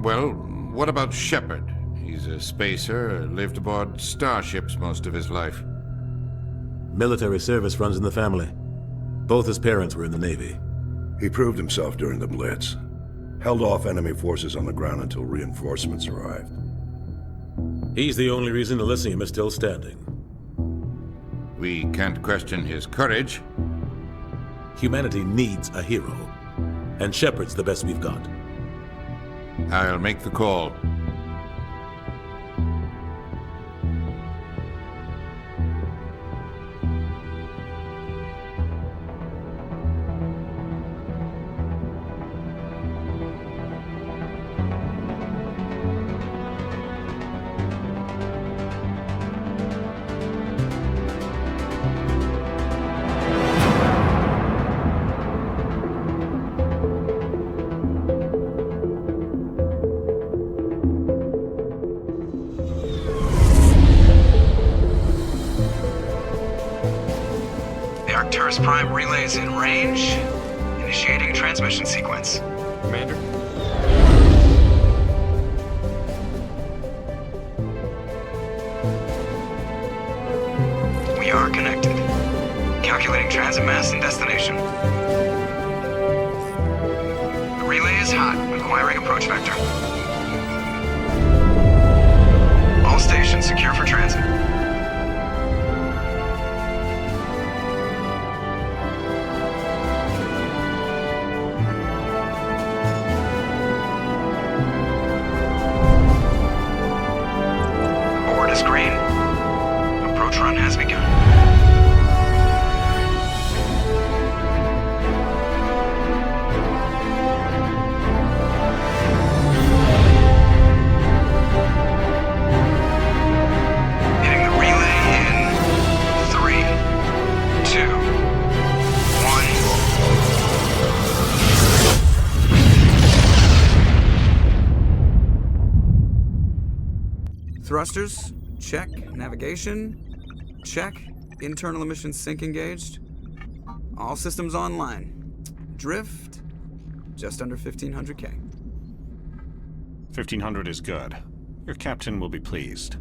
Well, what about Shepard? He's a spacer, lived aboard starships most of his life. Military service runs in the family. Both his parents were in the Navy. He proved himself during the Blitz. Held off enemy forces on the ground until reinforcements arrived. He's the only reason Elysium is still standing. We can't question his courage. Humanity needs a hero, and Shepard's the best we've got. I'll make the call. Prime relays in range. Initiating transmission sequence. Commander? We are connected. Calculating transit mass and destination. The relay is hot, acquiring approach vector. All stations secure for transit. Thrusters, check. Navigation, check. Internal emissions sync engaged. All systems online. Drift, just under 1500K. 1500 is good. Your captain will be pleased.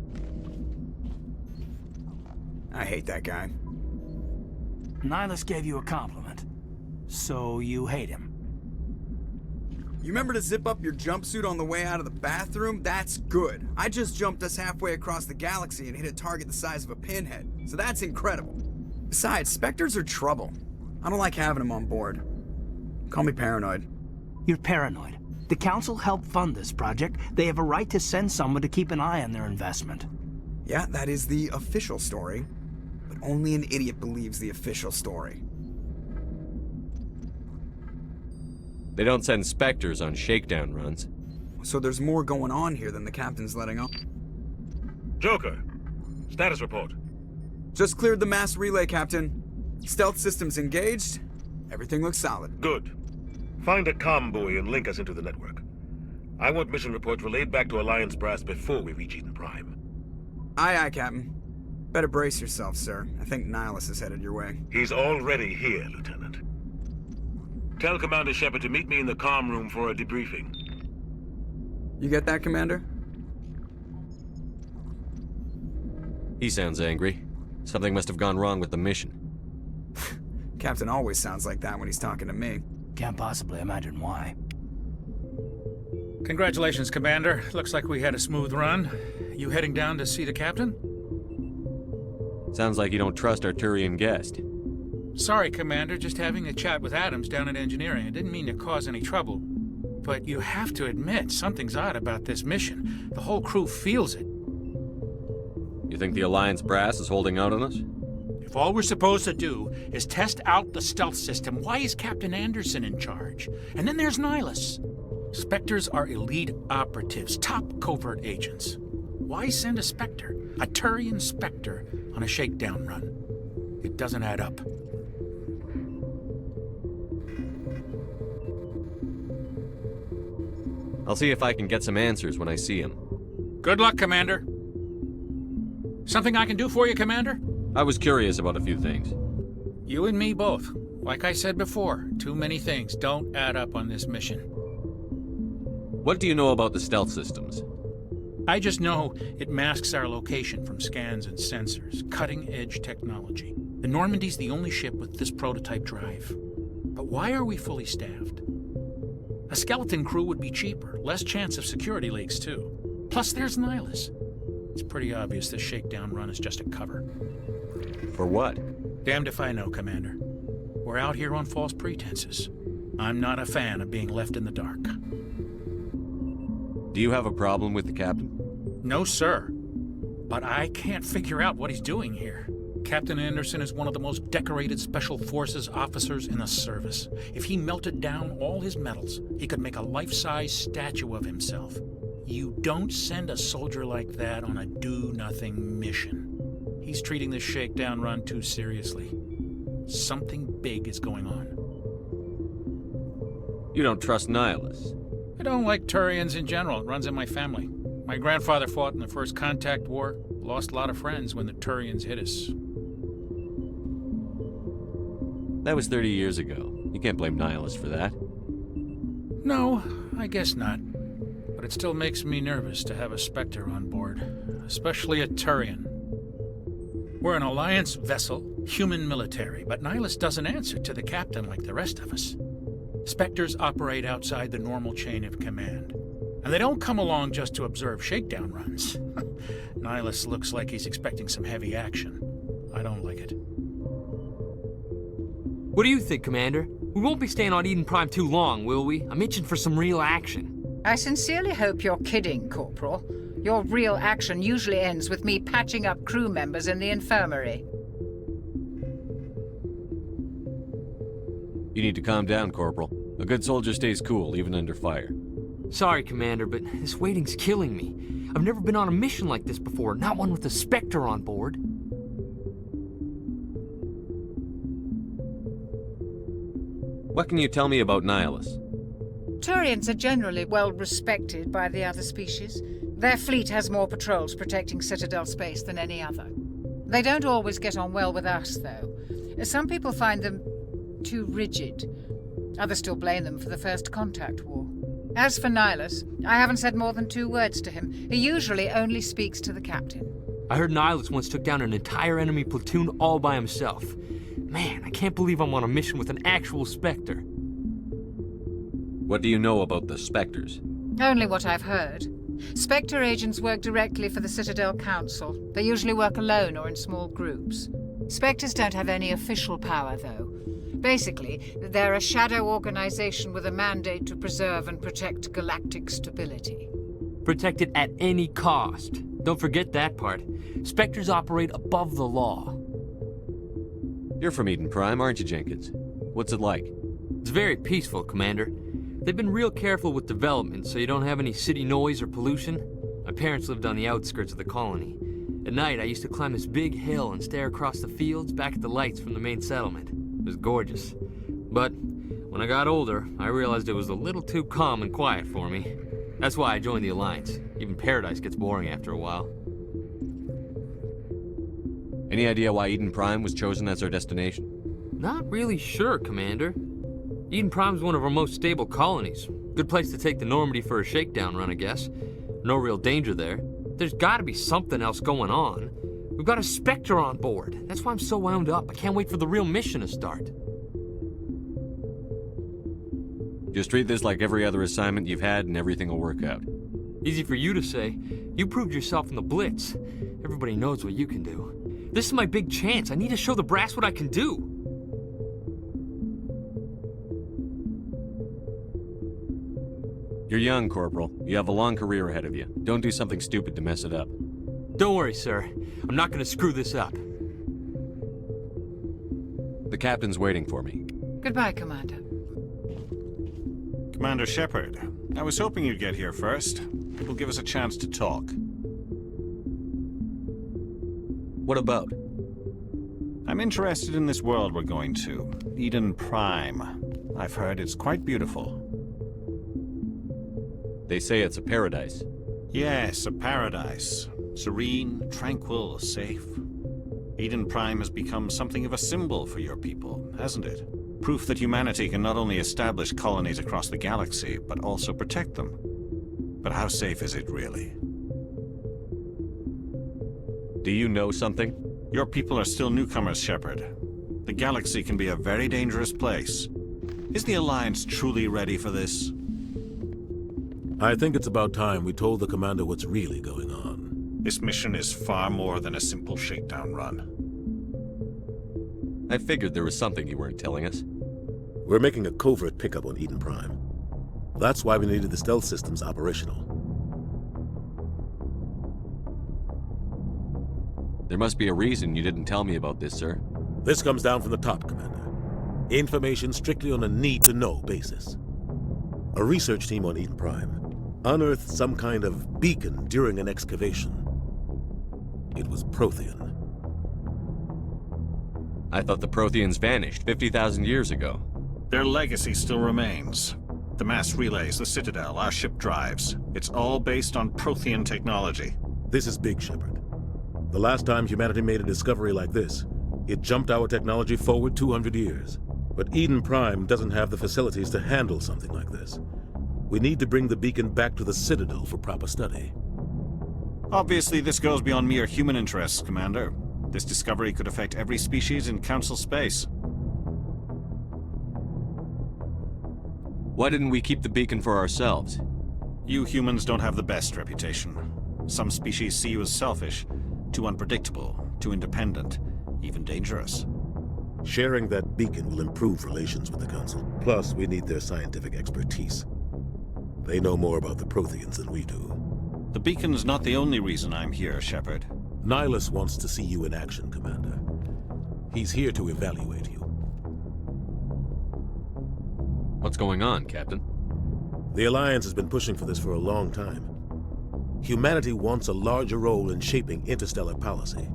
I hate that guy. Nihlus gave you a compliment. So you hate him. You remember to zip up your jumpsuit on the way out of the bathroom? That's good. I just jumped us halfway across the galaxy and hit a target the size of a pinhead, so that's incredible. Besides, Spectres are trouble. I don't like having them on board. Call me paranoid. You're paranoid. The Council helped fund this project. They have a right to send someone to keep an eye on their investment. Yeah, that is the official story. But only an idiot believes the official story. They don't send Spectres on shakedown runs. So there's more going on here than the captain's letting on. Joker, status report. Just cleared the mass relay, Captain. Stealth systems engaged. Everything looks solid. Good. Find a comm buoy and link us into the network. I want mission reports relayed back to Alliance Brass before we reach Eden Prime. Aye, aye, Captain. Better brace yourself, sir. I think Nihlus is headed your way. He's already here, Lieutenant. Tell Commander Shepard to meet me in the comm room for a debriefing. You get that, Commander? He sounds angry. Something must have gone wrong with the mission. Captain always sounds like that when he's talking to me. Can't possibly imagine why. Congratulations, Commander. Looks like we had a smooth run. You heading down to see the captain? Sounds like you don't trust our Turian guest. Sorry, Commander. Just having a chat with Adams down at engineering. I didn't mean to cause any trouble. But you have to admit, something's odd about this mission. The whole crew feels it. You think the Alliance brass is holding out on us? If all we're supposed to do is test out the stealth system, why is Captain Anderson in charge? And then there's Nihlus. Spectres are elite operatives, top covert agents. Why send a Spectre, a Turian Spectre, on a shakedown run? It doesn't add up. I'll see if I can get some answers when I see him. Good luck, Commander. Something I can do for you, Commander? I was curious about a few things. You and me both. Like I said before, too many things don't add up on this mission. What do you know about the stealth systems? I just know it masks our location from scans and sensors. Cutting-edge technology. The Normandy's the only ship with this prototype drive. But why are we fully staffed? A skeleton crew would be cheaper, less chance of security leaks too. Plus there's Nihlus. It's pretty obvious this shakedown run is just a cover. For what? Damned if I know, Commander. We're out here on false pretenses. I'm not a fan of being left in the dark. Do you have a problem with the captain? No, sir. But I can't figure out what he's doing here. Captain Anderson is one of the most decorated Special Forces officers in the service. If he melted down all his medals, he could make a life-size statue of himself. You don't send a soldier like that on a do-nothing mission. He's treating this shakedown run too seriously. Something big is going on. You don't trust Nihlus? I don't like Turians in general. It runs in my family. My grandfather fought in the First Contact War. Lost a lot of friends when the Turians hit us. That was 30 years ago. You can't blame Nihlus for that. No, I guess not. But it still makes me nervous to have a Spectre on board. Especially a Turian. We're an Alliance vessel, human military, but Nihlus doesn't answer to the captain like the rest of us. Spectres operate outside the normal chain of command. And they don't come along just to observe shakedown runs. Nihlus looks like he's expecting some heavy action. I don't like it. What do you think, Commander? We won't be staying on Eden Prime too long, will we? I'm itching for some real action. I sincerely hope you're kidding, Corporal. Your real action usually ends with me patching up crew members in the infirmary. You need to calm down, Corporal. A good soldier stays cool, even under fire. Sorry, Commander, but this waiting's killing me. I've never been on a mission like this before, not one with a Spectre on board. What can you tell me about Nihlus? Turians are generally well respected by the other species. Their fleet has more patrols protecting Citadel space than any other. They don't always get on well with us, though. Some people find them too rigid. Others still blame them for the First Contact War. As for Nihlus, I haven't said more than 2 words to him. He usually only speaks to the captain. I heard Nihlus once took down an entire enemy platoon all by himself. Man, I can't believe I'm on a mission with an actual Spectre. What do you know about the Spectres? Only what I've heard. Spectre agents work directly for the Citadel Council. They usually work alone or in small groups. Spectres don't have any official power, though. Basically, they're a shadow organization with a mandate to preserve and protect galactic stability. Protect it at any cost. Don't forget that part. Spectres operate above the law. You're from Eden Prime, aren't you, Jenkins? What's it like? It's very peaceful, Commander. They've been real careful with development, so you don't have any city noise or pollution. My parents lived on the outskirts of the colony. At night, I used to climb this big hill and stare across the fields back at the lights from the main settlement. It was gorgeous. But when I got older, I realized it was a little too calm and quiet for me. That's why I joined the Alliance. Even Paradise gets boring after a while. Any idea why Eden Prime was chosen as our destination? Not really sure, Commander. Eden Prime's one of our most stable colonies. Good place to take the Normandy for a shakedown run, I guess. No real danger there. There's gotta be something else going on. We've got a Spectre on board. That's why I'm so wound up. I can't wait for the real mission to start. Just treat this like every other assignment you've had and everything will work out. Easy for you to say. You proved yourself in the Blitz. Everybody knows what you can do. This is my big chance. I need to show the brass what I can do. You're young, Corporal. You have a long career ahead of you. Don't do something stupid to mess it up. Don't worry, sir. I'm not gonna screw this up. The captain's waiting for me. Goodbye, Commander. Commander Shepard, I was hoping you'd get here first. It will give us a chance to talk. What about? I'm interested in this world we're going to, Eden Prime. I've heard it's quite beautiful. They say it's a paradise. Yes, a paradise. Serene, tranquil, safe. Eden Prime has become something of a symbol for your people, hasn't it? Proof that humanity can not only establish colonies across the galaxy, but also protect them. But how safe is it really? Do you know something? Your people are still newcomers, Shepard. The galaxy can be a very dangerous place. Is the Alliance truly ready for this? I think it's about time we told the commander what's really going on. This mission is far more than a simple shakedown run. I figured there was something you weren't telling us. We're making a covert pickup on Eden Prime. That's why we needed the stealth systems operational. There must be a reason you didn't tell me about this, sir. This comes down from the top, Commander. Information strictly on a need-to-know basis. A research team on Eden Prime unearthed some kind of beacon during an excavation. It was Prothean. I thought the Protheans vanished 50,000 years ago. Their legacy still remains. The mass relays, the Citadel, our ship drives. It's all based on Prothean technology. This is big, Shepard. The last time humanity made a discovery like this, it jumped our technology forward 200 years. But Eden Prime doesn't have the facilities to handle something like this. We need to bring the beacon back to the Citadel for proper study. Obviously, this goes beyond mere human interests, Commander. This discovery could affect every species in Council space. Why didn't we keep the beacon for ourselves? You humans don't have the best reputation. Some species see you as selfish, too unpredictable, too independent, even dangerous. Sharing that beacon will improve relations with the Council. Plus, we need their scientific expertise. They know more about the Protheans than we do. The beacon's not the only reason I'm here, Shepard. Nihlus wants to see you in action, Commander. He's here to evaluate you. What's going on, Captain? The Alliance has been pushing for this for a long time. Humanity wants a larger role in shaping interstellar policy.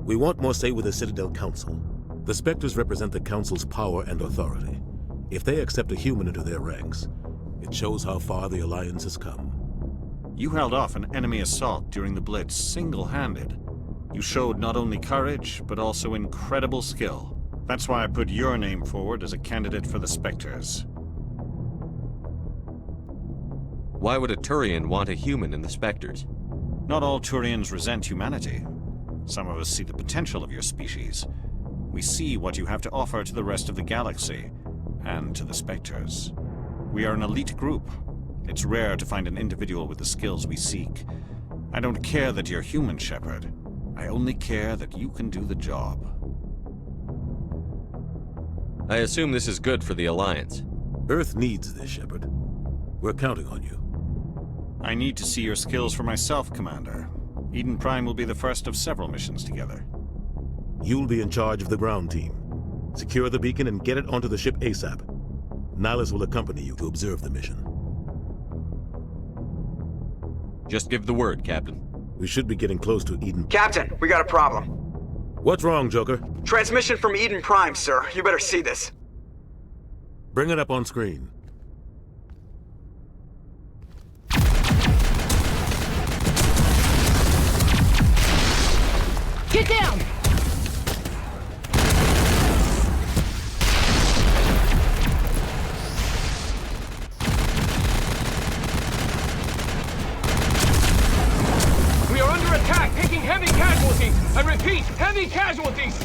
We want more say with the Citadel Council. The Spectres represent the Council's power and authority. If they accept a human into their ranks, it shows how far the Alliance has come. You held off an enemy assault during the Blitz single-handed. You showed not only courage, but also incredible skill. That's why I put your name forward as a candidate for the Spectres. Why would a Turian want a human in the Spectres? Not all Turians resent humanity. Some of us see the potential of your species. We see what you have to offer to the rest of the galaxy, and to the Spectres. We are an elite group. It's rare to find an individual with the skills we seek. I don't care that you're human, Shepard. I only care that you can do the job. I assume this is good for the Alliance. Earth needs this, Shepard. We're counting on you. I need to see your skills for myself, Commander. Eden Prime will be the first of several missions together. You'll be in charge of the ground team. Secure the beacon and get it onto the ship ASAP. Nihlus will accompany you to observe the mission. Just give the word, Captain. We should be getting close to Eden. Captain, we got a problem. What's wrong, Joker? Transmission from Eden Prime, sir. You better see this. Bring it up on screen. Get down! We are under attack, taking heavy casualties. I repeat, heavy casualties.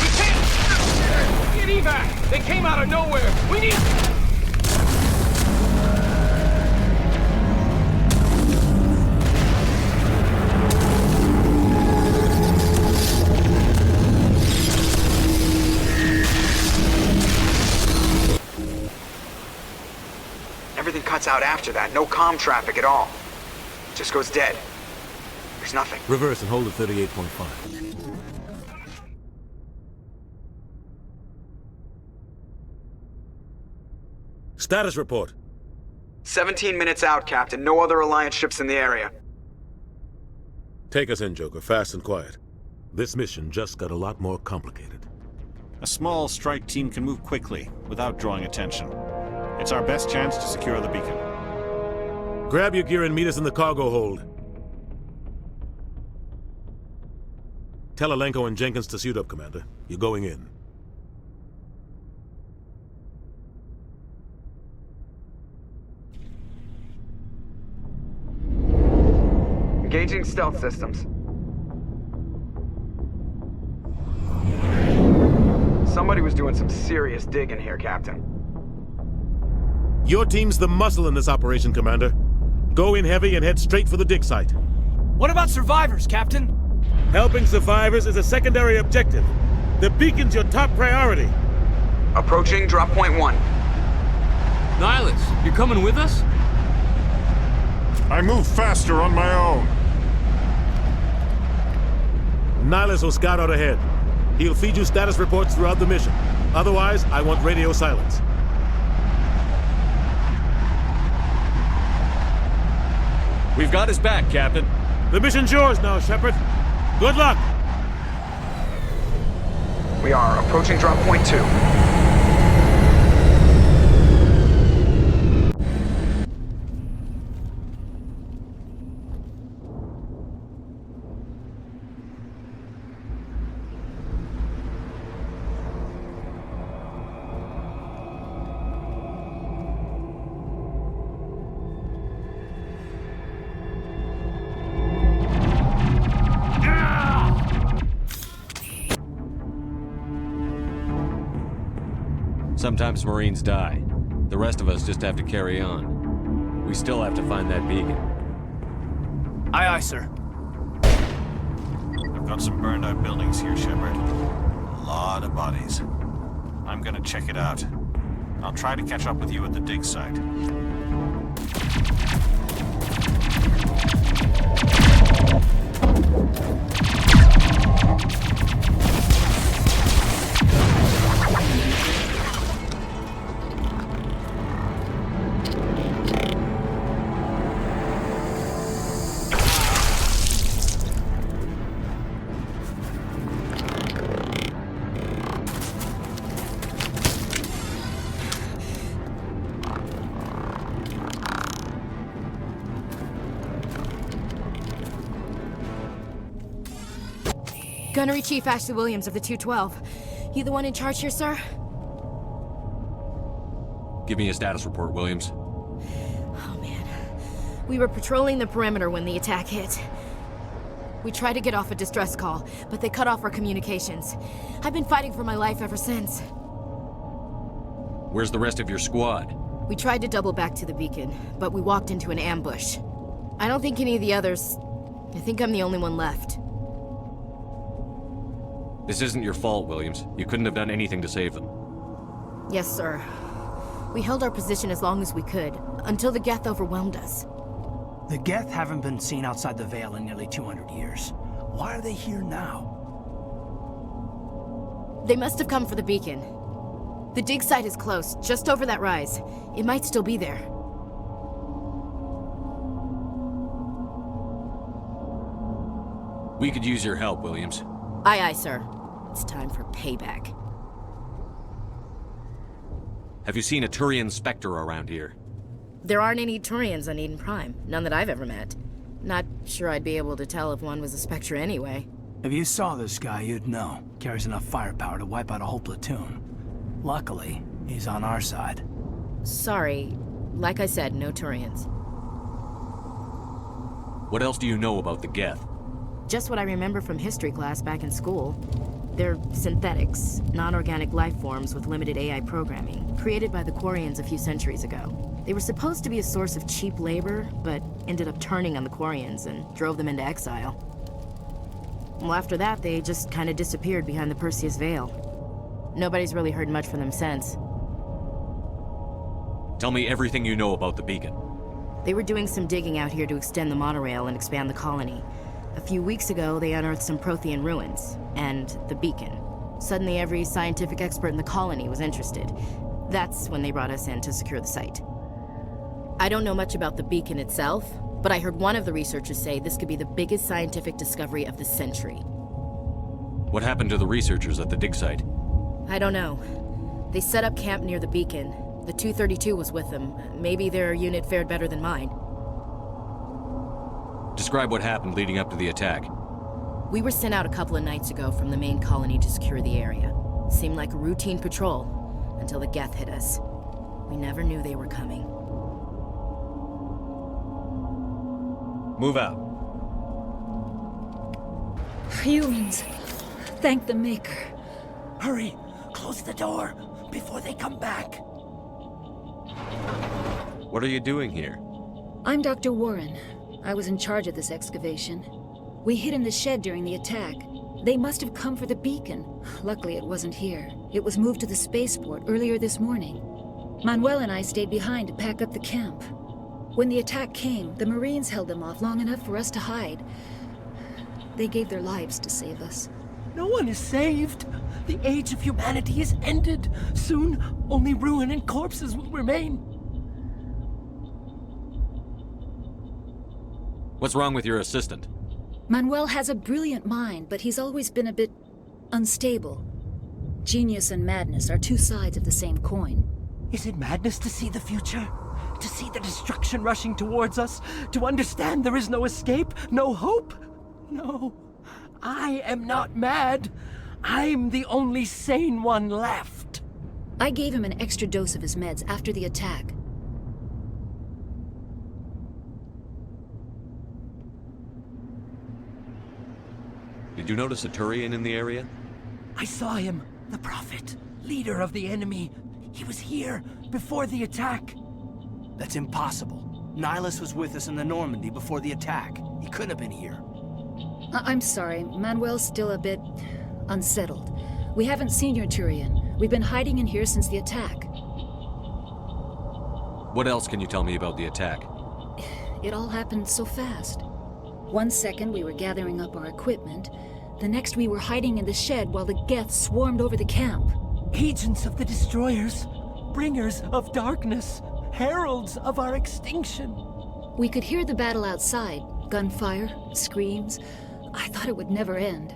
We can't get evac. They came out of nowhere. We need. Everything cuts out after that. No comm traffic at all. Just goes dead. There's nothing. Reverse and hold at 38.5. Status report. 17 minutes out, Captain. No other Alliance ships in the area. Take us in, Joker, fast and quiet. This mission just got a lot more complicated. A small strike team can move quickly, without drawing attention. It's our best chance to secure the beacon. Grab your gear and meet us in the cargo hold. Tell Alenko and Jenkins to suit up, Commander. You're going in. Engaging stealth systems. Somebody was doing some serious digging here, Captain. Your team's the muscle in this operation, Commander. Go in heavy and head straight for the dig site. What about survivors, Captain? Helping survivors is a secondary objective. The beacon's your top priority. Approaching drop point 1. Nihlus, you're coming with us? I move faster on my own. Nihlus will scout out ahead. He'll feed you status reports throughout the mission. Otherwise, I want radio silence. We've got his back, Captain. The mission's yours now, Shepard. Good luck! We are approaching drop point 2. Sometimes Marines die. The rest of us just have to carry on. We still have to find that beacon. Aye, aye, sir. I've got some burned out buildings here, Shepard. A lot of bodies. I'm gonna check it out. I'll try to catch up with you at the dig site. Gunnery Chief Ashley Williams of the 212. You the one in charge here, sir? Give me a status report, Williams. Oh, man. We were patrolling the perimeter when the attack hit. We tried to get off a distress call, but they cut off our communications. I've been fighting for my life ever since. Where's the rest of your squad? We tried to double back to the beacon, but we walked into an ambush. I don't think any of the others... I think I'm the only one left. This isn't your fault, Williams. You couldn't have done anything to save them. Yes, sir. We held our position as long as we could, until the Geth overwhelmed us. The Geth haven't been seen outside the Veil in nearly 200 years. Why are they here now? They must have come for the beacon. The dig site is close, just over that rise. It might still be there. We could use your help, Williams. Aye, aye, sir. It's time for payback. Have you seen a Turian Spectre around here? There aren't any Turians on Eden Prime. None that I've ever met. Not sure I'd be able to tell if one was a Spectre anyway. If you saw this guy, you'd know. Carries enough firepower to wipe out a whole platoon. Luckily, he's on our side. Sorry. Like I said, no Turians. What else do you know about the Geth? Just what I remember from history class back in school. They're synthetics, non-organic life forms with limited AI programming, created by the Quarians a few centuries ago. They were supposed to be a source of cheap labor, but ended up turning on the Quarians and drove them into exile. Well, after that, they just kind of disappeared behind the Perseus Veil. Nobody's really heard much from them since. Tell me everything you know about the beacon. They were doing some digging out here to extend the monorail and expand the colony. A few weeks ago, they unearthed some Prothean ruins, and the beacon. Suddenly, every scientific expert in the colony was interested. That's when they brought us in to secure the site. I don't know much about the beacon itself, but I heard one of the researchers say this could be the biggest scientific discovery of the century. What happened to the researchers at the dig site? I don't know. They set up camp near the beacon. The 232 was with them. Maybe their unit fared better than mine. Describe what happened leading up to the attack. We were sent out a couple of nights ago from the main colony to secure the area. Seemed like a routine patrol, until the Geth hit us. We never knew they were coming. Move out. Humans. Thank the Maker. Hurry! Close the door before they come back. What are you doing here? I'm Dr. Warren. I was in charge of this excavation. We hid in the shed during the attack. They must have come for the beacon. Luckily, it wasn't here. It was moved to the spaceport earlier this morning. Manuel and I stayed behind to pack up the camp. When the attack came, the Marines held them off long enough for us to hide. They gave their lives to save us. No one is saved. The age of humanity is ended. Soon, only ruin and corpses will remain. What's wrong with your assistant? Manuel has a brilliant mind, but he's always been a bit unstable. Genius and madness are two sides of the same coin. Is it madness to see the future? To see the destruction rushing towards us? To understand there is no escape? No hope? No. I am not mad. I'm the only sane one left. I gave him an extra dose of his meds after the attack. Did you notice a Turian in the area? I saw him. The Prophet. Leader of the enemy. He was here before the attack. That's impossible. Nihlus was with us in the Normandy before the attack. He couldn't have been here. I'm sorry. Manuel's still a bit unsettled. We haven't seen your Turian. We've been hiding in here since the attack. What else can you tell me about the attack? It all happened so fast. 1 second we were gathering up our equipment. The next we were hiding in the shed while the Geth swarmed over the camp. Agents of the destroyers. Bringers of darkness. Heralds of our extinction. We could hear the battle outside. Gunfire, screams. I thought it would never end.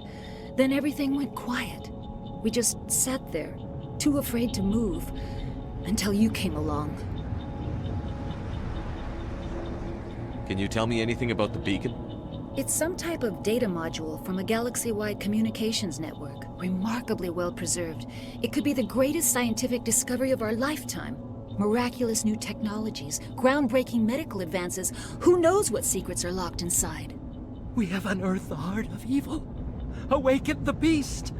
Then everything went quiet. We just sat there, too afraid to move, until you came along. Can you tell me anything about the beacon? It's some type of data module from a galaxy-wide communications network, remarkably well preserved. It could be the greatest scientific discovery of our lifetime. Miraculous new technologies, groundbreaking medical advances. Who knows what secrets are locked inside? We have unearthed the heart of evil, awakened the beast,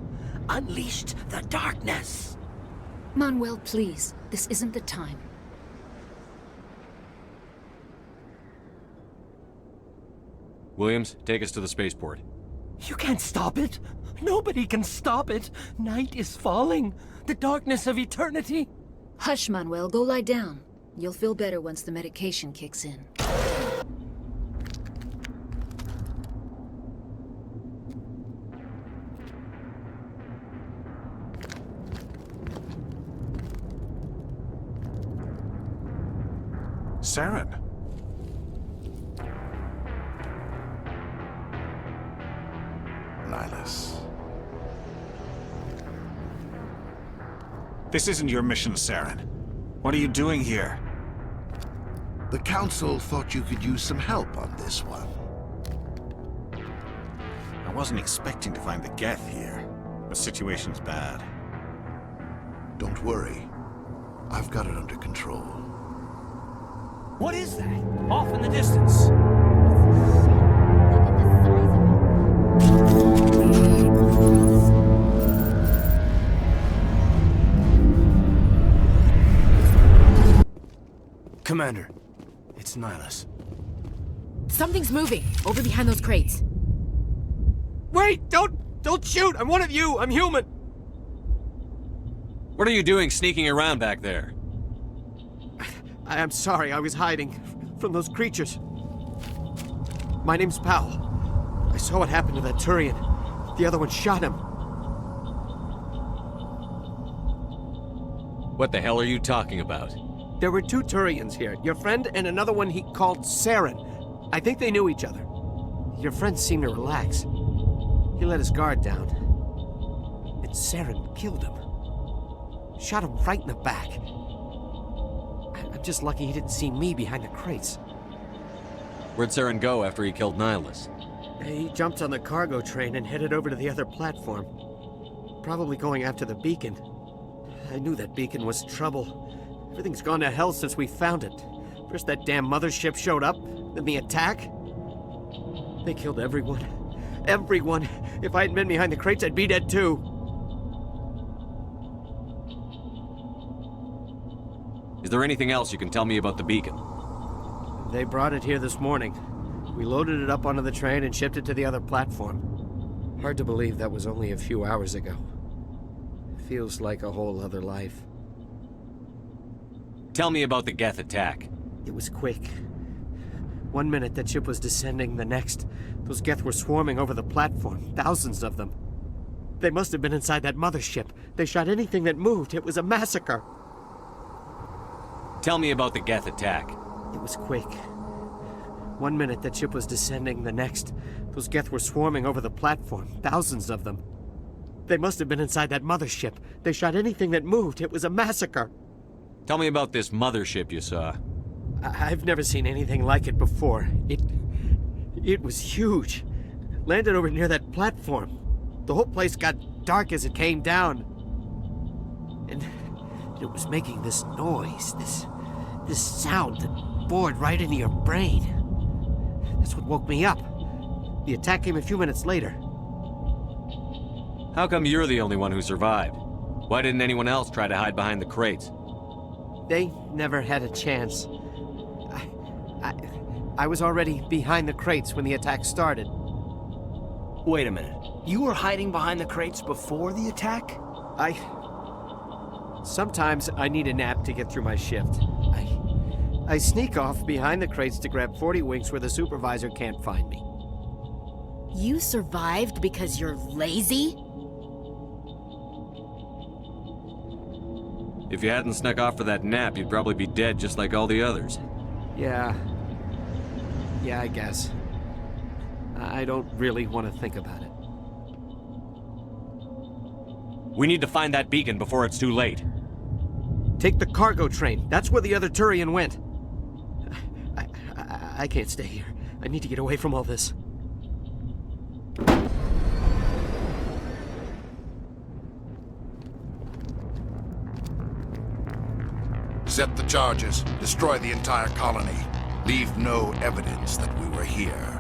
unleashed the darkness. Manuel, please, this isn't the time. Williams, take us to the spaceport. You can't stop it. Nobody can stop it. Night is falling. The darkness of eternity. Hush, Manuel. Go lie down. You'll feel better once the medication kicks in. Saren. Nihlus. This isn't your mission, Saren. What are you doing here? The Council thought you could use some help on this one. I wasn't expecting to find the Geth here. The situation's bad. Don't worry. I've got it under control. What is that? Off in the distance. Commander, it's Nihlus. Something's moving over behind those crates. Wait! Don't shoot! I'm one of you! I'm human! What are you doing sneaking around back there? I'm sorry, I was hiding from those creatures. My name's Powell. I saw what happened to that Turian. The other one shot him. What the hell are you talking about? There were 2 Turians here. Your friend and another one he called Saren. I think they knew each other. Your friend seemed to relax. He let his guard down. And Saren killed him. Shot him right in the back. I'm just lucky he didn't see me behind the crates. Where'd Saren go after he killed Nihlus? He jumped on the cargo train and headed over to the other platform. Probably going after the beacon. I knew that beacon was trouble. Everything's gone to hell since we found it. First that damn mothership showed up, then the attack. They killed everyone. everyone. If I hadn't been behind the crates, I'd be dead too. Is there anything else you can tell me about the beacon? They brought it here this morning. We loaded it up onto the train and shipped it to the other platform. Hard to believe that was only a few hours ago. Feels like a whole other life. Tell me about the Geth attack. It was quick. 1 minute that ship was descending, the next, those Geth were swarming over the platform, thousands of them. They must have been inside that mothership. They shot anything that moved. It was a massacre. Tell me about the Geth attack. It was quick. 1 minute that ship was descending, the next, those Geth were swarming over the platform, thousands of them. They must have been inside that mothership. They shot anything that moved. It was a massacre. Tell me about this mothership you saw. I've never seen anything like it before. It was huge. Landed over near that platform. The whole place got dark as it came down. And it was making this noise, this sound that bored right into your brain. That's what woke me up. The attack came a few minutes later. How come you're the only one who survived? Why didn't anyone else try to hide behind the crates? They never had a chance. I was already behind the crates when the attack started. Wait a minute. You were hiding behind the crates before the attack? Sometimes I need a nap to get through my shift. I sneak off behind the crates to grab 40 winks where the supervisor can't find me. You survived because you're lazy? If you hadn't snuck off for that nap, you'd probably be dead just like all the others. Yeah, I guess. I don't really want to think about it. We need to find that beacon before it's too late. Take the cargo train. That's where the other Turian went. I can't stay here. I need to get away from all this. Set the charges. Destroy the entire colony. Leave no evidence that we were here.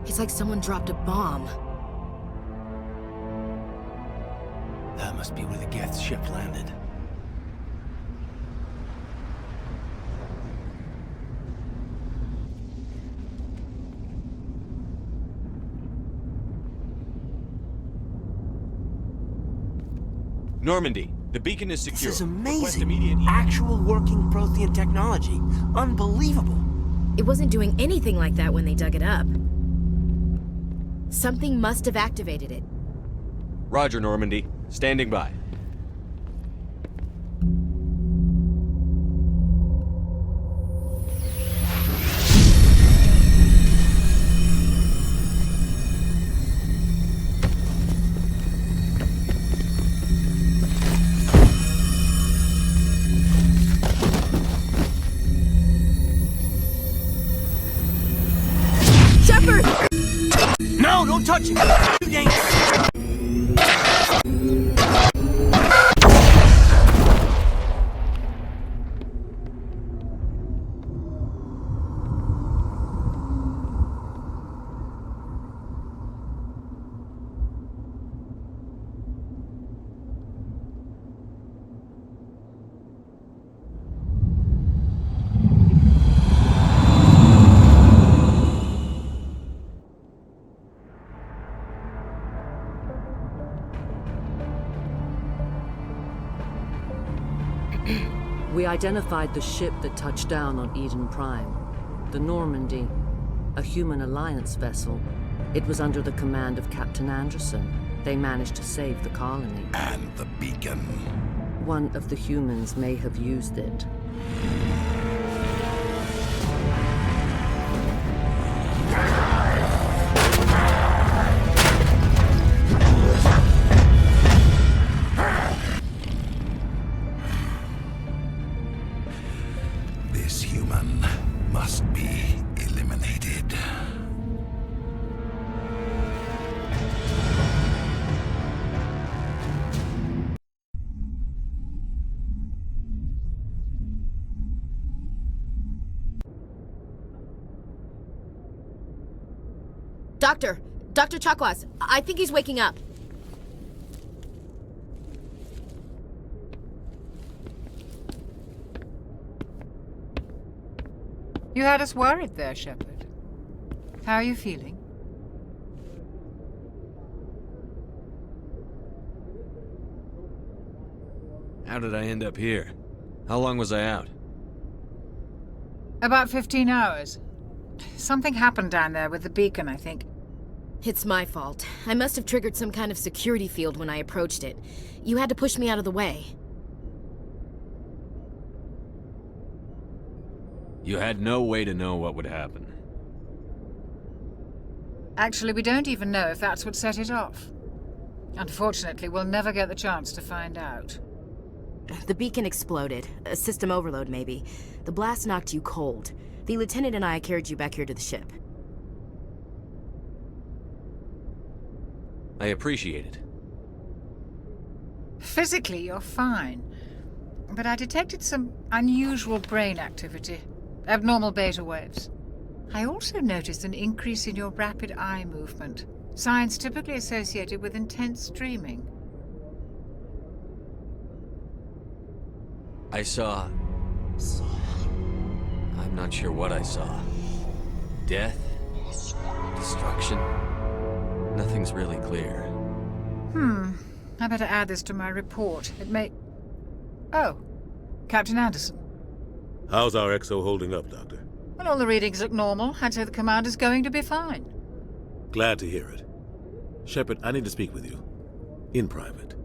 It's like someone dropped a bomb. That must be where the Geth ship landed. Normandy, the beacon is secure. This is amazing. Actual working Prothean technology. Unbelievable. It wasn't doing anything like that when they dug it up. Something must have activated it. Roger, Normandy. Standing by. Shepard! No, don't touch him! Too dangerous! We identified the ship that touched down on Eden Prime. The Normandy, a human alliance vessel. It was under the command of Captain Anderson. They managed to save the colony. And the beacon. One of the humans may have used it. This human must be eliminated. Dr. Chakwas, I think he's waking up. You had us worried there, Shepard. How are you feeling? How did I end up here? How long was I out? About 15 hours. Something happened down there with the beacon, I think. It's my fault. I must have triggered some kind of security field when I approached it. You had to push me out of the way. You had no way to know what would happen. Actually, we don't even know if that's what set it off. Unfortunately, we'll never get the chance to find out. The beacon exploded. A system overload, maybe. The blast knocked you cold. The lieutenant and I carried you back here to the ship. I appreciate it. Physically, you're fine. But I detected some unusual brain activity. Abnormal beta waves. I also noticed an increase in your rapid eye movement. Signs typically associated with intense dreaming. I saw... I'm not sure what I saw. Death? Destruction? Nothing's really clear. I better add this to my report. It may... Oh, Captain Anderson. How's our XO holding up, Doctor? Well, all the readings look normal. I'd say the commander's going to be fine. Glad to hear it. Shepard, I need to speak with you. In private.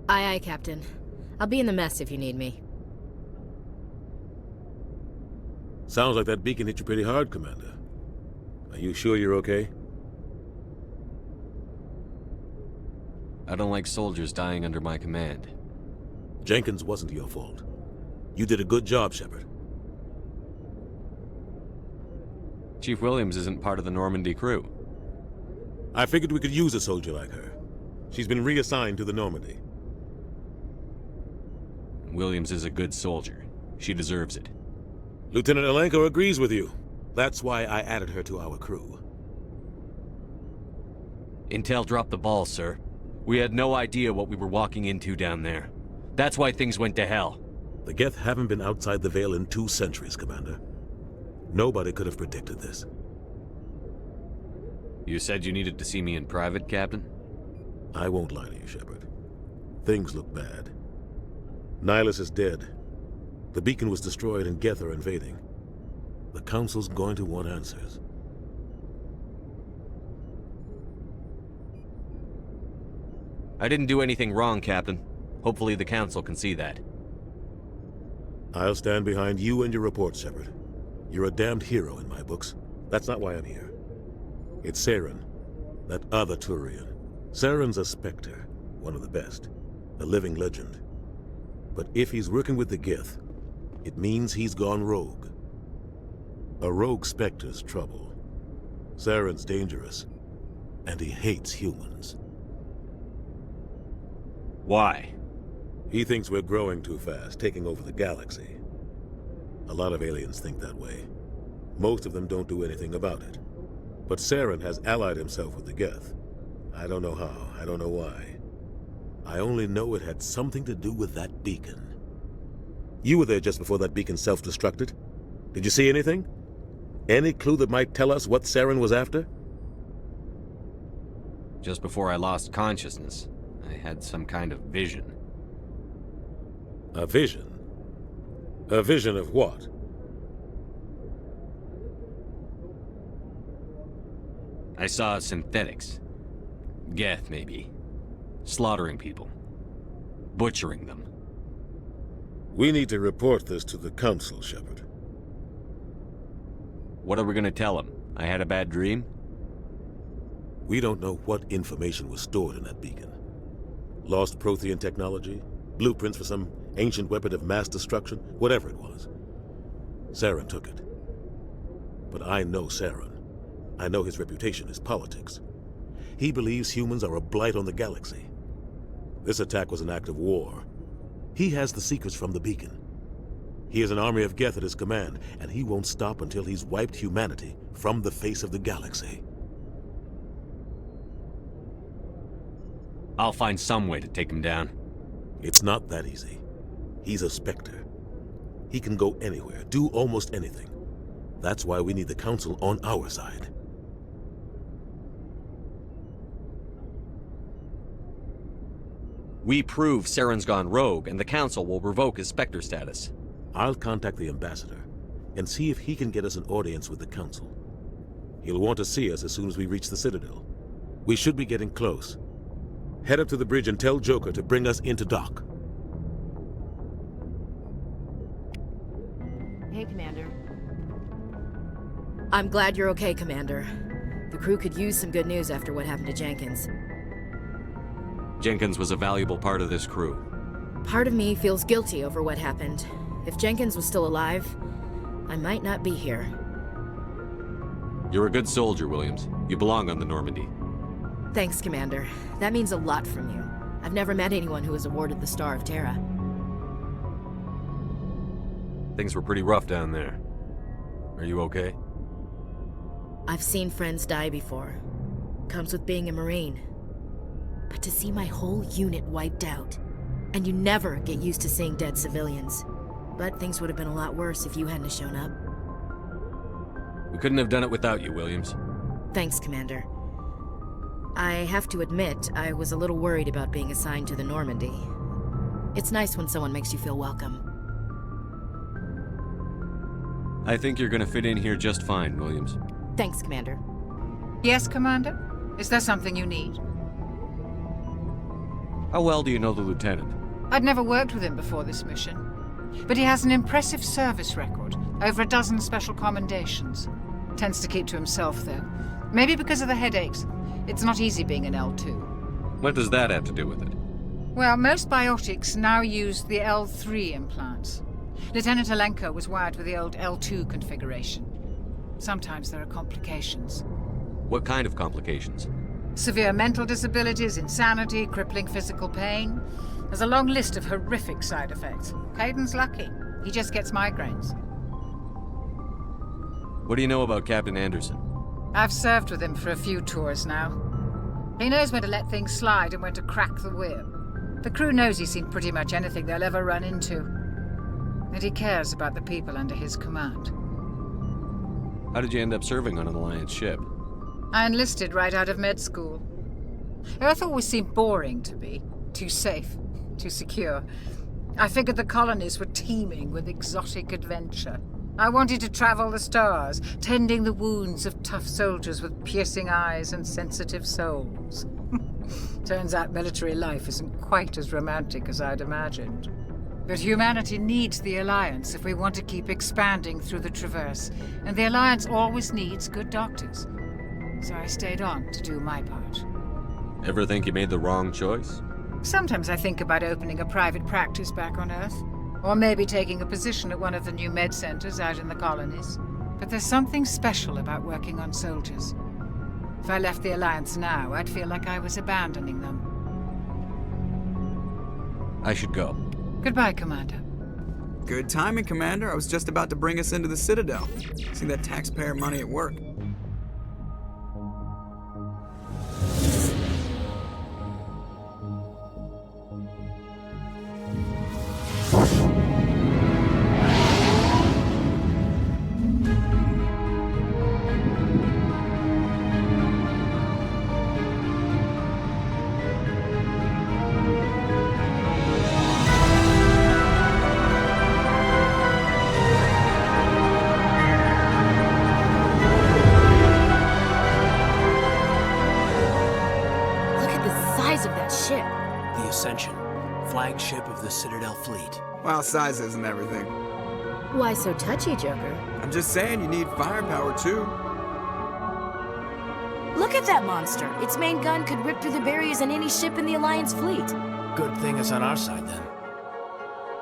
Aye, Captain. I'll be in the mess if you need me. Sounds like that beacon hit you pretty hard, Commander. Are you sure you're okay? I don't like soldiers dying under my command. Jenkins wasn't your fault. You did a good job, Shepard. Chief Williams isn't part of the Normandy crew. I figured we could use a soldier like her. She's been reassigned to the Normandy. Williams is a good soldier. She deserves it. Lieutenant Alenko agrees with you. That's why I added her to our crew. Intel dropped the ball, sir. We had no idea what we were walking into down there. That's why things went to hell. The Geth haven't been outside the Veil in 2 centuries, Commander. Nobody could have predicted this. You said you needed to see me in private, Captain? I won't lie to you, Shepard. Things look bad. Nihlus is dead. The beacon was destroyed and Geth are invading. The Council's going to want answers. I didn't do anything wrong, Captain. Hopefully the Council can see that. I'll stand behind you and your report, Shepard. You're a damned hero in my books. That's not why I'm here. It's Saren, that other Turian. Saren's a Spectre, one of the best. A living legend. But if he's working with the Geth, it means he's gone rogue. A rogue Spectre's trouble. Saren's dangerous, and he hates humans. Why? He thinks we're growing too fast, taking over the galaxy. A lot of aliens think that way. Most of them don't do anything about it. But Saren has allied himself with the Geth. I don't know how, I don't know why. I only know it had something to do with that beacon. You were there just before that beacon self-destructed. Did you see anything? Any clue that might tell us what Saren was after? Just before I lost consciousness, I had some kind of vision. A vision? A vision of what? I saw synthetics. Geth, maybe. Slaughtering people. Butchering them. We need to report this to the Council, Shepard. What are we gonna tell him? I had a bad dream? We don't know what information was stored in that beacon. Lost Prothean technology? Blueprints for some ancient weapon of mass destruction? Whatever it was. Saren took it. But I know Saren. I know his reputation is politics. He believes humans are a blight on the galaxy. This attack was an act of war. He has the secrets from the beacon. He has an army of Geth at his command, and he won't stop until he's wiped humanity from the face of the galaxy. I'll find some way to take him down. It's not that easy. He's a Spectre. He can go anywhere, do almost anything. That's why we need the Council on our side. We prove Saren's gone rogue, and the Council will revoke his Spectre status. I'll contact the Ambassador and see if he can get us an audience with the Council. He'll want to see us as soon as we reach the Citadel. We should be getting close. Head up to the bridge and tell Joker to bring us into dock. Hey, Commander. I'm glad you're okay, Commander. The crew could use some good news after what happened to Jenkins. Jenkins was a valuable part of this crew. Part of me feels guilty over what happened. If Jenkins was still alive, I might not be here. You're a good soldier, Williams. You belong on the Normandy. Thanks, Commander. That means a lot from you. I've never met anyone who was awarded the Star of Terra. Things were pretty rough down there. Are you okay? I've seen friends die before. Comes with being a Marine. But to see my whole unit wiped out, and you never get used to seeing dead civilians. But things would have been a lot worse if you hadn't shown up. We couldn't have done it without you, Williams. Thanks, Commander. I have to admit, I was a little worried about being assigned to the Normandy. It's nice when someone makes you feel welcome. I think you're gonna fit in here just fine, Williams. Thanks, Commander. Yes, Commander? Is there something you need? How well do you know the Lieutenant? I'd never worked with him before this mission. But he has an impressive service record, over a dozen special commendations. Tends to keep to himself, though. Maybe because of the headaches. It's not easy being an L2. What does that have to do with it? Well, most biotics now use the L3 implants. Lieutenant Alenko was wired with the old L2 configuration. Sometimes there are complications. What kind of complications? Severe mental disabilities, insanity, crippling physical pain. There's a long list of horrific side effects. Hayden's lucky. He just gets migraines. What do you know about Captain Anderson? I've served with him for a few tours now. He knows when to let things slide and when to crack the whip. The crew knows he's seen pretty much anything they'll ever run into. And he cares about the people under his command. How did you end up serving on an Alliance ship? I enlisted right out of med school. Earth always seemed boring to me. Too safe, too secure. I figured the colonies were teeming with exotic adventure. I wanted to travel the stars, tending the wounds of tough soldiers with piercing eyes and sensitive souls. Turns out military life isn't quite as romantic as I'd imagined. But humanity needs the Alliance if we want to keep expanding through the Traverse, and the Alliance always needs good doctors. So I stayed on to do my part. Ever think you made the wrong choice? Sometimes I think about opening a private practice back on Earth. Or maybe taking a position at one of the new med centers out in the colonies. But there's something special about working on soldiers. If I left the Alliance now, I'd feel like I was abandoning them. I should go. Goodbye, Commander. Good timing, Commander. I was just about to bring us into the Citadel. See that taxpayer money at work. Flagship of the Citadel fleet. Well, sizes and everything. Why so touchy, Joker? I'm just saying you need firepower, too. Look at that monster. Its main gun could rip through the barriers in any ship in the Alliance fleet. Good thing it's on our side, then.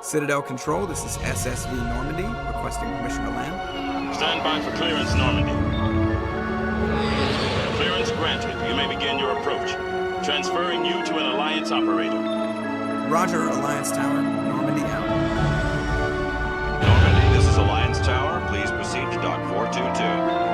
Citadel Control, this is SSV Normandy, requesting permission to land. Stand by for clearance, Normandy. Clearance granted. You may begin your approach. Transferring you to an Alliance operator. Roger, Alliance Tower. Normandy out. Normandy, this is Alliance Tower. Please proceed to Dock 422.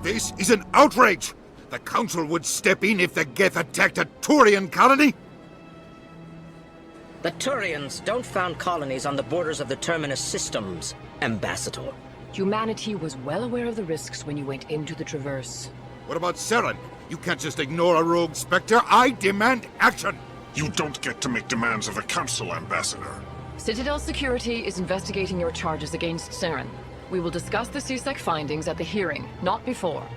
This is an outrage! The Council would step in if the Geth attacked a Turian colony? The Turians don't found colonies on the borders of the Terminus systems, Ambassador. Humanity was well aware of the risks when you went into the Traverse. What about Saren? You can't just ignore a rogue Spectre. I demand action! You don't get to make demands of the Council, Ambassador. Citadel Security is investigating your charges against Saren. We will discuss the CSEC findings at the hearing, not before.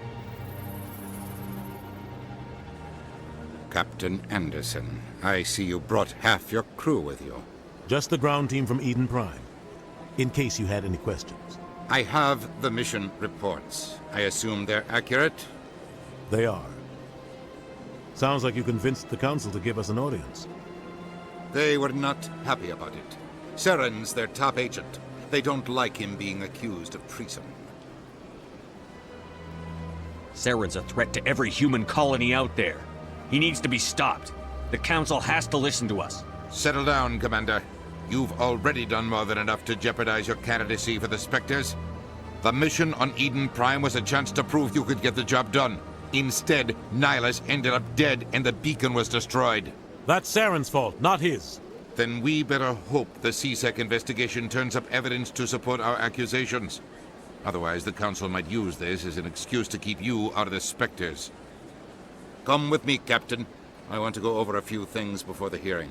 Captain Anderson, I see you brought half your crew with you. Just the ground team from Eden Prime, in case you had any questions. I have the mission reports. I assume they're accurate? They are. Sounds like you convinced the Council to give us an audience. They were not happy about it. Saren's their top agent. They don't like him being accused of treason. Saren's a threat to every human colony out there. He needs to be stopped. The Council has to listen to us. Settle down, Commander. You've already done more than enough to jeopardize your candidacy for the Spectres. The mission on Eden Prime was a chance to prove you could get the job done. Instead, Nihlus ended up dead and the beacon was destroyed. That's Saren's fault, not his. Then we better hope the CSEC investigation turns up evidence to support our accusations. Otherwise, the Council might use this as an excuse to keep you out of the Spectres. Come with me, Captain. I want to go over a few things before the hearing.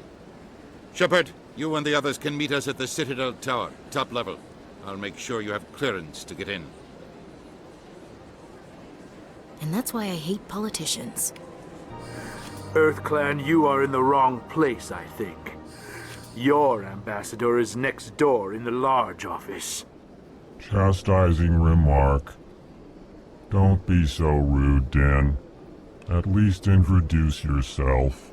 Shepard, you and the others can meet us at the Citadel Tower, top level. I'll make sure you have clearance to get in. And that's why I hate politicians. EarthClan, you are in the wrong place, I think. Your ambassador is next door in the large office. Chastising remark. Don't be so rude, Din. At least introduce yourself.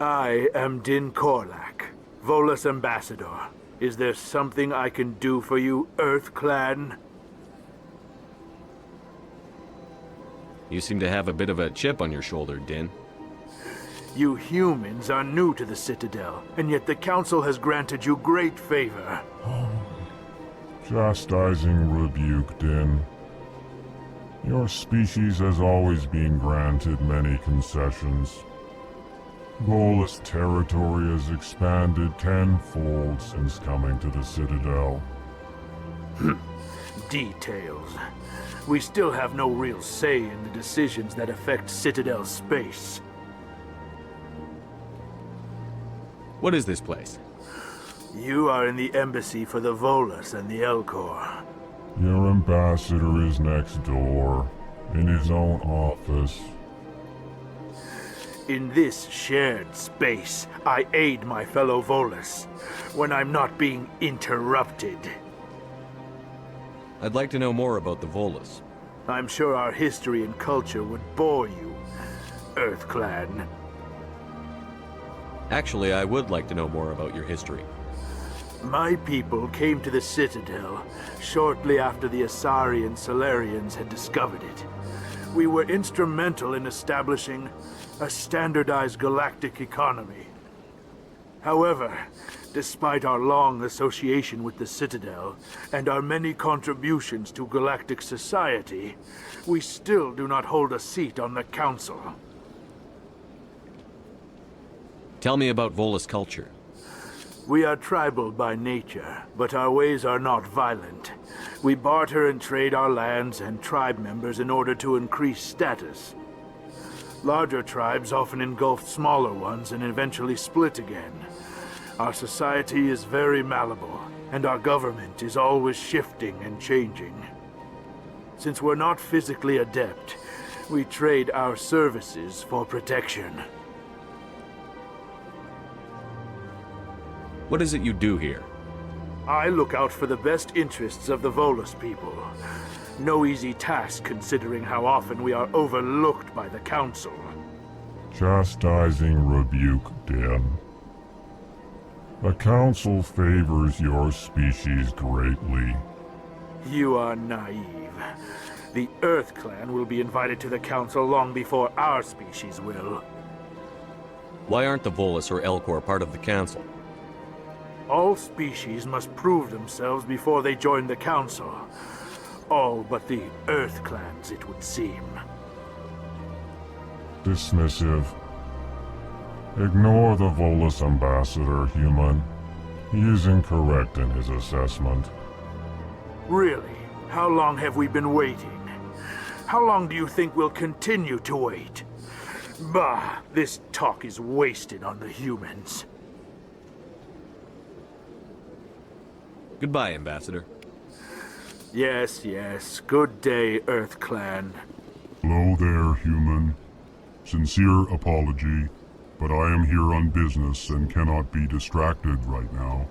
I am Din Korlak, Volus ambassador. Is there something I can do for you, EarthClan? You seem to have a bit of a chip on your shoulder, Din. You humans are new to the Citadel, and yet the Council has granted you great favor. Chastising rebuke, Din. Your species has always been granted many concessions. Volus territory has expanded tenfold since coming to the Citadel. Details. We still have no real say in the decisions that affect Citadel space. What is this place? You are in the embassy for the Volus and the Elcor. Your ambassador is next door, in his own office. In this shared space, I aid my fellow Volus, when I'm not being interrupted. I'd like to know more about the Volus. I'm sure our history and culture would bore you, EarthClan. Actually, I would like to know more about your history. My people came to the Citadel shortly after the Asari and Salarians had discovered it. We were instrumental in establishing a standardized galactic economy. However, despite our long association with the Citadel and our many contributions to galactic society, we still do not hold a seat on the Council. Tell me about Volus culture. We are tribal by nature, but our ways are not violent. We barter and trade our lands and tribe members in order to increase status. Larger tribes often engulf smaller ones and eventually split again. Our society is very malleable, and our government is always shifting and changing. Since we're not physically adept, we trade our services for protection. What is it you do here? I look out for the best interests of the Volus people. No easy task considering how often we are overlooked by the Council. Chastising rebuke, Dan. The Council favors your species greatly. You are naive. The Earth Clan will be invited to the Council long before our species will. Why aren't the Volus or Elcor part of the Council? All species must prove themselves before they join the Council. All but the Earth Clans, it would seem. Dismissive. Ignore the Volus ambassador, human. He is incorrect in his assessment. Really? How long have we been waiting? How long do you think we'll continue to wait? Bah, this talk is wasted on the humans. Goodbye, Ambassador. Yes, yes. Good day, Earth Clan. Hello there, human. Sincere apology, but I am here on business and cannot be distracted right now.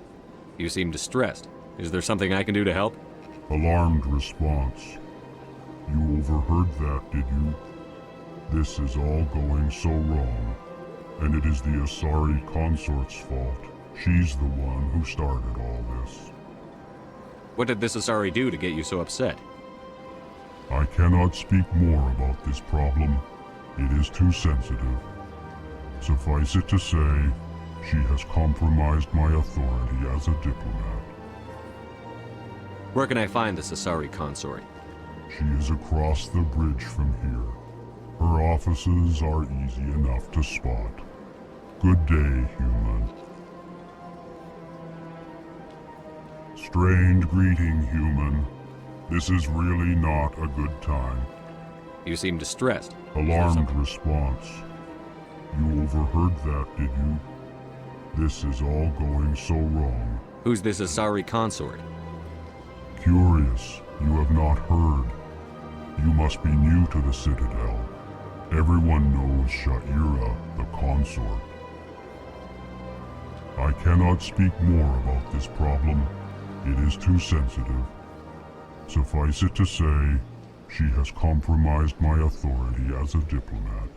You seem distressed. Is there something I can do to help? Alarmed response. You overheard that, did you? This is all going so wrong, and it is the Asari consort's fault. She's the one who started all this. What did this Asari do to get you so upset? I cannot speak more about this problem. It is too sensitive. Suffice it to say, she has compromised my authority as a diplomat. Where can I find this Asari consort? She is across the bridge from here. Her offices are easy enough to spot. Good day, human. Strange greeting, human. This is really not a good time. You seem distressed. Alarmed response. You overheard that, did you? This is all going so wrong. Who's this Asari consort? Curious, you have not heard. You must be new to the Citadel. Everyone knows Sha'ira, the consort. I cannot speak more about this problem. It is too sensitive. Suffice it to say, she has compromised my authority as a diplomat.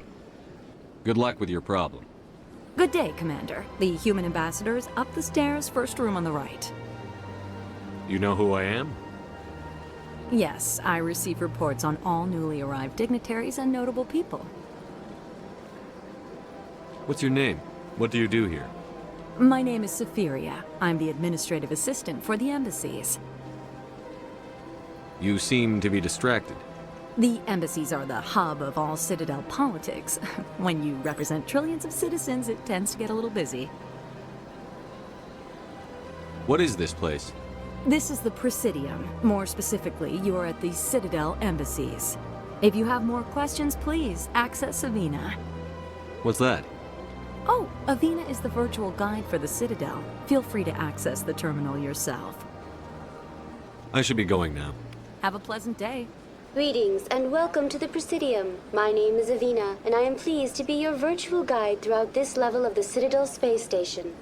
Good luck with your problem. Good day, Commander. The human ambassador is up the stairs, first room on the right. You know who I am? Yes, I receive reports on all newly arrived dignitaries and notable people. What's your name? What do you do here? My name is Sephiria. I'm the administrative assistant for the embassies. You seem to be distracted. The embassies are the hub of all Citadel politics. When you represent trillions of citizens, it tends to get a little busy. What is this place? This is the Presidium. More specifically, you are at the Citadel embassies. If you have more questions, please access Avina. What's that? Oh, Avina is the virtual guide for the Citadel. Feel free to access the terminal yourself. I should be going now. Have a pleasant day. Greetings and welcome to the Presidium. My name is Avina, and I am pleased to be your virtual guide throughout this level of the Citadel space station.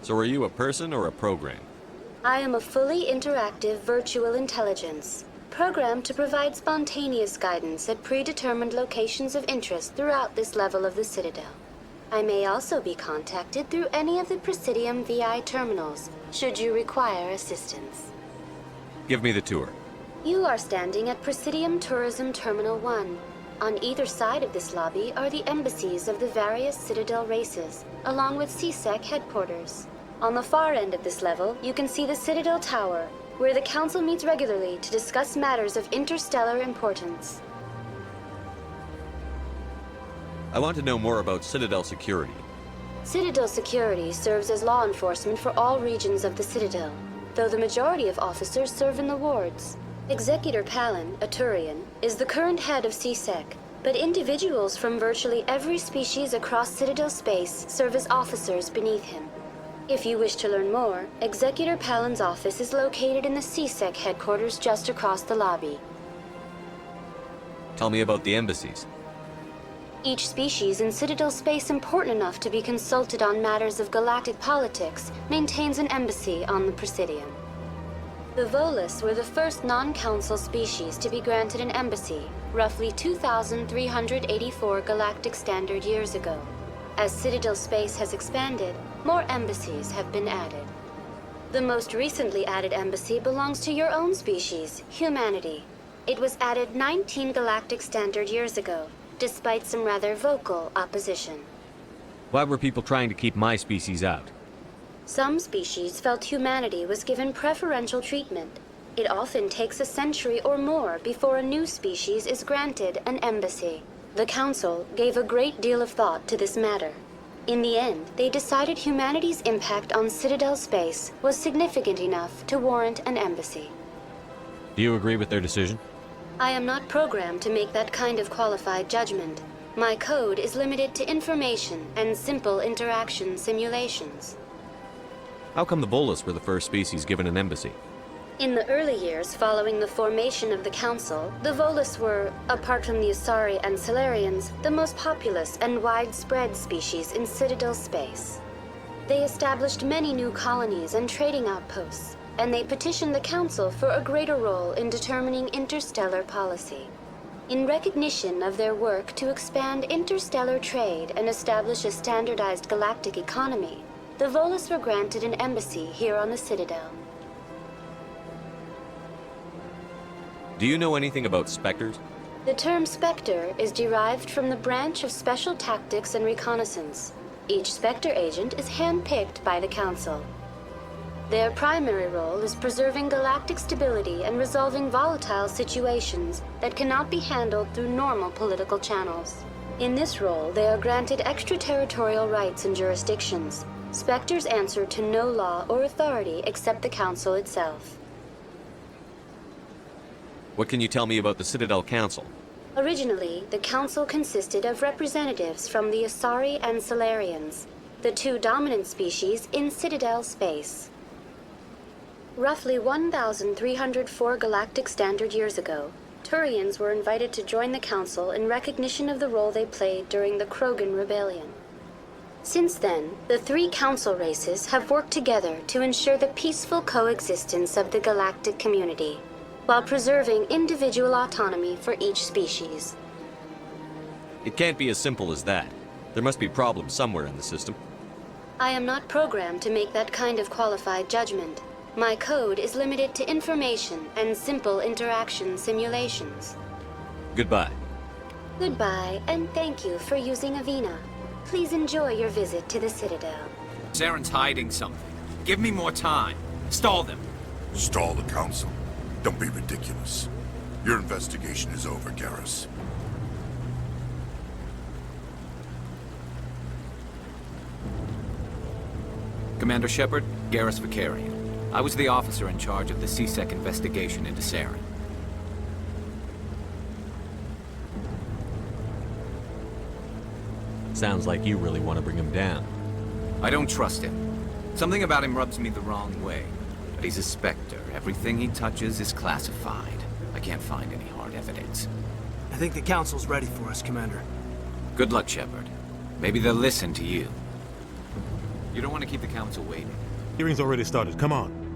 So are you a person or a program? I am a fully interactive virtual intelligence, programmed to provide spontaneous guidance at predetermined locations of interest throughout this level of the Citadel. I may also be contacted through any of the Presidium VI terminals, should you require assistance. Give me the tour. You are standing at Presidium Tourism Terminal 1. On either side of this lobby are the embassies of the various Citadel races, along with CSEC headquarters. On the far end of this level, you can see the Citadel Tower, where the Council meets regularly to discuss matters of interstellar importance. I want to know more about Citadel security. Citadel security serves as law enforcement for all regions of the Citadel. though the majority of officers serve in the wards. Executor Pallin, a Turian, is the current head of CSEC, but individuals from virtually every species across Citadel space serve as officers beneath him. If you wish to learn more, Executor Pallin's office is located in the CSEC headquarters just across the lobby. Tell me about the embassies. Each species in Citadel space important enough to be consulted on matters of galactic politics maintains an embassy on the Presidium. The Volus were the first non-council species to be granted an embassy, roughly 2,384 galactic standard years ago. As Citadel space has expanded, more embassies have been added. The most recently added embassy belongs to your own species, humanity. It was added 19 galactic standard years ago, despite some rather vocal opposition. Why were people trying to keep my species out? Some species felt humanity was given preferential treatment. It often takes a century or more before a new species is granted an embassy. The Council gave a great deal of thought to this matter. In the end, they decided humanity's impact on Citadel space was significant enough to warrant an embassy. Do you agree with their decision? I am not programmed to make that kind of qualified judgment. My code is limited to information and simple interaction simulations. How come the Volus were the first species given an embassy? In the early years following the formation of the Council, the Volus were, apart from the Asari and Salarians, the most populous and widespread species in Citadel space. They established many new colonies and trading outposts, and they petitioned the Council for a greater role in determining interstellar policy. In recognition of their work to expand interstellar trade and establish a standardized galactic economy, the Volus were granted an embassy here on the Citadel. Do you know anything about Spectres? The term Spectre is derived from the branch of Special Tactics and Reconnaissance. Each Spectre agent is handpicked by the Council. Their primary role is preserving galactic stability and resolving volatile situations that cannot be handled through normal political channels. In this role, they are granted extraterritorial rights and jurisdictions. Spectres answer to no law or authority except the Council itself. What can you tell me about the Citadel Council? Originally, the Council consisted of representatives from the Asari and Salarians, the two dominant species in Citadel space. Roughly 1,304 galactic standard years ago, Turians were invited to join the Council in recognition of the role they played during the Krogan Rebellion. Since then, the three Council races have worked together to ensure the peaceful coexistence of the galactic community, while preserving individual autonomy for each species. It can't be as simple as that. There must be problems somewhere in the system. I am not programmed to make that kind of qualified judgment. My code is limited to information and simple interaction simulations. Goodbye. Goodbye, and thank you for using Avina. Please enjoy your visit to the Citadel. Saren's hiding something. Give me more time. Stall them. Stall the Council? Don't be ridiculous. Your investigation is over, Garrus. Commander Shepard, Garrus Background. I was the officer in charge of the CSEC investigation into Saren. Sounds like you really want to bring him down. I don't trust him. Something about him rubs me the wrong way. But he's a Spectre. Everything he touches is classified. I can't find any hard evidence. I think the Council's ready for us, Commander. Good luck, Shepard. Maybe they'll listen to you. You don't want to keep the Council waiting. Hearing's already started. Come on.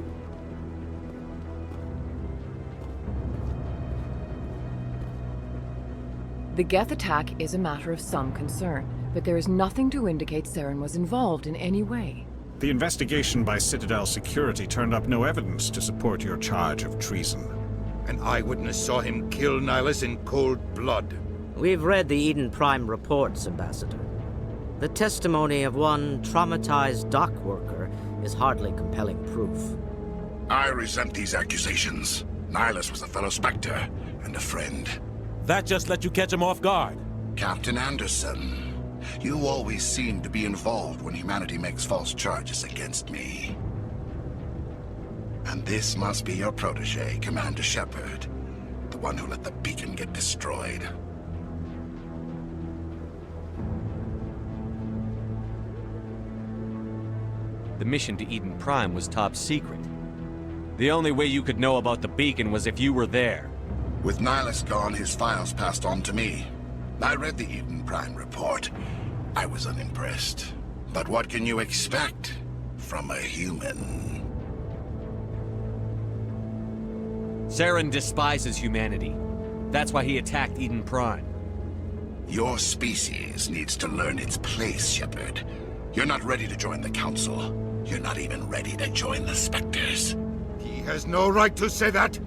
The Geth attack is a matter of some concern, but there is nothing to indicate Saren was involved in any way. The investigation by Citadel Security turned up no evidence to support your charge of treason. An eyewitness saw him kill Nihlus in cold blood. We've read the Eden Prime reports, Ambassador. The testimony of one traumatized dock worker is hardly compelling proof. I resent these accusations. Nihlus was a fellow Spectre and a friend. That just let you catch him off guard. Captain Anderson, you always seem to be involved when humanity makes false charges against me. And this must be your protege, Commander Shepard. The one who let the beacon get destroyed. The mission to Eden Prime was top secret. The only way you could know about the beacon was if you were there. With Nihlus gone, his files passed on to me. I read the Eden Prime report. I was unimpressed. But what can you expect from a human? Saren despises humanity. That's why he attacked Eden Prime. Your species needs to learn its place, Shepard. You're not ready to join the Council. You're not even ready to join the Spectres. He has no right to say that.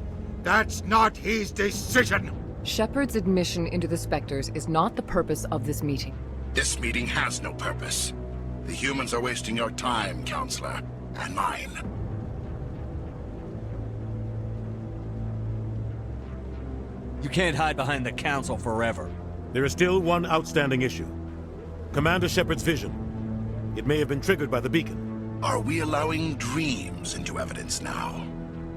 That's not his decision. Shepard's admission into the Spectres is not the purpose of this meeting. This meeting has no purpose. The humans are wasting your time, Counselor, and mine. You can't hide behind the Council forever. There is still one outstanding issue. Commander Shepard's vision. It may have been triggered by the beacon. Are we allowing dreams into evidence now?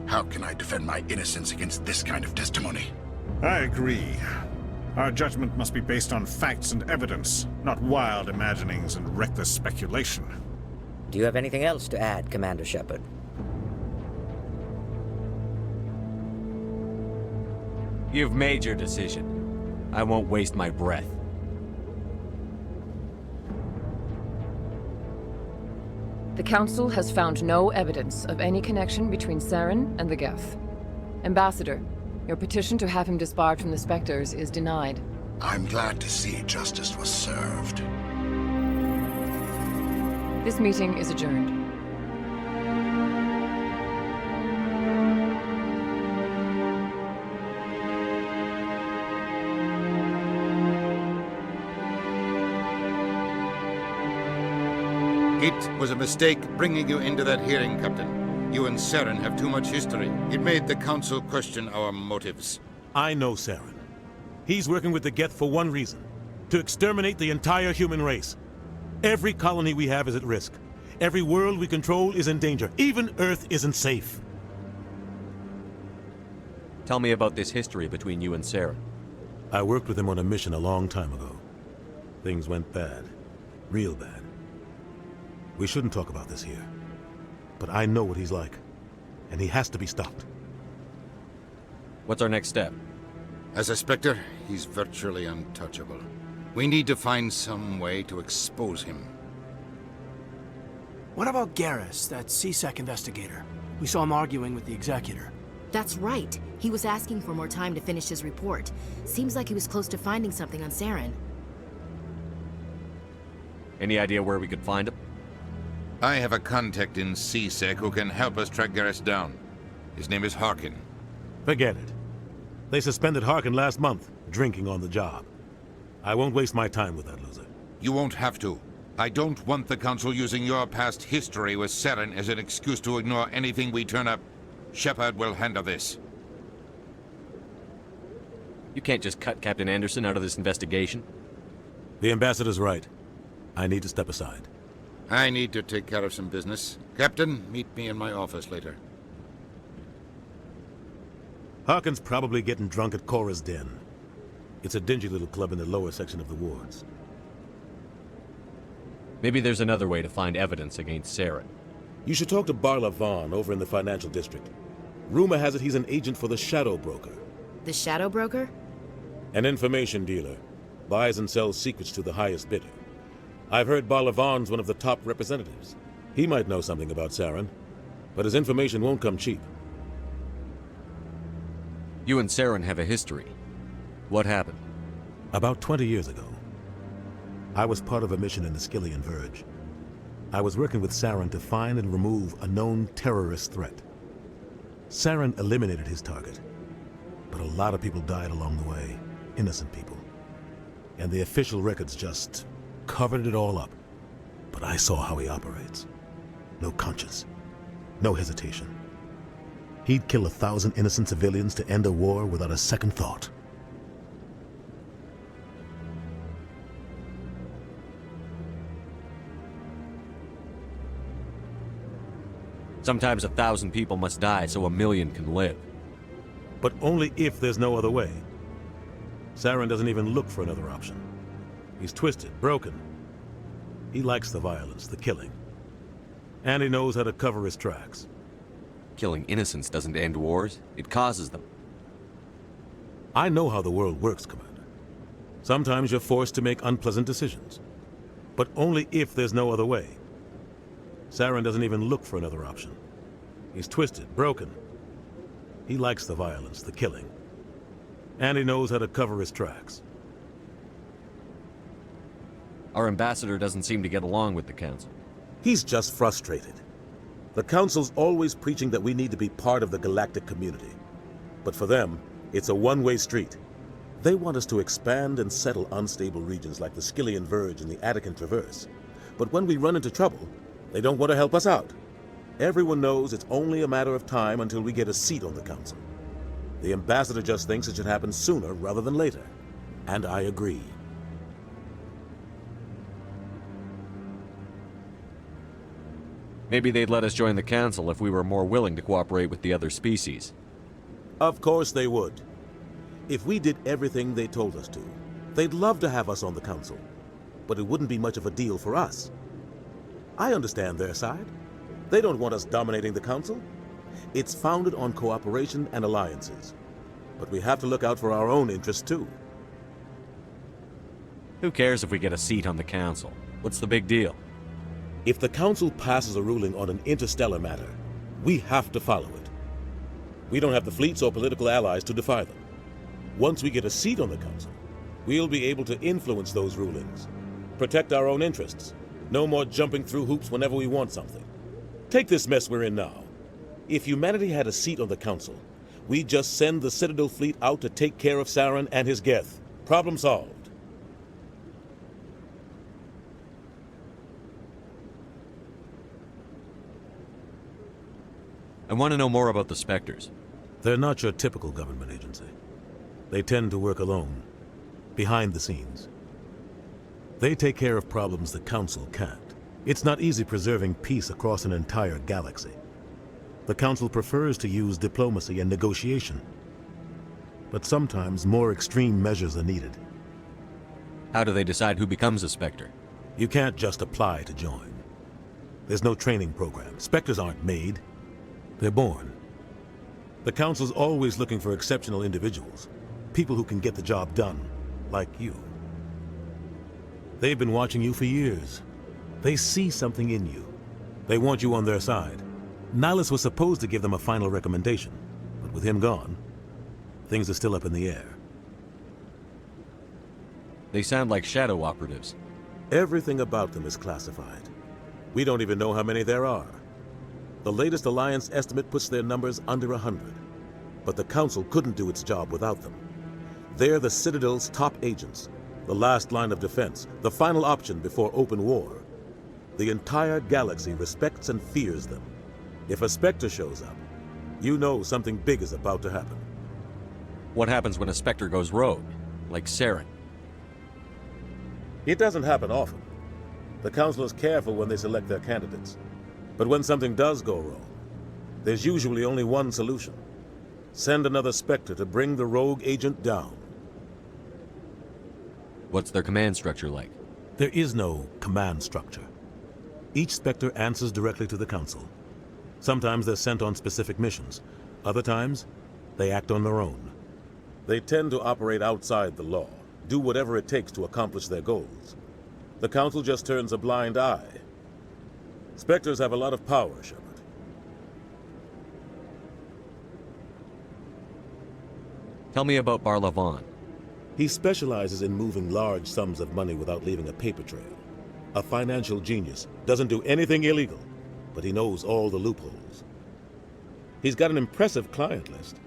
How can I defend my innocence against this kind of testimony? I agree. Our judgment must be based on facts and evidence, not wild imaginings and reckless speculation. Do you have anything else to add, Commander Shepard? You've made your decision. I won't waste my breath. The Council has found no evidence of any connection between Saren and the Geth. Ambassador, your petition to have him disbarred from the Spectres is denied. I'm glad to see justice was served. This meeting is adjourned. It was a mistake bringing you into that hearing, Captain. You and Saren have too much history. It made the Council question our motives. I know Saren. He's working with the Geth for one reason. To exterminate the entire human race. Every colony we have is at risk. Every world we control is in danger. Even Earth isn't safe. Tell me about this history between you and Saren. I worked with him on a mission a long time ago. Things went bad. Real bad. We shouldn't talk about this here. But I know what he's like. And he has to be stopped. What's our next step? As a Spectre, he's virtually untouchable. We need to find some way to expose him. What about Garrus, that CSEC investigator? We saw him arguing with the Executor. That's right. He was asking for more time to finish his report. Seems like he was close to finding something on Saren. Any idea where we could find him? I have a contact in CSEC who can help us track Garrus down. His name is Harkin. Forget it. They suspended Harkin last month, drinking on the job. I won't waste my time with that loser. You won't have to. I don't want the Council using your past history with Saren as an excuse to ignore anything we turn up. Shepard will handle this. You can't just cut Captain Anderson out of this investigation. The Ambassador's right. I need to step aside. I need to take care of some business. Captain, meet me in my office later. Harkin's probably getting drunk at Cora's Den. It's a dingy little club in the lower section of the wards. Maybe there's another way to find evidence against Saren. You should talk to Barla Vaughn over in the financial district. Rumor has it he's an agent for the Shadow Broker. The Shadow Broker? An information dealer. Buys and sells secrets to the highest bidder. I've heard Barla Vaughn's one of the top representatives. He might know something about Saren, but his information won't come cheap. You and Saren have a history. What happened? About 20 years ago, I was part of a mission in the Skillian Verge. I was working with Saren to find and remove a known terrorist threat. Saren eliminated his target, but a lot of people died along the way, innocent people. And the official records just covered it all up. But I saw how he operates. No conscience, no hesitation. He'd kill 1,000 innocent civilians to end a war without a second thought. Sometimes 1,000 people must die so 1,000,000 can live. But only if there's no other way. Saren doesn't even look for another option. He's twisted, broken. He likes the violence, the killing. And he knows how to cover his tracks. Killing innocents doesn't end wars, it causes them. I know how the world works, Commander. Sometimes you're forced to make unpleasant decisions. But only if there's no other way. Saren doesn't even look for another option. He's twisted, broken. He likes the violence, the killing. And he knows how to cover his tracks. Our ambassador doesn't seem to get along with the Council. He's just frustrated. The Council's always preaching that we need to be part of the galactic community. But for them, it's a one-way street. They want us to expand and settle unstable regions like the Skyllian Verge and the Attican Traverse. But when we run into trouble, they don't want to help us out. Everyone knows it's only a matter of time until we get a seat on the Council. The ambassador just thinks it should happen sooner rather than later. And I agree. Maybe they'd let us join the Council if we were more willing to cooperate with the other species. Of course they would. If we did everything they told us to, they'd love to have us on the Council. But it wouldn't be much of a deal for us. I understand their side. They don't want us dominating the Council. It's founded on cooperation and alliances. But we have to look out for our own interests too. Who cares if we get a seat on the Council? What's the big deal? If the Council passes a ruling on an interstellar matter, we have to follow it. We don't have the fleets or political allies to defy them. Once we get a seat on the Council, we'll be able to influence those rulings, protect our own interests. No more jumping through hoops whenever we want something. Take this mess we're in now. If humanity had a seat on the Council, we'd just send the Citadel fleet out to take care of Saren and his Geth. Problem solved. I want to know more about the Spectres. They're not your typical government agency. They tend to work alone, behind the scenes. They take care of problems the Council can't. It's not easy preserving peace across an entire galaxy. The Council prefers to use diplomacy and negotiation. But sometimes more extreme measures are needed. How do they decide who becomes a Spectre? You can't just apply to join. There's no training program. Spectres aren't made. They're born. The Council's always looking for exceptional individuals. People who can get the job done, like you. They've been watching you for years. They see something in you. They want you on their side. Nihlus was supposed to give them a final recommendation, but with him gone, things are still up in the air. They sound like shadow operatives. Everything about them is classified. We don't even know how many there are. The latest Alliance estimate puts their numbers under 100. But the Council couldn't do its job without them. They're the Citadel's top agents, the last line of defense, the final option before open war. The entire galaxy respects and fears them. If a Spectre shows up, you know something big is about to happen. What happens when a Spectre goes rogue, like Saren? It doesn't happen often. The Council is careful when they select their candidates. But when something does go wrong, there's usually only one solution. Send another Spectre to bring the rogue agent down. What's their command structure like? There is no command structure. Each Spectre answers directly to the Council. Sometimes they're sent on specific missions. Other times, they act on their own. They tend to operate outside the law, do whatever it takes to accomplish their goals. The Council just turns a blind eye. Spectres have a lot of power, Shepard. Tell me about Barlavan. He specializes in moving large sums of money without leaving a paper trail. A financial genius, doesn't do anything illegal, but he knows all the loopholes. He's got an impressive client list.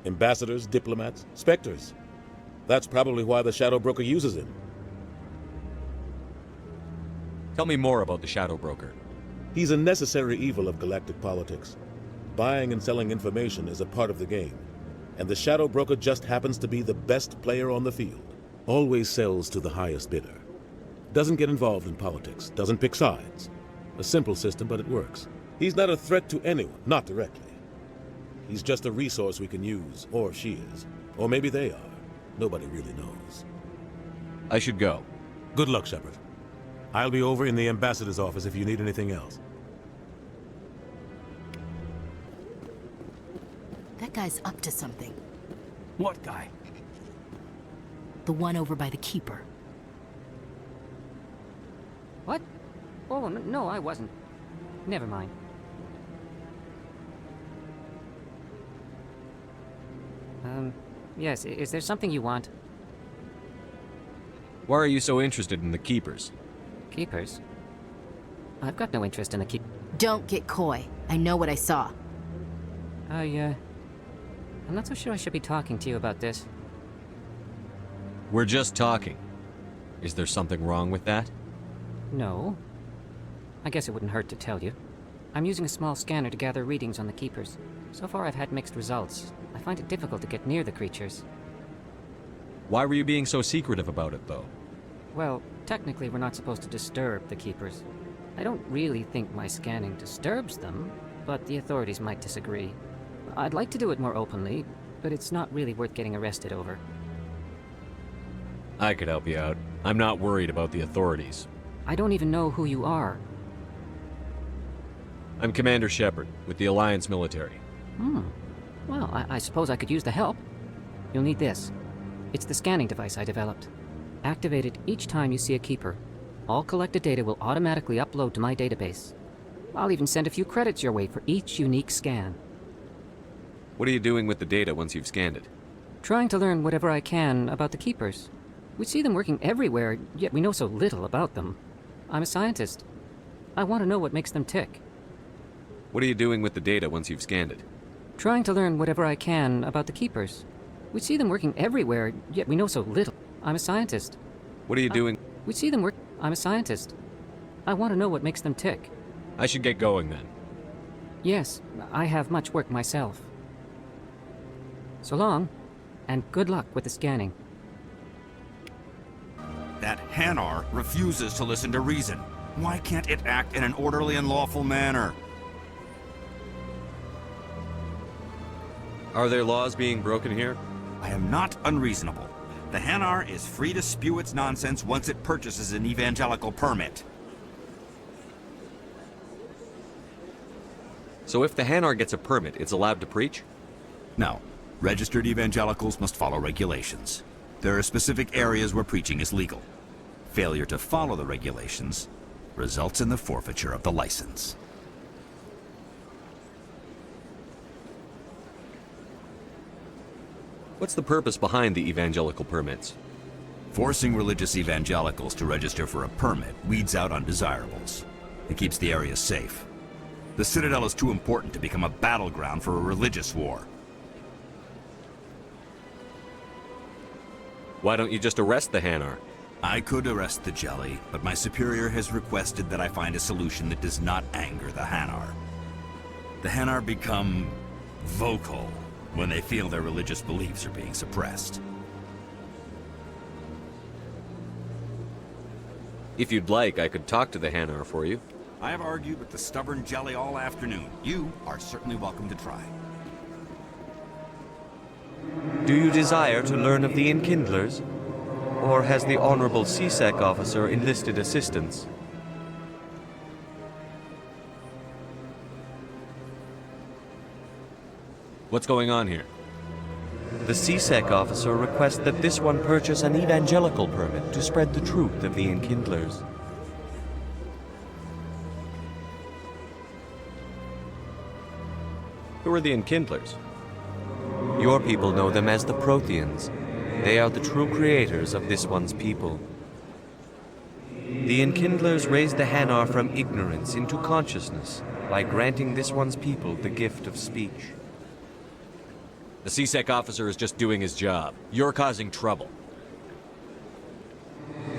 Ambassadors, diplomats, Spectres. That's probably why the Shadow Broker uses him. Tell me more about the Shadow Broker. He's a necessary evil of galactic politics. Buying and selling information is a part of the game, and the Shadow Broker just happens to be the best player on the field. Always sells to the highest bidder. Doesn't get involved in politics, doesn't pick sides. A simple system, but it works. He's not a threat to anyone, not directly. He's just a resource we can use, or she is. Or maybe they are. Nobody really knows. I should go. Good luck, Shepard. I'll be over in the ambassador's office if you need anything else. That guy's up to something. What guy? The one over by the Keeper. What? Oh, no, I wasn't. Never mind. Yes, is there something you want? Why are you so interested in the Keepers? Keepers? I've got no interest in the Don't get coy. I know what I saw. I'm not so sure I should be talking to you about this. We're just talking. Is there something wrong with that? No. I guess it wouldn't hurt to tell you. I'm using a small scanner to gather readings on the Keepers. So far I've had mixed results. I find it difficult to get near the creatures. Why were you being so secretive about it, though? Well, technically we're not supposed to disturb the Keepers. I don't really think my scanning disturbs them, but the authorities might disagree. I'd like to do it more openly, but it's not really worth getting arrested over. I could help you out. I'm not worried about the authorities. I don't even know who you are. I'm Commander Shepard, with the Alliance military. Well, I suppose I could use the help. You'll need this. It's the scanning device I developed. Activate it each time you see a Keeper. All collected data will automatically upload to my database. I'll even send a few credits your way for each unique scan. What are you doing with the data once you've scanned it? Trying to learn whatever I can about the Keepers. We see them working everywhere, yet we know so little about them. I'm a scientist. I want to know what makes them tick. What are you doing with the data once you've scanned it? Trying to learn whatever I can about the Keepers. We see them working everywhere, yet we know so little. I'm a scientist. What are you doing? We see them work. I'm a scientist. I want to know what makes them tick. I should get going then. Yes, I have much work myself. So long, and good luck with the scanning. That Hanar refuses to listen to reason. Why can't it act in an orderly and lawful manner? Are there laws being broken here? I am not unreasonable. The Hanar is free to spew its nonsense once it purchases an evangelical permit. So if the Hanar gets a permit, it's allowed to preach? No. Registered evangelicals must follow regulations. There are specific areas where preaching is legal. Failure to follow the regulations results in the forfeiture of the license. What's the purpose behind the evangelical permits? Forcing religious evangelicals to register for a permit weeds out undesirables. It keeps the area safe. The Citadel is too important to become a battleground for a religious war. Why don't you just arrest the Hanar? I could arrest the Jelly, but my superior has requested that I find a solution that does not anger the Hanar. The Hanar become vocal when they feel their religious beliefs are being suppressed. If you'd like, I could talk to the Hanar for you. I have argued with the stubborn Jelly all afternoon. You are certainly welcome to try. Do you desire to learn of the Enkindlers? Or has the Honorable CSEC officer enlisted assistance? What's going on here? The CSEC officer requests that this one purchase an evangelical permit to spread the truth of the Enkindlers. Who are the Enkindlers? Your people know them as the Protheans. They are the true creators of this one's people. The Enkindlers raised the Hanar from ignorance into consciousness by granting this one's people the gift of speech. The CSEC officer is just doing his job. You're causing trouble.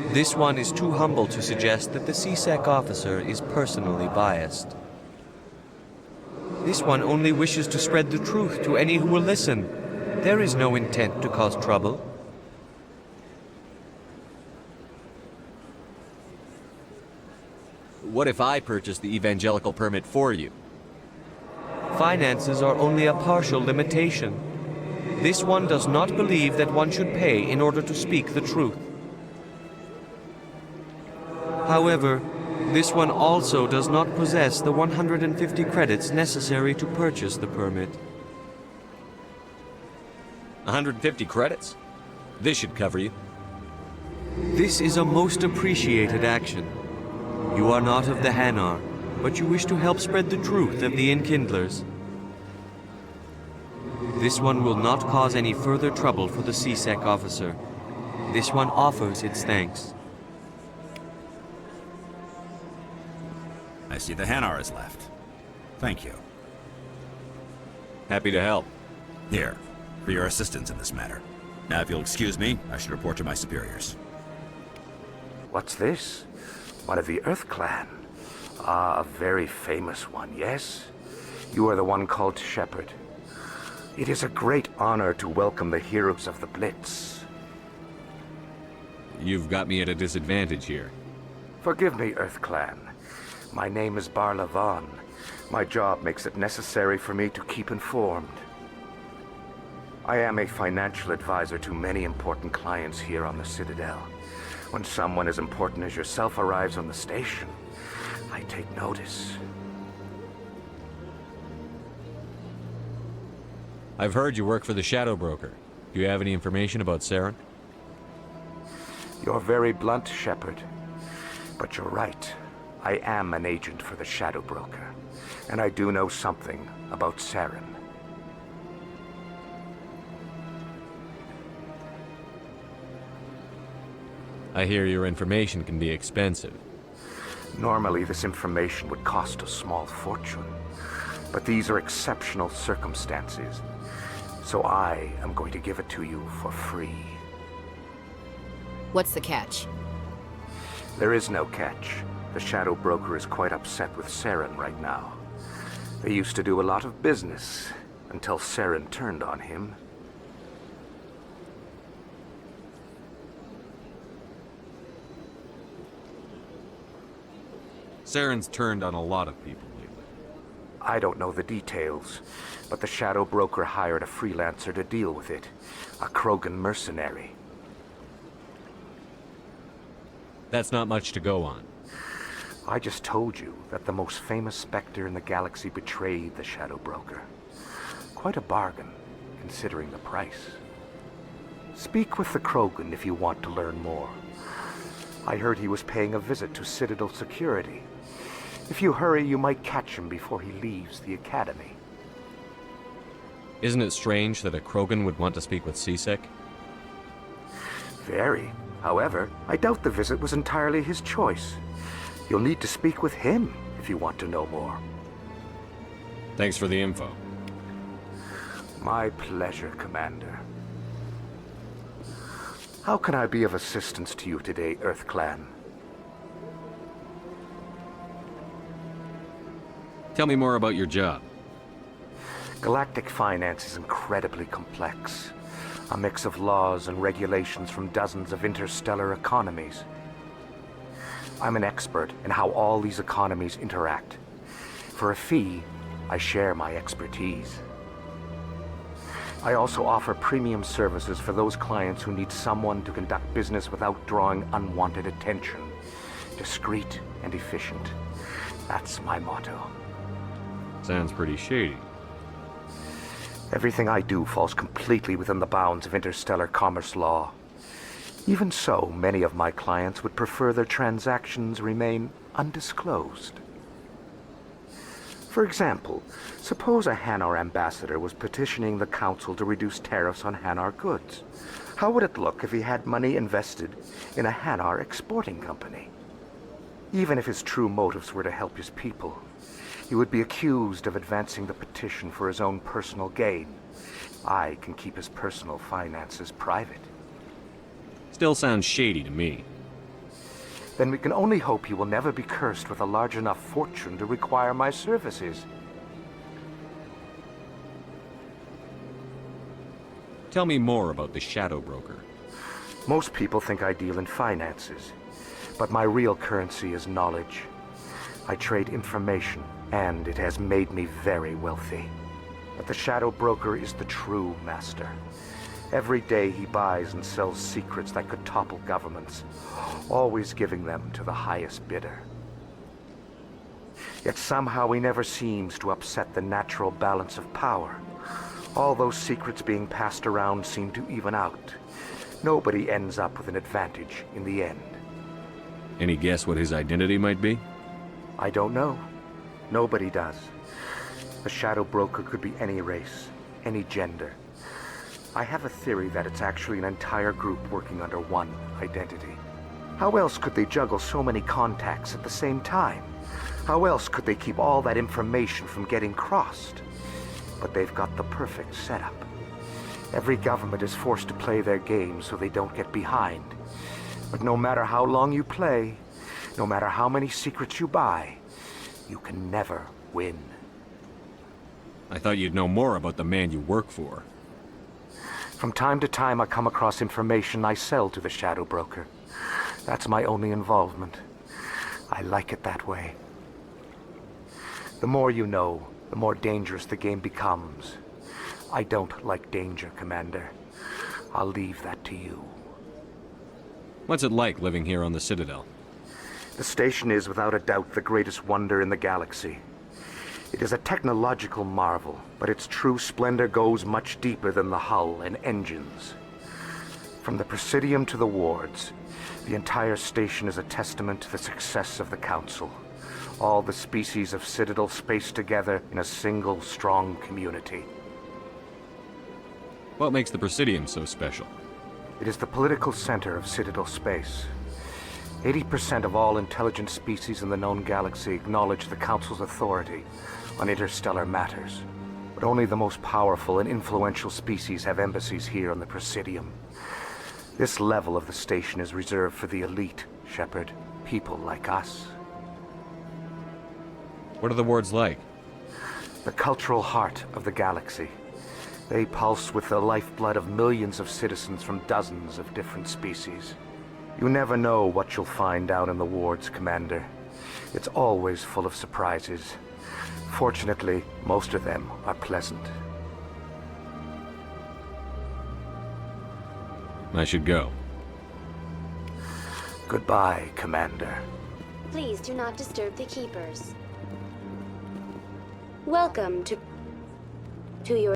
This one is too humble to suggest that the CSEC officer is personally biased. This one only wishes to spread the truth to any who will listen. There is no intent to cause trouble. What if I purchase the evangelical permit for you? Finances are only a partial limitation. This one does not believe that one should pay in order to speak the truth. However, this one also does not possess the 150 credits necessary to purchase the permit. 150 credits? This should cover you. This is a most appreciated action. You are not of the Hanar, but you wish to help spread the truth of the Enkindlers. This one will not cause any further trouble for the CSEC officer. This one offers its thanks. I see the Hanar is left. Thank you. Happy to help. Here, for your assistance in this matter. Now, if you'll excuse me, I should report to my superiors. What's this? One of the Earth Clan. Ah, a very famous one, yes? You are the one called Shepard. It is a great honor to welcome the heroes of the Blitz. You've got me at a disadvantage here. Forgive me, Earth Clan. My name is Barla Vaughn. My job makes it necessary for me to keep informed. I am a financial advisor to many important clients here on the Citadel. When someone as important as yourself arrives on the station, I take notice. I've heard you work for the Shadow Broker. Do you have any information about Saren? You're very blunt, Shepard. But you're right. I am an agent for the Shadow Broker, and I do know something about Saren. I hear your information can be expensive. Normally, this information would cost a small fortune, but these are exceptional circumstances, so I am going to give it to you for free. What's the catch? There is no catch. The Shadow Broker is quite upset with Saren right now. They used to do a lot of business until Saren turned on him. Saren's turned on a lot of people lately. I don't know the details, but the Shadow Broker hired a freelancer to deal with it. A Krogan mercenary. That's not much to go on. I just told you that the most famous Spectre in the galaxy betrayed the Shadow Broker. Quite a bargain, considering the price. Speak with the Krogan if you want to learn more. I heard he was paying a visit to Citadel security. If you hurry, you might catch him before he leaves the Academy. Isn't it strange that a Krogan would want to speak with CSEC? Very. However, I doubt the visit was entirely his choice. You'll need to speak with him if you want to know more. Thanks for the info. My pleasure, Commander. How can I be of assistance to you today, Earth Clan? Tell me more about your job. Galactic finance is incredibly complex. A mix of laws and regulations from dozens of interstellar economies. I'm an expert in how all these economies interact. For a fee, I share my expertise. I also offer premium services for those clients who need someone to conduct business without drawing unwanted attention. Discreet and efficient. That's my motto. Sounds pretty shady. Everything I do falls completely within the bounds of interstellar commerce law. Even so, many of my clients would prefer their transactions remain undisclosed. For example, suppose a Hanar ambassador was petitioning the Council to reduce tariffs on Hanar goods. How would it look if he had money invested in a Hanar exporting company? Even if his true motives were to help his people, he would be accused of advancing the petition for his own personal gain. I can keep his personal finances private. Still sounds shady to me. Then we can only hope he will never be cursed with a large enough fortune to require my services. Tell me more about the Shadow Broker. Most people think I deal in finances, but my real currency is knowledge. I trade information And it has made me very wealthy. But the Shadow Broker is the true master. Every day he buys and sells secrets that could topple governments, always giving them to the highest bidder. Yet somehow he never seems to upset the natural balance of power. All those secrets being passed around seem to even out. Nobody ends up with an advantage in the end. Any guess what his identity might be? I don't know. Nobody does. The Shadow Broker could be any race, any gender. I have a theory that it's actually an entire group working under one identity. How else could they juggle so many contacts at the same time? How else could they keep all that information from getting crossed? But they've got the perfect setup. Every government is forced to play their game so they don't get behind. But no matter how long you play, no matter how many secrets you buy, you can never win. I thought you'd know more about the man you work for. From time to time, I come across information I sell to the Shadow Broker. That's my only involvement. I like it that way. The more you know, the more dangerous the game becomes. I don't like danger, Commander. I'll leave that to you. What's it like living here on the Citadel? The station is, without a doubt, the greatest wonder in the galaxy. It is a technological marvel, but its true splendor goes much deeper than the hull and engines. From the Presidium to the wards, the entire station is a testament to the success of the Council. All the species of Citadel spaced together in a single, strong community. What makes the Presidium so special? It is the political center of Citadel space. 80% of all intelligent species in the known galaxy acknowledge the Council's authority on interstellar matters. But only the most powerful and influential species have embassies here on the Presidium. This level of the station is reserved for the elite, Shepard. People like us. What are the wards like? The cultural heart of the galaxy. They pulse with the lifeblood of millions of citizens from dozens of different species. You never know what you'll find down in the wards, Commander. It's always full of surprises. Fortunately, most of them are pleasant. I should go. Goodbye, Commander. Please do not disturb the Keepers. Welcome to your...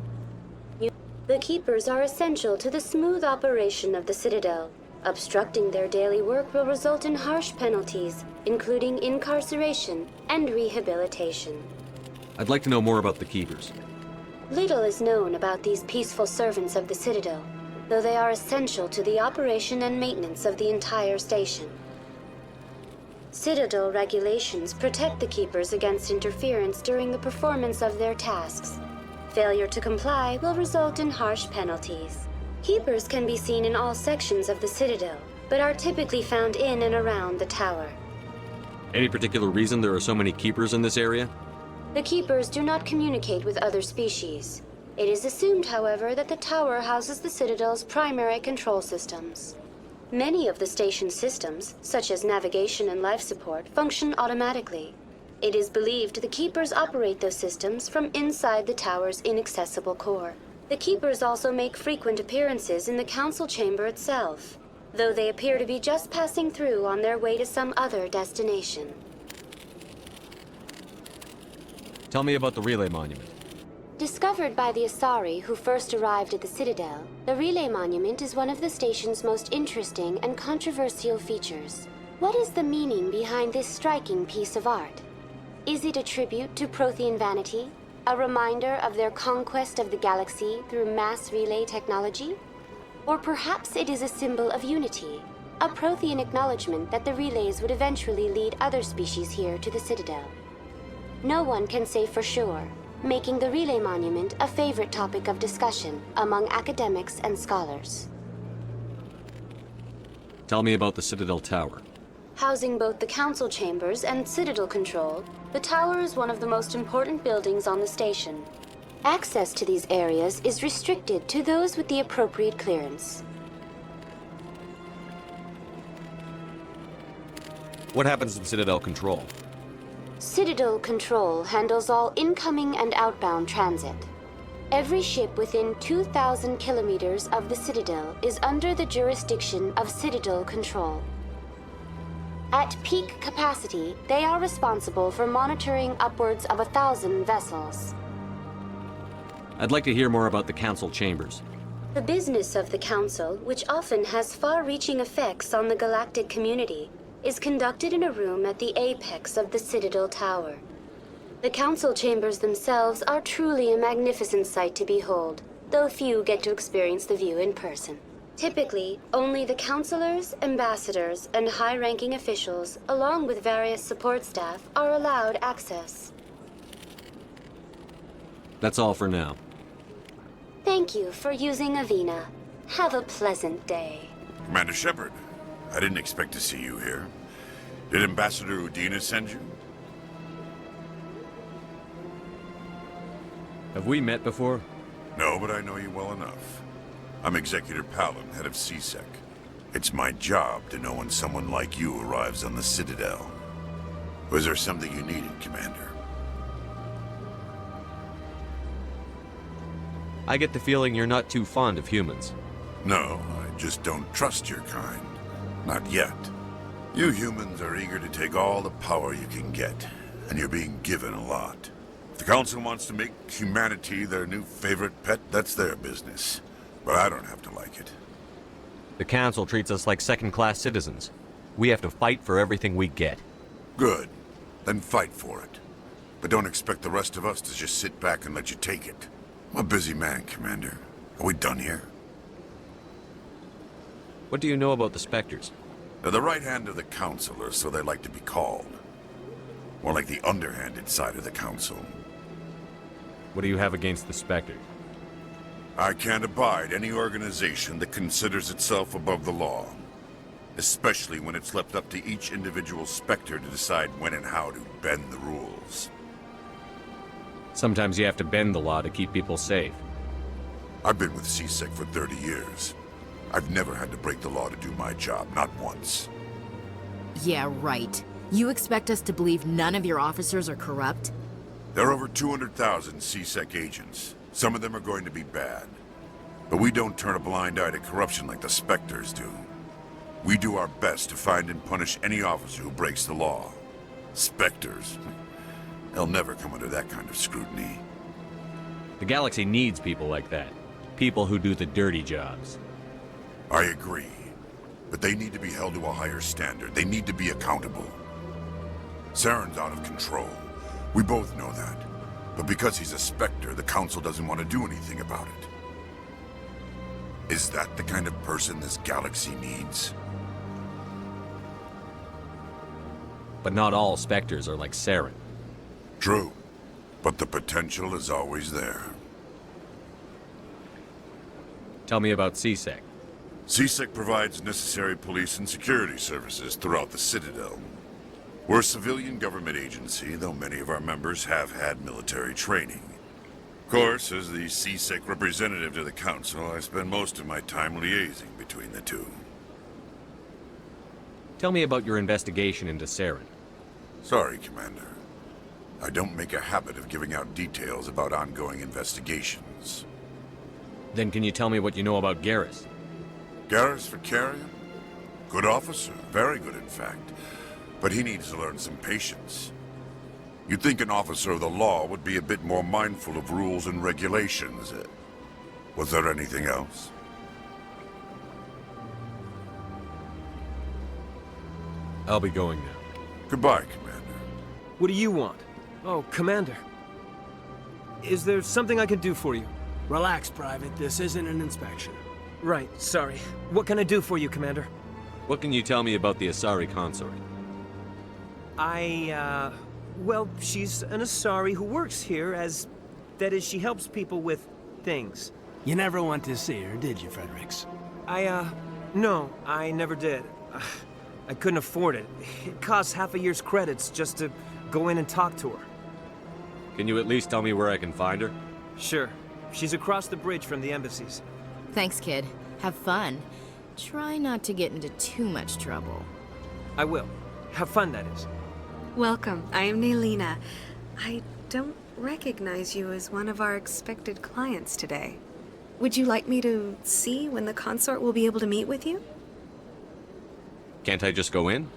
The Keepers are essential to the smooth operation of the Citadel. Obstructing their daily work will result in harsh penalties, including incarceration and rehabilitation. I'd like to know more about the Keepers. Little is known about these peaceful servants of the Citadel, though they are essential to the operation and maintenance of the entire station. Citadel regulations protect the Keepers against interference during the performance of their tasks. Failure to comply will result in harsh penalties. Keepers can be seen in all sections of the Citadel, but are typically found in and around the tower. Any particular reason there are so many Keepers in this area? The Keepers do not communicate with other species. It is assumed, however, that the tower houses the Citadel's primary control systems. Many of the station's systems, such as navigation and life support, function automatically. It is believed the Keepers operate those systems from inside the tower's inaccessible core. The Keepers also make frequent appearances in the Council chamber itself, though they appear to be just passing through on their way to some other destination. Tell me about the Relay Monument. Discovered by the Asari who first arrived at the Citadel, the Relay Monument is one of the station's most interesting and controversial features. What is the meaning behind this striking piece of art? Is it a tribute to Prothean vanity? A reminder of their conquest of the galaxy through mass relay technology? Or perhaps it is a symbol of unity, a Prothean acknowledgement that the relays would eventually lead other species here to the Citadel. No one can say for sure, making the Relay Monument a favorite topic of discussion among academics and scholars. Tell me about the Citadel Tower. Housing both the Council chambers and Citadel control, the tower is one of the most important buildings on the station. Access to these areas is restricted to those with the appropriate clearance. What happens in Citadel Control? Citadel Control handles all incoming and outbound transit. Every ship within 2,000 kilometers of the Citadel is under the jurisdiction of Citadel Control. At peak capacity, they are responsible for monitoring upwards of 1,000 vessels. I'd like to hear more about the Council chambers. The business of the Council, which often has far-reaching effects on the galactic community, is conducted in a room at the apex of the Citadel Tower. The Council chambers themselves are truly a magnificent sight to behold, though few get to experience the view in person. Typically, only the councilors, ambassadors, and high-ranking officials, along with various support staff, are allowed access. That's all for now. Thank you for using Avina. Have a pleasant day. Commander Shepard, I didn't expect to see you here. Did Ambassador Udina send you? Have we met before? No, but I know you well enough. I'm Executor Pallin, head of CSEC. It's my job to know when someone like you arrives on the Citadel. Was there something you needed, Commander? I get the feeling you're not too fond of humans. No, I just don't trust your kind. Not yet. You humans are eager to take all the power you can get, and you're being given a lot. If the Council wants to make humanity their new favorite pet, that's their business. But I don't have to like it. The Council treats us like second-class citizens. We have to fight for everything we get. Good. Then fight for it. But don't expect the rest of us to just sit back and let you take it. I'm a busy man, Commander. Are we done here? What do you know about the Spectres? They're the right hand of the Council, or so they like to be called. More like the underhanded side of the Council. What do you have against the Spectres? I can't abide any organization that considers itself above the law. Especially when it's left up to each individual Spectre to decide when and how to bend the rules. Sometimes you have to bend the law to keep people safe. I've been with CSEC for 30 years. I've never had to break the law to do my job, not once. Yeah, right. You expect us to believe none of your officers are corrupt? There are over 200,000 CSEC agents. Some of them are going to be bad. But we don't turn a blind eye to corruption like the Spectres do. We do our best to find and punish any officer who breaks the law. Spectres. They'll never come under that kind of scrutiny. The galaxy needs people like that. People who do the dirty jobs. I agree. But they need to be held to a higher standard. They need to be accountable. Saren's out of control. We both know that. But because he's a Spectre, the Council doesn't want to do anything about it. Is that the kind of person this galaxy needs? But not all Spectres are like Saren. True. But the potential is always there. Tell me about CSEC. CSEC provides necessary police and security services throughout the Citadel. We're a civilian government agency, though many of our members have had military training. Of course, as the CSEC representative to the Council, I spend most of my time liaising between the two. Tell me about your investigation into Saren. Sorry, Commander. I don't make a habit of giving out details about ongoing investigations. Then can you tell me what you know about Garrus? Garrus Vakarian? Good officer, very good in fact. But he needs to learn some patience. You'd think an officer of the law would be a bit more mindful of rules and regulations. Was there anything else? I'll be going now. Goodbye, Commander. What do you want? Oh, Commander. Is there something I can do for you? Relax, Private. This isn't an inspection. Right, sorry. What can I do for you, Commander? What can you tell me about the Asari consort? Well, she's an Asari who works here that is, she helps people with things. You never went to see her, did you, Fredericks? No, I never did. I couldn't afford it. It costs half a year's credits just to go in and talk to her. Can you at least tell me where I can find her? Sure. She's across the bridge from the embassies. Thanks, kid. Have fun. Try not to get into too much trouble. I will. Have fun, that is. Welcome. I am Naylina. I don't recognize you as one of our expected clients today. Would you like me to see when the consort will be able to meet with you? Can't I just go in?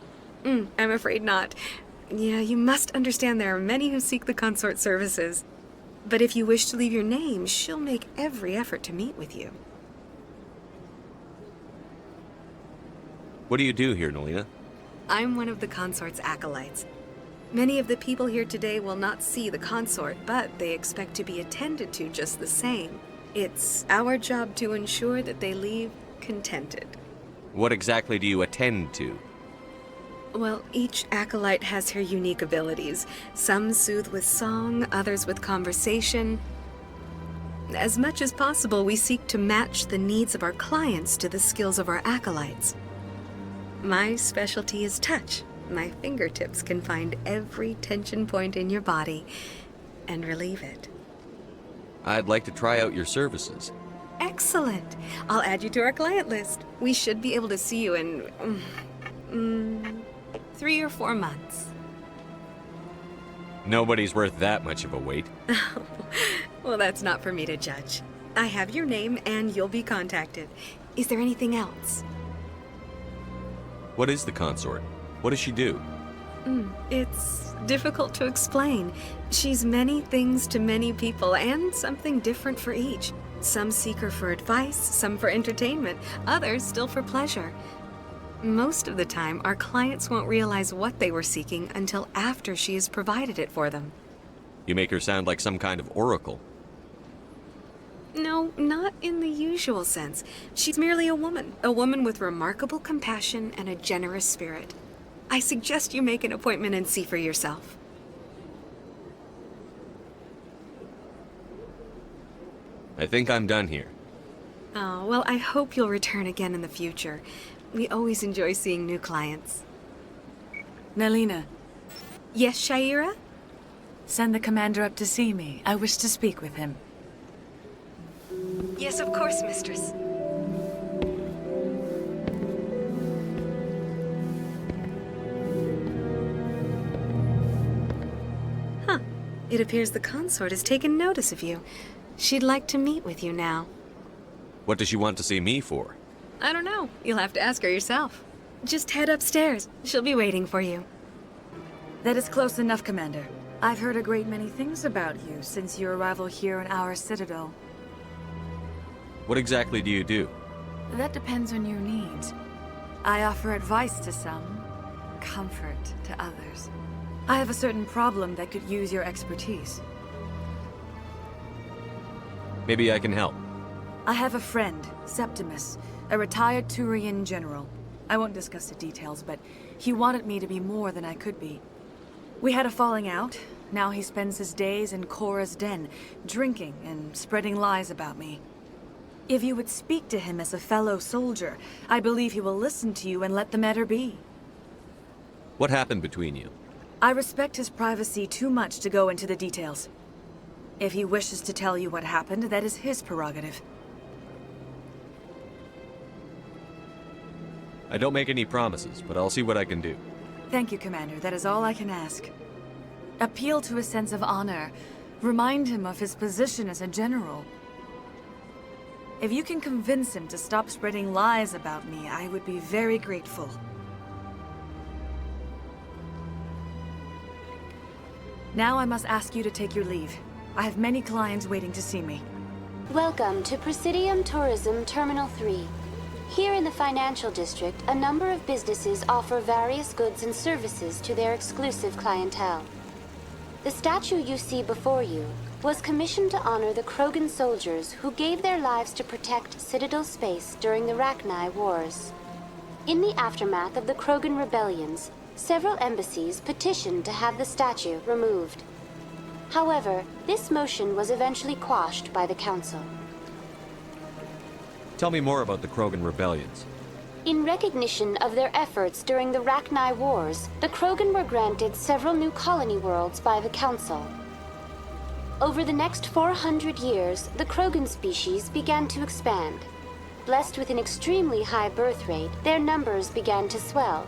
I'm afraid not. Yeah, you must understand there are many who seek the consort services. But if you wish to leave your name, she'll make every effort to meet with you. What do you do here, Naylina? I'm one of the consort's acolytes. Many of the people here today will not see the consort, but they expect to be attended to just the same. It's our job to ensure that they leave contented. What exactly do you attend to? Well, each acolyte has her unique abilities. Some soothe with song, others with conversation. As much as possible, we seek to match the needs of our clients to the skills of our acolytes. My specialty is touch. My fingertips can find every tension point in your body and relieve it. I'd like to try out your services. Excellent. I'll add you to our client list. We should be able to see you in 3 or 4 months. Nobody's worth that much of a wait. Well, that's not for me to judge. I have your name and you'll be contacted. Is there anything else? What is the consort? What does she do? It's difficult to explain. She's many things to many people and something different for each. Some seek her for advice, some for entertainment, others still for pleasure. Most of the time, our clients won't realize what they were seeking until after she has provided it for them. You make her sound like some kind of oracle. No, not in the usual sense. She's merely a woman with remarkable compassion and a generous spirit. I suggest you make an appointment and see for yourself. I think I'm done here. Oh, well, I hope you'll return again in the future. We always enjoy seeing new clients. Naylina. Yes, Shaira? Send the commander up to see me. I wish to speak with him. Yes, of course, mistress. Huh. It appears the consort has taken notice of you. She'd like to meet with you now. What does she want to see me for? I don't know. You'll have to ask her yourself. Just head upstairs. She'll be waiting for you. That is close enough, Commander. I've heard a great many things about you since your arrival here in our citadel. What exactly do you do? That depends on your needs. I offer advice to some, comfort to others. I have a certain problem that could use your expertise. Maybe I can help. I have a friend, Septimus, a retired Turian general. I won't discuss the details, but he wanted me to be more than I could be. We had a falling out. Now he spends his days in Korra's den, drinking and spreading lies about me. If you would speak to him as a fellow soldier, I believe he will listen to you and let the matter be. What happened between you? I respect his privacy too much to go into the details. If he wishes to tell you what happened, that is his prerogative. I don't make any promises, but I'll see what I can do. Thank you, Commander. That is all I can ask. Appeal to a sense of honor. Remind him of his position as a general. If you can convince him to stop spreading lies about me, I would be very grateful. Now I must ask you to take your leave. I have many clients waiting to see me. Welcome to Presidium Tourism Terminal 3. Here in the financial district, a number of businesses offer various goods and services to their exclusive clientele. The statue you see before you was commissioned to honor the Krogan soldiers who gave their lives to protect Citadel space during the Rachni Wars. In the aftermath of the Krogan rebellions, several embassies petitioned to have the statue removed. However, this motion was eventually quashed by the Council. Tell me more about the Krogan rebellions. In recognition of their efforts during the Rachni Wars, the Krogan were granted several new colony worlds by the Council. Over the next 400 years, the Krogan species began to expand. Blessed with an extremely high birth rate, their numbers began to swell.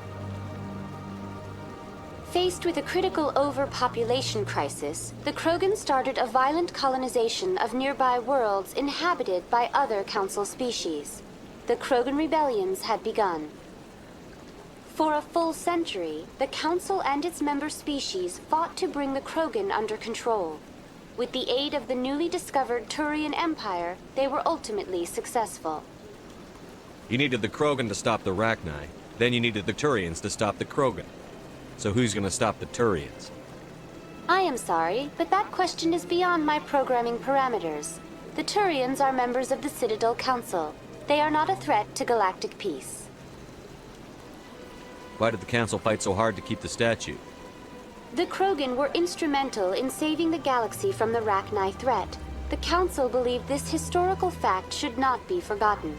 Faced with a critical overpopulation crisis, the Krogan started a violent colonization of nearby worlds inhabited by other Council species. The Krogan rebellions had begun. For a full century, the Council and its member species fought to bring the Krogan under control. With the aid of the newly discovered Turian Empire, they were ultimately successful. You needed the Krogan to stop the Rachni, then you needed the Turians to stop the Krogan. So who's gonna stop the Turians? I am sorry, but that question is beyond my programming parameters. The Turians are members of the Citadel Council. They are not a threat to galactic peace. Why did the Council fight so hard to keep the statue? The Krogan were instrumental in saving the galaxy from the Rachni threat. The Council believed this historical fact should not be forgotten.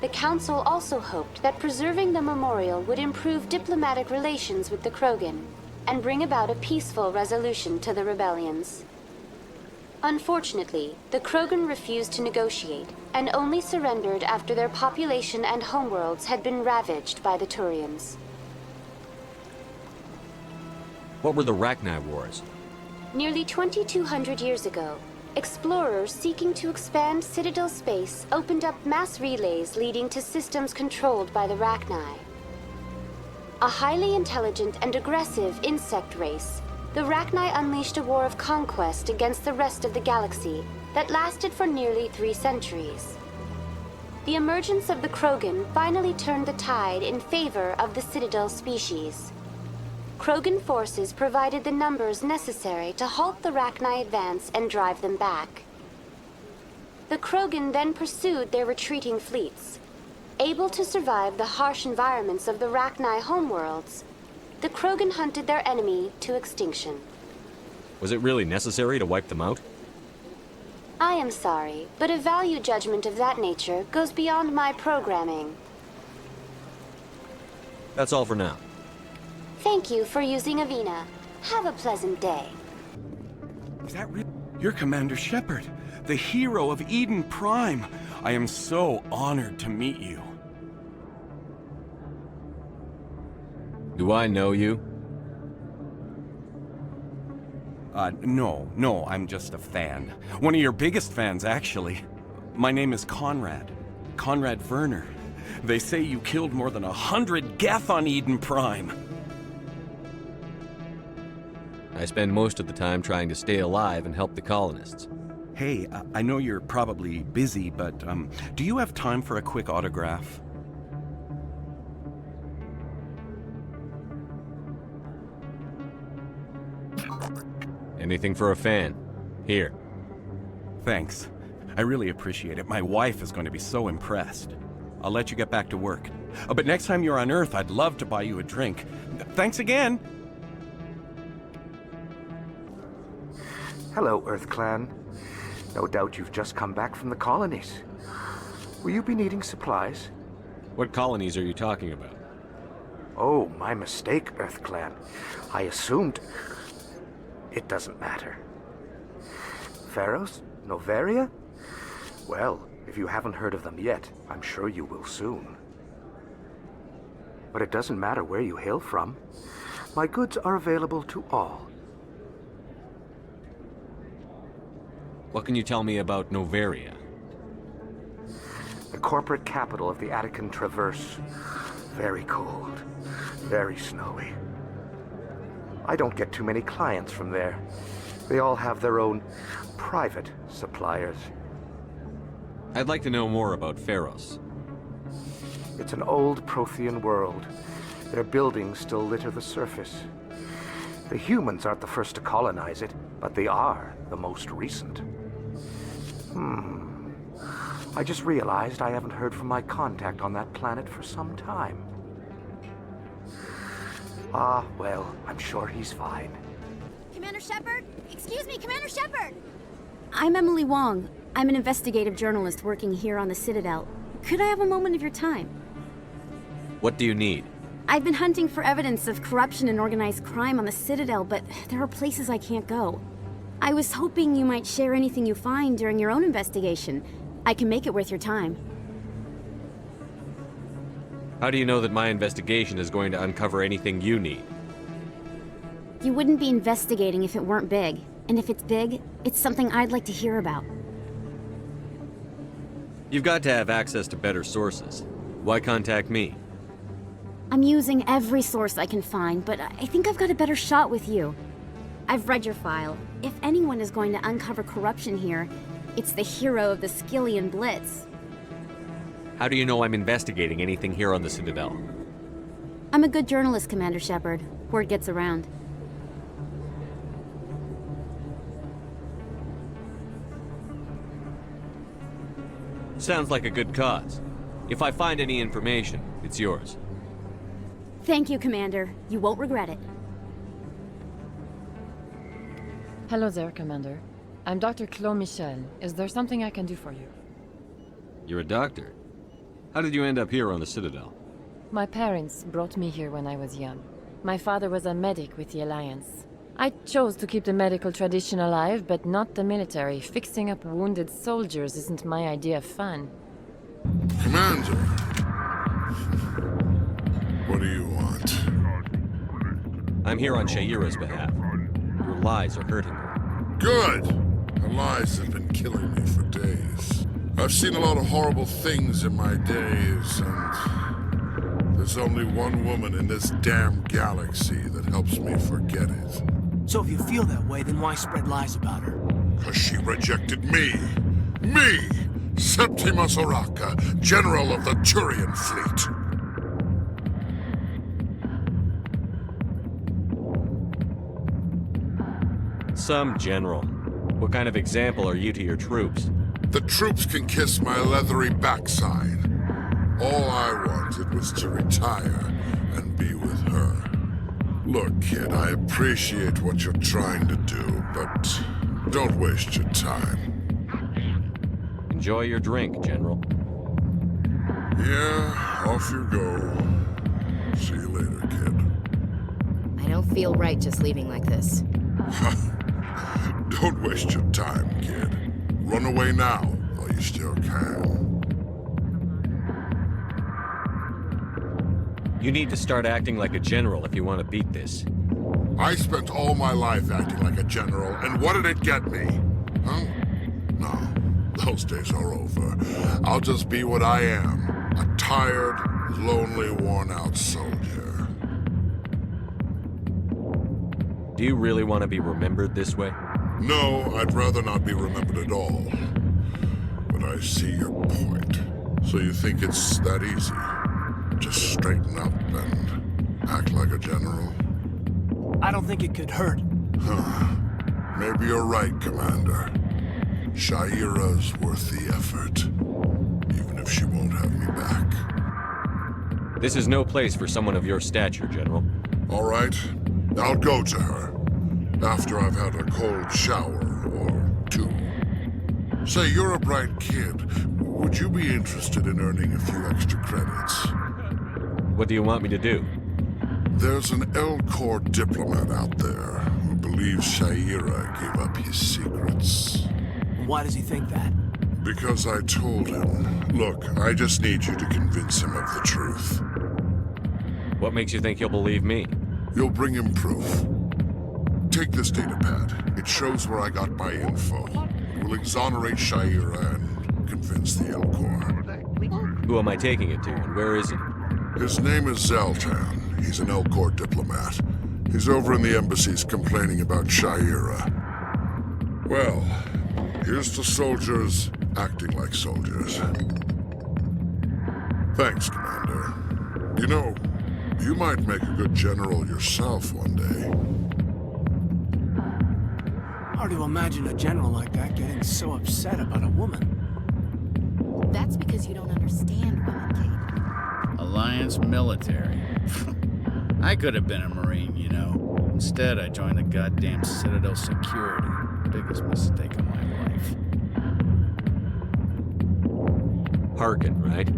The Council also hoped that preserving the memorial would improve diplomatic relations with the Krogan and bring about a peaceful resolution to the rebellions. Unfortunately, the Krogan refused to negotiate and only surrendered after their population and homeworlds had been ravaged by the Turians. What were the Rachni Wars? Nearly 2,200 years ago, explorers seeking to expand Citadel space opened up mass relays leading to systems controlled by the Rachni. A highly intelligent and aggressive insect race, the Rachni unleashed a war of conquest against the rest of the galaxy that lasted for nearly 3 centuries. The emergence of the Krogan finally turned the tide in favor of the Citadel species. Krogan forces provided the numbers necessary to halt the Rachni advance and drive them back. The Krogan then pursued their retreating fleets. Able to survive the harsh environments of the Rachni homeworlds, the Krogan hunted their enemy to extinction. Was it really necessary to wipe them out? I am sorry, but a value judgment of that nature goes beyond my programming. That's all for now. Thank you for using Avina. Have a pleasant day. Is that real? You're Commander Shepard, the hero of Eden Prime. I am so honored to meet you. Do I know you? No, I'm just a fan. One of your biggest fans, actually. My name is Conrad. Conrad Werner. They say you killed more than 100 Geth on Eden Prime. I spend most of the time trying to stay alive and help the colonists. Hey, I know you're probably busy, but do you have time for a quick autograph? Anything for a fan. Here. Thanks. I really appreciate it. My wife is going to be so impressed. I'll let you get back to work. But next time you're on Earth, I'd love to buy you a drink. Thanks again! Hello, Earth Clan. No doubt you've just come back from the colonies. Will you be needing supplies? What colonies are you talking about? Oh, my mistake, Earth Clan. I assumed... It doesn't matter. Pharos? Noveria? Well, if you haven't heard of them yet, I'm sure you will soon. But it doesn't matter where you hail from. My goods are available to all. What can you tell me about Noveria? The corporate capital of the Attican Traverse. Very cold. Very snowy. I don't get too many clients from there. They all have their own private suppliers. I'd like to know more about Pharos. It's an old Prothean world. Their buildings still litter the surface. The humans aren't the first to colonize it, but they are the most recent. I just realized I haven't heard from my contact on that planet for some time. Ah, well, I'm sure he's fine. Commander Shepard? Excuse me, Commander Shepard! I'm Emily Wong. I'm an investigative journalist working here on the Citadel. Could I have a moment of your time? What do you need? I've been hunting for evidence of corruption and organized crime on the Citadel, but there are places I can't go. I was hoping you might share anything you find during your own investigation. I can make it worth your time. How do you know that my investigation is going to uncover anything you need? You wouldn't be investigating if it weren't big. And if it's big, it's something I'd like to hear about. You've got to have access to better sources. Why contact me? I'm using every source I can find, but I think I've got a better shot with you. I've read your file. If anyone is going to uncover corruption here, it's the hero of the Skillian Blitz. How do you know I'm investigating anything here on the Citadel? I'm a good journalist, Commander Shepard. Word gets around. Sounds like a good cause. If I find any information, it's yours. Thank you, Commander. You won't regret it. Hello there, Commander. I'm Dr. Claude Michel. Is there something I can do for you? You're a doctor. How did you end up here on the Citadel? My parents brought me here when I was young. My father was a medic with the Alliance. I chose to keep the medical tradition alive, but not the military. Fixing up wounded soldiers isn't my idea of fun. Commander! What do you want? I'm here on Sha'ira's behalf. Your lies are hurting her. Good! Her lies have been killing me for days. I've seen a lot of horrible things in my days, and there's only one woman in this damn galaxy that helps me forget it. So if you feel that way, then why spread lies about her? 'Cause she rejected me! Me! Septimus Oraka, General of the Turian Fleet! Some general. What kind of example are you to your troops? The troops can kiss my leathery backside. All I wanted was to retire and be with her. Look, kid, I appreciate what you're trying to do, but don't waste your time. Enjoy your drink, General. Yeah, off you go. See you later, kid. I don't feel right just leaving like this. Don't waste your time, kid. Run away now, while you still can. You need to start acting like a general if you want to beat this. I spent all my life acting like a general, and what did it get me? Huh? No, those days are over. I'll just be what I am. A tired, lonely, worn-out soldier. Do you really want to be remembered this way? No, I'd rather not be remembered at all. But I see your point. So you think it's that easy? Just straighten up and act like a general? I don't think it could hurt. Huh. Maybe you're right, Commander. Sha'ira's worth the effort. Even if she won't have me back. This is no place for someone of your stature, General. All right. I'll go to her. After I've had a cold shower or two. Say, you're a bright kid. Would you be interested in earning a few extra credits? What do you want me to do? There's an L-Corps diplomat out there who believes Sha'ira gave up his secrets. Why does he think that? Because I told him. Look, I just need you to convince him of the truth. What makes you think he'll believe me? You'll bring him proof. Take this datapad. It shows where I got my info. It will exonerate Sha'ira and convince the L-Corps. Who am I taking it to, and where is he? His name is Zaltan. He's an L-Corps diplomat. He's over in the embassies complaining about Sha'ira. Well, here's to soldiers acting like soldiers. Thanks, Commander. You know, you might make a good general yourself one day. Hard to imagine a general like that getting so upset about a woman. That's because you don't understand women, Kate. Alliance military. I could have been a Marine, you know. Instead, I joined the goddamn Citadel security. Biggest mistake of my life. Harkin, right?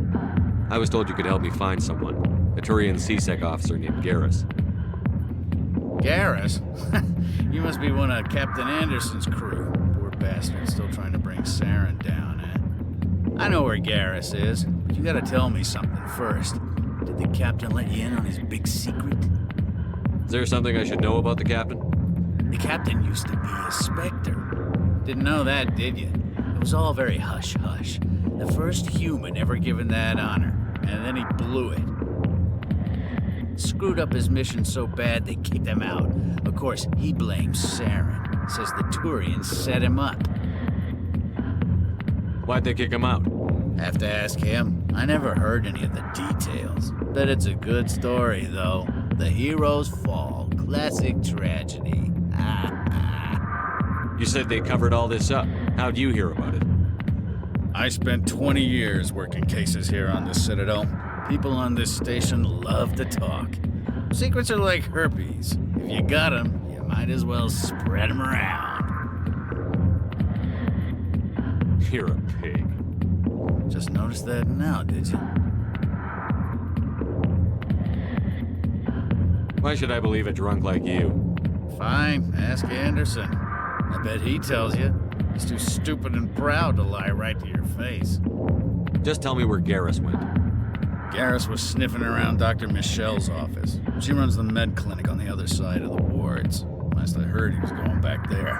I was told you could help me find someone. A Turian CSEC officer named Garrus. Garrus? You must be one of Captain Anderson's crew. Poor bastard, still trying to bring Saren down, eh? I know where Garrus is, but you gotta tell me something first. Did the captain let you in on his big secret? Is there something I should know about the captain? The captain used to be a Spectre. Didn't know that, did you? It was all very hush-hush. The first human ever given that honor, and then he blew it. Screwed up his mission so bad they kicked him out. Of course, he blames Saren. Says the Turians set him up. Why'd they kick him out? Have to ask him. I never heard any of the details. Bet it's a good story, though. The heroes fall. Classic tragedy. You said they covered all this up. How'd you hear about it? I spent 20 years working cases here on the Citadel. People on this station love to talk. Secrets are like herpes. If you got them, you might as well spread them around. You're a pig. Just noticed that now, did you? Why should I believe a drunk like you? Fine, ask Anderson. I bet he tells you. He's too stupid and proud to lie right to your face. Just tell me where Garrus went. Garrus was sniffing around Dr. Michelle's office. She runs the med clinic on the other side of the wards. Last I heard, he was going back there.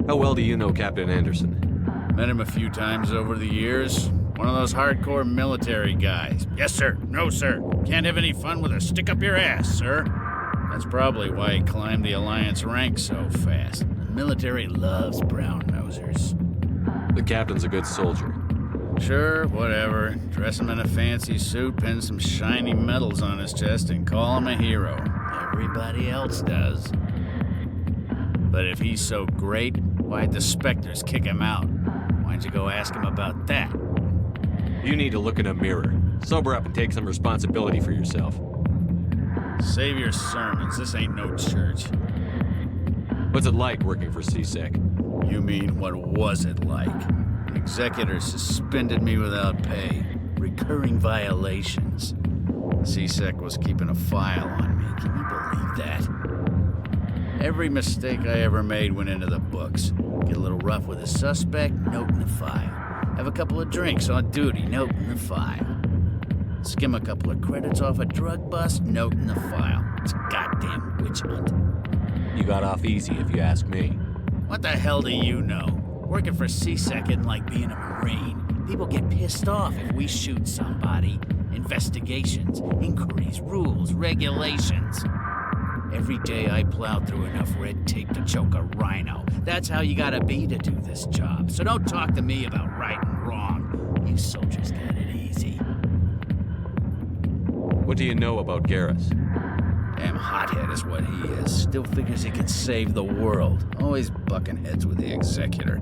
How well do you know Captain Anderson? Met him a few times over the years. One of those hardcore military guys. Yes, sir. No, sir. Can't have any fun with a stick up your ass, sir. That's probably why he climbed the Alliance ranks so fast. The military loves brown-nosers. The captain's a good soldier. Sure, whatever. Dress him in a fancy suit, pin some shiny medals on his chest, and call him a hero. Everybody else does. But if he's so great, why'd the Spectres kick him out? Why'd you go ask him about that? You need to look in a mirror. Sober up and take some responsibility for yourself. Save your sermons. This ain't no church. What's it like working for CSEC? You mean, what was it like? The Executor suspended me without pay. Recurring violations. CSEC was keeping a file on me. Can you believe that? Every mistake I ever made went into the books. Get a little rough with a suspect, note in the file. Have a couple of drinks on duty, note in the file. Skim a couple of credits off a drug bust, note in the file. It's a goddamn witch hunt. You got off easy, if you ask me. What the hell do you know? Working for CSEC isn't like being a Marine. People get pissed off if we shoot somebody. Investigations, inquiries, rules, regulations. Every day I plow through enough red tape to choke a rhino. That's how you gotta be to do this job. So don't talk to me about right and wrong. You soldiers got it easy. What do you know about Garrus? Damn hothead is what he is. Still figures he can save the world. Always bucking heads with the Executor.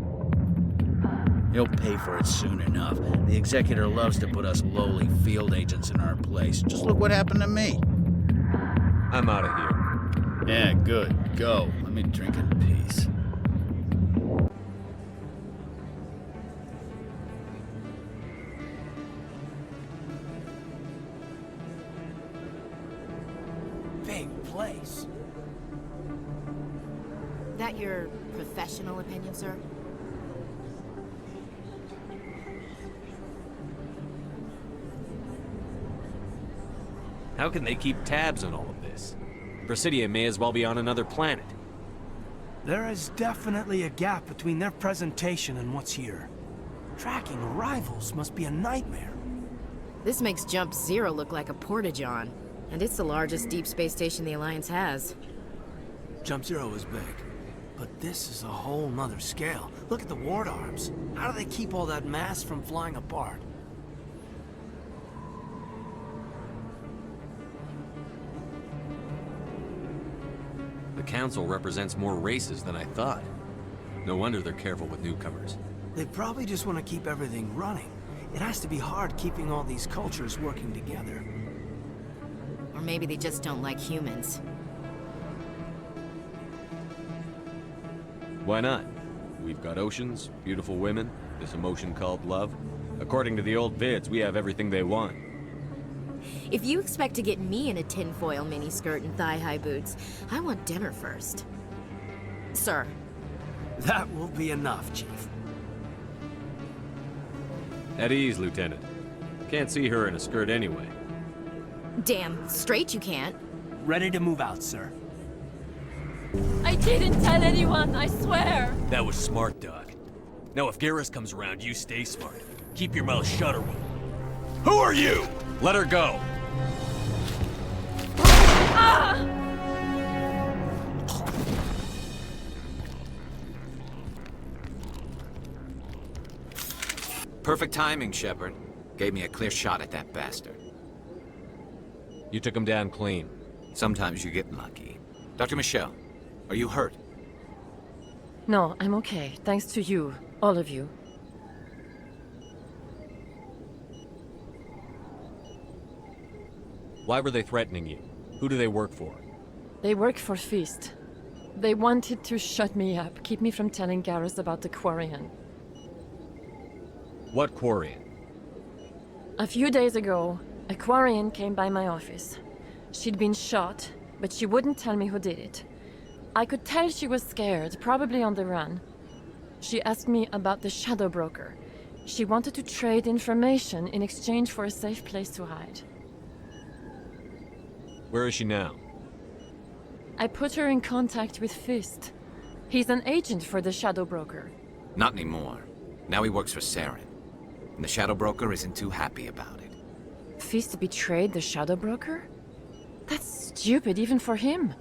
He'll pay for it soon enough. The Executor loves to put us lowly field agents in our place. Just look what happened to me. I'm out of here. Yeah, good. Go. Let me drink in peace. Big place. That your professional opinion, sir? How can they keep tabs on all of this? Presidium may as well be on another planet. There is definitely a gap between their presentation and what's here. Tracking arrivals must be a nightmare. This makes Jump Zero look like a porta-john, and it's the largest deep space station the Alliance has. Jump Zero is big, but this is a whole nother scale. Look at the ward arms. How do they keep all that mass from flying apart? The Council represents more races than I thought. No wonder they're careful with newcomers. They probably just want to keep everything running. It has to be hard keeping all these cultures working together. Or maybe they just don't like humans. Why not? We've got oceans, beautiful women, this emotion called love. According to the old vids, we have everything they want. If you expect to get me in a tinfoil miniskirt and thigh-high boots, I want dinner first. Sir. That will be enough, Chief. At ease, Lieutenant. Can't see her in a skirt anyway. Damn, straight you can't. Ready to move out, sir. I didn't tell anyone, I swear! That was smart, Doc. Now if Garrus comes around, you stay smart. Keep your mouth shut or we'll... Who are you? Let her go. Ah! Perfect timing, Shepard. Gave me a clear shot at that bastard. You took him down clean. Sometimes you get lucky. Dr. Michelle, are you hurt? No, I'm okay. Thanks to you. All of you. Why were they threatening you? Who do they work for? They work for Feast. They wanted to shut me up, keep me from telling Garrus about the Quarian. What Quarian? A few days ago, a Quarian came by my office. She'd been shot, but she wouldn't tell me who did it. I could tell she was scared, probably on the run. She asked me about the Shadow Broker. She wanted to trade information in exchange for a safe place to hide. Where is she now? I put her in contact with Fist. He's an agent for the Shadow Broker. Not anymore. Now he works for Saren. And the Shadow Broker isn't too happy about it. Fist betrayed the Shadow Broker? That's stupid even for him.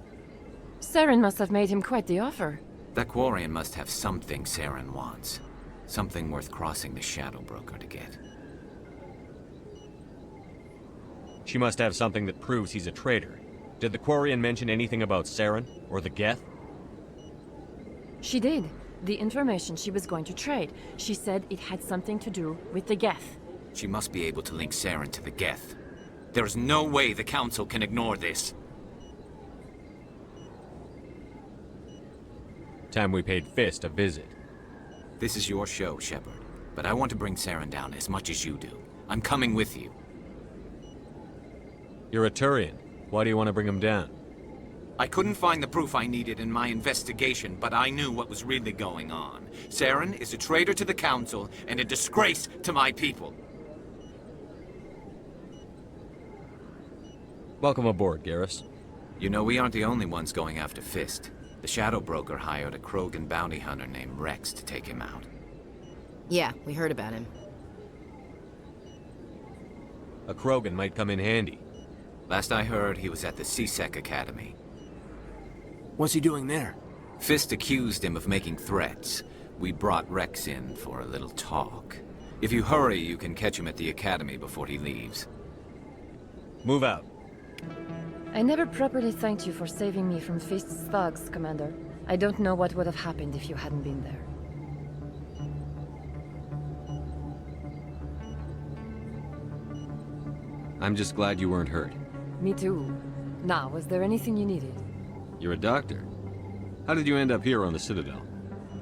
Saren must have made him quite the offer. That Quarian must have something Saren wants. Something worth crossing the Shadow Broker to get. She must have something that proves he's a traitor. Did the Quarian mention anything about Saren or the Geth? She did. The information she was going to trade. She said it had something to do with the Geth. She must be able to link Saren to the Geth. There is no way the Council can ignore this. Time we paid Fist a visit. This is your show, Shepard. But I want to bring Saren down as much as you do. I'm coming with you. You're a Turian. Why do you want to bring him down? I couldn't find the proof I needed in my investigation, but I knew what was really going on. Saren is a traitor to the Council and a disgrace to my people. Welcome aboard, Garrus. You know, we aren't the only ones going after Fist. The Shadow Broker hired a Krogan bounty hunter named Rex to take him out. Yeah, we heard about him. A Krogan might come in handy. Last I heard, he was at the CSEC Academy. What's he doing there? Fist accused him of making threats. We brought Rex in for a little talk. If you hurry, you can catch him at the Academy before he leaves. Move out. I never properly thanked you for saving me from Fist's thugs, Commander. I don't know what would have happened if you hadn't been there. I'm just glad you weren't hurt. Me too. Now, was there anything you needed? You're a doctor. How did you end up here on the Citadel?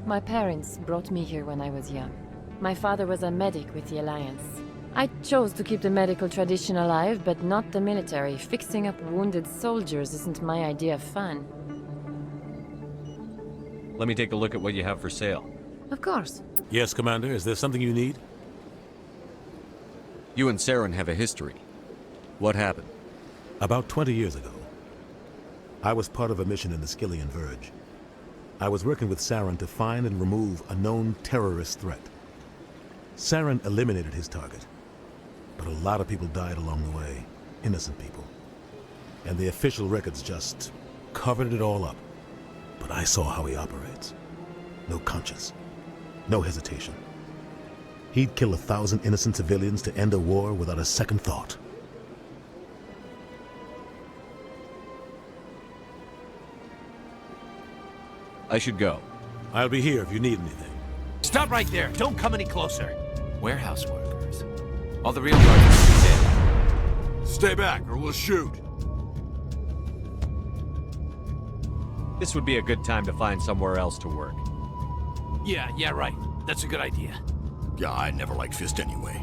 My parents brought me here when I was young. My father was a medic with the Alliance. I chose to keep the medical tradition alive, but not the military. Fixing up wounded soldiers isn't my idea of fun. Let me take a look at what you have for sale. Of course. Yes, Commander. Is there something you need? You and Saren have a history. What happened? About 20 years ago, I was part of a mission in the Skillian Verge. I was working with Saren to find and remove a known terrorist threat. Saren eliminated his target, but a lot of people died along the way, innocent people. And the official records just covered it all up. But I saw how he operates. No conscience, no hesitation. He'd kill 1,000 innocent civilians to end a war without a second thought. I should go. I'll be here if you need anything. Stop right there! Don't come any closer! Warehouse workers. All the real guards are dead. Stay back or we'll shoot. This would be a good time to find somewhere else to work. Yeah, right. That's a good idea. Yeah, I never liked Fist anyway.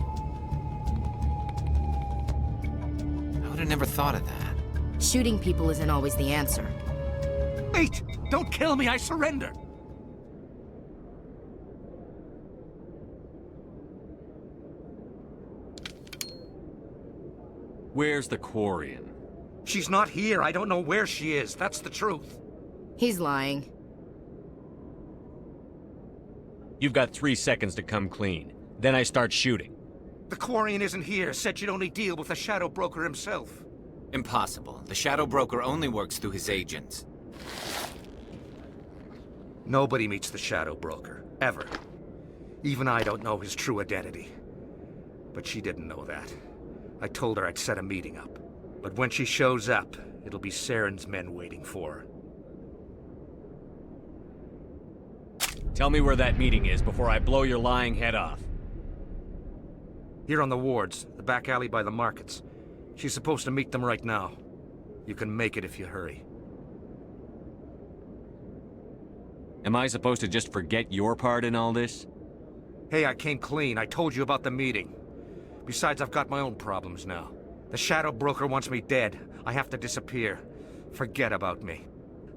I would have never thought of that. Shooting people isn't always the answer. Wait! Don't kill me, I surrender! Where's the Quarian? She's not here. I don't know where she is. That's the truth. He's lying. You've got 3 seconds to come clean. Then I start shooting. The Quarian isn't here. Said you'd only deal with the Shadow Broker himself. Impossible. The Shadow Broker only works through his agents. Nobody meets the Shadow Broker. Ever. Even I don't know his true identity. But she didn't know that. I told her I'd set a meeting up. But when she shows up, it'll be Saren's men waiting for her. Tell me where that meeting is before I blow your lying head off. Here on the wards, the back alley by the markets. She's supposed to meet them right now. You can make it if you hurry. Am I supposed to just forget your part in all this? Hey, I came clean. I told you about the meeting. Besides, I've got my own problems now. The Shadow Broker wants me dead. I have to disappear. Forget about me.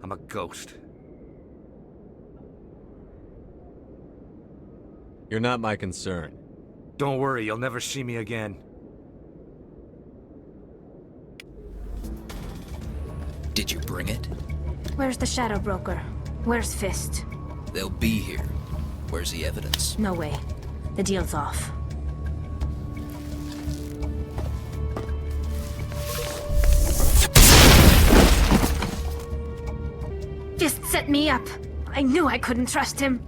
I'm a ghost. You're not my concern. Don't worry, you'll never see me again. Did you bring it? Where's the Shadow Broker? Where's Fist? They'll be here. Where's the evidence? No way. The deal's off. Fist set me up. I knew I couldn't trust him.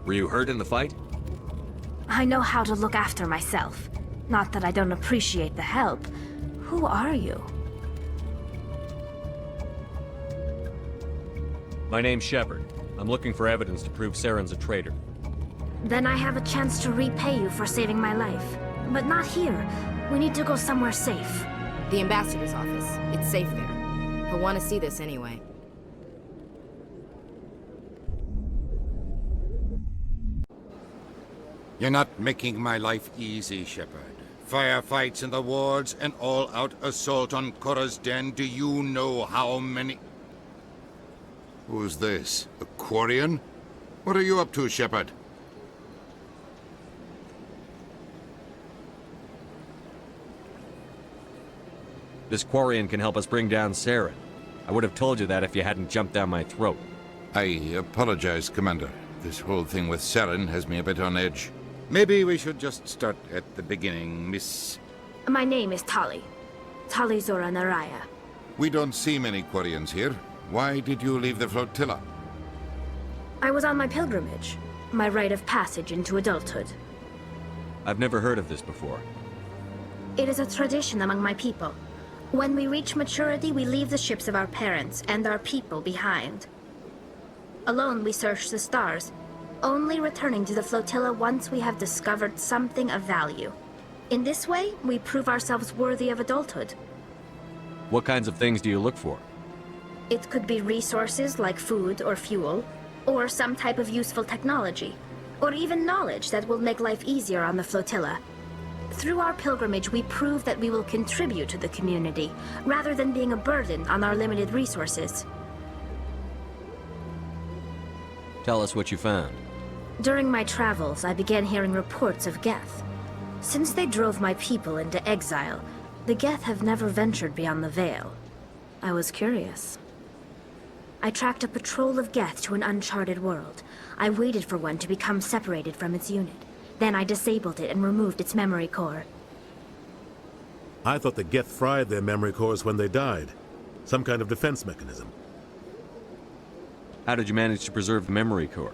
Were you hurt in the fight? I know how to look after myself. Not that I don't appreciate the help. Who are you? My name's Shepard. I'm looking for evidence to prove Saren's a traitor. Then I have a chance to repay you for saving my life. But not here. We need to go somewhere safe. The ambassador's office. It's safe there. He'll want to see this anyway. You're not making my life easy, Shepard. Firefights in the wards, an all-out assault on Korra's den. Do you know how many... Who's this? A Quarian? What are you up to, Shepard? This Quarian can help us bring down Saren. I would have told you that if you hadn't jumped down my throat. I apologize, Commander. This whole thing with Saren has me a bit on edge. Maybe we should just start at the beginning, Miss... My name is Tali. Tali Zora Naraya. We don't see many Quarians here. Why did you leave the flotilla? I was on my pilgrimage. My rite of passage into adulthood. I've never heard of this before. It is a tradition among my people. When we reach maturity, we leave the ships of our parents and our people behind. Alone, we search the stars, only returning to the flotilla once we have discovered something of value. In this way, we prove ourselves worthy of adulthood. What kinds of things do you look for? It could be resources like food or fuel, or some type of useful technology, or even knowledge that will make life easier on the flotilla. Through our pilgrimage, we prove that we will contribute to the community, rather than being a burden on our limited resources. Tell us what you found. During my travels, I began hearing reports of Geth. Since they drove my people into exile, the Geth have never ventured beyond the Veil. I was curious. I tracked a patrol of Geth to an uncharted world. I waited for one to become separated from its unit. Then I disabled it and removed its memory core. I thought the Geth fried their memory cores when they died. Some kind of defense mechanism. How did you manage to preserve the memory core?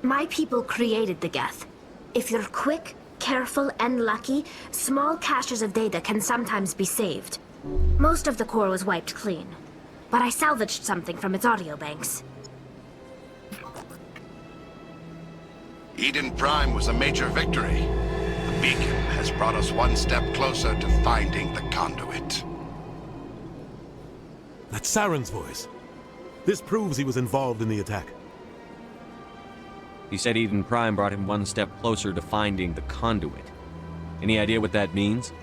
My people created the Geth. If you're quick, careful, and lucky, small caches of data can sometimes be saved. Most of the core was wiped clean, but I salvaged something from its audio banks. Eden Prime was a major victory. The beacon has brought us one step closer to finding the conduit. That's Saren's voice. This proves he was involved in the attack. He said Eden Prime brought him one step closer to finding the conduit. Any idea what that means?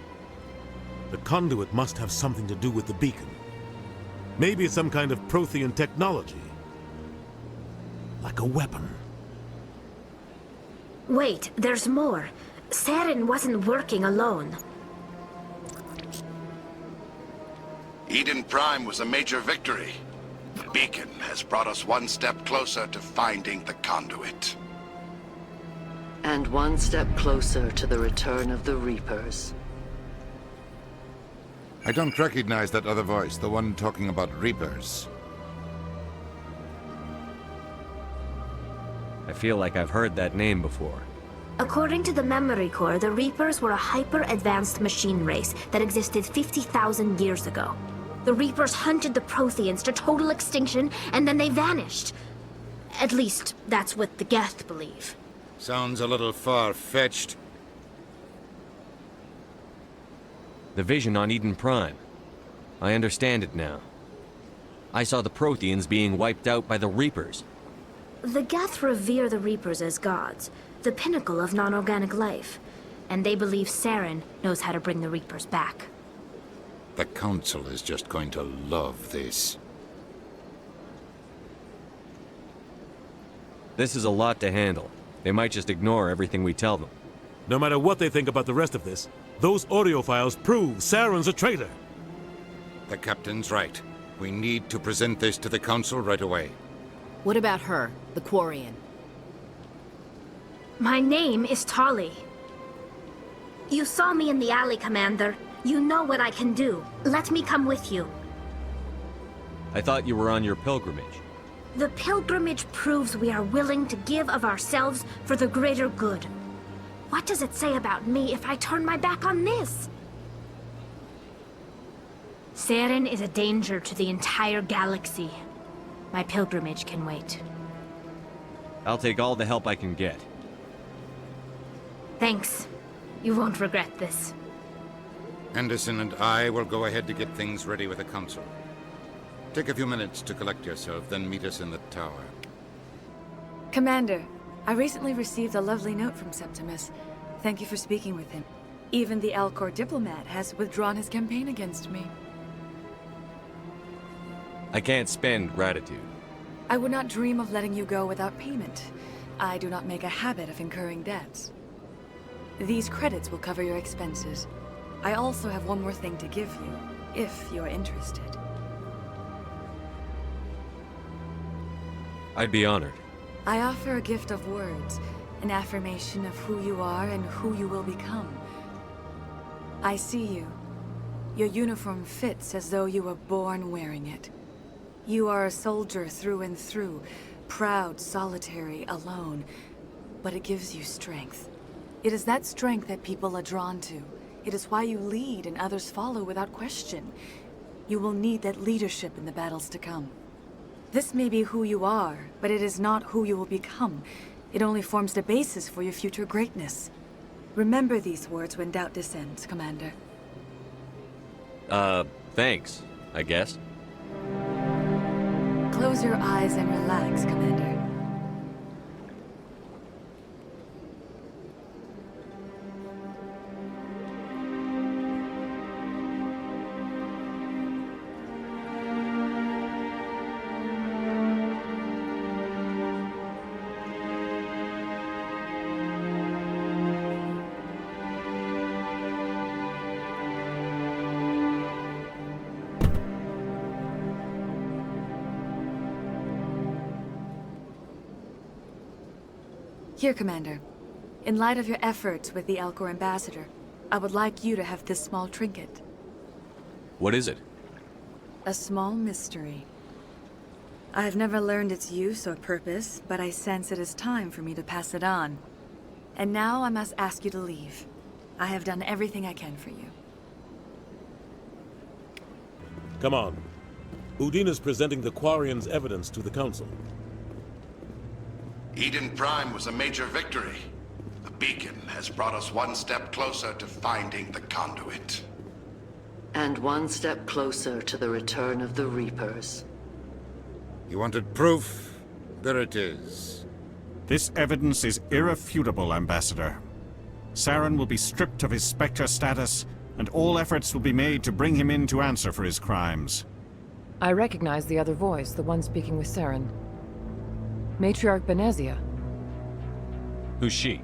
The conduit must have something to do with the beacon. Maybe it's some kind of Prothean technology. Like a weapon. Wait, there's more. Saren wasn't working alone. Eden Prime was a major victory. The beacon has brought us one step closer to finding the conduit. And one step closer to the return of the Reapers. I don't recognize that other voice, the one talking about Reapers. I feel like I've heard that name before. According to the Memory Core, the Reapers were a hyper-advanced machine race that existed 50,000 years ago. The Reapers hunted the Protheans to total extinction, and then they vanished. At least, that's what the Geth believe. Sounds a little far-fetched. The vision on Eden Prime. I understand it now. I saw the Protheans being wiped out by the Reapers. The Geth revere the Reapers as gods, the pinnacle of non-organic life, and they believe Saren knows how to bring the Reapers back. The Council is just going to love this. This is a lot to handle. They might just ignore everything we tell them. No matter what they think about the rest of this, those audio files prove Saren's a traitor. The Captain's right. We need to present this to the Council right away. What about her, the Quarian? My name is Tali. You saw me in the alley, Commander. You know what I can do. Let me come with you. I thought you were on your pilgrimage. The pilgrimage proves we are willing to give of ourselves for the greater good. What does it say about me if I turn my back on this? Saren is a danger to the entire galaxy. My pilgrimage can wait. I'll take all the help I can get. Thanks. You won't regret this. Anderson and I will go ahead to get things ready with the Council. Take a few minutes to collect yourself, then meet us in the tower. Commander, I recently received a lovely note from Septimus. Thank you for speaking with him. Even the Alcor diplomat has withdrawn his campaign against me. I can't spend gratitude. I would not dream of letting you go without payment. I do not make a habit of incurring debts. These credits will cover your expenses. I also have one more thing to give you, if you're interested. I'd be honored. I offer a gift of words, an affirmation of who you are and who you will become. I see you. Your uniform fits as though you were born wearing it. You are a soldier through and through, proud, solitary, alone, but it gives you strength. It is that strength that people are drawn to. It is why you lead and others follow without question. You will need that leadership in the battles to come. This may be who you are, but it is not who you will become. It only forms the basis for your future greatness. Remember these words when doubt descends, Commander. Thanks, I guess. Close your eyes and relax, Commander. Here, Commander. In light of your efforts with the Alcor ambassador, I would like you to have this small trinket. What is it? A small mystery. I have never learned its use or purpose, but I sense it is time for me to pass it on. And now I must ask you to leave. I have done everything I can for you. Come on. Udina's presenting the Quarian's evidence to the Council. Eden Prime was a major victory. The beacon has brought us one step closer to finding the conduit. And one step closer to the return of the Reapers. You wanted proof? There it is. This evidence is irrefutable, Ambassador. Saren will be stripped of his Spectre status, and all efforts will be made to bring him in to answer for his crimes. I recognize the other voice, the one speaking with Saren. Matriarch Benezia. Who's she?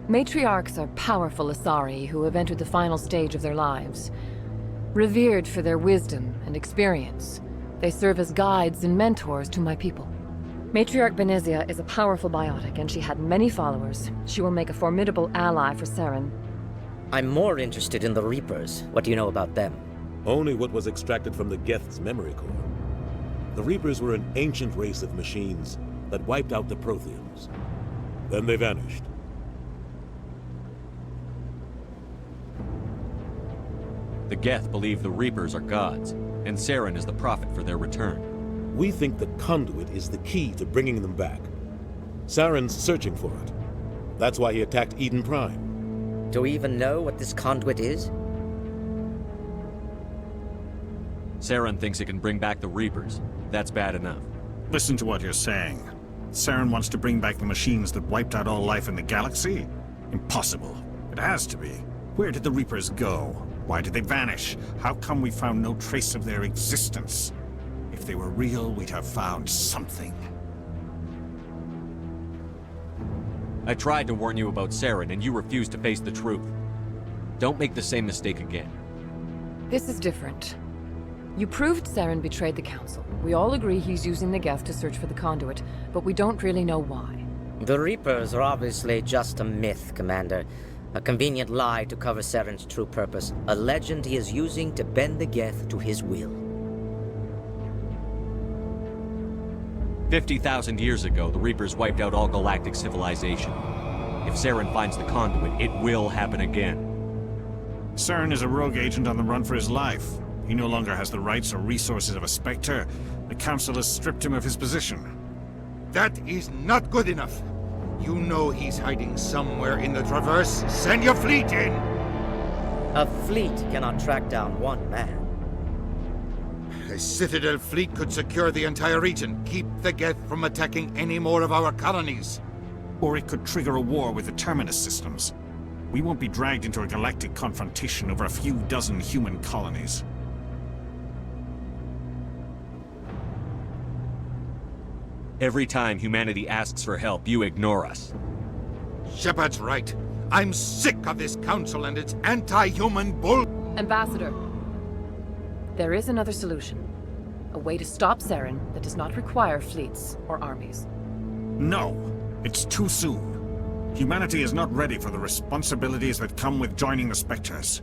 Matriarchs are powerful Asari who have entered the final stage of their lives. Revered for their wisdom and experience, they serve as guides and mentors to my people. Matriarch Benezia is a powerful biotic, and she had many followers. She will make a formidable ally for Saren. I'm more interested in the Reapers. What do you know about them? Only what was extracted from the Geth's memory core. The Reapers were an ancient race of machines that wiped out the Protheans. Then they vanished. The Geth believe the Reapers are gods, and Saren is the prophet for their return. We think the conduit is the key to bringing them back. Saren's searching for it. That's why he attacked Eden Prime. Do we even know what this conduit is? Saren thinks it can bring back the Reapers. That's bad enough. Listen to what you're saying. Saren wants to bring back the machines that wiped out all life in the galaxy? Impossible. It has to be. Where did the Reapers go? Why did they vanish? How come we found no trace of their existence? If they were real, we'd have found something. I tried to warn you about Saren, and you refused to face the truth. Don't make the same mistake again. This is different. You proved Saren betrayed the Council. We all agree he's using the Geth to search for the conduit, but we don't really know why. The Reapers are obviously just a myth, Commander. A convenient lie to cover Saren's true purpose. A legend he is using to bend the Geth to his will. 50,000 years ago, the Reapers wiped out all galactic civilization. If Saren finds the conduit, it will happen again. Saren is a rogue agent on the run for his life. He no longer has the rights or resources of a Spectre. The Council has stripped him of his position. That is not good enough. You know he's hiding somewhere in the Traverse. Send your fleet in! A fleet cannot track down one man. A Citadel fleet could secure the entire region, keep the Geth from attacking any more of our colonies. Or it could trigger a war with the Terminus systems. We won't be dragged into a galactic confrontation over a few dozen human colonies. Every time humanity asks for help, you ignore us. Shepard's right. I'm sick of this council and its anti-human bull— Ambassador, there is another solution. A way to stop Saren that does not require fleets or armies. No, it's too soon. Humanity is not ready for the responsibilities that come with joining the Spectres.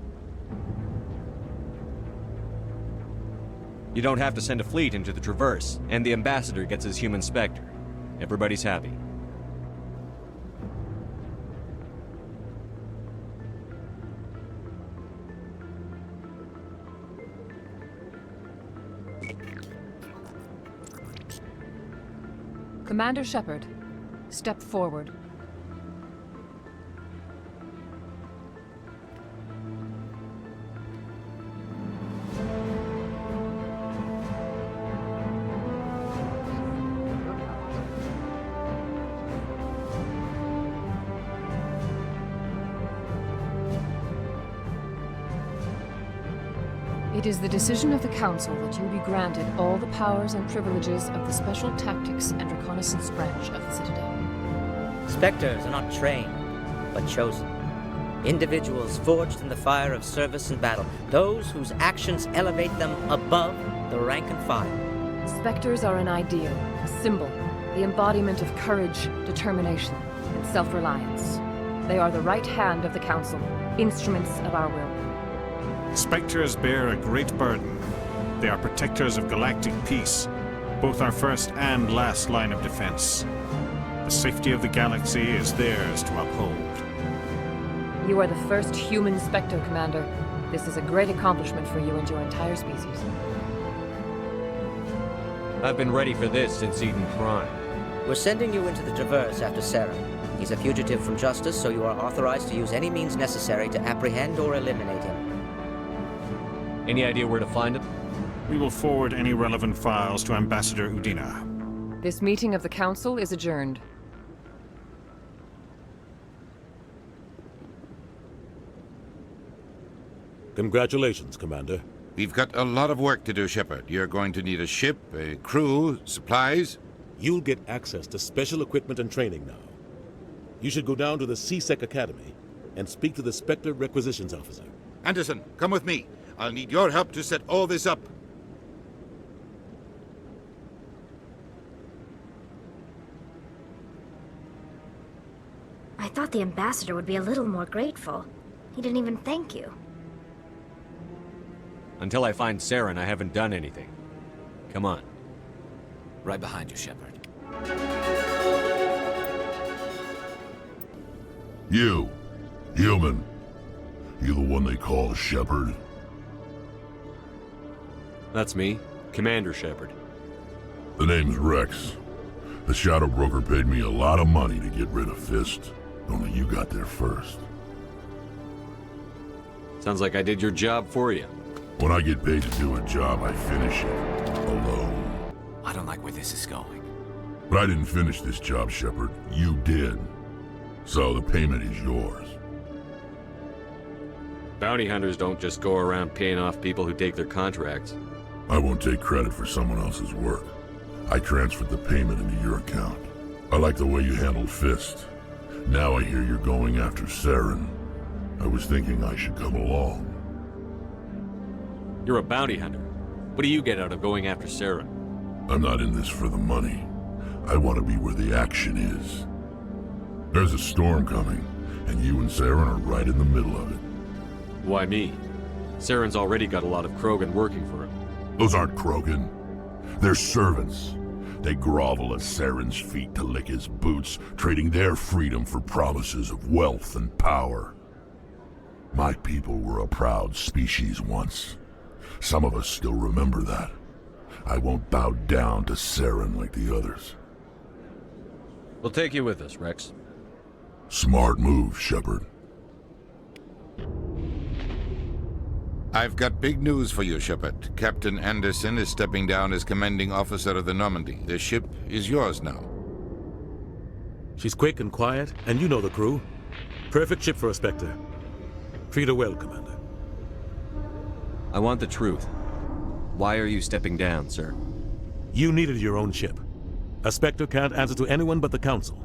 You don't have to send a fleet into the Traverse, and the Ambassador gets his human Spectre. Everybody's happy. Commander Shepard, step forward. It is the decision of the Council that you be granted all the powers and privileges of the Special Tactics and Reconnaissance branch of the Citadel. Spectres are not trained, but chosen. Individuals forged in the fire of service and battle. Those whose actions elevate them above the rank and file. Spectres are an ideal, a symbol, the embodiment of courage, determination, and self-reliance. They are the right hand of the Council, instruments of our will. Spectres bear a great burden. They are protectors of galactic peace, both our first and last line of defense. The safety of the galaxy is theirs to uphold. You are the first human Spectre, Commander. This is a great accomplishment for you and your entire species. I've been ready for this since Eden Prime. We're sending you into the Traverse after Saren. He's a fugitive from justice, so you are authorized to use any means necessary to apprehend or eliminate him. Any idea where to find him? We will forward any relevant files to Ambassador Udina. This meeting of the Council is adjourned. Congratulations, Commander. We've got a lot of work to do, Shepard. You're going to need a ship, a crew, supplies. You'll get access to special equipment and training now. You should go down to the C-Sec Academy and speak to the Spectre Requisitions Officer. Anderson, come with me. I'll need your help to set all this up. I thought the ambassador would be a little more grateful. He didn't even thank you. Until I find Saren, I haven't done anything. Come on. Right behind you, Shepard. You, human. You the one they call Shepard? That's me, Commander Shepard. The name's Rex. The Shadow Broker paid me a lot of money to get rid of Fist. Only you got there first. Sounds like I did your job for you. When I get paid to do a job, I finish it. Alone. I don't like where this is going. But I didn't finish this job, Shepard. You did. So the payment is yours. Bounty hunters don't just go around paying off people who take their contracts. I won't take credit for someone else's work. I transferred the payment into your account. I like the way you handled Fist. Now I hear you're going after Saren. I was thinking I should come along. You're a bounty hunter. What do you get out of going after Saren? I'm not in this for the money. I want to be where the action is. There's a storm coming, and you and Saren are right in the middle of it. Why me? Saren's already got a lot of Krogan working for him. Those aren't Krogan. They're servants. They grovel at Saren's feet to lick his boots, trading their freedom for promises of wealth and power. My people were a proud species once. Some of us still remember that. I won't bow down to Saren like the others. We'll take you with us, Rex. Smart move, Shepard. I've got big news for you, Shepard. Captain Anderson is stepping down as commanding officer of the Normandy. The ship is yours now. She's quick and quiet, and you know the crew. Perfect ship for a Spectre. Treat her well, Commander. I want the truth. Why are you stepping down, sir? You needed your own ship. A Spectre can't answer to anyone but the Council.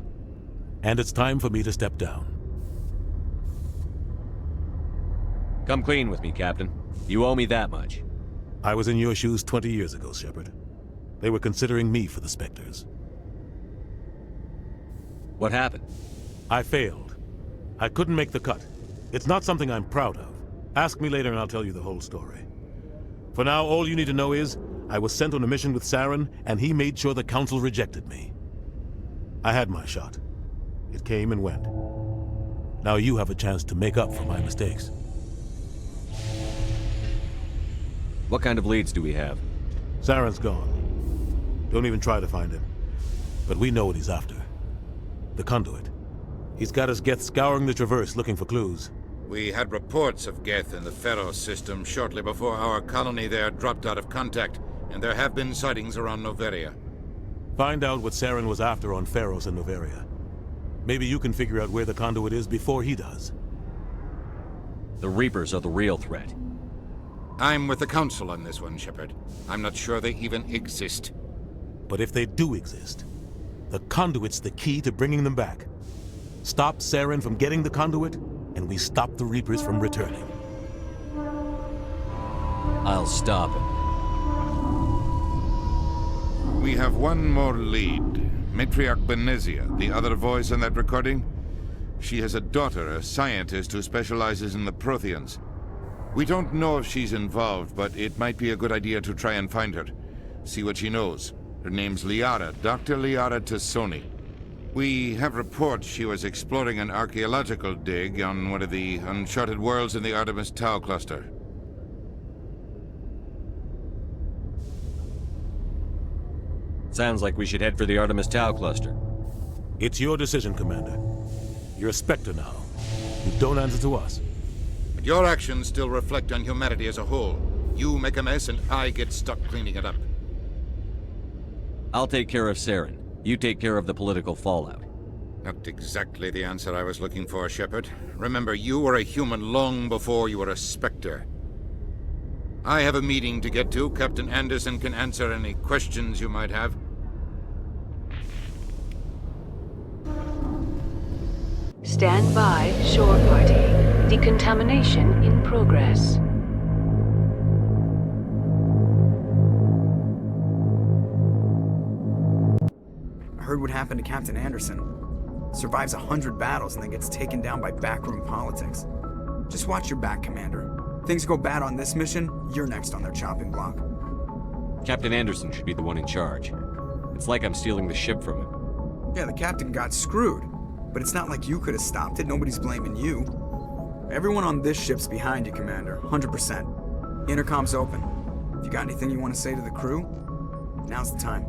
And it's time for me to step down. Come clean with me, Captain. You owe me that much. I was in your shoes 20 years ago, Shepard. They were considering me for the Spectres. What happened? I failed. I couldn't make the cut. It's not something I'm proud of. Ask me later and I'll tell you the whole story. For now, all you need to know is, I was sent on a mission with Saren, and he made sure the Council rejected me. I had my shot. It came and went. Now you have a chance to make up for my mistakes. What kind of leads do we have? Saren's gone. Don't even try to find him. But we know what he's after. The conduit. He's got us Geth scouring the Traverse looking for clues. We had reports of Geth in the Pharos system shortly before our colony there dropped out of contact, and there have been sightings around Noveria. Find out what Saren was after on Pharos and Noveria. Maybe you can figure out where the conduit is before he does. The Reapers are the real threat. I'm with the Council on this one, Shepard. I'm not sure they even exist. But if they do exist, the conduit's the key to bringing them back. Stop Saren from getting the conduit, and we stop the Reapers from returning. I'll stop him. We have one more lead. Matriarch Benezia, the other voice in that recording. She has a daughter, a scientist who specializes in the Protheans. We don't know if she's involved, but it might be a good idea to try and find her. See what she knows. Her name's Liara, Dr. Liara Tassoni. We have reports she was exploring an archaeological dig on one of the uncharted worlds in the Artemis Tau cluster. Sounds like we should head for the Artemis Tau cluster. It's your decision, Commander. You're a Spectre now. You don't answer to us. But your actions still reflect on humanity as a whole. You make a mess and I get stuck cleaning it up. I'll take care of Saren. You take care of the political fallout. Not exactly the answer I was looking for, Shepard. Remember, you were a human long before you were a Spectre. I have a meeting to get to. Captain Anderson can answer any questions you might have. Stand by, shore party. Decontamination in progress. I heard what happened to Captain Anderson. Survives 100 battles and then gets taken down by backroom politics. Just watch your back, Commander. Things go bad on this mission, you're next on their chopping block. Captain Anderson should be the one in charge. It's like I'm stealing the ship from him. Yeah, the captain got screwed. But it's not like you could have stopped it. Nobody's blaming you. Everyone on this ship's behind you, Commander. 100%. Intercom's open. If you got anything you want to say to the crew, now's the time.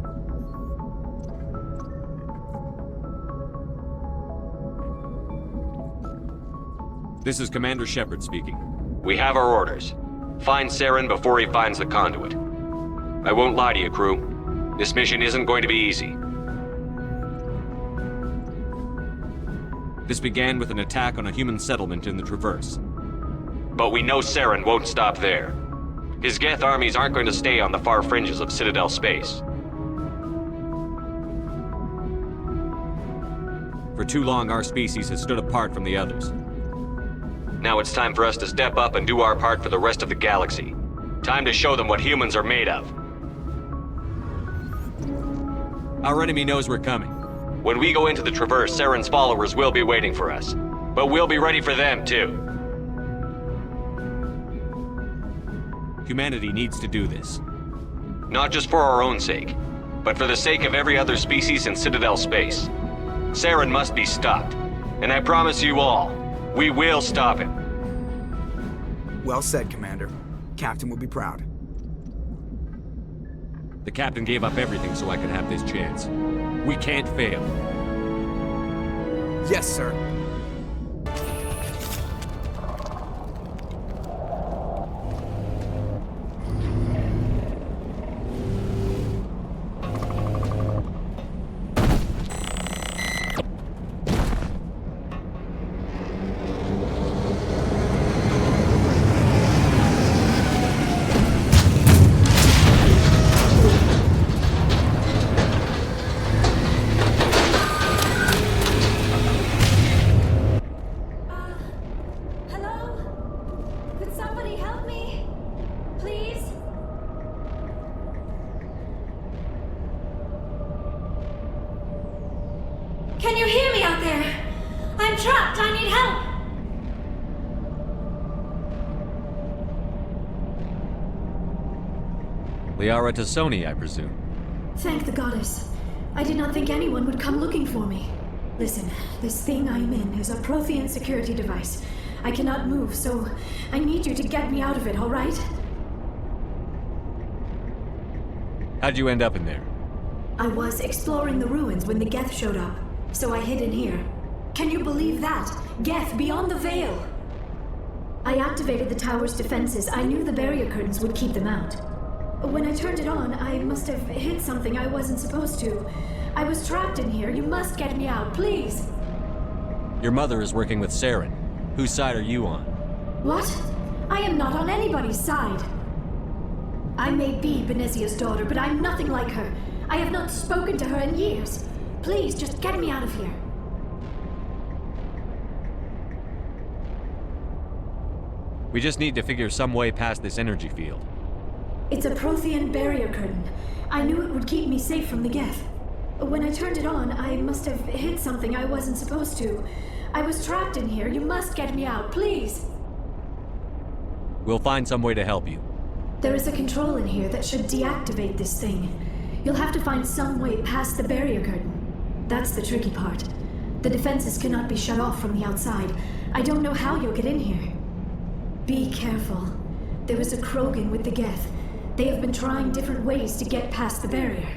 This is Commander Shepard speaking. We have our orders. Find Saren before he finds the conduit. I won't lie to you, crew. This mission isn't going to be easy. This began with an attack on a human settlement in the Traverse. But we know Saren won't stop there. His Geth armies aren't going to stay on the far fringes of Citadel space. For too long, our species has stood apart from the others. Now it's time for us to step up and do our part for the rest of the galaxy. Time to show them what humans are made of. Our enemy knows we're coming. When we go into the Traverse, Saren's followers will be waiting for us. But we'll be ready for them, too. Humanity needs to do this. Not just for our own sake, but for the sake of every other species in Citadel space. Saren must be stopped. And I promise you all, we will stop him. Well said, Commander. Captain will be proud. The captain gave up everything so I could have this chance. We can't fail. Yes, sir. Can you hear me out there? I'm trapped. I need help. Liara Tassoni, I presume. Thank the goddess. I did not think anyone would come looking for me. Listen, this thing I'm in is a Prothean security device. I cannot move, so I need you to get me out of it, all right? How'd you end up in there? I was exploring the ruins when the Geth showed up, so I hid in here. Can you believe that? Geth beyond the veil! I activated the tower's defenses. I knew the barrier curtains would keep them out. When I turned it on, I must have hit something I wasn't supposed to. I was trapped in here. You must get me out, please! Your mother is working with Saren. Whose side are you on? What? I am not on anybody's side. I may be Benezia's daughter, but I'm nothing like her. I have not spoken to her in years. Please, just get me out of here. We just need to figure some way past this energy field. It's a Prothean barrier curtain. I knew it would keep me safe from the Geth. When I turned it on, I must have hit something I wasn't supposed to. I was trapped in here. You must get me out, please! We'll find some way to help you. There is a control in here that should deactivate this thing. You'll have to find some way past the barrier curtain. That's the tricky part. The defenses cannot be shut off from the outside. I don't know how you'll get in here. Be careful. There is a Krogan with the Geth. They have been trying different ways to get past the barrier.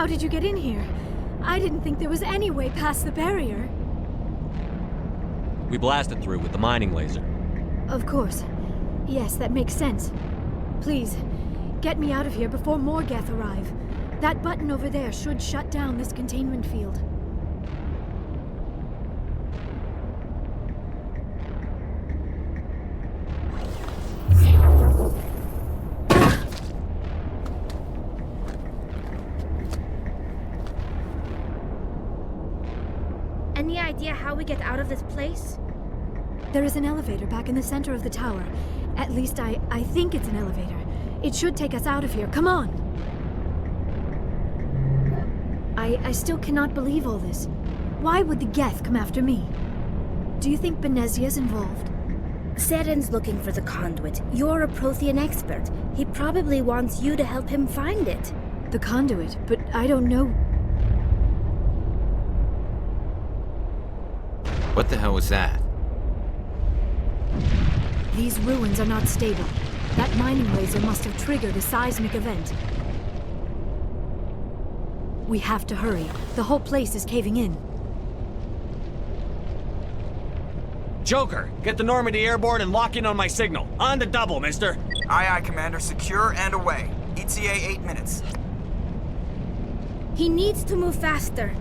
How did you get in here? I didn't think there was any way past the barrier. We blasted through with the mining laser. Of course. Yes, that makes sense. Please, get me out of here before more Geth arrive. That button over there should shut down this containment field. Any idea how we get out of this place? There is an elevator back in the center of the tower. At least I think it's an elevator. It should take us out of here. Come on! I still cannot believe all this. Why would the Geth come after me? Do you think Benezia's involved? Saren's looking for the conduit. You're a Prothean expert. He probably wants you to help him find it. The conduit? But I don't know... What the hell was that? These ruins are not stable. That mining laser must have triggered a seismic event. We have to hurry. The whole place is caving in. Joker, get the Normandy airborne and lock in on my signal. On the double, mister. Aye, aye, Commander. Secure and away. ETA 8 minutes. He needs to move faster.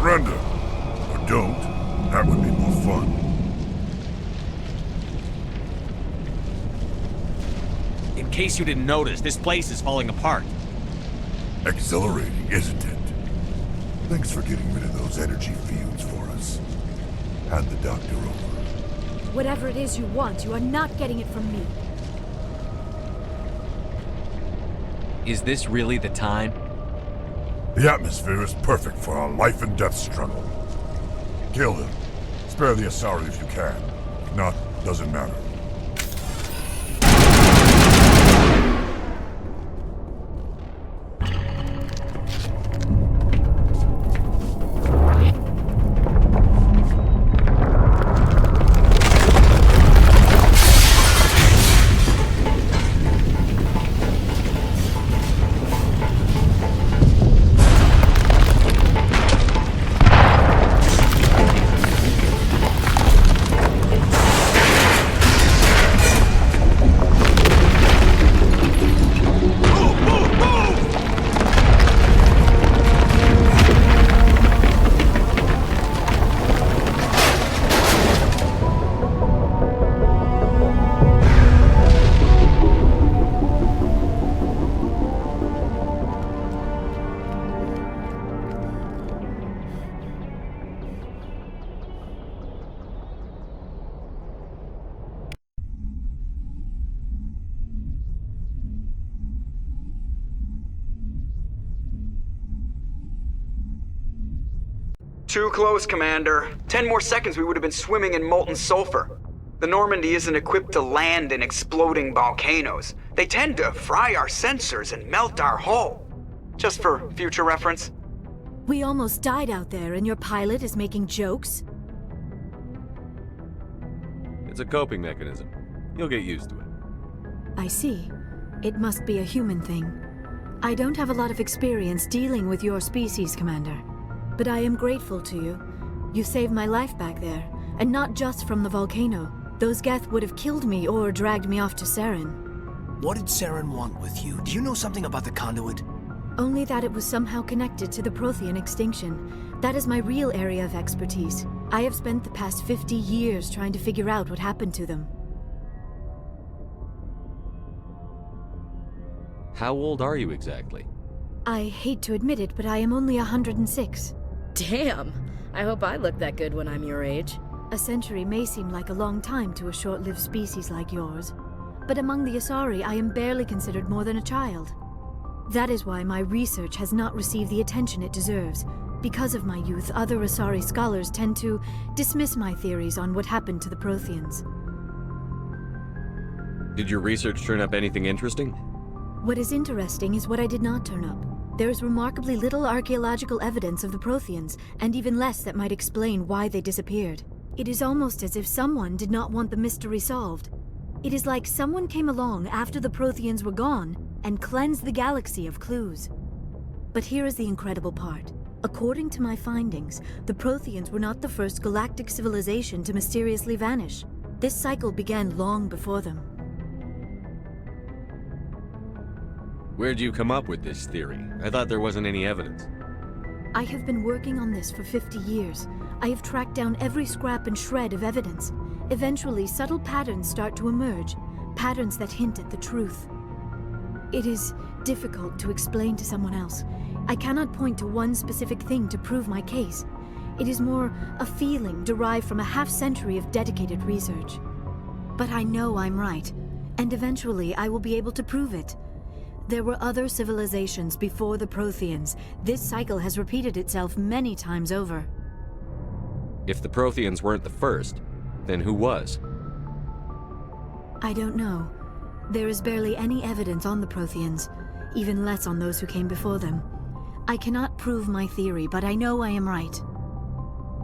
Surrender. Or don't. That would be more fun. In case you didn't notice, this place is falling apart. Exhilarating, isn't it? Thanks for getting rid of those energy fields for us. Hand the doctor over. Whatever it is you want, you are not getting it from me. Is this really the time? The atmosphere is perfect for our life and death struggle. Kill him. Spare the Asari if you can. If not, doesn't matter. Too close, Commander. 10 more seconds we would have been swimming in molten sulfur. The Normandy isn't equipped to land in exploding volcanoes. They tend to fry our sensors and melt our hull. Just for future reference. We almost died out there and your pilot is making jokes? It's a coping mechanism. You'll get used to it. I see. It must be a human thing. I don't have a lot of experience dealing with your species, Commander. But I am grateful to you. You saved my life back there, and not just from the volcano. Those Geth would have killed me or dragged me off to Saren. What did Saren want with you? Do you know something about the conduit? Only that it was somehow connected to the Prothean extinction. That is my real area of expertise. I have spent the past 50 years trying to figure out what happened to them. How old are you exactly? I hate to admit it, but I am only 106. Damn! I hope I look that good when I'm your age. A century may seem like a long time to a short-lived species like yours. But among the Asari, I am barely considered more than a child. That is why my research has not received the attention it deserves. Because of my youth, other Asari scholars tend to dismiss my theories on what happened to the Protheans. Did your research turn up anything interesting? What is interesting is what I did not turn up. There is remarkably little archaeological evidence of the Protheans, and even less that might explain why they disappeared. It is almost as if someone did not want the mystery solved. It is like someone came along after the Protheans were gone and cleansed the galaxy of clues. But here is the incredible part. According to my findings, the Protheans were not the first galactic civilization to mysteriously vanish. This cycle began long before them. Where'd you come up with this theory? I thought there wasn't any evidence. I have been working on this for 50 years. I have tracked down every scrap and shred of evidence. Eventually, subtle patterns start to emerge, patterns that hint at the truth. It is difficult to explain to someone else. I cannot point to one specific thing to prove my case. It is more a feeling derived from a half-century of dedicated research. But I know I'm right, and eventually I will be able to prove it. There were other civilizations before the Protheans. This cycle has repeated itself many times over. If the Protheans weren't the first, then who was? I don't know. There is barely any evidence on the Protheans, even less on those who came before them. I cannot prove my theory, but I know I am right.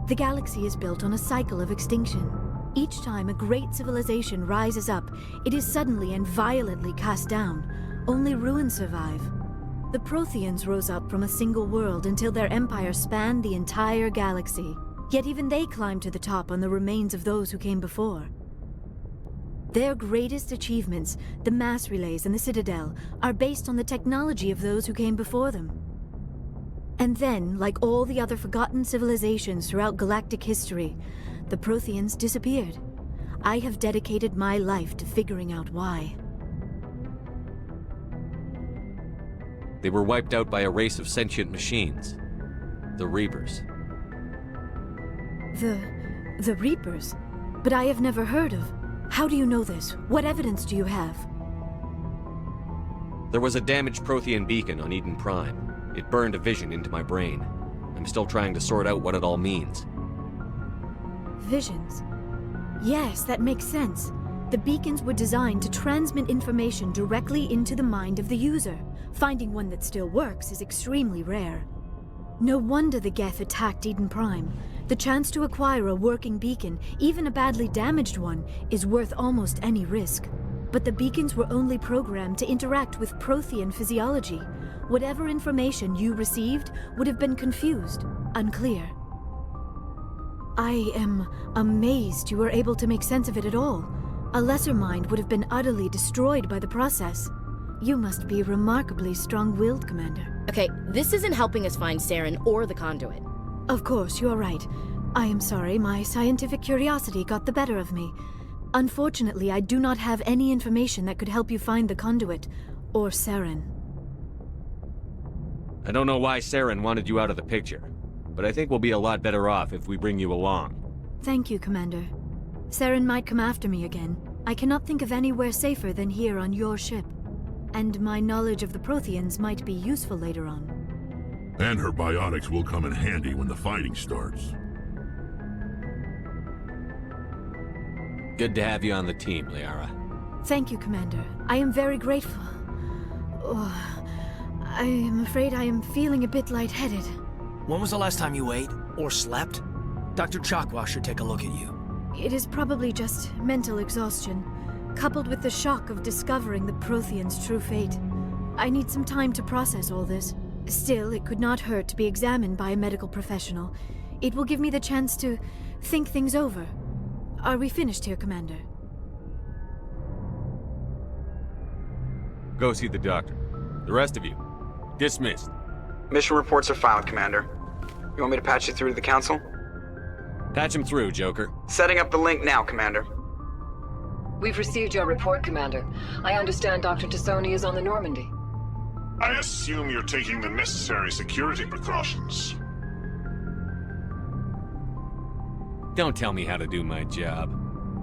The galaxy is built on a cycle of extinction. Each time a great civilization rises up, it is suddenly and violently cast down. Only ruins survive. The Protheans rose up from a single world until their empire spanned the entire galaxy. Yet even they climbed to the top on the remains of those who came before. Their greatest achievements, the mass relays and the Citadel, are based on the technology of those who came before them. And then, like all the other forgotten civilizations throughout galactic history, the Protheans disappeared. I have dedicated my life to figuring out why. They were wiped out by a race of sentient machines. The Reapers. The Reapers? But I have never heard of. How do you know this? What evidence do you have? There was a damaged Prothean beacon on Eden Prime. It burned a vision into my brain. I'm still trying to sort out what it all means. Visions? Yes, that makes sense. The beacons were designed to transmit information directly into the mind of the user. Finding one that still works is extremely rare. No wonder the Geth attacked Eden Prime. The chance to acquire a working beacon, even a badly damaged one, is worth almost any risk. But the beacons were only programmed to interact with Prothean physiology. Whatever information you received would have been confused, unclear. I am amazed you were able to make sense of it at all. A lesser mind would have been utterly destroyed by the process. You must be remarkably strong-willed, Commander. Okay, this isn't helping us find Saren or the conduit. Of course, you are right. I am sorry, my scientific curiosity got the better of me. Unfortunately, I do not have any information that could help you find the conduit, or Saren. I don't know why Saren wanted you out of the picture, but I think we'll be a lot better off if we bring you along. Thank you, Commander. Saren might come after me again. I cannot think of anywhere safer than here on your ship. And my knowledge of the Protheans might be useful later on. And her biotics will come in handy when the fighting starts. Good to have you on the team, Liara. Thank you, Commander. I am very grateful. Oh, I am afraid I am feeling a bit lightheaded. When was the last time you ate or slept? Dr. Chakwas should take a look at you. It is probably just mental exhaustion, coupled with the shock of discovering the Protheans' true fate. I need some time to process all this. Still, it could not hurt to be examined by a medical professional. It will give me the chance to think things over. Are we finished here, Commander? Go see the doctor. The rest of you, dismissed. Mission reports are filed, Commander. You want me to patch you through to the Council? Patch him through, Joker. Setting up the link now, Commander. We've received your report, Commander. I understand Dr. Tassoni is on the Normandy. I assume you're taking the necessary security precautions. Don't tell me how to do my job.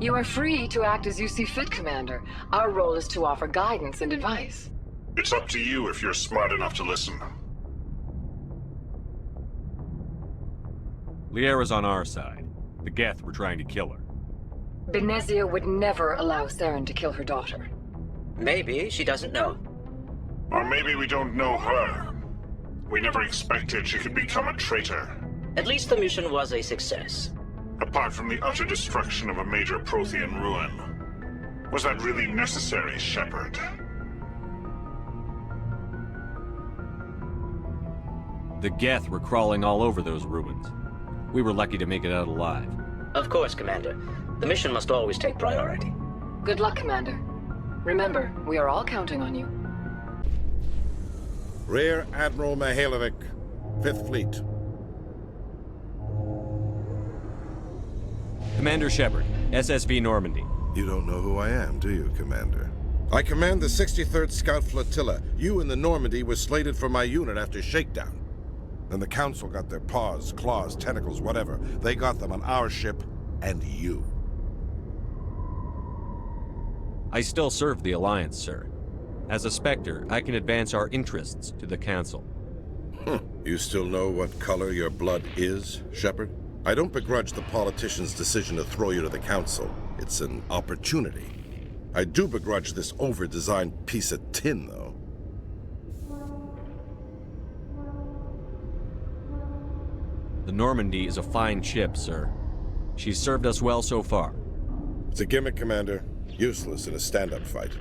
You are free to act as you see fit, Commander. Our role is to offer guidance and advice. It's up to you if you're smart enough to listen. Liara's on our side. The Geth were trying to kill her. Benezia would never allow Saren to kill her daughter. Maybe she doesn't know. Or maybe we don't know her. We never expected she could become a traitor. At least the mission was a success. Apart from the utter destruction of a major Prothean ruin. Was that really necessary, Shepard? The Geth were crawling all over those ruins. We were lucky to make it out alive. Of course, Commander. The mission must always take priority. Good luck, Commander. Remember, we are all counting on you. Rear Admiral Mihailovic, 5th Fleet. Commander Shepard, SSV Normandy. You don't know who I am, do you, Commander? I command the 63rd Scout Flotilla. You and the Normandy were slated for my unit after shakedown. Then the Council got their paws, claws, tentacles, whatever. They got them on our ship, and you. I still serve the Alliance, sir. As a Spectre, I can advance our interests to the Council. You still know what color your blood is, Shepard? I don't begrudge the politician's decision to throw you to the Council. It's an opportunity. I do begrudge this over-designed piece of tin, though. The Normandy is a fine ship, sir. She's served us well so far. It's a gimmick, Commander. Useless in a stand-up fight.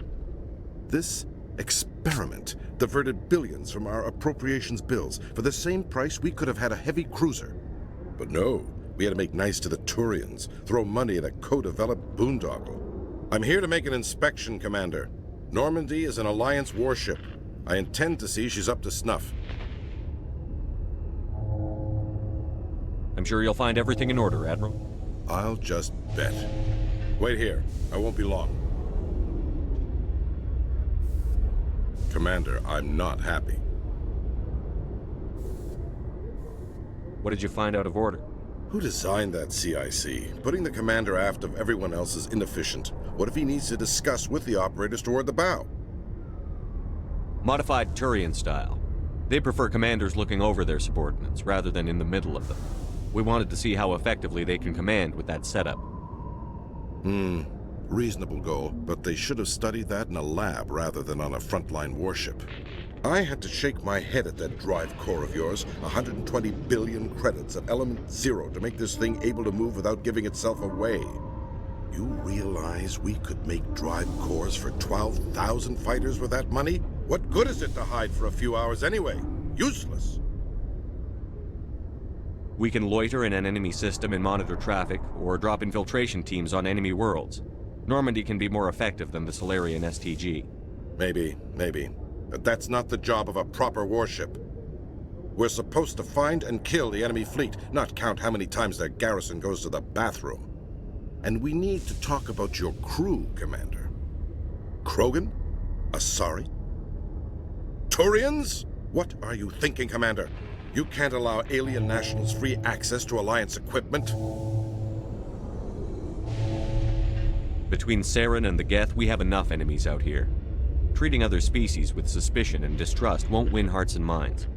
This experiment diverted billions from our appropriations bills. For the same price, we could have had a heavy cruiser. But no, we had to make nice to the Turians, throw money at a co-developed boondoggle. I'm here to make an inspection, Commander. Normandy is an Alliance warship. I intend to see she's up to snuff. I'm sure you'll find everything in order, Admiral. I'll just bet. Wait here. I won't be long. Commander, I'm not happy. What did you find out of order? Who designed that CIC? Putting the commander aft of everyone else is inefficient. What if he needs to discuss with the operators toward the bow? Modified Turian style. They prefer commanders looking over their subordinates, rather than in the middle of them. We wanted to see how effectively they can command with that setup. Reasonable goal, but they should have studied that in a lab rather than on a frontline warship. I had to shake my head at that drive core of yours. 120 billion credits at element 0 to make this thing able to move without giving itself away. You realize we could make drive cores for 12,000 fighters with that money? What good is it to hide for a few hours anyway? Useless. We can loiter in an enemy system and monitor traffic, or drop infiltration teams on enemy worlds. Normandy can be more effective than the Solarian STG. Maybe. But that's not the job of a proper warship. We're supposed to find and kill the enemy fleet, not count how many times their garrison goes to the bathroom. And we need to talk about your crew, Commander. Krogan? Asari? Turians? What are you thinking, Commander? You can't allow alien nationals free access to Alliance equipment. Between Saren and the Geth, we have enough enemies out here. Treating other species with suspicion and distrust won't win hearts and minds.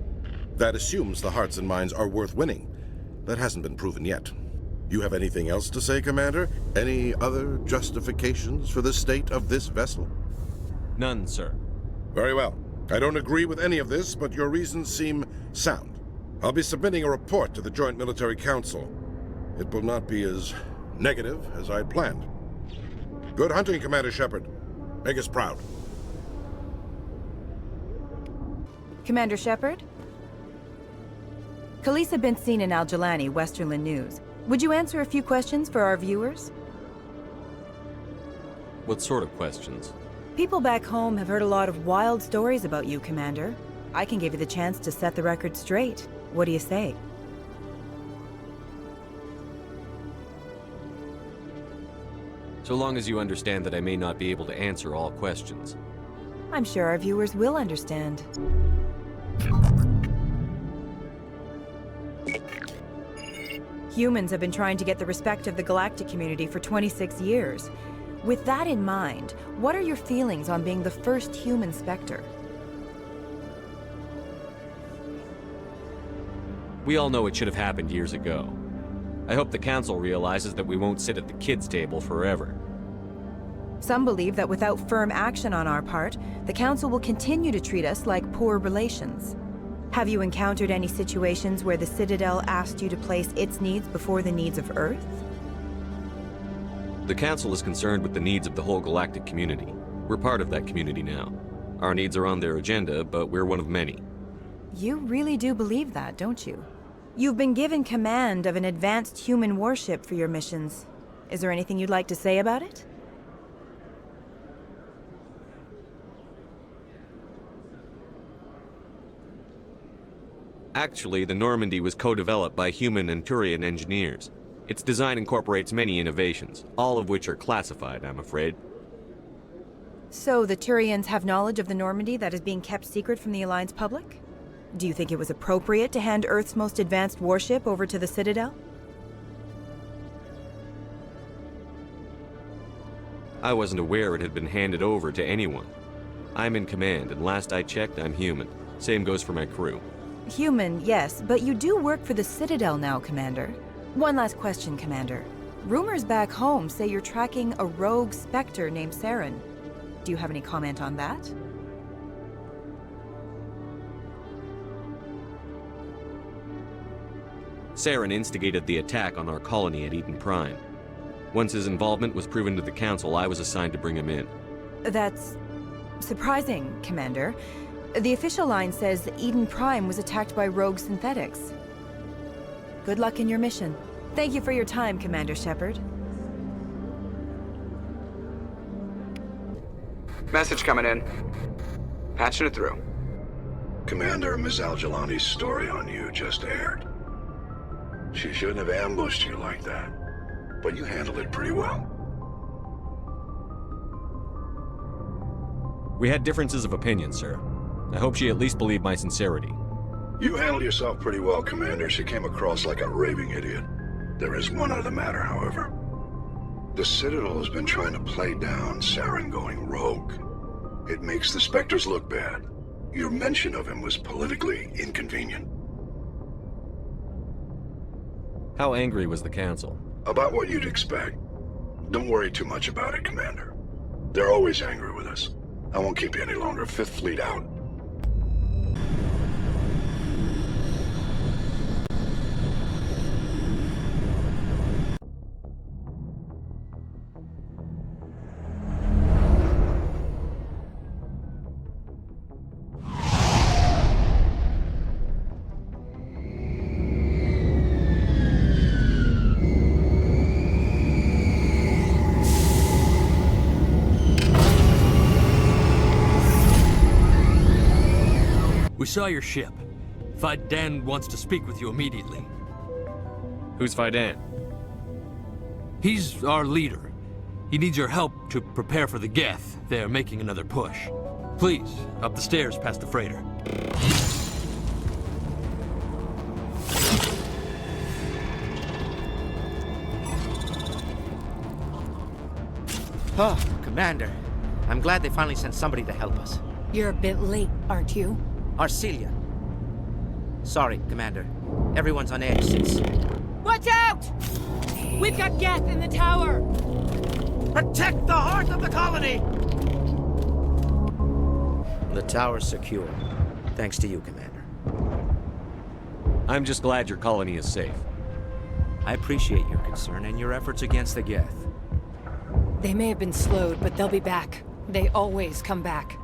That assumes the hearts and minds are worth winning. That hasn't been proven yet. You have anything else to say, Commander? Any other justifications for the state of this vessel? None, sir. Very well. I don't agree with any of this, but your reasons seem sound. I'll be submitting a report to the Joint Military Council. It will not be as negative as I'd planned. Good hunting, Commander Shepard. Make us proud. Commander Shepard? Calis had been seen in Al-Jalani, Westerland News. Would you answer a few questions for our viewers? What sort of questions? People back home have heard a lot of wild stories about you, Commander. I can give you the chance to set the record straight. What do you say? So long as you understand that I may not be able to answer all questions. I'm sure our viewers will understand. Humans have been trying to get the respect of the galactic community for 26 years. With that in mind, what are your feelings on being the first human Spectre? We all know it should have happened years ago. I hope the Council realizes that we won't sit at the kids' table forever. Some believe that without firm action on our part, the Council will continue to treat us like poor relations. Have you encountered any situations where the Citadel asked you to place its needs before the needs of Earth? The Council is concerned with the needs of the whole galactic community. We're part of that community now. Our needs are on their agenda, but we're one of many. You really do believe that, don't you? You've been given command of an advanced human warship for your missions. Is there anything you'd like to say about it? Actually, the Normandy was co-developed by human and Turian engineers. Its design incorporates many innovations, all of which are classified, I'm afraid. So the Turians have knowledge of the Normandy that is being kept secret from the Alliance public? Do you think it was appropriate to hand Earth's most advanced warship over to the Citadel? I wasn't aware it had been handed over to anyone. I'm in command, and last I checked, I'm human. Same goes for my crew. Human, yes, but you do work for the Citadel now, Commander. One last question, Commander. Rumors back home say you're tracking a rogue Spectre named Saren. Do you have any comment on that? Saren instigated the attack on our colony at Eden Prime. Once his involvement was proven to the Council, I was assigned to bring him in. That's surprising, Commander. The official line says that Eden Prime was attacked by rogue synthetics. Good luck in your mission. Thank you for your time, Commander Shepard. Message coming in. Patching it through. Commander, Ms. Al-Jalani's story on you just aired. She shouldn't have ambushed you like that, but you handled it pretty well. We had differences of opinion, sir. I hope she at least believed my sincerity. You handled yourself pretty well, Commander. She came across like a raving idiot. There is one other matter, however. The Citadel has been trying to play down Saren going rogue. It makes the Spectres look bad. Your mention of him was politically inconvenient. How angry was the Council? About what you'd expect. Don't worry too much about it, Commander. They're always angry with us. I won't keep you any longer. Fifth Fleet out. We saw your ship. Fai Dan wants to speak with you immediately. Who's Fai Dan? He's our leader. He needs your help to prepare for the Geth. They're making another push. Please, up the stairs past the freighter. Oh, Commander. I'm glad they finally sent somebody to help us. You're a bit late, aren't you? Arcelia. Sorry, Commander. Everyone's on edge since... Watch out! We've got Geth in the tower! Protect the heart of the colony! The tower's secure. Thanks to you, Commander. I'm just glad your colony is safe. I appreciate your concern and your efforts against the Geth. They may have been slowed, but they'll be back. They always come back.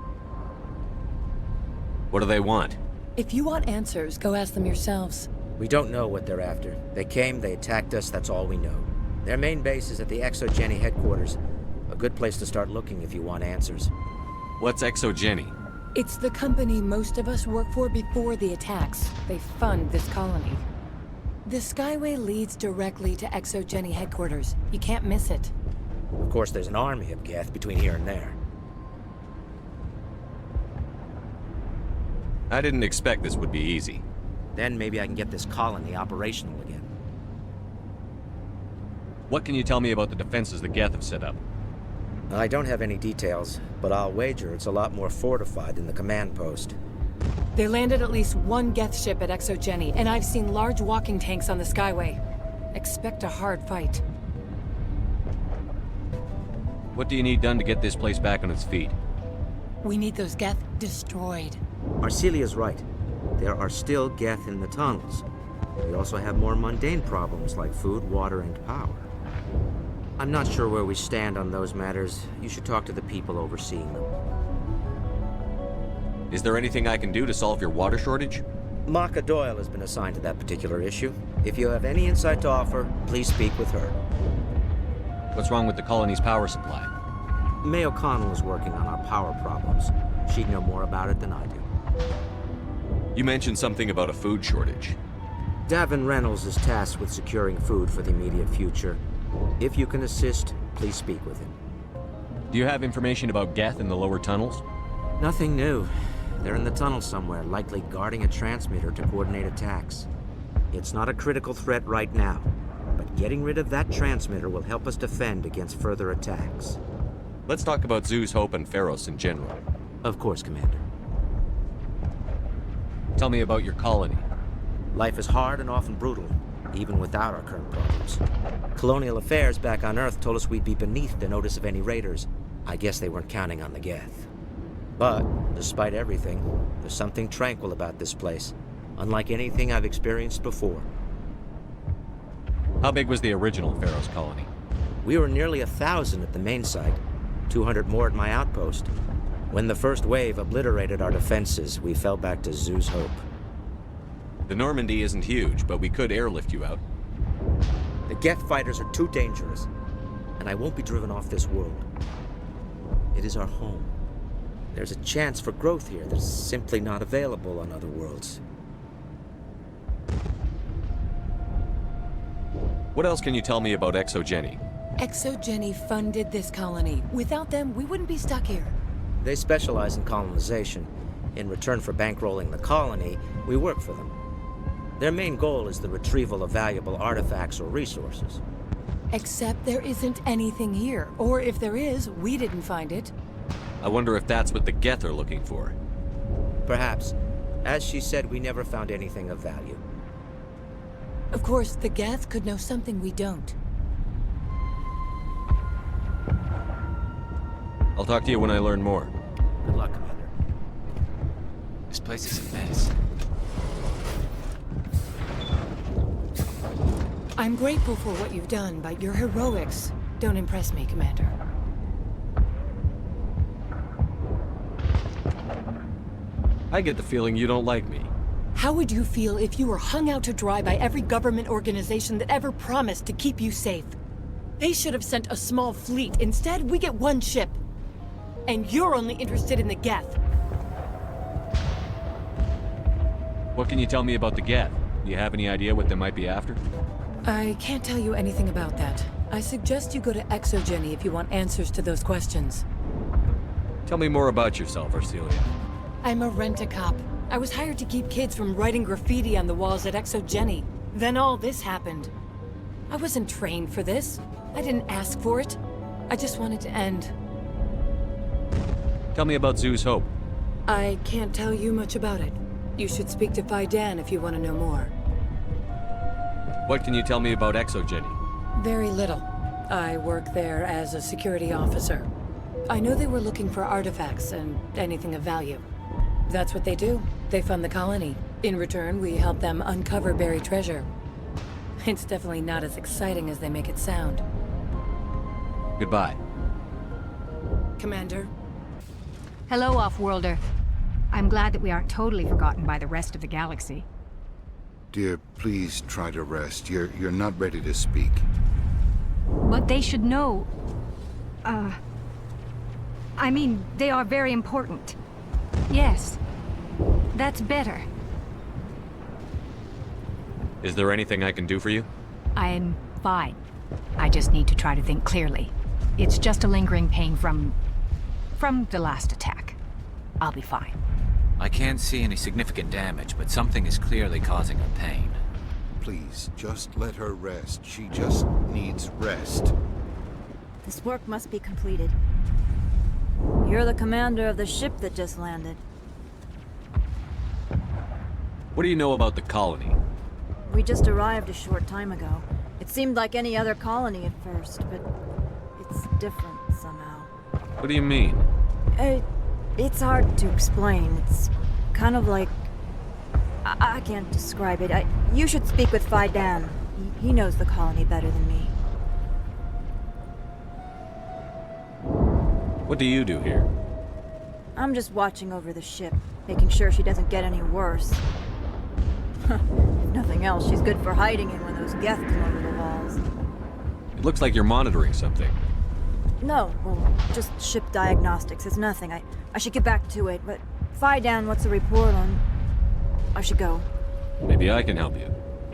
What do they want? If you want answers, go ask them yourselves. We don't know what they're after. They came, they attacked us, that's all we know. Their main base is at the ExoGeni headquarters. A good place to start looking if you want answers. What's ExoGeni? It's the company most of us work for before the attacks. They fund this colony. The Skyway leads directly to ExoGeni headquarters. You can't miss it. Of course, there's an army of Geth between here and there. I didn't expect this would be easy. Then maybe I can get this colony operational again. What can you tell me about the defenses the Geth have set up? I don't have any details, but I'll wager it's a lot more fortified than the command post. They landed at least one Geth ship at Exo Jenny, and I've seen large walking tanks on the Skyway. Expect a hard fight. What do you need done to get this place back on its feet? We need those Geth destroyed. Arcelia's right. There are still Geth in the tunnels. We also have more mundane problems like food, water, and power. I'm not sure where we stand on those matters. You should talk to the people overseeing them. Is there anything I can do to solve your water shortage? Maka Doyle has been assigned to that particular issue. If you have any insight to offer, please speak with her. What's wrong with the colony's power supply? May O'Connell is working on our power problems. She'd know more about it than I do. You mentioned something about a food shortage. Davin Reynolds is tasked with securing food for the immediate future. If you can assist, please speak with him. Do you have information about Geth in the lower tunnels? Nothing new. They're in the tunnel somewhere, likely guarding a transmitter to coordinate attacks. It's not a critical threat right now, but getting rid of that transmitter will help us defend against further attacks. Let's talk about Zeus, Hope, and Pharos in general. Of course, Commander. Tell me about your colony. Life is hard and often brutal, even without our current problems. Colonial affairs back on Earth told us we'd be beneath the notice of any raiders. I guess they weren't counting on the Geth. But, despite everything, there's something tranquil about this place, unlike anything I've experienced before. How big was the original Pharos colony? We were nearly 1,000 at the main site, 200 more at my outpost. When the first wave obliterated our defenses, we fell back to Zeus Hope. The Normandy isn't huge, but we could airlift you out. The Geth fighters are too dangerous, and I won't be driven off this world. It is our home. There's a chance for growth here that's simply not available on other worlds. What else can you tell me about Exo Jenny? Exo Jenny funded this colony. Without them, we wouldn't be stuck here. They specialize in colonization. In return for bankrolling the colony, we work for them. Their main goal is the retrieval of valuable artifacts or resources. Except there isn't anything here. Or if there is, we didn't find it. I wonder if that's what the Geth are looking for. Perhaps. As she said, we never found anything of value. Of course, the Geth could know something we don't. I'll talk to you when I learn more. Good luck, Commander. This place is a mess. I'm grateful for what you've done, but your heroics don't impress me, Commander. I get the feeling you don't like me. How would you feel if you were hung out to dry by every government organization that ever promised to keep you safe? They should have sent a small fleet. Instead, we get one ship. And you're only interested in the Geth. What can you tell me about the Geth? Do you have any idea what they might be after? I can't tell you anything about that. I suggest you go to Exo Jenny if you want answers to those questions. Tell me more about yourself, Arcelia. I'm a rent-a-cop. I was hired to keep kids from writing graffiti on the walls at Exo Jenny. Then all this happened. I wasn't trained for this. I didn't ask for it. I just wanted to end. Tell me about Zeus Hope. I can't tell you much about it. You should speak to Fai Dan if you want to know more. What can you tell me about Exo Jenny? Very little. I work there as a security officer. I know they were looking for artifacts and anything of value. That's what they do. They fund the colony. In return, we help them uncover buried treasure. It's definitely not as exciting as they make it sound. Goodbye. Commander. Hello, Off-Worlder. I'm glad that we aren't totally forgotten by the rest of the galaxy. Dear, please try to rest. You're not ready to speak. But they should know... I mean, they are very important. Yes. That's better. Is there anything I can do for you? I'm fine. I just need to try to think clearly. It's just a lingering pain from the last attack. I'll be fine. I can't see any significant damage, but something is clearly causing her pain. Please, just let her rest. She just needs rest. This work must be completed. You're the commander of the ship that just landed. What do you know about the colony? We just arrived a short time ago. It seemed like any other colony at first, but it's different somehow. What do you mean? It's hard to explain. It's kind of like... I can't describe it. You should speak with Fai Dan. He knows the colony better than me. What do you do here? I'm just watching over the ship, making sure she doesn't get any worse. If nothing else, she's good for hiding in when those Geth come over the walls. It looks like you're monitoring something. No, well, just ship diagnostics. It's nothing. I should get back to it, but Fai Dan, what's the report on? I should go. Maybe I can help you.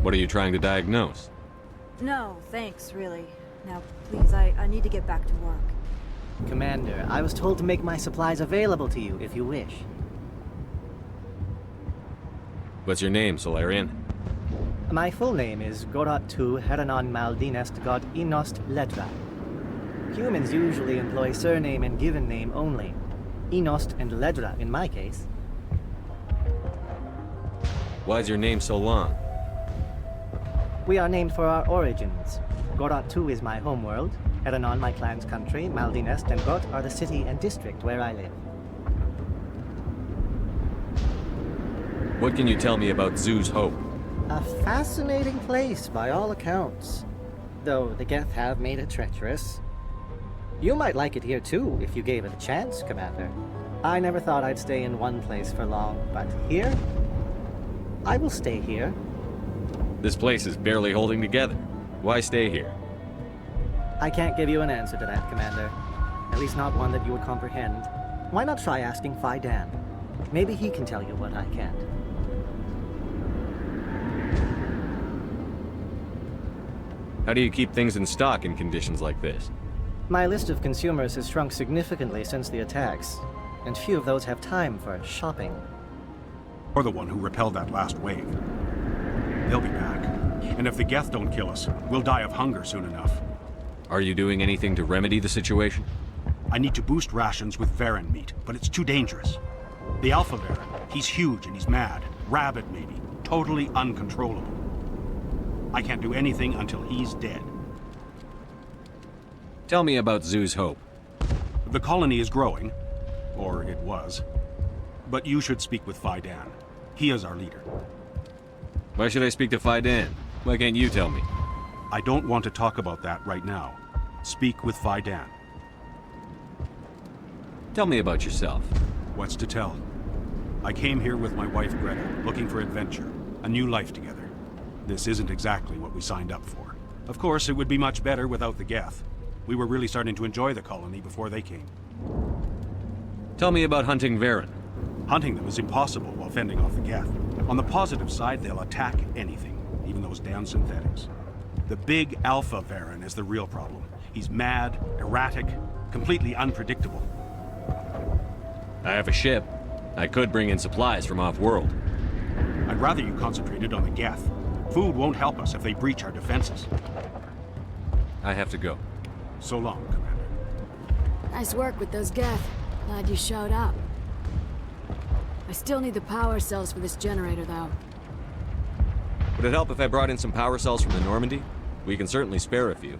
What are you trying to diagnose? No, thanks, really. Now, please, I need to get back to work. Commander, I was told to make my supplies available to you if you wish. What's your name, Solarian? My full name is Goratu Heranon Maldinest God Inost Ledra. Humans usually employ surname and given name only. Inost and Ledra in my case. Why is your name so long? We are named for our origins. Goratu is my homeworld, Heranon my clan's country, Maldinest and Got are the city and district where I live. What can you tell me about Zoo's Hope? A fascinating place by all accounts. Though the Geth have made it treacherous. You might like it here too, if you gave it a chance, Commander. I never thought I'd stay in one place for long, but here? I will stay here. This place is barely holding together. Why stay here? I can't give you an answer to that, Commander. At least not one that you would comprehend. Why not try asking Fai Dan? Maybe he can tell you what I can't. How do you keep things in stock in conditions like this? My list of consumers has shrunk significantly since the attacks, and few of those have time for shopping. Or the one who repelled that last wave. They'll be back. And if the Geth don't kill us, we'll die of hunger soon enough. Are you doing anything to remedy the situation? I need to boost rations with Varen meat, but it's too dangerous. The Alpha Varen, he's huge and he's mad. Rabid, maybe. Totally uncontrollable. I can't do anything until he's dead. Tell me about Zoo's Hope. The colony is growing. Or it was. But you should speak with Fai Dan. He is our leader. Why should I speak to Fai Dan? Why can't you tell me? I don't want to talk about that right now. Speak with Fai Dan. Tell me about yourself. What's to tell? I came here with my wife Greta, looking for adventure, a new life together. This isn't exactly what we signed up for. Of course, it would be much better without the Geth. We were really starting to enjoy the colony before they came. Tell me about hunting Varen. Hunting them is impossible while fending off the Geth. On the positive side, they'll attack anything, even those damn synthetics. The big Alpha Varen is the real problem. He's mad, erratic, completely unpredictable. I have a ship. I could bring in supplies from off-world. I'd rather you concentrated on the Geth. Food won't help us if they breach our defenses. I have to go. So long, Commander. Nice work with those Geth. Glad you showed up. I still need the power cells for this generator, though. Would it help if I brought in some power cells from the Normandy? We can certainly spare a few.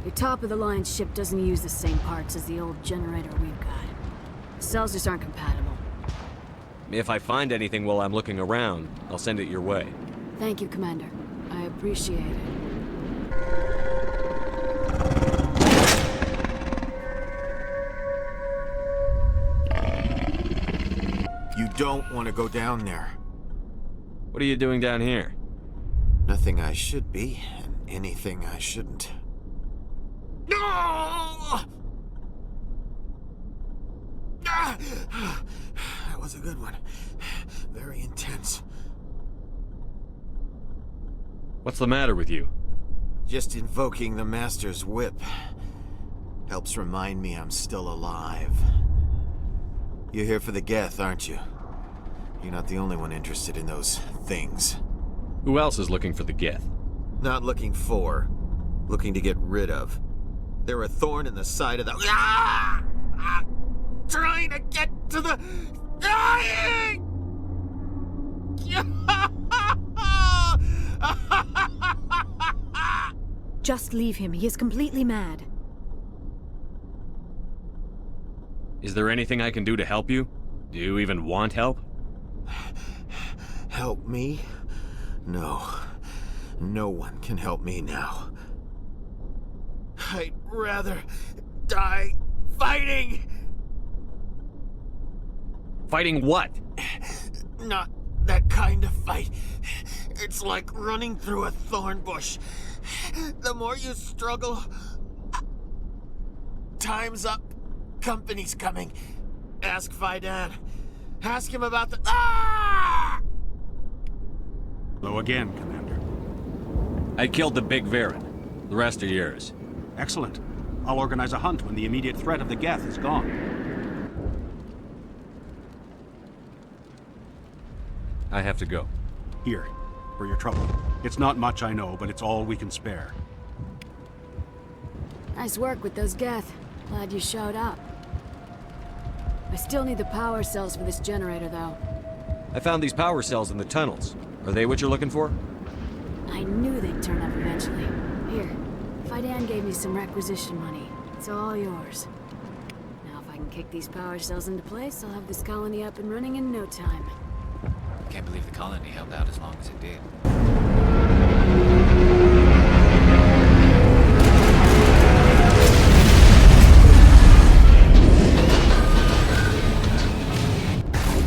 Your top-of-the-line ship doesn't use the same parts as the old generator we've got. The cells just aren't compatible. If I find anything while I'm looking around, I'll send it your way. Thank you, Commander. I appreciate it. You don't want to go down there. What are you doing down here? Nothing I should be, and anything I shouldn't. No! That was a good one. Very intense. What's the matter with you? Just invoking the Master's whip helps remind me I'm still alive. You're here for the Geth, aren't you? You're not the only one interested in those things. Who else is looking for the Geth? Not looking for. Looking to get rid of. They're a thorn in the side of the... Trying to get to the... Dying! Just leave him. He is completely mad. Is there anything I can do to help you? Do you even want help? Help me? No. No one can help me now. I'd rather die fighting! Fighting what? Not that kind of fight. It's like running through a thorn bush. The more you struggle... Time's up. Company's coming. Ask Fai Dan. Ask him about the... Ah! Hello again, Commander. I killed the big Varen. The rest are yours. Excellent. I'll organize a hunt when the immediate threat of the Geth is gone. I have to go. Here, for your trouble. It's not much, I know, but it's all we can spare. Nice work with those Geth. Glad you showed up. I still need the power cells for this generator, though. I found these power cells in the tunnels. Are they what you're looking for? I knew they'd turn up eventually. Here, Fai Dan gave me some requisition money. It's all yours. Now if I can kick these power cells into place, I'll have this colony up and running in no time. Can't believe the colony held out as long as it did.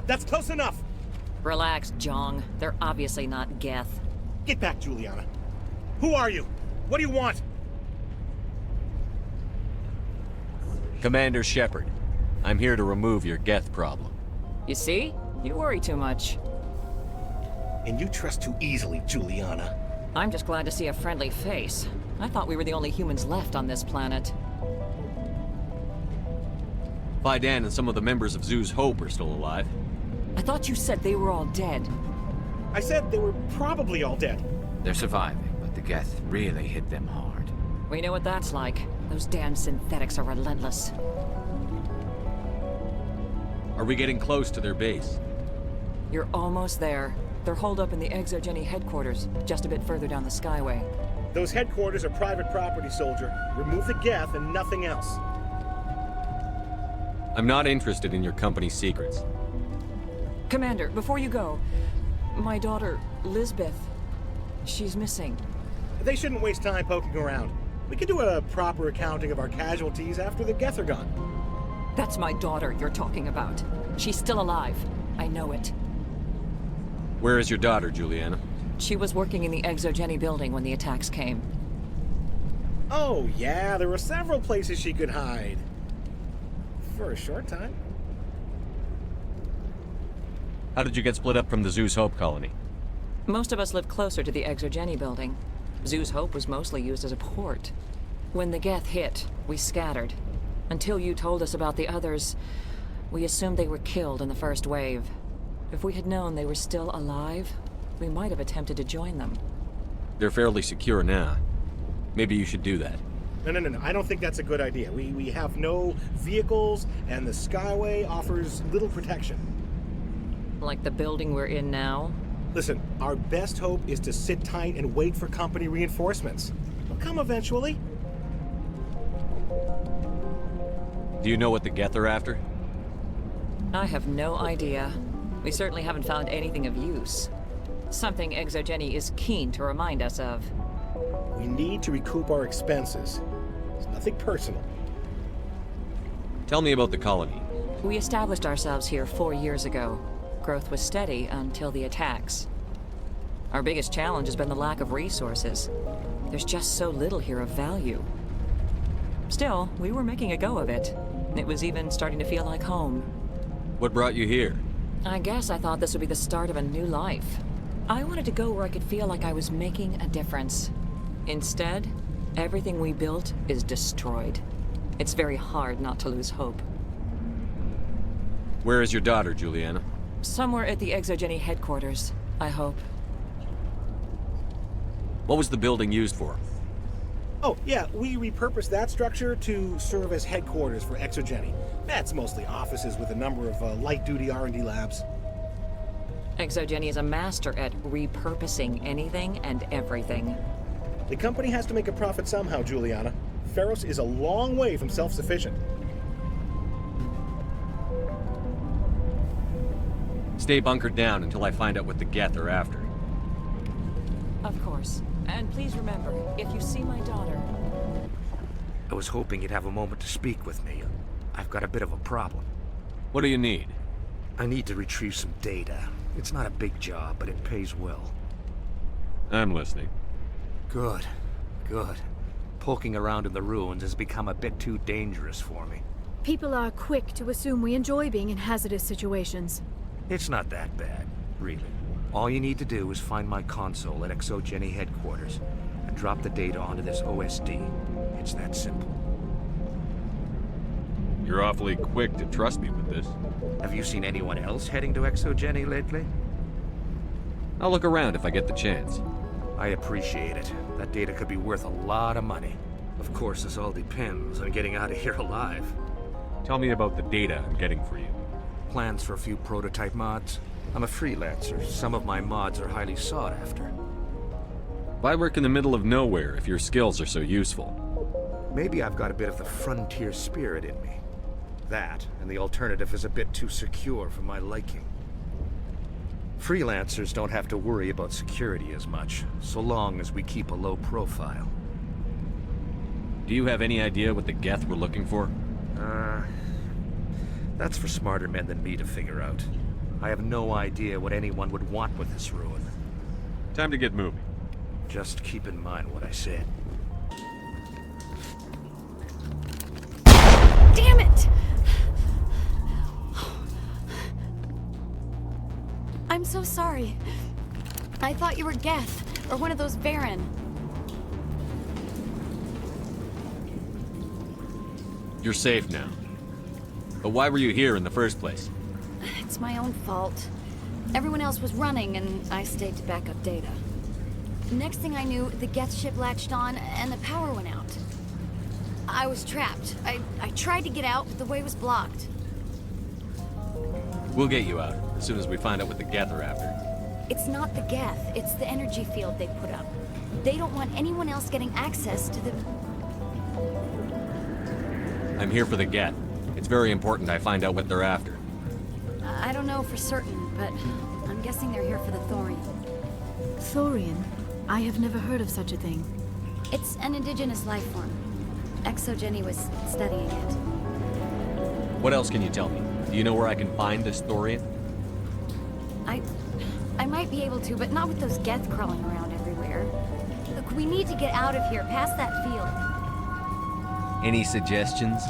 That's close enough! Relax, Jong. They're obviously not Geth. Get back, Juliana. Who are you? What do you want? Commander Shepard. I'm here to remove your Geth problem. You see? You worry too much. And you trust too easily, Juliana. I'm just glad to see a friendly face. I thought we were the only humans left on this planet. Fai Dan and some of the members of Zhu's Hope are still alive. I thought you said they were all dead. I said they were probably all dead. They're surviving, but the Geth really hit them hard. We know what that's like. Those damn synthetics are relentless. Are we getting close to their base? You're almost there. They're holed up in the Exogeny headquarters, just a bit further down the Skyway. Those headquarters are private property, soldier. Remove the Geth and nothing else. I'm not interested in your company's secrets. Commander, before you go, my daughter, Lizbeth, she's missing. They shouldn't waste time poking around. We can do a proper accounting of our casualties after the Geth are gone. That's my daughter you're talking about. She's still alive. I know it. Where is your daughter, Juliana? She was working in the Exogeny building when the attacks came. Oh, yeah, there were several places she could hide. For a short time. How did you get split up from the Zhu's Hope colony? Most of us lived closer to the Exogeny building. Zhu's Hope was mostly used as a port. When the Geth hit, we scattered. Until you told us about the others, we assumed they were killed in the first wave. If we had known they were still alive, we might have attempted to join them. They're fairly secure now. Maybe you should do that. No. I don't think that's a good idea. We have no vehicles, and the Skyway offers little protection. Like the building we're in now? Listen, our best hope is to sit tight and wait for company reinforcements. They'll come eventually. Do you know what the Geth are after? I have no idea. We certainly haven't found anything of use. Something Exogeny is keen to remind us of. We need to recoup our expenses. It's nothing personal. Tell me about the colony. We established ourselves here 4 years ago. Growth was steady until the attacks. Our biggest challenge has been the lack of resources. There's just so little here of value. Still, we were making a go of it. It was even starting to feel like home. What brought you here? I guess I thought this would be the start of a new life. I wanted to go where I could feel like I was making a difference. Instead, everything we built is destroyed. It's very hard not to lose hope. Where is your daughter, Juliana? Somewhere at the Exogeny headquarters, I hope. What was the building used for? Oh, yeah, we repurposed that structure to serve as headquarters for Exogeny. That's mostly offices with a number of light-duty R&D labs. Exogeny is a master at repurposing anything and everything. The company has to make a profit somehow, Juliana. Feros is a long way from self-sufficient. Stay bunkered down until I find out what the Geth are after. Of course. And please remember, if you see my daughter... I was hoping you'd have a moment to speak with me. I've got a bit of a problem. What do you need? I need to retrieve some data. It's not a big job, but it pays well. I'm listening. Good. Good. Poking around in the ruins has become a bit too dangerous for me. People are quick to assume we enjoy being in hazardous situations. It's not that bad, really. All you need to do is find my console at Exogeny headquarters and drop the data onto this OSD. It's that simple. You're awfully quick to trust me with this. Have you seen anyone else heading to Exogeny lately? I'll look around if I get the chance. I appreciate it. That data could be worth a lot of money. Of course, this all depends on getting out of here alive. Tell me about the data I'm getting for you. Plans for a few prototype mods. I'm a freelancer. Some of my mods are highly sought after. Why work in the middle of nowhere if your skills are so useful? Maybe I've got a bit of the frontier spirit in me. That, and the alternative is a bit too secure for my liking. Freelancers don't have to worry about security as much, so long as we keep a low profile. Do you have any idea what the Geth were looking for? That's for smarter men than me to figure out. I have no idea what anyone would want with this ruin. Time to get moving. Just keep in mind what I said. Damn it! I'm so sorry. I thought you were Geth, or one of those Varen. You're safe now. But why were you here in the first place? It's my own fault. Everyone else was running, and I stayed to back up data. Next thing I knew, the Geth ship latched on, and the power went out. I was trapped. I tried to get out, but the way was blocked. We'll get you out, as soon as we find out what the Geth are after. It's not the Geth, it's the energy field they put up. They don't want anyone else getting access to the... I'm here for the Geth. It's very important I find out what they're after. I don't know for certain, but I'm guessing they're here for the Thorian. Thorian? I have never heard of such a thing. It's an indigenous life form. Exogeny was studying it. What else can you tell me? Do you know where I can find this Thorian? I might be able to, but not with those Geth crawling around everywhere. Look, we need to get out of here, past that field. Any suggestions?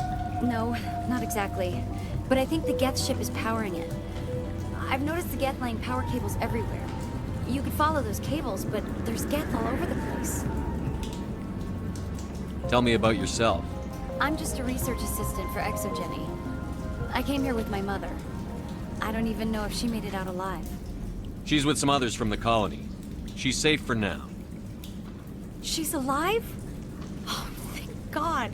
No, not exactly. But I think the Geth ship is powering it. I've noticed the Geth laying power cables everywhere. You could follow those cables, but there's Geth all over the place. Tell me about yourself. I'm just a research assistant for Exogeny. I came here with my mother. I don't even know if she made it out alive. She's with some others from the colony. She's safe for now. She's alive? Oh, thank God.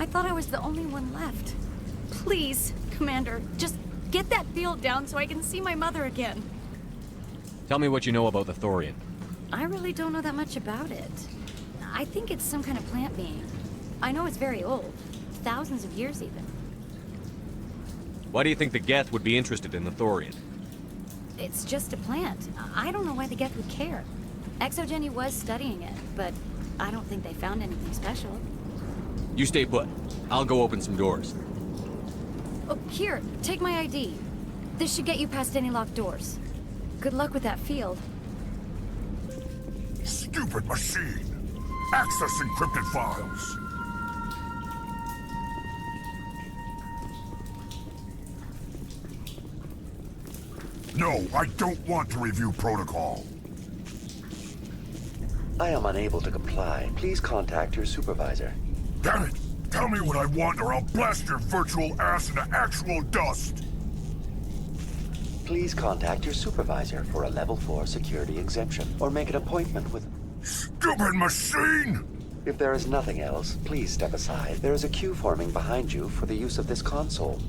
I thought I was the only one left. Please, Commander, just get that field down so I can see my mother again. Tell me what you know about the Thorian. I really don't know that much about it. I think it's some kind of plant being. I know it's very old. Thousands of years, even. Why do you think the Geth would be interested in the Thorian? It's just a plant. I don't know why the Geth would care. Exogeny was studying it, but I don't think they found anything special. You stay put. I'll go open some doors. Oh, here, take my ID. This should get you past any locked doors. Good luck with that field. Stupid machine! Access encrypted files! No, I don't want to review protocol. I am unable to comply. Please contact your supervisor. Damn it! Tell me what I want or I'll blast your virtual ass into actual dust! Please contact your supervisor for a level 4 security exemption, or make an appointment with... Stupid machine! If there is nothing else, please step aside. There is a queue forming behind you for the use of this console.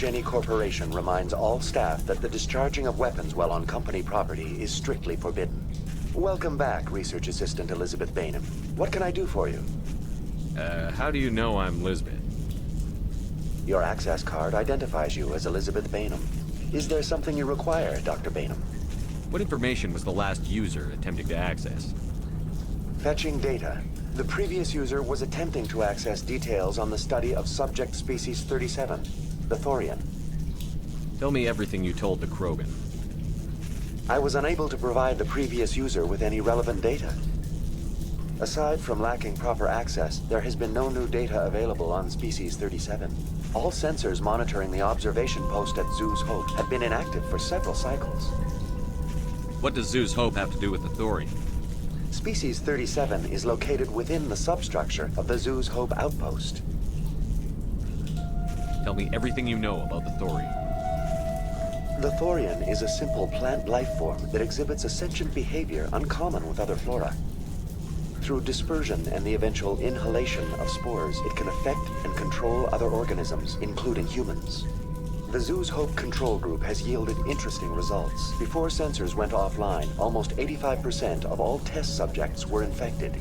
Exogeny Corporation reminds all staff that the discharging of weapons while on company property is strictly forbidden. Welcome back, Research Assistant Lizbeth Baynham. What can I do for you? How do you know I'm Lizbeth? Your access card identifies you as Lizbeth Baynham. Is there something you require, Dr. Baynham? What information was the last user attempting to access? Fetching data. The previous user was attempting to access details on the study of subject species 37, the Thorian. Tell me everything you told the Krogan. I was unable to provide the previous user with any relevant data. Aside from lacking proper access, there has been no new data available on species 37. All sensors monitoring the observation post at Zoo's Hope have been inactive for several cycles. What does Zoo's Hope have to do with the Thorian? Species 37 is located within the substructure of the Zoo's Hope outpost. Tell me everything you know about the Thorian. The Thorian is a simple plant life form that exhibits a sentient behavior uncommon with other flora. Through dispersion and the eventual inhalation of spores, it can affect and control other organisms, including humans. The Zoo's Hope control group has yielded interesting results. Before sensors went offline, almost 85% of all test subjects were infected.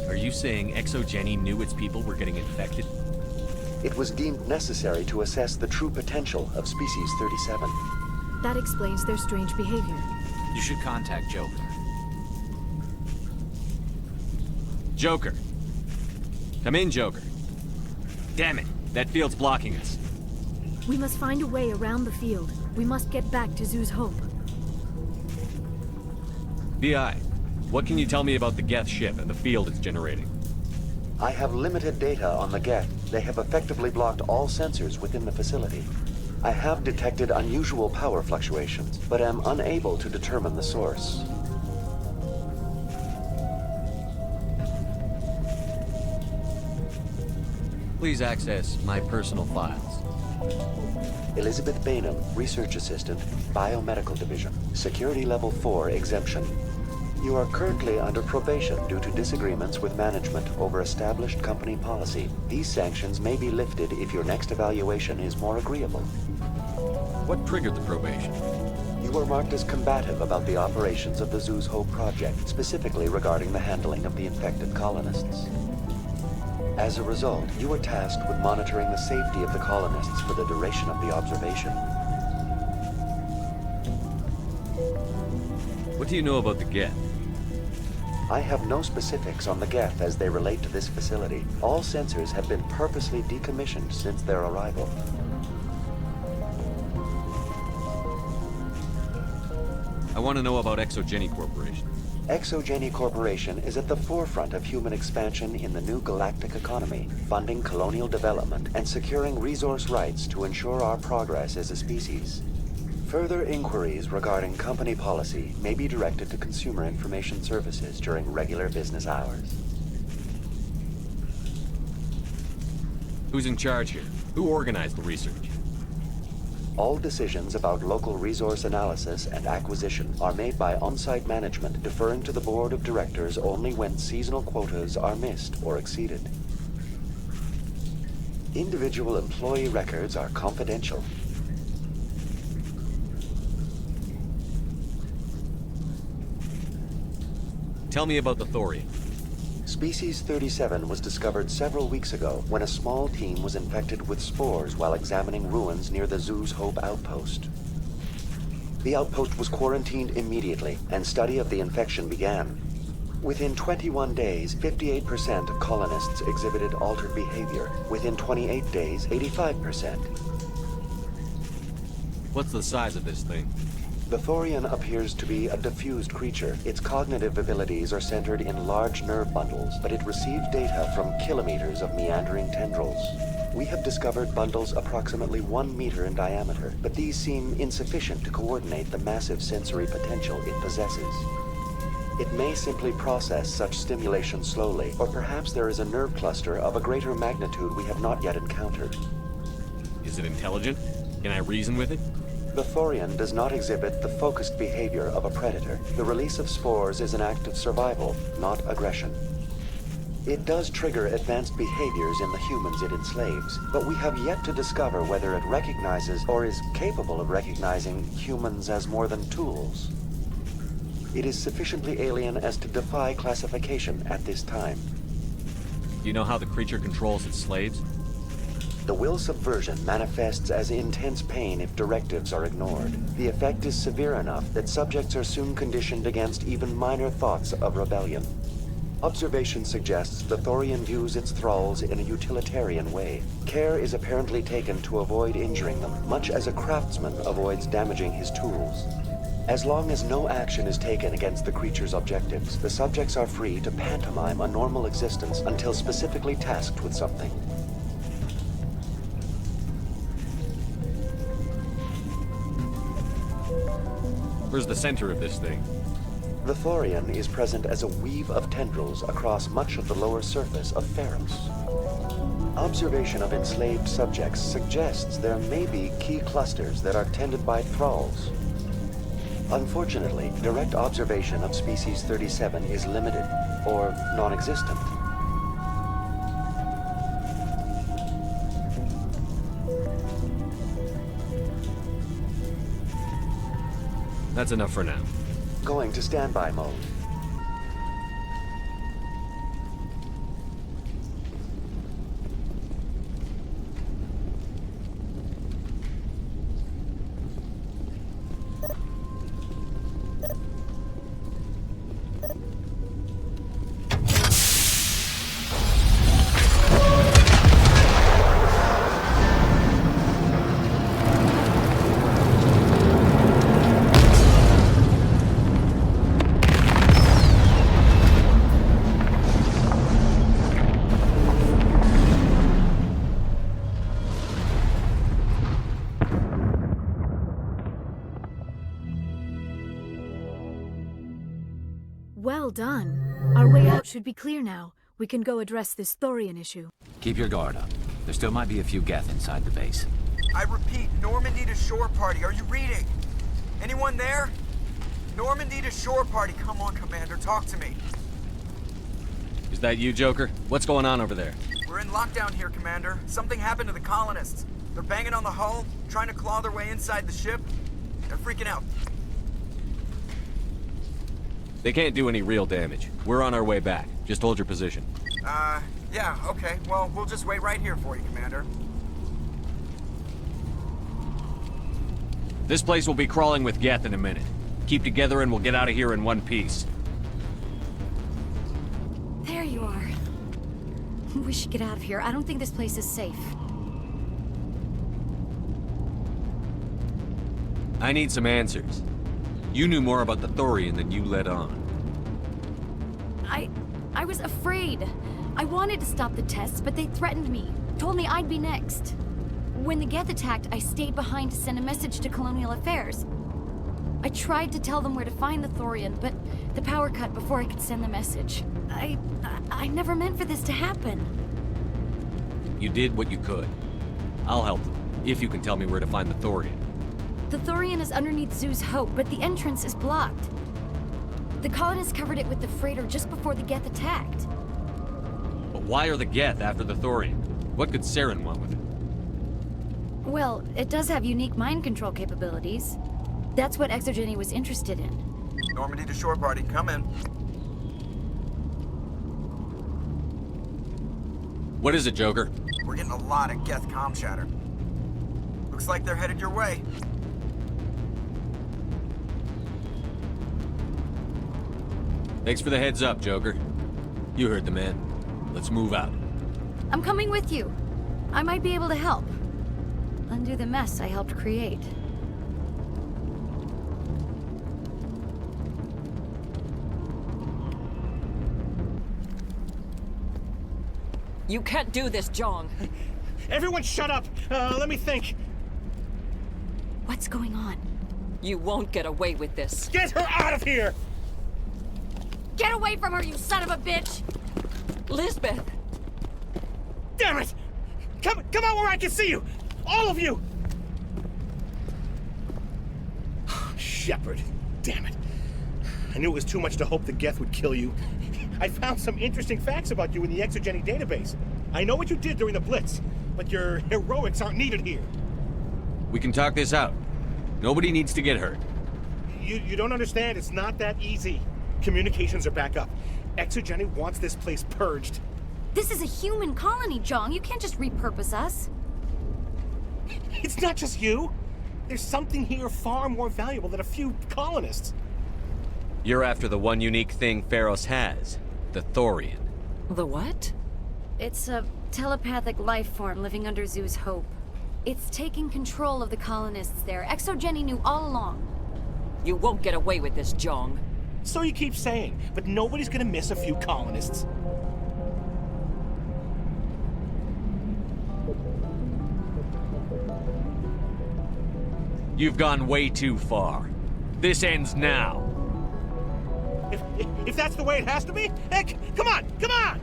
Are you saying Exogeny knew its people were getting infected? It was deemed necessary to assess the true potential of species 37. That explains their strange behavior. You should contact Joker. Joker! Come in, Joker. Damn it, that field's blocking us. We must find a way around the field. We must get back to Zoo's Hope. BI, what can you tell me about the Geth ship and the field it's generating? I have limited data on the Geth. They have effectively blocked all sensors within the facility. I have detected unusual power fluctuations, but am unable to determine the source. Please access my personal files. Lizbeth Baynham, Research Assistant, Biomedical Division. Security Level 4 exemption. You are currently under probation due to disagreements with management over established company policy. These sanctions may be lifted if your next evaluation is more agreeable. What triggered the probation? You were marked as combative about the operations of the Zoo's Hope project, specifically regarding the handling of the infected colonists. As a result, you were tasked with monitoring the safety of the colonists for the duration of the observation. What do you know about the Geth? I have no specifics on the Geth as they relate to this facility. All sensors have been purposely decommissioned since their arrival. I want to know about Exogeny Corporation. Exogeny Corporation is at the forefront of human expansion in the new galactic economy, funding colonial development and securing resource rights to ensure our progress as a species. Further inquiries regarding company policy may be directed to Consumer Information Services during regular business hours. Who's in charge here? Who organized the research? All decisions about local resource analysis and acquisition are made by on-site management, deferring to the board of directors only when seasonal quotas are missed or exceeded. Individual employee records are confidential. Tell me about the Thorian. Species 37 was discovered several weeks ago when a small team was infected with spores while examining ruins near the Zoo's Hope outpost. The outpost was quarantined immediately, and study of the infection began. Within 21 days, 58% of colonists exhibited altered behavior. Within 28 days, 85%. What's the size of this thing? The Thorian appears to be a diffused creature. Its cognitive abilities are centered in large nerve bundles, but it receives data from kilometers of meandering tendrils. We have discovered bundles approximately 1 meter in diameter, but these seem insufficient to coordinate the massive sensory potential it possesses. It may simply process such stimulation slowly, or perhaps there is a nerve cluster of a greater magnitude we have not yet encountered. Is it intelligent? Can I reason with it? The Thorian does not exhibit the focused behavior of a predator. The release of spores is an act of survival, not aggression. It does trigger advanced behaviors in the humans it enslaves, but we have yet to discover whether it recognizes or is capable of recognizing humans as more than tools. It is sufficiently alien as to defy classification at this time. Do you know how the creature controls its slaves? The will subversion manifests as intense pain if directives are ignored. The effect is severe enough that subjects are soon conditioned against even minor thoughts of rebellion. Observation suggests the Thorian views its thralls in a utilitarian way. Care is apparently taken to avoid injuring them, much as a craftsman avoids damaging his tools. As long as no action is taken against the creature's objectives, the subjects are free to pantomime a normal existence until specifically tasked with something. Where's the center of this thing? The Thorian is present as a weave of tendrils across much of the lower surface of Pharos. Observation of enslaved subjects suggests there may be key clusters that are tended by thralls. Unfortunately, direct observation of Species 37 is limited, or non-existent. That's enough for now. Going to standby mode. Well done. Our way out should be clear now. We can go address this Thorian issue. Keep your guard up. There still might be a few Geth inside the base. I repeat, Normandy to shore party. Are you reading? Anyone there? Normandy to shore party. Come on, Commander. Talk to me. Is that you, Joker? What's going on over there? We're in lockdown here, Commander. Something happened to the colonists. They're banging on the hull, trying to claw their way inside the ship. They're freaking out. They can't do any real damage. We're on our way back. Just hold your position. Yeah, okay. Well, we'll just wait right here for you, Commander. This place will be crawling with Geth in a minute. Keep together and we'll get out of here in one piece. There you are. We should get out of here. I don't think this place is safe. I need some answers. You knew more about the Thorian than you let on. I was afraid. I wanted to stop the tests, but they threatened me. Told me I'd be next. When the Geth attacked, I stayed behind to send a message to Colonial Affairs. I tried to tell them where to find the Thorian, but the power cut before I could send the message. I never meant for this to happen. You did what you could. I'll help them, if you can tell me where to find the Thorian. The Thorian is underneath Zoo's Hope, but the entrance is blocked. The colonists covered it with the freighter just before the Geth attacked. But why are the Geth after the Thorian? What could Saren want with it? Well, it does have unique mind control capabilities. That's what Exogeny was interested in. Normandy to shore party, come in. What is it, Joker? We're getting a lot of Geth comm chatter. Looks like they're headed your way. Thanks for the heads up, Joker. You heard the man. Let's move out. I'm coming with you. I might be able to help. Undo the mess I helped create. You can't do this, Jong. Everyone shut up! Let me think. What's going on? You won't get away with this. Get her out of here! Get away from her, you son of a bitch! Lizbeth! Damn it! Come out where I can see you! All of you! Shepard. Damn it. I knew it was too much to hope the Geth would kill you. I found some interesting facts about you in the Exogeny database. I know what you did during the Blitz, but your heroics aren't needed here. We can talk this out. Nobody needs to get hurt. You don't understand. It's not that easy. Communications are back up. Exogeny wants this place purged. This is a human colony, Jong. You can't just repurpose us. It's not just you. There's something here far more valuable than a few colonists. You're after the one unique thing Pharos has, the Thorian. The what? It's a telepathic life form living under Zoo's Hope. It's taking control of the colonists there. Exogeny knew all along. You won't get away with this, Jong. So you keep saying, but nobody's gonna miss a few colonists. You've gone way too far. This ends now. If that's the way it has to be, heck, come on, come on!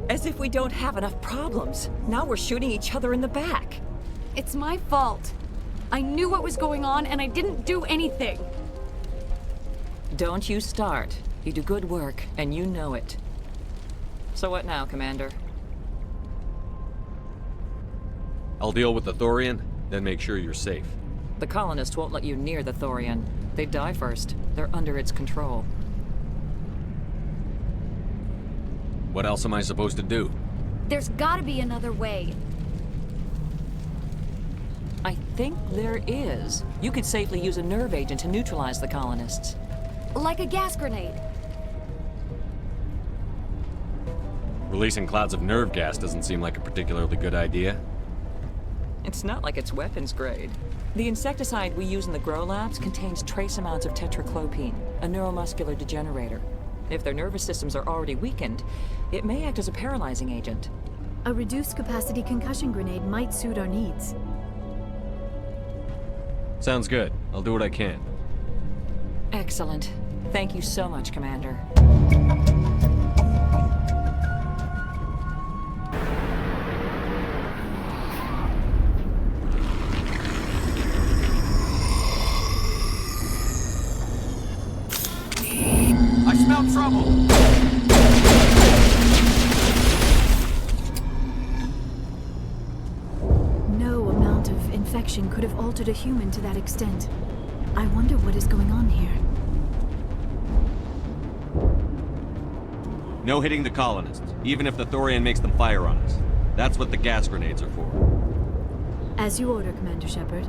As if we don't have enough problems. Now we're shooting each other in the back. It's my fault. I knew what was going on and I didn't do anything. Don't you start. You do good work, and you know it. So what now, Commander? I'll deal with the Thorian, then make sure you're safe. The colonists won't let you near the Thorian. They die first. They're under its control. What else am I supposed to do? There's gotta be another way. I think there is. You could safely use a nerve agent to neutralize the colonists. Like a gas grenade. Releasing clouds of nerve gas doesn't seem like a particularly good idea. It's not like it's weapons grade. The insecticide we use in the grow labs contains trace amounts of tetraclopine, a neuromuscular degenerator. If their nervous systems are already weakened, it may act as a paralyzing agent. A reduced capacity concussion grenade might suit our needs. Sounds good. I'll do what I can. Excellent. Thank you so much, Commander. I smell trouble! No amount of infection could have altered a human to that extent. I wonder what is going on here. No hitting the colonists, even if the Thorian makes them fire on us. That's what the gas grenades are for. As you order, Commander Shepard.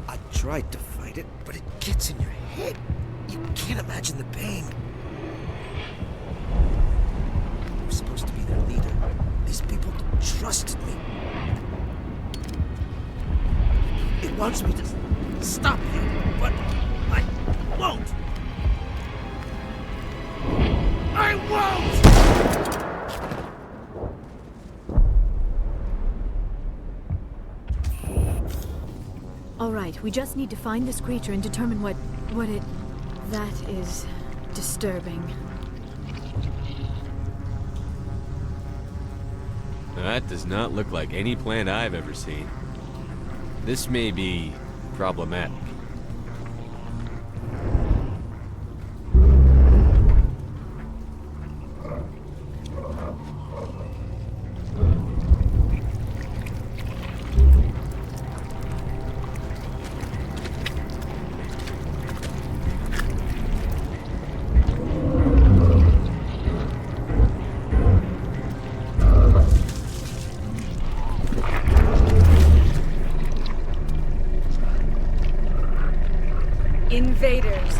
I tried to fight it, but it gets in your head. You can't imagine the pain. I'm supposed to be their leader. These people trusted me. It wants me to stop you, but I won't. I won't! All right, we just need to find this creature and determine what it... That is disturbing. That does not look like any plant I've ever seen. This may be problematic. Invaders,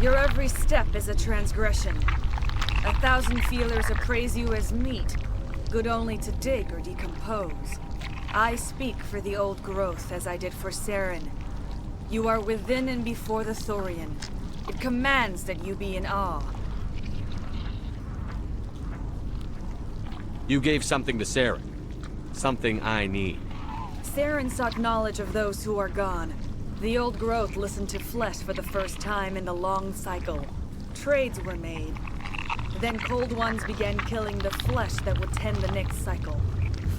your every step is a transgression. 1,000 feelers appraise you as meat, good only to dig or decompose. I speak for the old growth as I did for Saren. You are within and before the Thorian. It commands that you be in awe. You gave something to Saren. Something I need. Saren sought knowledge of those who are gone. The old growth listened to flesh for the first time in the long cycle. Trades were made. Then cold ones began killing the flesh that would tend the next cycle.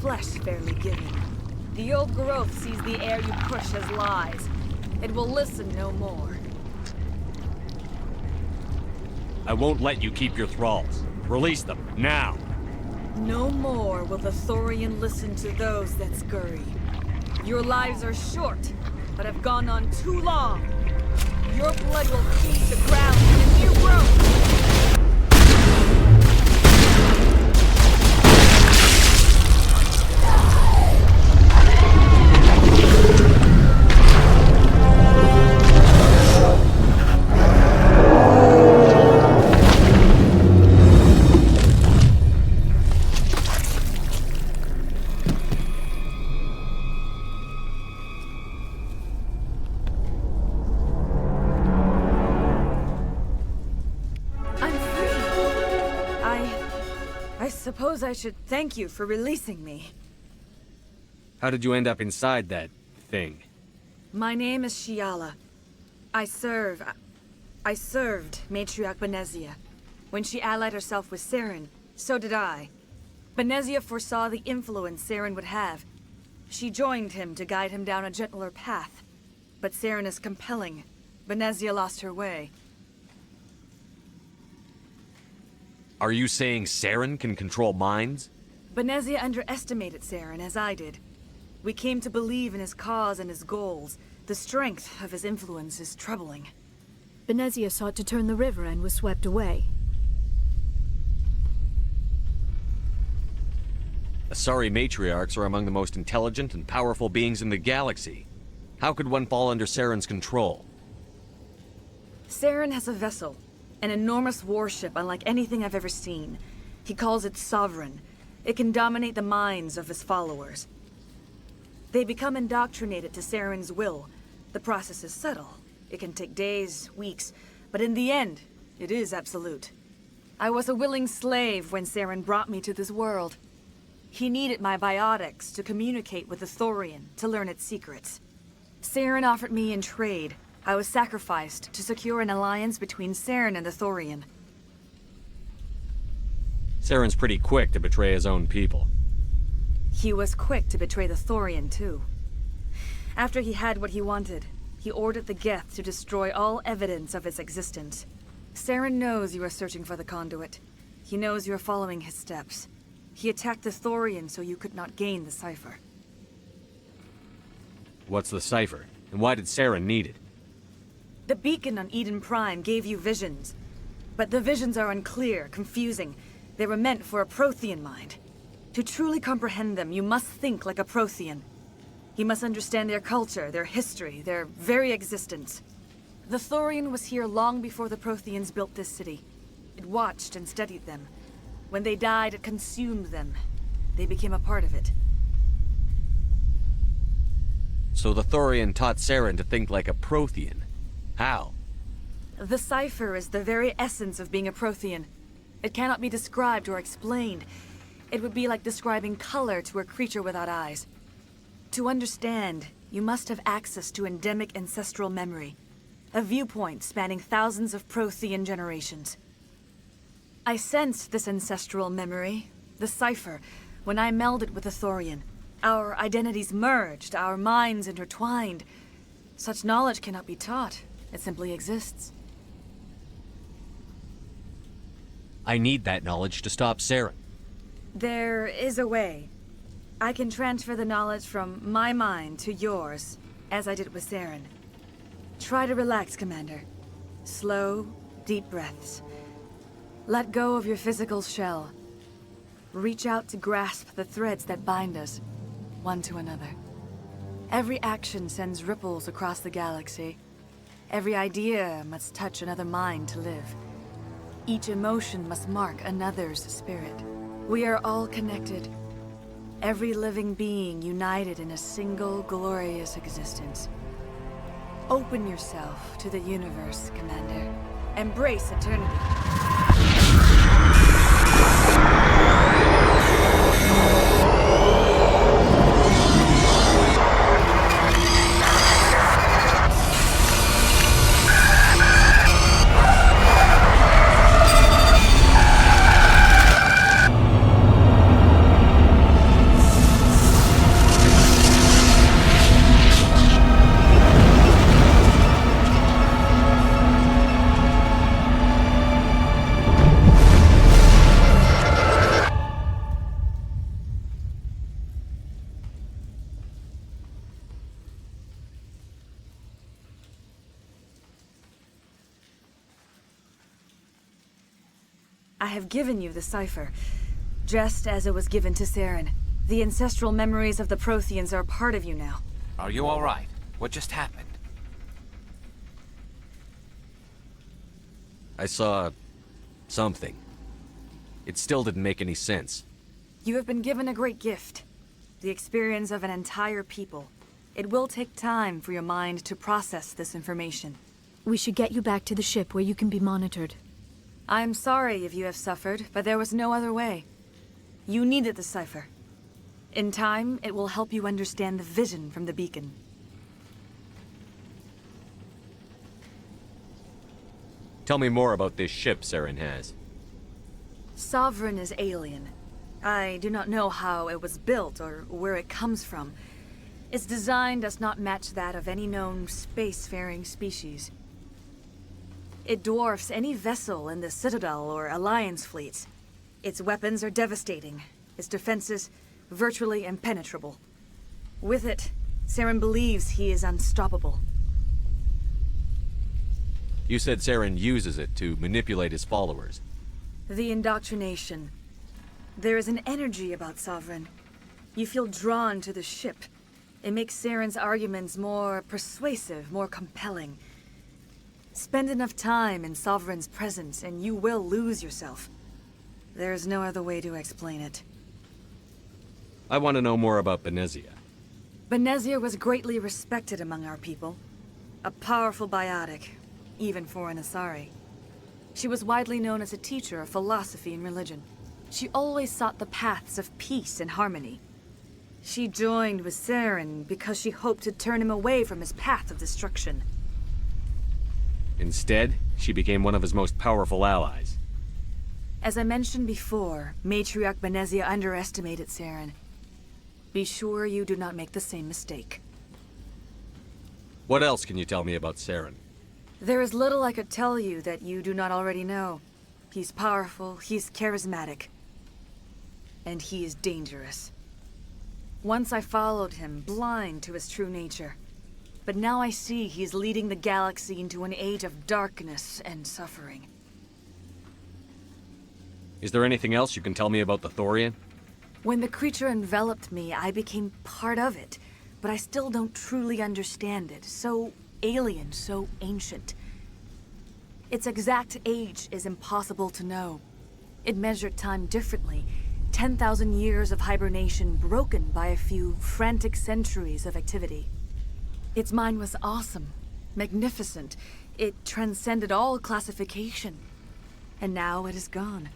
Flesh fairly given. The old growth sees the air you push as lies. It will listen no more. I won't let you keep your thralls. Release them, now! No more will the Thorian listen to those that scurry. Your lives are short, but have gone on too long. Your blood will cleave the ground in a new growth. Suppose I should thank you for releasing me. How did you end up inside that thing? My name is Shiala. I served Matriarch Benezia. When she allied herself with Saren, so did I. Benezia foresaw the influence Saren would have. She joined him to guide him down a gentler path. But Saren is compelling. Benezia lost her way. Are you saying Saren can control minds? Benezia underestimated Saren, as I did. We came to believe in his cause and his goals. The strength of his influence is troubling. Benezia sought to turn the river and was swept away. Asari matriarchs are among the most intelligent and powerful beings in the galaxy. How could one fall under Saren's control? Saren has a vessel. An enormous warship unlike anything I've ever seen. He calls it Sovereign. It can dominate the minds of his followers. They become indoctrinated to Saren's will. The process is subtle. It can take days, weeks, but in the end, it is absolute. I was a willing slave when Saren brought me to this world. He needed my biotics to communicate with the Thorian, to learn its secrets. Saren offered me in trade. I was sacrificed to secure an alliance between Saren and the Thorian. Saren's pretty quick to betray his own people. He was quick to betray the Thorian, too. After he had what he wanted, he ordered the Geth to destroy all evidence of its existence. Saren knows you are searching for the conduit. He knows you are following his steps. He attacked the Thorian so you could not gain the cipher. What's the cipher? And why did Saren need it? The beacon on Eden Prime gave you visions. But the visions are unclear, confusing. They were meant for a Prothean mind. To truly comprehend them, you must think like a Prothean. You must understand their culture, their history, their very existence. The Thorian was here long before the Protheans built this city. It watched and studied them. When they died, it consumed them. They became a part of it. So the Thorian taught Saren to think like a Prothean. How? The cipher is the very essence of being a Prothean. It cannot be described or explained. It would be like describing color to a creature without eyes. To understand, you must have access to endemic ancestral memory, a viewpoint spanning thousands of Prothean generations. I sensed this ancestral memory, the cipher, when I melded with the Thorian. Our identities merged, our minds intertwined. Such knowledge cannot be taught. It simply exists. I need that knowledge to stop Saren. There is a way. I can transfer the knowledge from my mind to yours, as I did with Saren. Try to relax, Commander. Slow, deep breaths. Let go of your physical shell. Reach out to grasp the threads that bind us, one to another. Every action sends ripples across the galaxy. Every idea must touch another mind to live. Each emotion must mark another's spirit. We are all connected. Every living being united in a single glorious existence. Open yourself to the universe, Commander. Embrace eternity. I have given you the cipher, just as it was given to Saren. The ancestral memories of the Protheans are part of you now. Are you all right? What just happened? I saw something. It still didn't make any sense. You have been given a great gift. The experience of an entire people. It will take time for your mind to process this information. We should get you back to the ship where you can be monitored. I'm sorry if you have suffered, but there was no other way. You needed the cipher. In time, it will help you understand the vision from the beacon. Tell me more about this ship Saren has. Sovereign is alien. I do not know how it was built or where it comes from. Its design does not match that of any known spacefaring species. It dwarfs any vessel in the Citadel or Alliance fleets. Its weapons are devastating, its defenses virtually impenetrable. With it, Saren believes he is unstoppable. You said Saren uses it to manipulate his followers. The indoctrination. There is an energy about Sovereign. You feel drawn to the ship. It makes Saren's arguments more persuasive, more compelling. Spend enough time in Sovereign's presence and you will lose yourself. There is no other way to explain it. I want to know more about Benezia. Benezia was greatly respected among our people. A powerful biotic, even for an Asari. She was widely known as a teacher of philosophy and religion. She always sought the paths of peace and harmony. She joined with Saren because she hoped to turn him away from his path of destruction. Instead, she became one of his most powerful allies. As I mentioned before, Matriarch Benezia underestimated Saren. Be sure you do not make the same mistake. What else can you tell me about Saren? There is little I could tell you that you do not already know. He's powerful, he's charismatic, and he is dangerous. Once I followed him, blind to his true nature. But now I see he's leading the galaxy into an age of darkness and suffering. Is there anything else you can tell me about the Thorian? When the creature enveloped me, I became part of it, but I still don't truly understand it. So alien, so ancient. Its exact age is impossible to know. It measured time differently. 10,000 years of hibernation broken by a few frantic centuries of activity. Its mind was awesome, magnificent. It transcended all classification. And now it is gone.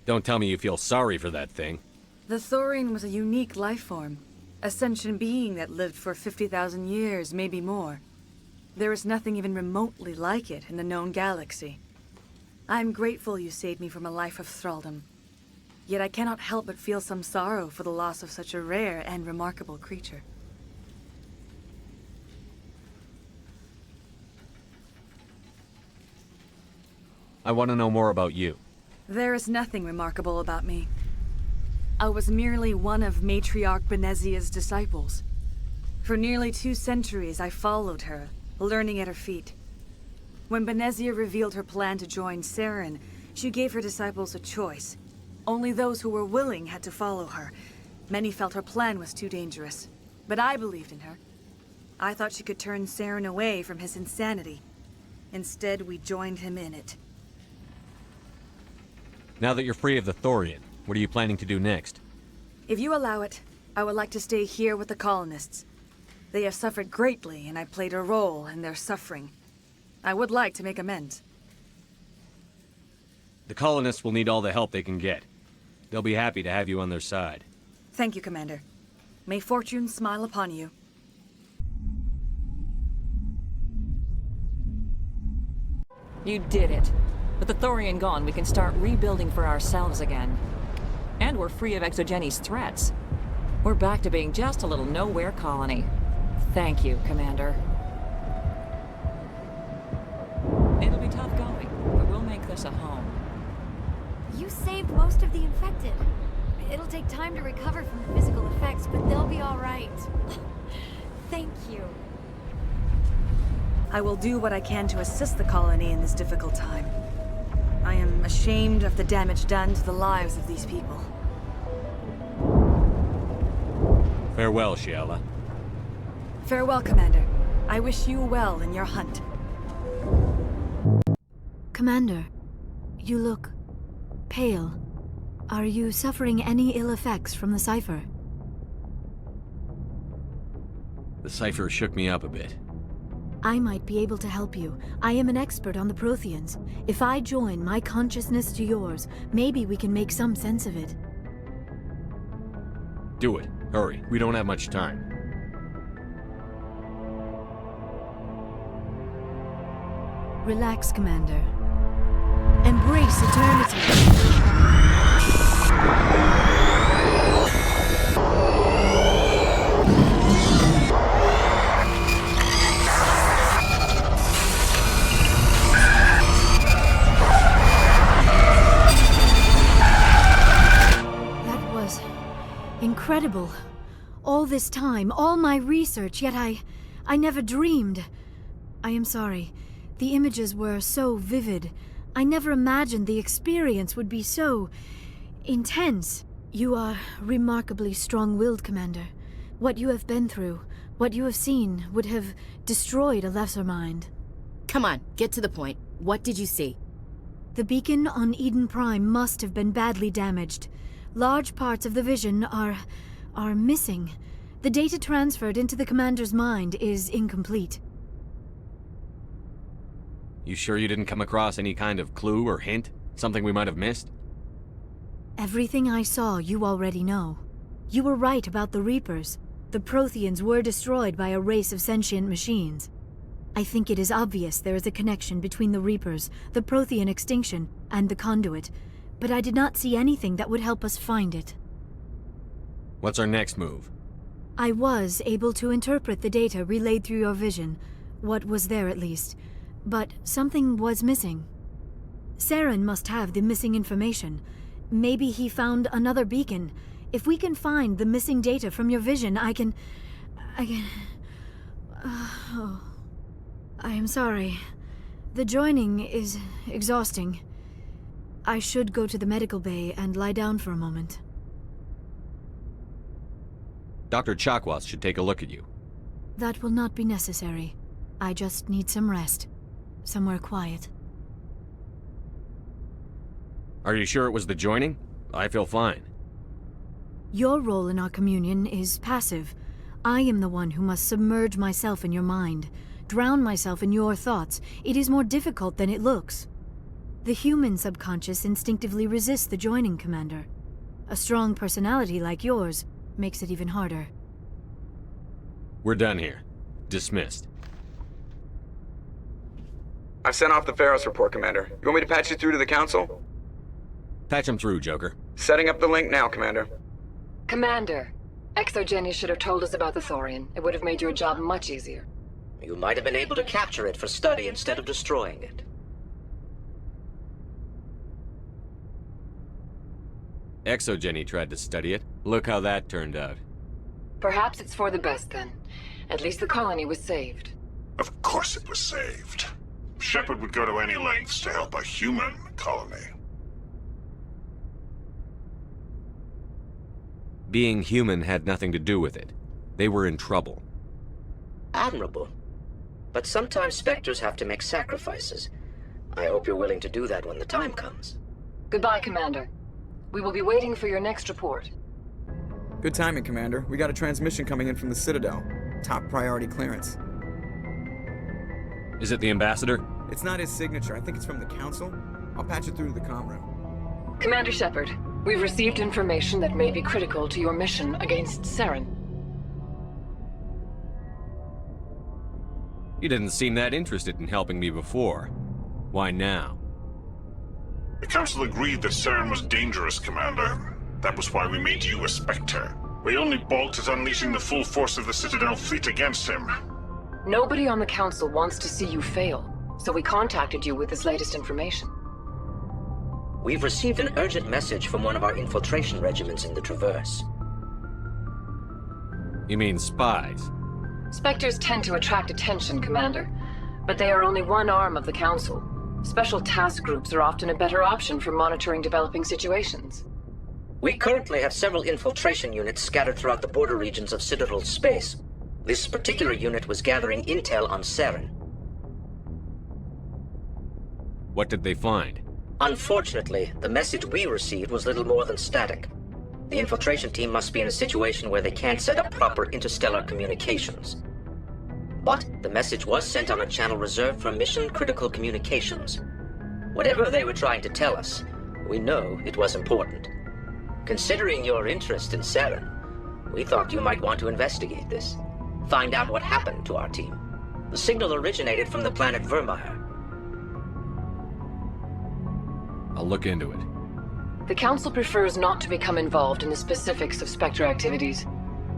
Don't tell me you feel sorry for that thing. The Thorian was a unique life form. A sentient being that lived for 50,000 years, maybe more. There is nothing even remotely like it in the known galaxy. I am grateful you saved me from a life of thraldom. Yet I cannot help but feel some sorrow for the loss of such a rare and remarkable creature. I want to know more about you. There is nothing remarkable about me. I was merely one of Matriarch Benezia's disciples. For nearly 2 centuries I followed her, learning at her feet. When Benezia revealed her plan to join Saren, she gave her disciples a choice. Only those who were willing had to follow her. Many felt her plan was too dangerous, but I believed in her. I thought she could turn Saren away from his insanity. Instead, we joined him in it. Now that you're free of the Thorian, what are you planning to do next? If you allow it, I would like to stay here with the colonists. They have suffered greatly, and I played a role in their suffering. I would like to make amends. The colonists will need all the help they can get. They'll be happy to have you on their side. Thank you, Commander. May fortune smile upon you. You did it. With the Thorian gone, we can start rebuilding for ourselves again. And we're free of Exogeni's threats. We're back to being just a little nowhere colony. Thank you, Commander. It'll be tough going, but we'll make this a home. You saved most of the infected. It'll take time to recover from the physical effects, but they'll be all right. Thank you. I will do what I can to assist the colony in this difficult time. I am ashamed of the damage done to the lives of these people. Farewell, Shiala. Farewell, Commander. I wish you well in your hunt. Commander, you look pale. Are you suffering any ill effects from the cipher? The cipher shook me up a bit. I might be able to help you. I am an expert on the Protheans. If I join my consciousness to yours, maybe we can make some sense of it. Do it. Hurry. We don't have much time. Relax, Commander. Embrace eternity. Incredible. All this time, all my research, yet I never dreamed. I am sorry. The images were so vivid. I never imagined the experience would be so intense. You are remarkably strong-willed, Commander. What you have been through, what you have seen, would have destroyed a lesser mind. Come on, get to the point. What did you see? The beacon on Eden Prime must have been badly damaged. Large parts of the vision are missing. The data transferred into the Commander's mind is incomplete. You sure you didn't come across any kind of clue or hint? Something we might have missed? Everything I saw you already know. You were right about the Reapers. The Protheans were destroyed by a race of sentient machines. I think it is obvious there is a connection between the Reapers, the Prothean extinction, and the Conduit, but I did not see anything that would help us find it. What's our next move? I was able to interpret the data relayed through your vision, what was there at least, but something was missing. Saren must have the missing information. Maybe he found another beacon. If we can find the missing data from your vision, I can... Oh. I am sorry. The joining is exhausting. I should go to the medical bay and lie down for a moment. Dr. Chakwas should take a look at you. That will not be necessary. I just need some rest. Somewhere quiet. Are you sure it was the joining? I feel fine. Your role in our communion is passive. I am the one who must submerge myself in your mind, drown myself in your thoughts. It is more difficult than it looks. The human subconscious instinctively resists the joining, Commander. A strong personality like yours makes it even harder. We're done here. Dismissed. I've sent off the Pharos report, Commander. You want me to patch you through to the Council? Patch him through, Joker. Setting up the link now, Commander. Commander, Exogeny should have told us about the Thorian. It would have made your job much easier. You might have been able to capture it for study instead of destroying it. Exogeny tried to study it. Look how that turned out. Perhaps it's for the best then. At least the colony was saved. Of course it was saved. Shepard would go to any lengths to help a human colony. Being human had nothing to do with it. They were in trouble. Admirable. But sometimes Spectres have to make sacrifices. I hope you're willing to do that when the time comes. Goodbye, Commander. We will be waiting for your next report. Good timing, Commander. We got a transmission coming in from the Citadel. Top priority clearance. Is it the Ambassador? It's not his signature. I think it's from the Council. I'll patch it through to the comm room. Commander Shepard, we've received information that may be critical to your mission against Saren. You didn't seem that interested in helping me before. Why now? The Council agreed that Saren was dangerous, Commander. That was why we made you a Spectre. We only balked at unleashing the full force of the Citadel fleet against him. Nobody on the Council wants to see you fail, so we contacted you with this latest information. We've received an urgent message from one of our infiltration regiments in the Traverse. You mean spies? Spectres tend to attract attention, Commander. But they are only one arm of the Council. Special task groups are often a better option for monitoring developing situations. We currently have several infiltration units scattered throughout the border regions of Citadel space. This particular unit was gathering intel on Saren. What did they find? Unfortunately, the message we received was little more than static. The infiltration team must be in a situation where they can't set up proper interstellar communications. But the message was sent on a channel reserved for mission-critical communications. Whatever they were trying to tell us, we know it was important. Considering your interest in Saren, we thought you might want to investigate this. Find out what happened to our team. The signal originated from the planet Virmire. I'll look into it. The Council prefers not to become involved in the specifics of Spectre activities.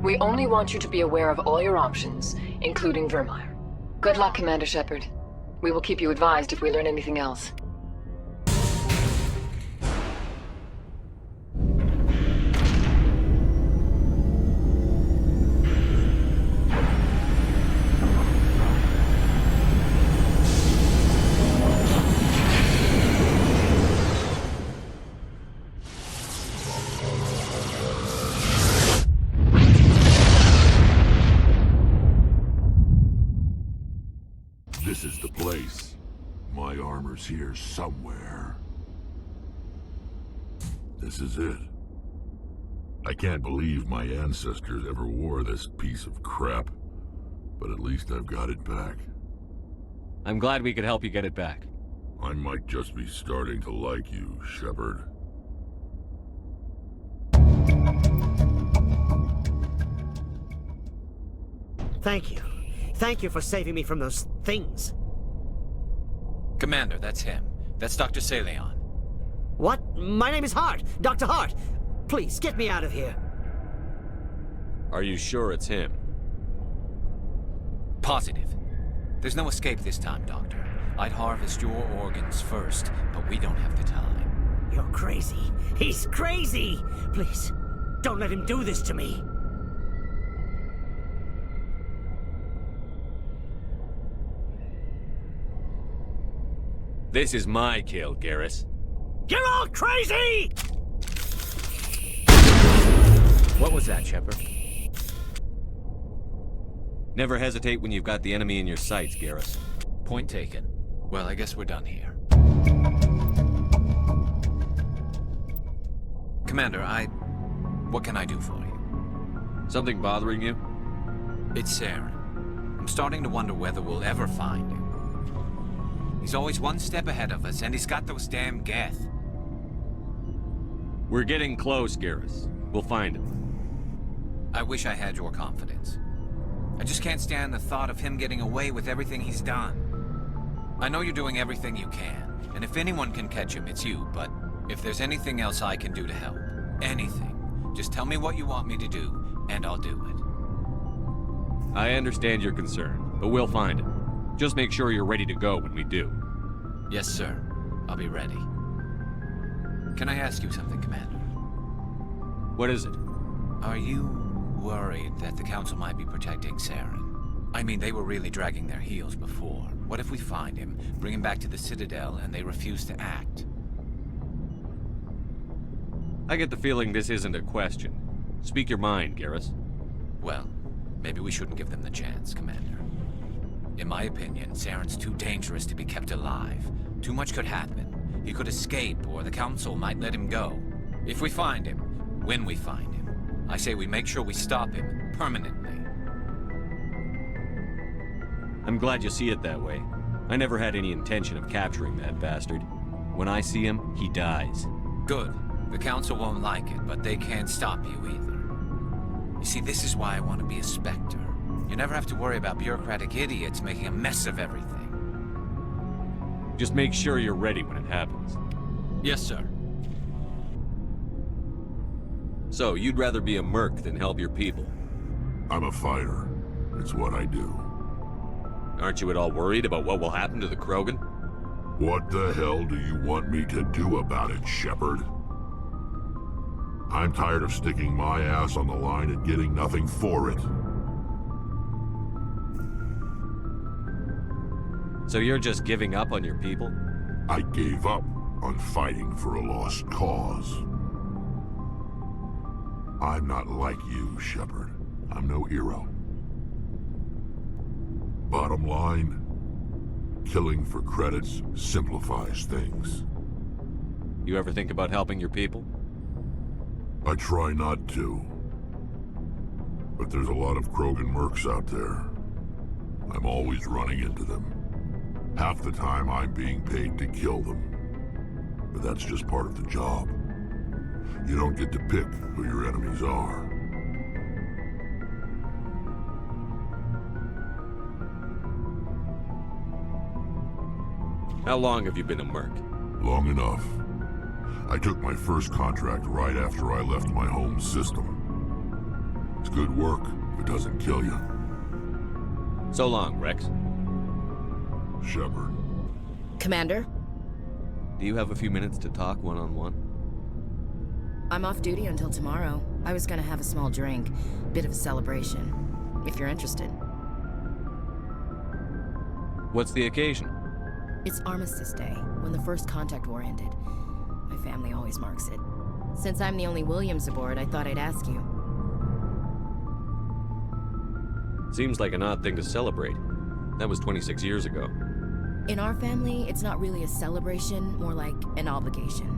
We only want you to be aware of all your options, including Virmire. Good luck, Commander Shepard. We will keep you advised if we learn anything else. This is the place. My armor's here somewhere. This is it. I can't believe my ancestors ever wore this piece of crap, but at least I've got it back. I'm glad we could help you get it back. I might just be starting to like you, Shepard. Thank you. Thank you for saving me from those things. Commander, that's him. That's Dr. Saleon. What? My name is Hart. Dr. Hart. Please, get me out of here. Are you sure it's him? Positive. There's no escape this time, Doctor. I'd harvest your organs first, but we don't have the time. You're crazy. He's crazy! Please, don't let him do this to me. This is my kill, Garrus. You're all crazy! What was that, Shepard? Never hesitate when you've got the enemy in your sights, Garrus. Point taken. Well, I guess we're done here. Commander, what can I do for you? Something bothering you? It's Saren. I'm starting to wonder whether we'll ever find him. He's always one step ahead of us, and he's got those damn Geth. We're getting close, Garrus. We'll find him. I wish I had your confidence. I just can't stand the thought of him getting away with everything he's done. I know you're doing everything you can, and if anyone can catch him, it's you, but if there's anything else I can do to help, anything, just tell me what you want me to do, and I'll do it. I understand your concern, but we'll find him. Just make sure you're ready to go when we do. Yes, sir. I'll be ready. Can I ask you something, Commander? What is it? Are you worried that the Council might be protecting Saren? I mean, they were really dragging their heels before. What if we find him, bring him back to the Citadel, and they refuse to act? I get the feeling this isn't a question. Speak your mind, Garrus. Well, maybe we shouldn't give them the chance, Commander. In my opinion, Saren's too dangerous to be kept alive. Too much could happen. He could escape, or the Council might let him go. If we find him, when we find him, I say we make sure we stop him, permanently. I'm glad you see it that way. I never had any intention of capturing that bastard. When I see him, he dies. Good. The Council won't like it, but they can't stop you either. You see, this is why I want to be a Spectre. You never have to worry about bureaucratic idiots making a mess of everything. Just make sure you're ready when it happens. Yes, sir. So, you'd rather be a merc than help your people? I'm a fighter. It's what I do. Aren't you at all worried about what will happen to the Krogan? What the hell do you want me to do about it, Shepard? I'm tired of sticking my ass on the line and getting nothing for it. So you're just giving up on your people? I gave up on fighting for a lost cause. I'm not like you, Shepard. I'm no hero. Bottom line, killing for credits simplifies things. You ever think about helping your people? I try not to. But there's a lot of Krogan mercs out there. I'm always running into them. Half the time I'm being paid to kill them. But that's just part of the job. You don't get to pick who your enemies are. How long have you been a merc? Long enough. I took my first contract right after I left my home system. It's good work if it doesn't kill you. So long, Rex. Shepard. Commander? Do you have a few minutes to talk one-on-one? I'm off duty until tomorrow. I was gonna have a small drink. Bit of a celebration. If you're interested. What's the occasion? It's Armistice Day, when the First Contact War ended. My family always marks it. Since I'm the only Williams aboard, I thought I'd ask you. Seems like an odd thing to celebrate. That was 26 years ago. In our family, it's not really a celebration, more like an obligation.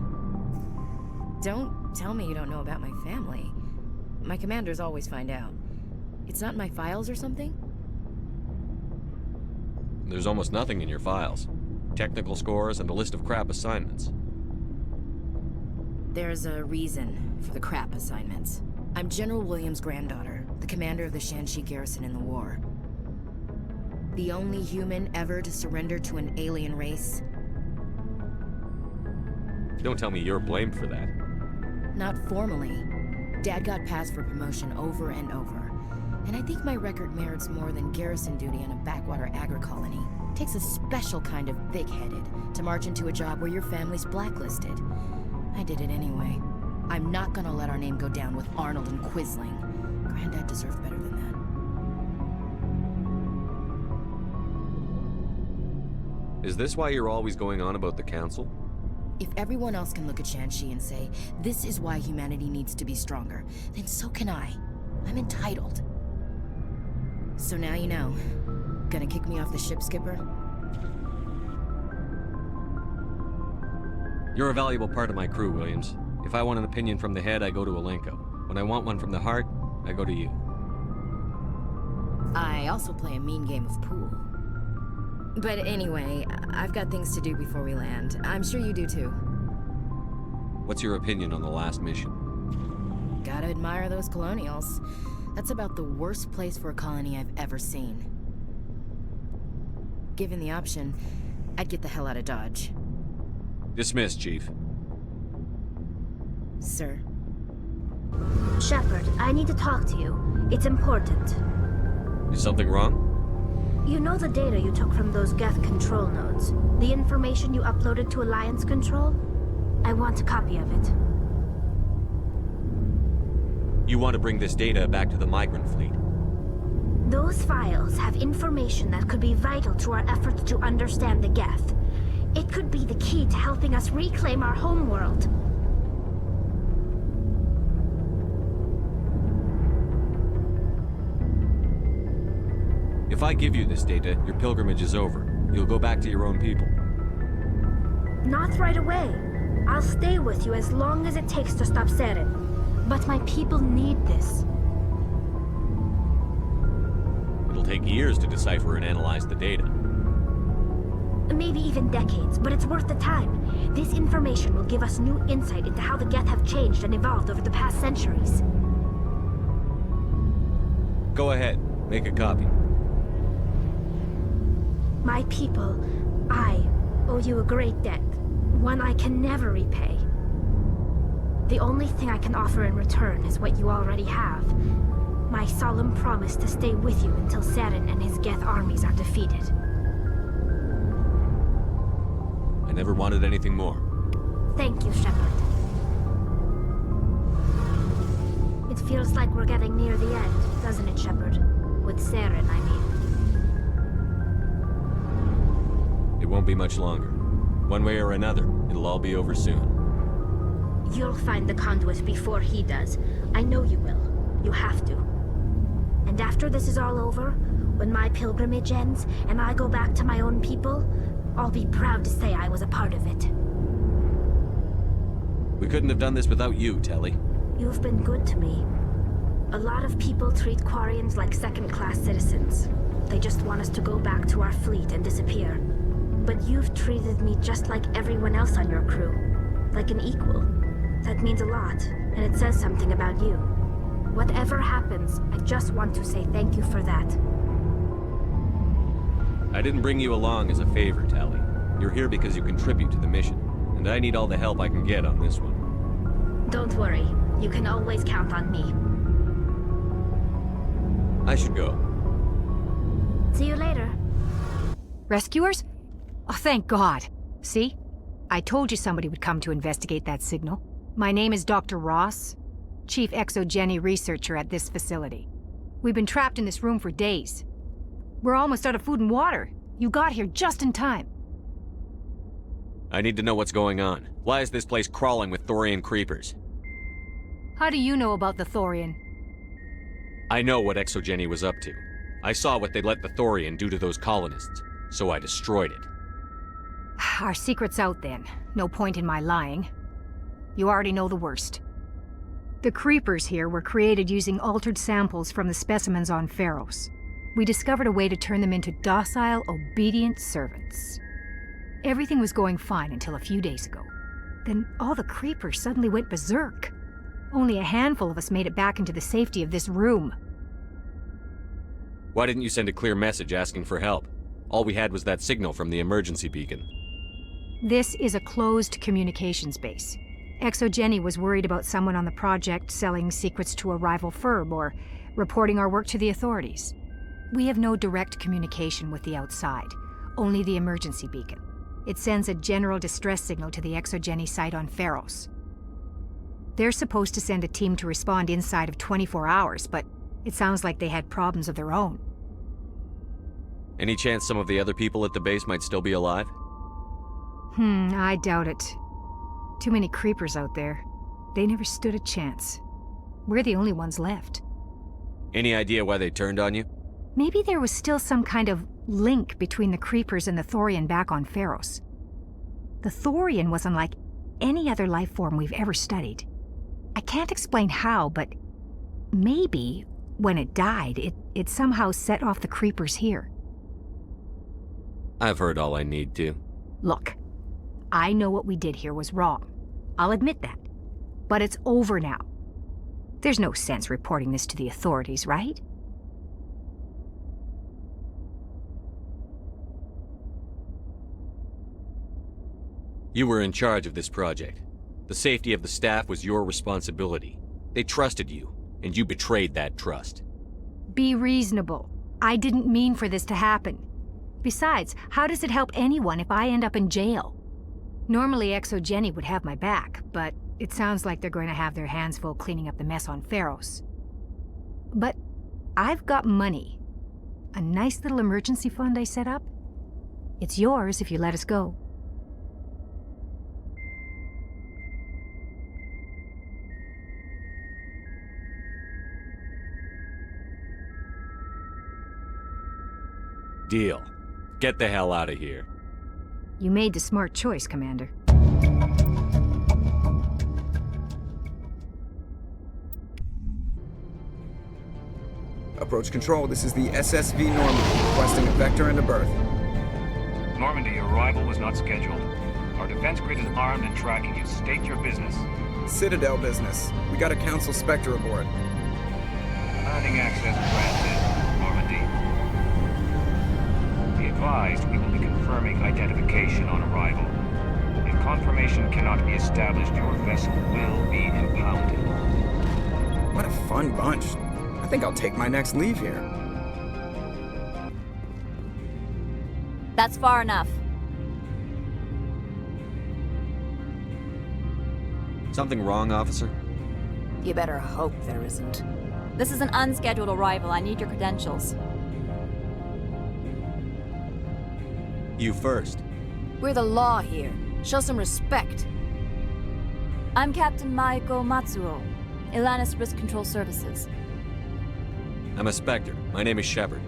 Don't tell me you don't know about my family. My commanders always find out. It's not in my files or something? There's almost nothing in your files. Technical scores and a list of crap assignments. There's a reason for the crap assignments. I'm General Williams' granddaughter, the commander of the Shanxi garrison in the war. The only human ever to surrender to an alien race. Don't tell me you're blamed for that. Not formally. Dad got passed for promotion over and over. And I think my record merits more than garrison duty on a backwater agri-colony. Takes a special kind of big-headed to march into a job where your family's blacklisted. I did it anyway. I'm not gonna let our name go down with Arnold and Quisling. Granddad deserved better than that. Is this why you're always going on about the Council? If everyone else can look at Shanxi and say, this is why humanity needs to be stronger, then so can I. I'm entitled. So now you know. Gonna kick me off the ship, Skipper? You're a valuable part of my crew, Williams. If I want an opinion from the head, I go to Alenko. When I want one from the heart, I go to you. I also play a mean game of pool. But anyway, I've got things to do before we land. I'm sure you do too. What's your opinion on the last mission? Gotta admire those colonials. That's about the worst place for a colony I've ever seen. Given the option, I'd get the hell out of Dodge. Dismissed, Chief. Sir. Shepard, I need to talk to you. It's important. Is something wrong? You know the data you took from those Geth control nodes? The information you uploaded to Alliance Control? I want a copy of it. You want to bring this data back to the migrant fleet? Those files have information that could be vital to our efforts to understand the Geth. It could be the key to helping us reclaim our homeworld. If I give you this data, your pilgrimage is over. You'll go back to your own people. Not right away. I'll stay with you as long as it takes to stop Saren. But my people need this. It'll take years to decipher and analyze the data. Maybe even decades, but it's worth the time. This information will give us new insight into how the Geth have changed and evolved over the past centuries. Go ahead. Make a copy. My people, I owe you a great debt. One I can never repay. The only thing I can offer in return is what you already have. My solemn promise to stay with you until Saren and his Geth armies are defeated. I never wanted anything more. Thank you, Shepard. It feels like we're getting near the end, doesn't it, Shepard? With Saren, I mean. won't be much longer. One way or another, it'll all be over soon. You'll find the conduit before he does. I know you will. You have to. And after this is all over, when my pilgrimage ends and I go back to my own people, I'll be proud to say I was a part of it. We couldn't have done this without you, Telly. You've been good to me. A lot of people treat Quarians like second-class citizens. They just want us to go back to our fleet and disappear. But you've treated me just like everyone else on your crew. Like an equal. That means a lot, and it says something about you. Whatever happens, I just want to say thank you for that. I didn't bring you along as a favor, Tally. You're here because you contribute to the mission, and I need all the help I can get on this one. Don't worry. You can always count on me. I should go. See you later. Rescuers? Oh, thank God. See? I told you somebody would come to investigate that signal. My name is Dr. Ross, Chief Exogeny Researcher at this facility. We've been trapped in this room for days. We're almost out of food and water. You got here just in time. I need to know what's going on. Why is this place crawling with Thorian creepers? How do you know about the Thorian? I know what Exogeny was up to. I saw what they let the Thorian do to those colonists, so I destroyed it. Our secret's out then. No point in my lying. You already know the worst. The creepers here were created using altered samples from the specimens on Pharos. We discovered a way to turn them into docile, obedient servants. Everything was going fine until a few days ago. Then all the creepers suddenly went berserk. Only a handful of us made it back into the safety of this room. Why didn't you send a clear message asking for help? All we had was that signal from the emergency beacon. This is a closed communications base. Exogeny was worried about someone on the project selling secrets to a rival firm or reporting our work to the authorities. We have no direct communication with the outside, only the emergency beacon. It sends a general distress signal to the Exogeny site on Pharos. They're supposed to send a team to respond inside of 24 hours, but it sounds like they had problems of their own. Any chance some of the other people at the base might still be alive? I doubt it. Too many creepers out there. They never stood a chance. We're the only ones left. Any idea why they turned on you? Maybe there was still some kind of link between the creepers and the Thorian back on Pharos. The Thorian was unlike any other life form we've ever studied. I can't explain how, but maybe when it died, it somehow set off the creepers here. I've heard all I need to. Look, I know what we did here was wrong. I'll admit that. But it's over now. There's no sense reporting this to the authorities, right? You were in charge of this project. The safety of the staff was your responsibility. They trusted you, and you betrayed that trust. Be reasonable. I didn't mean for this to happen. Besides, how does it help anyone if I end up in jail? Normally Exogeny would have my back, but it sounds like they're going to have their hands full cleaning up the mess on Pharos. But I've got money. A nice little emergency fund I set up. It's yours if you let us go. Deal. Get the hell out of here. You made the smart choice, Commander. Approach control, this is the SSV Normandy, requesting a vector and a berth. Normandy, your arrival was not scheduled. Our defense grid is armed and tracking you. State your business. Citadel business. We got a Council Spectre aboard. Landing access granted, Normandy. Be advised, we will be confirming identification on arrival. If confirmation cannot be established, your vessel will be impounded. What a fun bunch. I think I'll take my next leave here. That's far enough. Something wrong, officer? You better hope there isn't. This is an unscheduled arrival. I need your credentials. You first. We're the law here. Show some respect. I'm Captain Maeko Matsuo, Ilanis Risk Control Services. I'm a Spectre. My name is Shepard.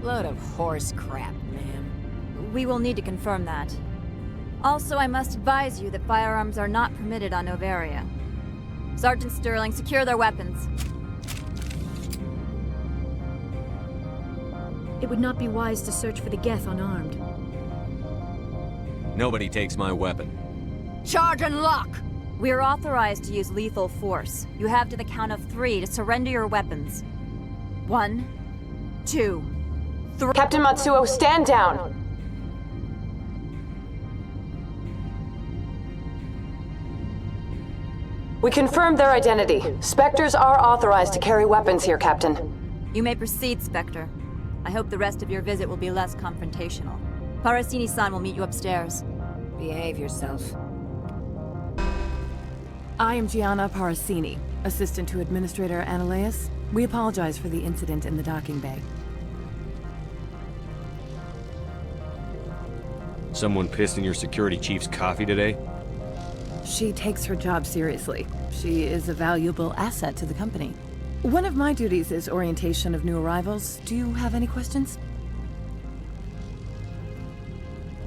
Load of horse crap, ma'am. We will need to confirm that. Also, I must advise you that firearms are not permitted on Novaria. Sergeant Sterling, secure their weapons. It would not be wise to search for the Geth unarmed. Nobody takes my weapon. Charge and lock! We are authorized to use lethal force. You have to the count of 3 to surrender your weapons. 1, 2, 3. Captain Matsuo, stand down! We confirmed their identity. Spectres are authorized to carry weapons here, Captain. You may proceed, Spectre. I hope the rest of your visit will be less confrontational. Parasini-san will meet you upstairs. Behave yourself. I am Gianna Parasini, assistant to Administrator Ananias. We apologize for the incident in the docking bay. Someone pissed in your security chief's coffee today? She takes her job seriously. She is a valuable asset to the company. One of my duties is orientation of new arrivals. Do you have any questions?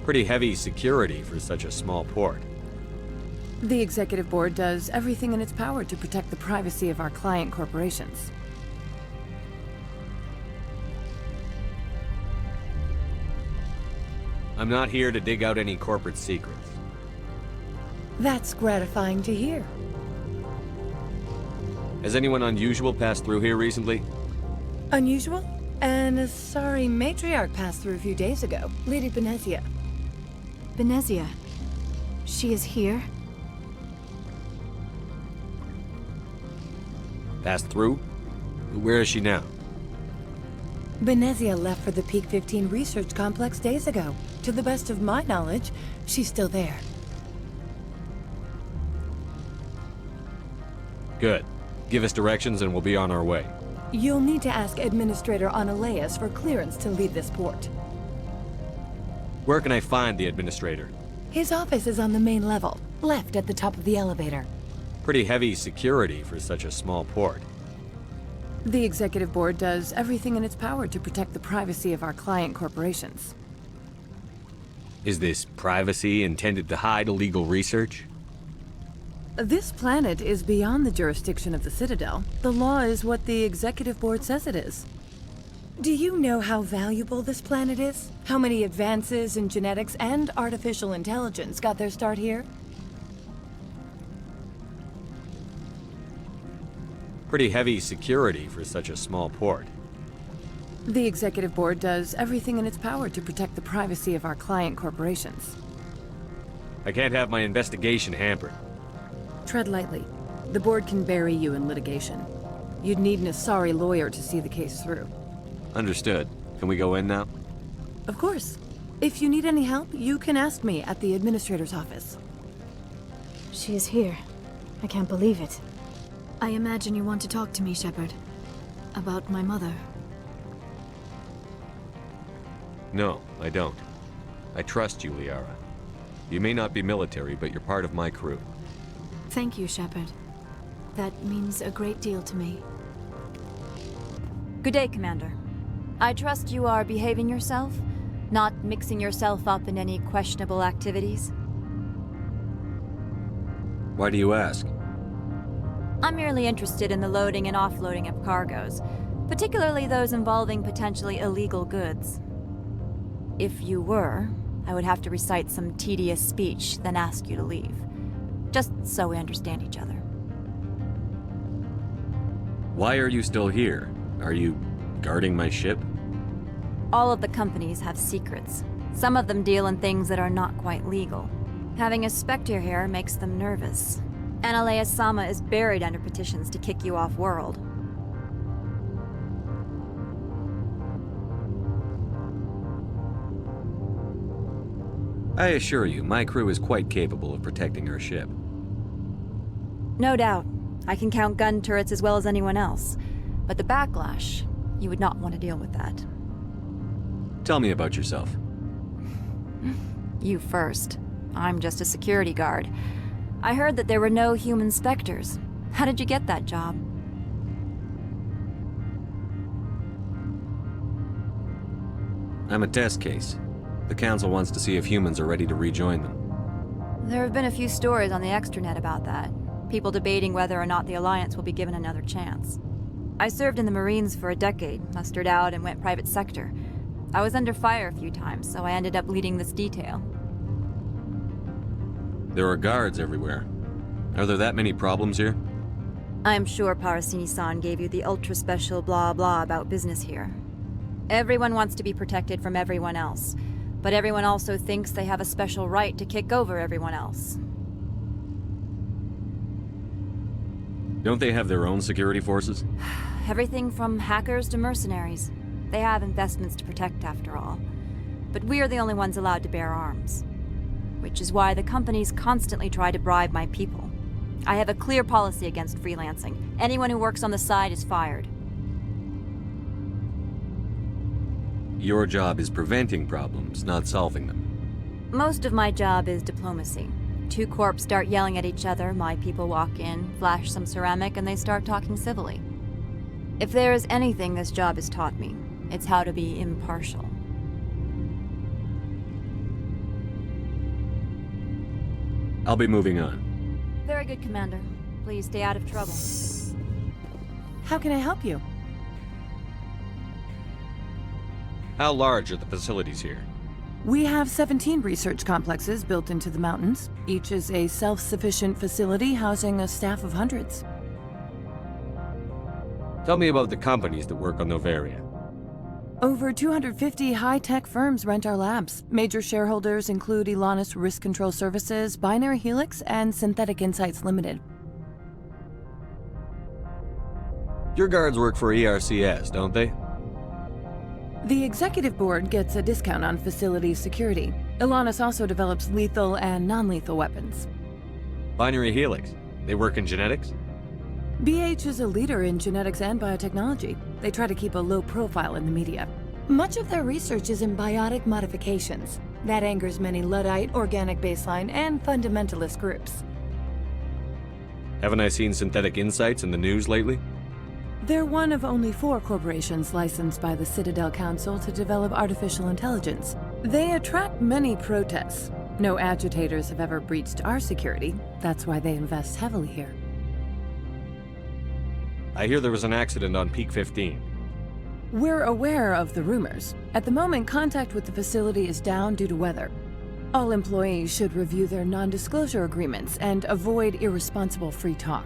Pretty heavy security for such a small port. The Executive Board does everything in its power to protect the privacy of our client corporations. I'm not here to dig out any corporate secrets. That's gratifying to hear. Has anyone unusual passed through here recently? Unusual? And a sorry matriarch passed through a few days ago. Lady Benezia. Benezia? She is here? Passed through? Where is she now? Benezia left for the Peak 15 research complex days ago. To the best of my knowledge, she's still there. Good. Give us directions and we'll be on our way. You'll need to ask Administrator Ananias for clearance to leave this port. Where can I find the Administrator? His office is on the main level, left at the top of the elevator. Pretty heavy security for such a small port. The Executive Board does everything in its power to protect the privacy of our client corporations. Is this privacy intended to hide illegal research? This planet is beyond the jurisdiction of the Citadel. The law is what the Executive Board says it is. Do you know how valuable this planet is? How many advances in genetics and artificial intelligence got their start here? Pretty heavy security for such a small port. The Executive Board does everything in its power to protect the privacy of our client corporations. I can't have my investigation hampered. Tread lightly. The Board can bury you in litigation. You'd need an Asari lawyer to see the case through. Understood. Can we go in now? Of course. If you need any help, you can ask me at the Administrator's office. She is here. I can't believe it. I imagine you want to talk to me, Shepard. About my mother. No, I don't. I trust you, Liara. You may not be military, but you're part of my crew. Thank you, Shepard. That means a great deal to me. Good day, Commander. I trust you are behaving yourself, not mixing yourself up in any questionable activities. Why do you ask? I'm merely interested in the loading and offloading of cargoes, particularly those involving potentially illegal goods. If you were, I would have to recite some tedious speech, then ask you to leave. Just so we understand each other. Why are you still here? Are you guarding my ship? All of the companies have secrets. Some of them deal in things that are not quite legal. Having a Spectre here makes them nervous. Ananias-sama is buried under petitions to kick you off-world. I assure you, my crew is quite capable of protecting our ship. No doubt. I can count gun turrets as well as anyone else. But the backlash, you would not want to deal with that. Tell me about yourself. You first. I'm just a security guard. I heard that there were no human specters. How did you get that job? I'm a test case. The Council wants to see if humans are ready to rejoin them. There have been a few stories on the extranet about that. People debating whether or not the Alliance will be given another chance. I served in the Marines for a decade, mustered out and went private sector. I was under fire a few times, so I ended up leading this detail. There are guards everywhere. Are there that many problems here? I'm sure Parasini-san gave you the ultra-special blah blah about business here. Everyone wants to be protected from everyone else, but everyone also thinks they have a special right to kick over everyone else. Don't they have their own security forces? Everything from hackers to mercenaries. They have investments to protect, after all. But we're the only ones allowed to bear arms. Which is why the companies constantly try to bribe my people. I have a clear policy against freelancing. Anyone who works on the side is fired. Your job is preventing problems, not solving them. Most of my job is diplomacy. Two corps start yelling at each other, my people walk in, flash some ceramic, and they start talking civilly. If there is anything this job has taught me, it's how to be impartial. I'll be moving on. Very good, Commander. Please stay out of trouble. How can I help you? How large are the facilities here? We have 17 research complexes built into the mountains. Each is a self-sufficient facility housing a staff of hundreds. Tell me about the companies that work on Noveria. Over 250 high-tech firms rent our labs. Major shareholders include Elanus Risk Control Services, Binary Helix, and Synthetic Insights Limited. Your guards work for ERCS, don't they? The Executive Board gets a discount on facility security. Elanus also develops lethal and non-lethal weapons. Binary Helix. They work in genetics? BH is a leader in genetics and biotechnology. They try to keep a low profile in the media. Much of their research is in biotic modifications. That angers many Luddite, organic baseline, and fundamentalist groups. Haven't I seen Synthetic Insights in the news lately? They're one of only 4 corporations licensed by the Citadel Council to develop artificial intelligence. They attract many protests. No agitators have ever breached our security. That's why they invest heavily here. I hear there was an accident on Peak 15. We're aware of the rumors. At the moment, contact with the facility is down due to weather. All employees should review their non-disclosure agreements and avoid irresponsible free talk.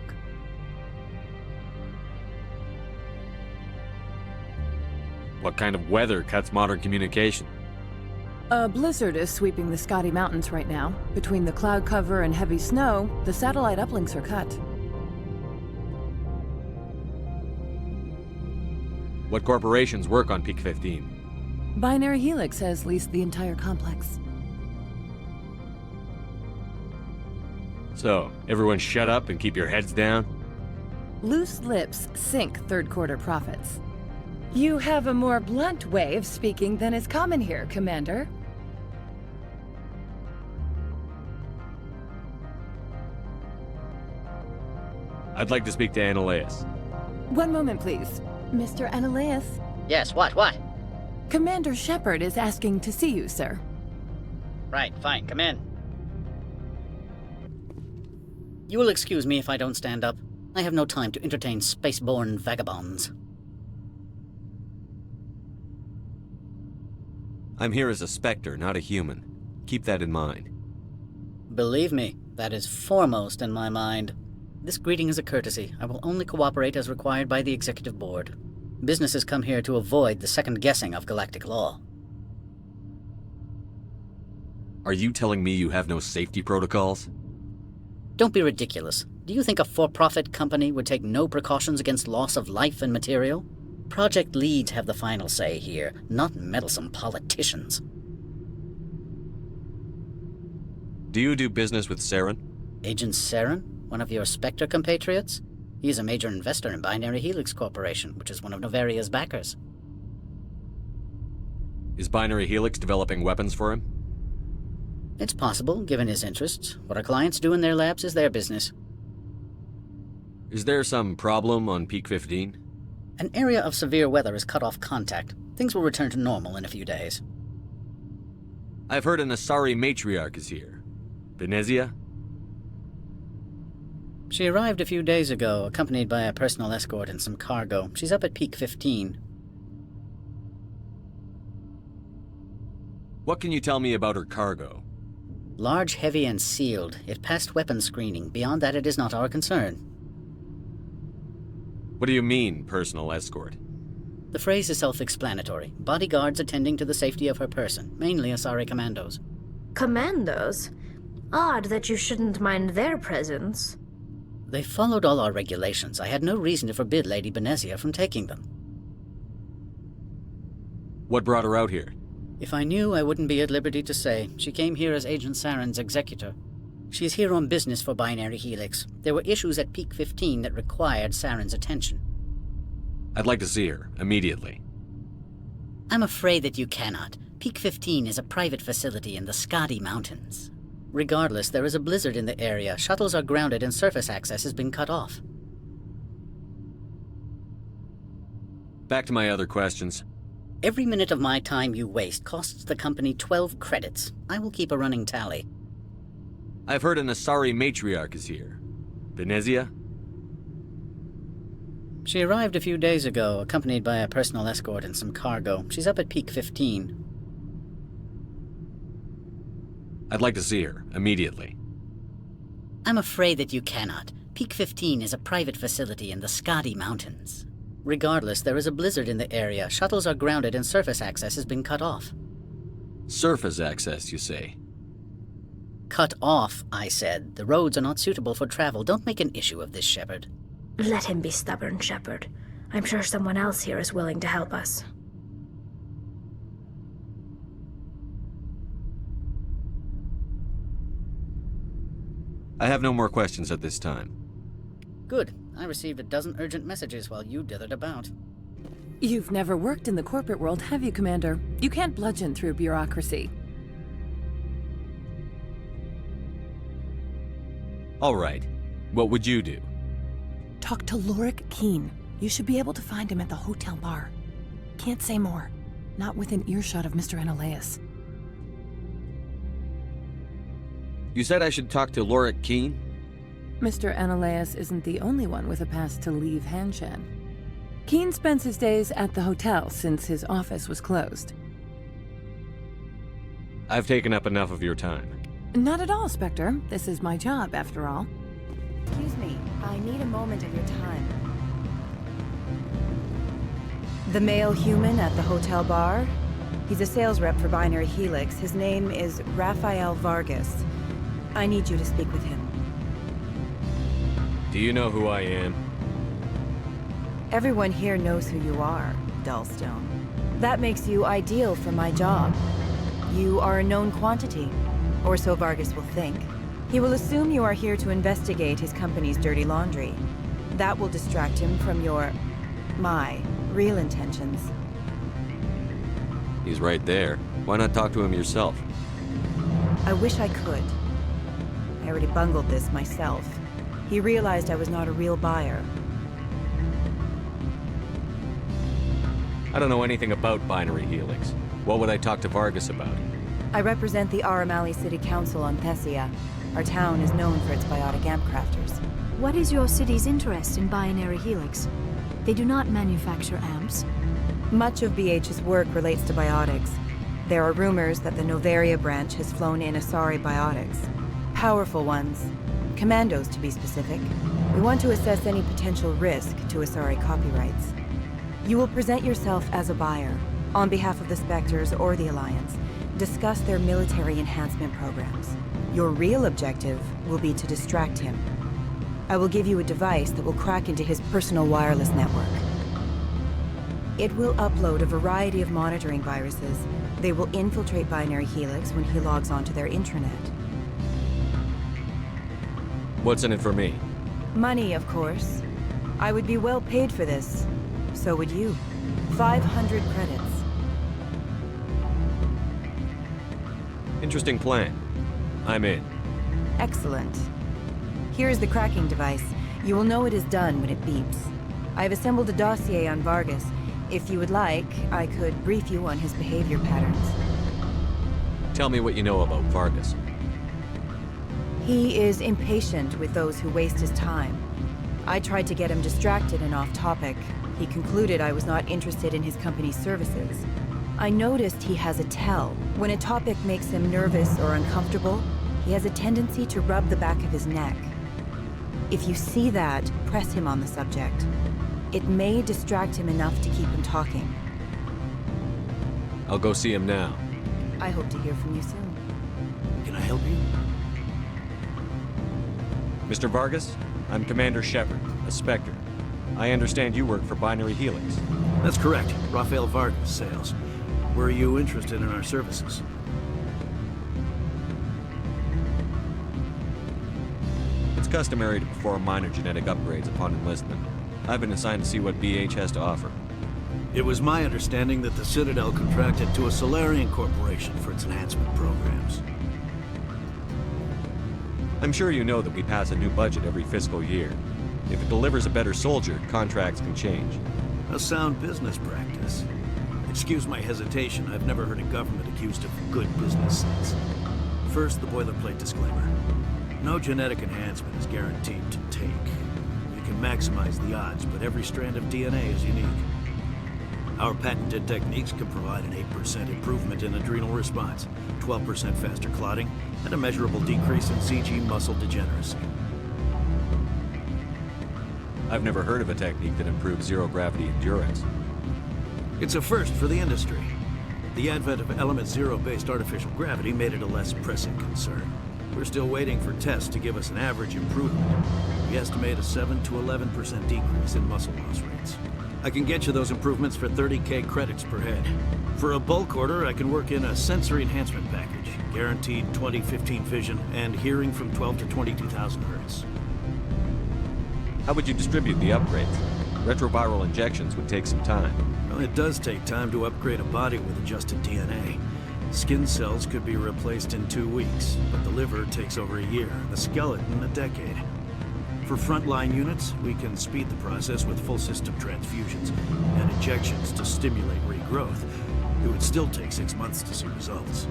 What kind of weather cuts modern communication? A blizzard is sweeping the Scotty Mountains right now. Between the cloud cover and heavy snow, the satellite uplinks are cut. What corporations work on Peak 15? Binary Helix has leased the entire complex. So, everyone shut up and keep your heads down? Loose lips sink third quarter profits. You have a more blunt way of speaking than is common here, Commander. I'd like to speak to Annaleus. One moment, please. Mr. Annaleus? Yes, what? Commander Shepard is asking to see you, sir. Right, fine, come in. You will excuse me if I don't stand up. I have no time to entertain spaceborne vagabonds. I'm here as a Spectre, not a human. Keep that in mind. Believe me, that is foremost in my mind. This greeting is a courtesy. I will only cooperate as required by the Executive Board. Businesses come here to avoid the second-guessing of galactic law. Are you telling me you have no safety protocols? Don't be ridiculous. Do you think a for-profit company would take no precautions against loss of life and material? Project leads have the final say here, not meddlesome politicians. Do you do business with Saren? Agent Saren? One of your Spectre compatriots? He is a major investor in Binary Helix Corporation, which is one of Noveria's backers. Is Binary Helix developing weapons for him? It's possible, given his interests. What our clients do in their labs is their business. Is there some problem on Peak 15? An area of severe weather has cut off contact. Things will return to normal in a few days. I've heard an Asari matriarch is here. Benezia? She arrived a few days ago, accompanied by a personal escort and some cargo. She's up at Peak 15. What can you tell me about her cargo? Large, heavy, and sealed. It passed weapons screening. Beyond that, it is not our concern. What do you mean, personal escort? The phrase is self-explanatory. Bodyguards attending to the safety of her person, mainly Asari commandos. Commandos? Odd that you shouldn't mind their presence. They followed all our regulations. I had no reason to forbid Lady Benezia from taking them. What brought her out here? If I knew, I wouldn't be at liberty to say. She came here as Agent Saren's executor. She is here on business for Binary Helix. There were issues at Peak 15 that required Saren's attention. I'd like to see her, immediately. I'm afraid that you cannot. Peak 15 is a private facility in the Skadi Mountains. Regardless, there is a blizzard in the area. Shuttles are grounded and surface access has been cut off. Back to my other questions. Every minute of my time you waste costs the company 12 credits. I will keep a running tally. I've heard an Asari matriarch is here. Benezia? She arrived a few days ago, accompanied by a personal escort and some cargo. She's up at Peak 15. I'd like to see her, immediately. I'm afraid that you cannot. Peak 15 is a private facility in the Skadi Mountains. Regardless, there is a blizzard in the area. Shuttles are grounded and surface access has been cut off. Surface access, you say? Cut off, I said. The roads are not suitable for travel. Don't make an issue of this, Shepard. Let him be stubborn, Shepard. I'm sure someone else here is willing to help us. I have no more questions at this time. Good. I received a dozen urgent messages while you dithered about. You've never worked in the corporate world, have you, Commander? You can't bludgeon through bureaucracy. All right. What would you do? Talk to Lorik Qui'in. You should be able to find him at the hotel bar. Can't say more. Not within earshot of Mr. Ananias. You said I should talk to Lorik Qui'in? Mr. Ananias isn't the only one with a pass to leave Hanshan. Qui'in spends his days at the hotel since his office was closed. I've taken up enough of your time. Not at all, Spectre. This is my job, after all. Excuse me, I need a moment of your time. The male human at the hotel bar? He's a sales rep for Binary Helix. His name is Rafael Vargas. I need you to speak with him. Do you know who I am? Everyone here knows who you are, Dullstone. That makes you ideal for my job. You are a known quantity, or so Vargas will think. He will assume you are here to investigate his company's dirty laundry. That will distract him from my real intentions. He's right there. Why not talk to him yourself? I wish I could. I already bungled this myself. He realized I was not a real buyer. I don't know anything about Binary Helix. What would I talk to Vargas about? I represent the Aramali City Council on Thessia. Our town is known for its biotic amp crafters. What is your city's interest in Binary Helix? They do not manufacture amps. Much of BH's work relates to biotics. There are rumors that the Novaria branch has flown in Asari biotics. Powerful ones. Commandos, to be specific. We want to assess any potential risk to Asari copyrights. You will present yourself as a buyer, on behalf of the Spectres or the Alliance. Discuss their military enhancement programs. Your real objective will be to distract him. I will give you a device that will crack into his personal wireless network. It will upload a variety of monitoring viruses. They will infiltrate Binary Helix when he logs onto their intranet. What's in it for me? Money, of course. I would be well paid for this. So would you. 500 credits. Interesting plan. I'm in. Excellent. Here is the cracking device. You will know it is done when it beeps. I have assembled a dossier on Vargas. If you would like, I could brief you on his behavior patterns. Tell me what you know about Vargas. He is impatient with those who waste his time. I tried to get him distracted and off topic. He concluded I was not interested in his company's services. I noticed he has a tell. When a topic makes him nervous or uncomfortable, he has a tendency to rub the back of his neck. If you see that, press him on the subject. It may distract him enough to keep him talking. I'll go see him now. I hope to hear from you soon. Can I help you? Mr. Vargas, I'm Commander Shepard, a Spectre. I understand you work for Binary Helix. That's correct. Rafael Vargas, sales. Were you interested in our services? It's customary to perform minor genetic upgrades upon enlistment. I've been assigned to see what BH has to offer. It was my understanding that the Citadel contracted to a Solarian corporation for its enhancement programs. I'm sure you know that we pass a new budget every fiscal year. If it delivers a better soldier, contracts can change. A sound business practice. Excuse my hesitation, I've never heard a government accused of good business sense. First, the boilerplate disclaimer. No genetic enhancement is guaranteed to take. You can maximize the odds, but every strand of DNA is unique. Our patented techniques can provide an 8% improvement in adrenal response, 12% faster clotting, and a measurable decrease in CG muscle degeneracy. I've never heard of a technique that improves zero-gravity endurance. It's a first for the industry. The advent of element zero-based artificial gravity made it a less pressing concern. We're still waiting for tests to give us an average improvement. We estimate a 7 to 11% decrease in muscle loss rates. I can get you those improvements for 30K credits per head. For a bulk order, I can work in a sensory enhancement package, guaranteed 20/15 vision, and hearing from 12 to 22,000 hertz. How would you distribute the upgrades? Retroviral injections would take some time. Well, it does take time to upgrade a body with adjusted DNA. Skin cells could be replaced in 2 weeks, but the liver takes over a year, the skeleton a decade. For frontline units, we can speed the process with full system transfusions and injections to stimulate regrowth. It would still take 6 months to see results.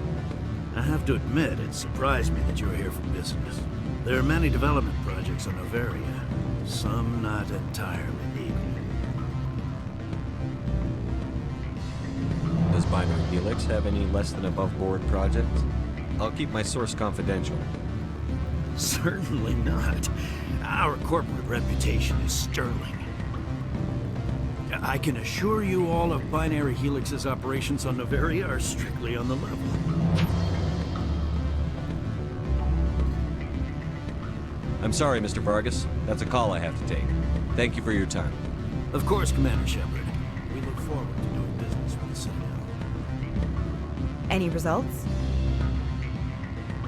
I have to admit, it surprised me that you were here for business. There are many development projects on Noveria, some not entirely legal. Does Binary Helix have any less than above-board projects? I'll keep my source confidential. Certainly not. Our corporate reputation is sterling. I can assure you all of Binary Helix's operations on Noveria are strictly on the level. I'm sorry, Mr. Vargas. That's a call I have to take. Thank you for your time. Of course, Commander Shepard. We look forward to doing business with the Citadel. Any results?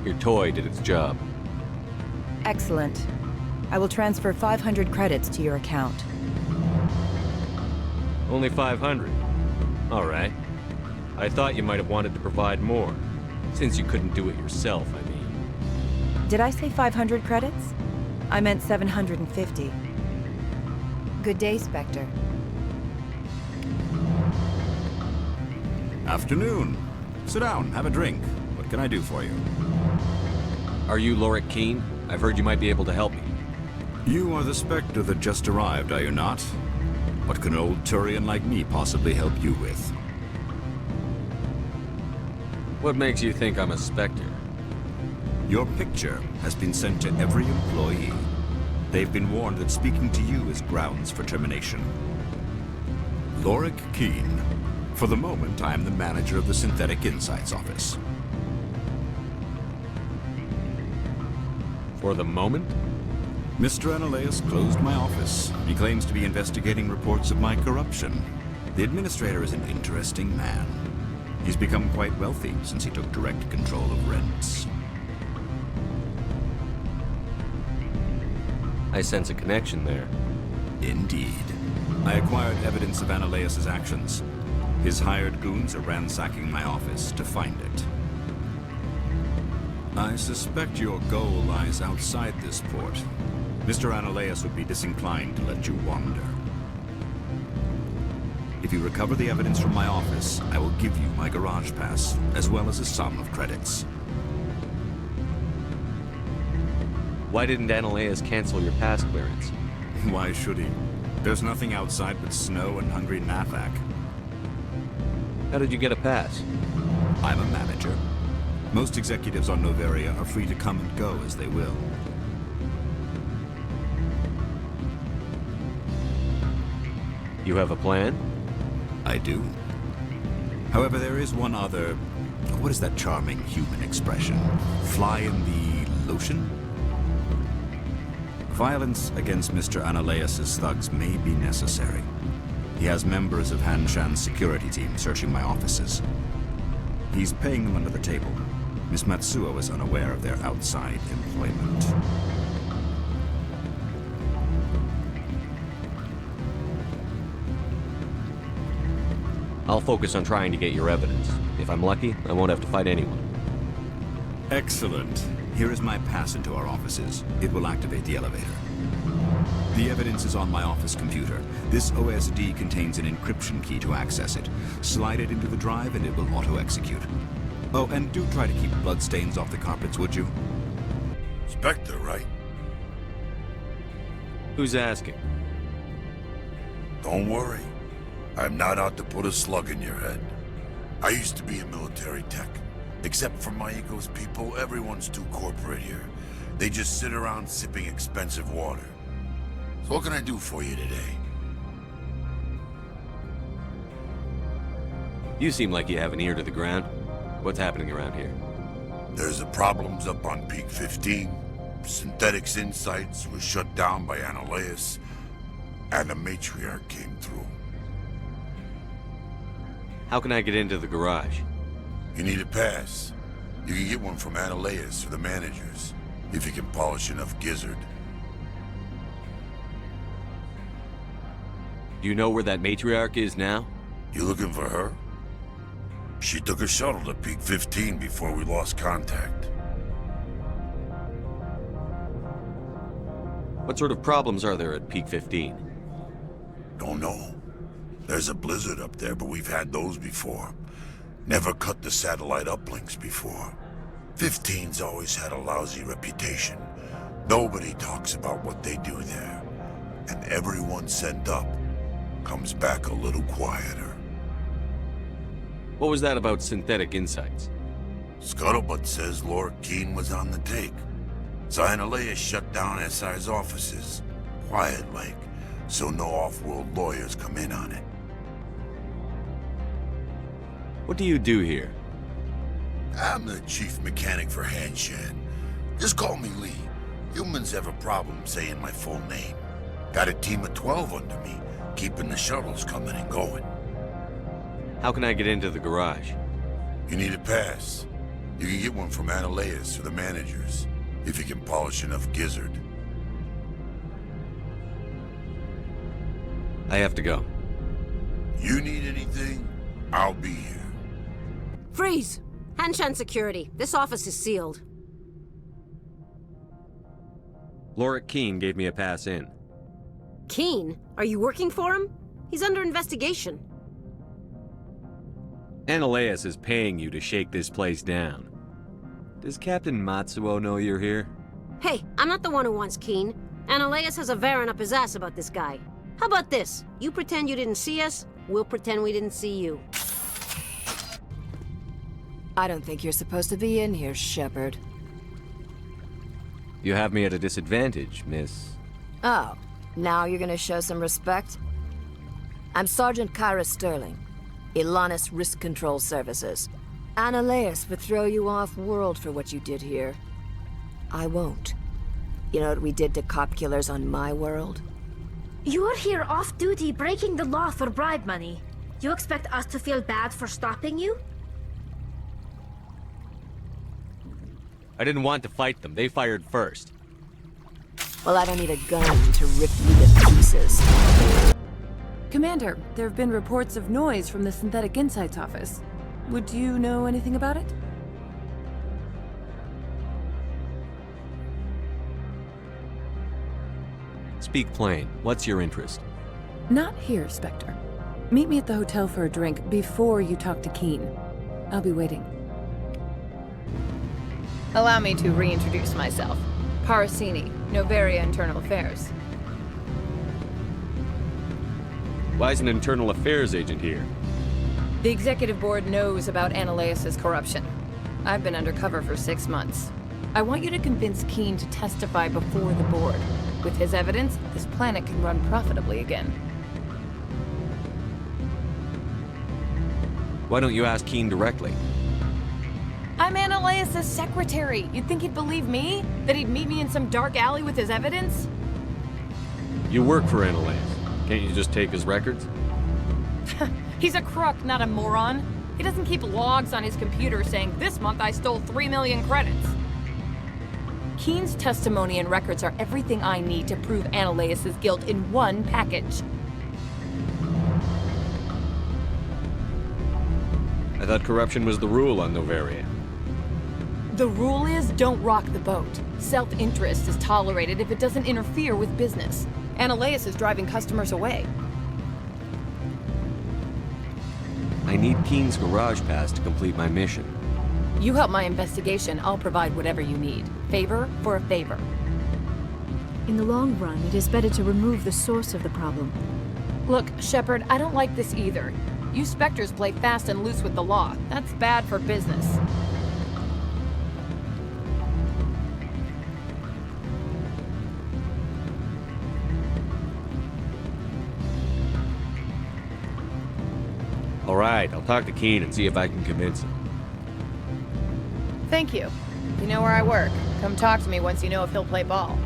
Your toy did its job. Excellent. I will transfer 500 credits to your account. Only 500. All right. I thought you might have wanted to provide more, since you couldn't do it yourself, I mean. Did I say 500 credits? I meant 750. Good day, Spectre. Afternoon. Sit down, have a drink. What can I do for you? Are you Lorik Qui'in? I've heard you might be able to help me. You are the Spectre that just arrived, are you not? What can an old Turian like me possibly help you with? What makes you think I'm a Spectre? Your picture has been sent to every employee. They've been warned that speaking to you is grounds for termination. Lorik Qui'in. For the moment, I am the manager of the Synthetic Insights Office. For the moment? Mr. Analaeus closed my office. He claims to be investigating reports of my corruption. The administrator is an interesting man. He's become quite wealthy since he took direct control of rents. I sense a connection there. Indeed. I acquired evidence of Analaeus' actions. His hired goons are ransacking my office to find it. I suspect your goal lies outside this port. Mr. Analaeus would be disinclined to let you wander. If you recover the evidence from my office, I will give you my garage pass, as well as a sum of credits. Why didn't Analaeus cancel your pass clearance? Why should he? There's nothing outside but snow and hungry Nafak. How did you get a pass? I'm a manager. Most executives on Noveria are free to come and go as they will. You have a plan? I do. However, there is one other... What is that charming human expression? Fly in the lotion? Violence against Mr. Analaeus' thugs may be necessary. He has members of Han Shan's security team searching my offices. He's paying them under the table. Miss Matsuo is unaware of their outside employment. I'll focus on trying to get your evidence. If I'm lucky, I won't have to fight anyone. Excellent. Here is my pass into our offices. It will activate the elevator. The evidence is on my office computer. This OSD contains an encryption key to access it. Slide it into the drive and it will auto-execute. Oh, and do try to keep bloodstains off the carpets, would you? Spectre, right? Who's asking? Don't worry. I'm not out to put a slug in your head. I used to be in military tech. Except for Maeko's people, everyone's too corporate here. They just sit around sipping expensive water. So what can I do for you today? You seem like you have an ear to the ground. What's happening around here? There's the problems up on Peak 15. Synthetics Insights was shut down by Analaeus, and the Matriarch came through. How can I get into the garage? You need a pass. You can get one from Analaeus or the managers, if you can polish enough gizzard. Do you know where that Matriarch is now? You looking for her? She took a shuttle to Peak 15 before we lost contact. What sort of problems are there at Peak 15? Don't know. There's a blizzard up there, but we've had those before. Never cut the satellite uplinks before. 15's always had a lousy reputation. Nobody talks about what they do there. And everyone sent up comes back a little quieter. What was that about Synthetic Insights? Scuttlebutt says Lorik Qui'in was on the take. So Analaeus shut down SI's offices. Quiet-like, so no off-world lawyers come in on it. What do you do here? I'm the chief mechanic for Han Shan. Just call me Lee. Humans have a problem saying my full name. Got a team of 12 under me, keeping the shuttles coming and going. How can I get into the garage? You need a pass. You can get one from Analaeus or the managers, if you can polish enough gizzard. I have to go. You need anything, I'll be here. Freeze! Hanshan Security. This office is sealed. Lorik Qui'in gave me a pass in. Qui'in? Are you working for him? He's under investigation. Analaeus is paying you to shake this place down. Does Captain Matsuo know you're here? Hey, I'm not the one who wants Qui'in. Analaeus has a Varen up his ass about this guy. How about this? You pretend you didn't see us, we'll pretend we didn't see you. I don't think you're supposed to be in here, Shepard. You have me at a disadvantage, miss. Oh, now you're gonna show some respect? I'm Sergeant Kyra Sterling, Ilanis Risk Control Services. Analaeus would throw you off-world for what you did here. I won't. You know what we did to cop killers on my world? You're here off-duty breaking the law for bribe money. You expect us to feel bad for stopping you? I didn't want to fight them. They fired first. Well, I don't need a gun to rip you to pieces. Commander, there have been reports of noise from the Synthetic Insights office. Would you know anything about it? speak plain. What's your interest? Not here, Spectre. Meet me at the hotel for a drink before you talk to Qui'in. I'll be waiting. Allow me to reintroduce myself. Parasini, Noveria Internal Affairs. Why is an internal affairs agent here? The Executive Board knows about Ananias' corruption. I've been undercover for 6 months. I want you to convince Qui'in to testify before the board. With his evidence, this planet can run profitably again. Why don't you ask Qui'in directly? I'm Ananias' secretary. You'd think he'd believe me? That he'd meet me in some dark alley with his evidence? You work for Ananias. Can't you just take his records? He's a crook, not a moron. He doesn't keep logs on his computer saying, this month I stole 3 million credits. Qui'in's testimony and records are everything I need to prove Ananias' guilt in one package. I thought corruption was the rule on Noveria. The rule is, don't rock the boat. Self-interest is tolerated if it doesn't interfere with business. Ananias is driving customers away. I need Qui'in's garage pass to complete my mission. You help my investigation, I'll provide whatever you need. Favor for a favor. In the long run, it is better to remove the source of the problem. Look, Shepard, I don't like this either. You Spectres play fast and loose with the law. That's bad for business. All right, I'll talk to Qui'in and see if I can convince him. Thank you. You know where I work. Come talk to me once you know if he'll play ball.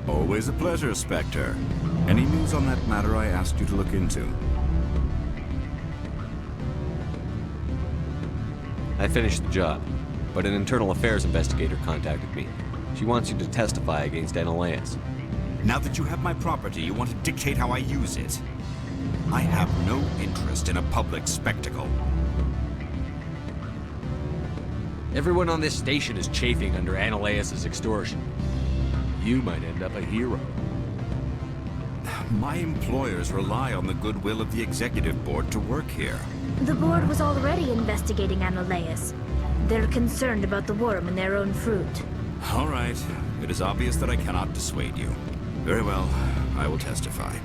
Always a pleasure, Spectre. Any news on that matter I asked you to look into? I finished the job, but an internal affairs investigator contacted me. She wants you to testify against Ananias. Now that you have my property, you want to dictate how I use it. I have no interest in a public spectacle. Everyone on this station is chafing under Ananias' extortion. You might end up a hero. My employers rely on the goodwill of the Executive Board to work here. The board was already investigating Ananias. They're concerned about the worm in their own fruit. All right. It is obvious that I cannot dissuade you. Very well. I will testify.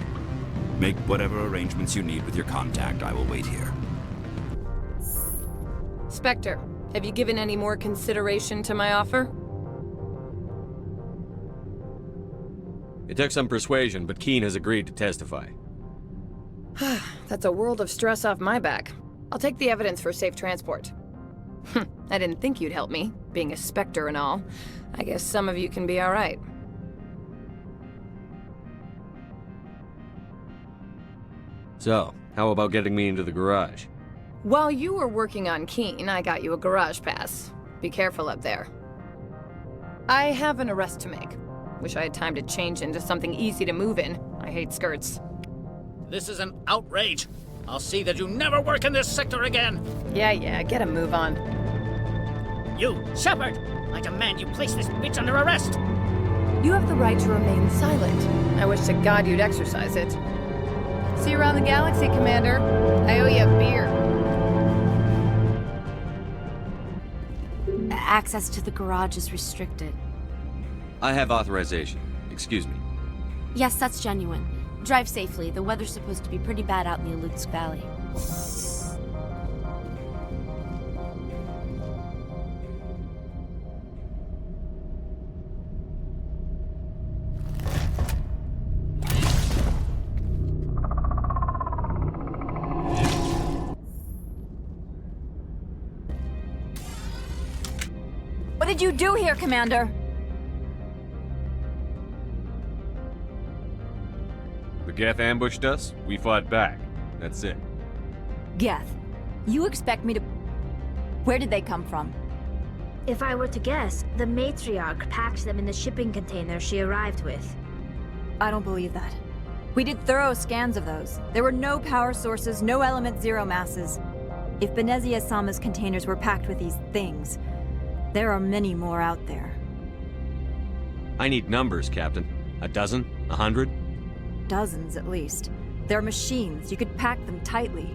Make whatever arrangements you need with your contact. I will wait here. Spectre, have you given any more consideration to my offer? It took some persuasion, but Qui'in has agreed to testify. That's a world of stress off my back. I'll take the evidence for safe transport. I didn't think you'd help me, being a Spectre and all. I guess some of you can be all right. So, how about getting me into the garage? While you were working on Qui'in, I got you a garage pass. Be careful up there. I have an arrest to make. Wish I had time to change into something easy to move in. I hate skirts. This is an outrage. I'll see that you never work in this sector again. Yeah, get a move on. You, Shepard! I demand you place this bitch under arrest! You have the right to remain silent. I wish to God you'd exercise it. See you around the galaxy, Commander. I owe you a beer. Access to the garage is restricted. I have authorization. Excuse me. Yes, that's genuine. Drive safely. The weather's supposed to be pretty bad out in the Alux Valley. What did you do here, Commander? The Geth ambushed us, we fought back. That's it. Geth, you expect me to... Where did they come from? If I were to guess, the Matriarch packed them in the shipping container she arrived with. I don't believe that. We did thorough scans of those. There were no power sources, no element zero masses. If Benezia-sama's containers were packed with these things, there are many more out there. I need numbers, Captain. A dozen? 100? Dozens, at least. They're machines. You could pack them tightly.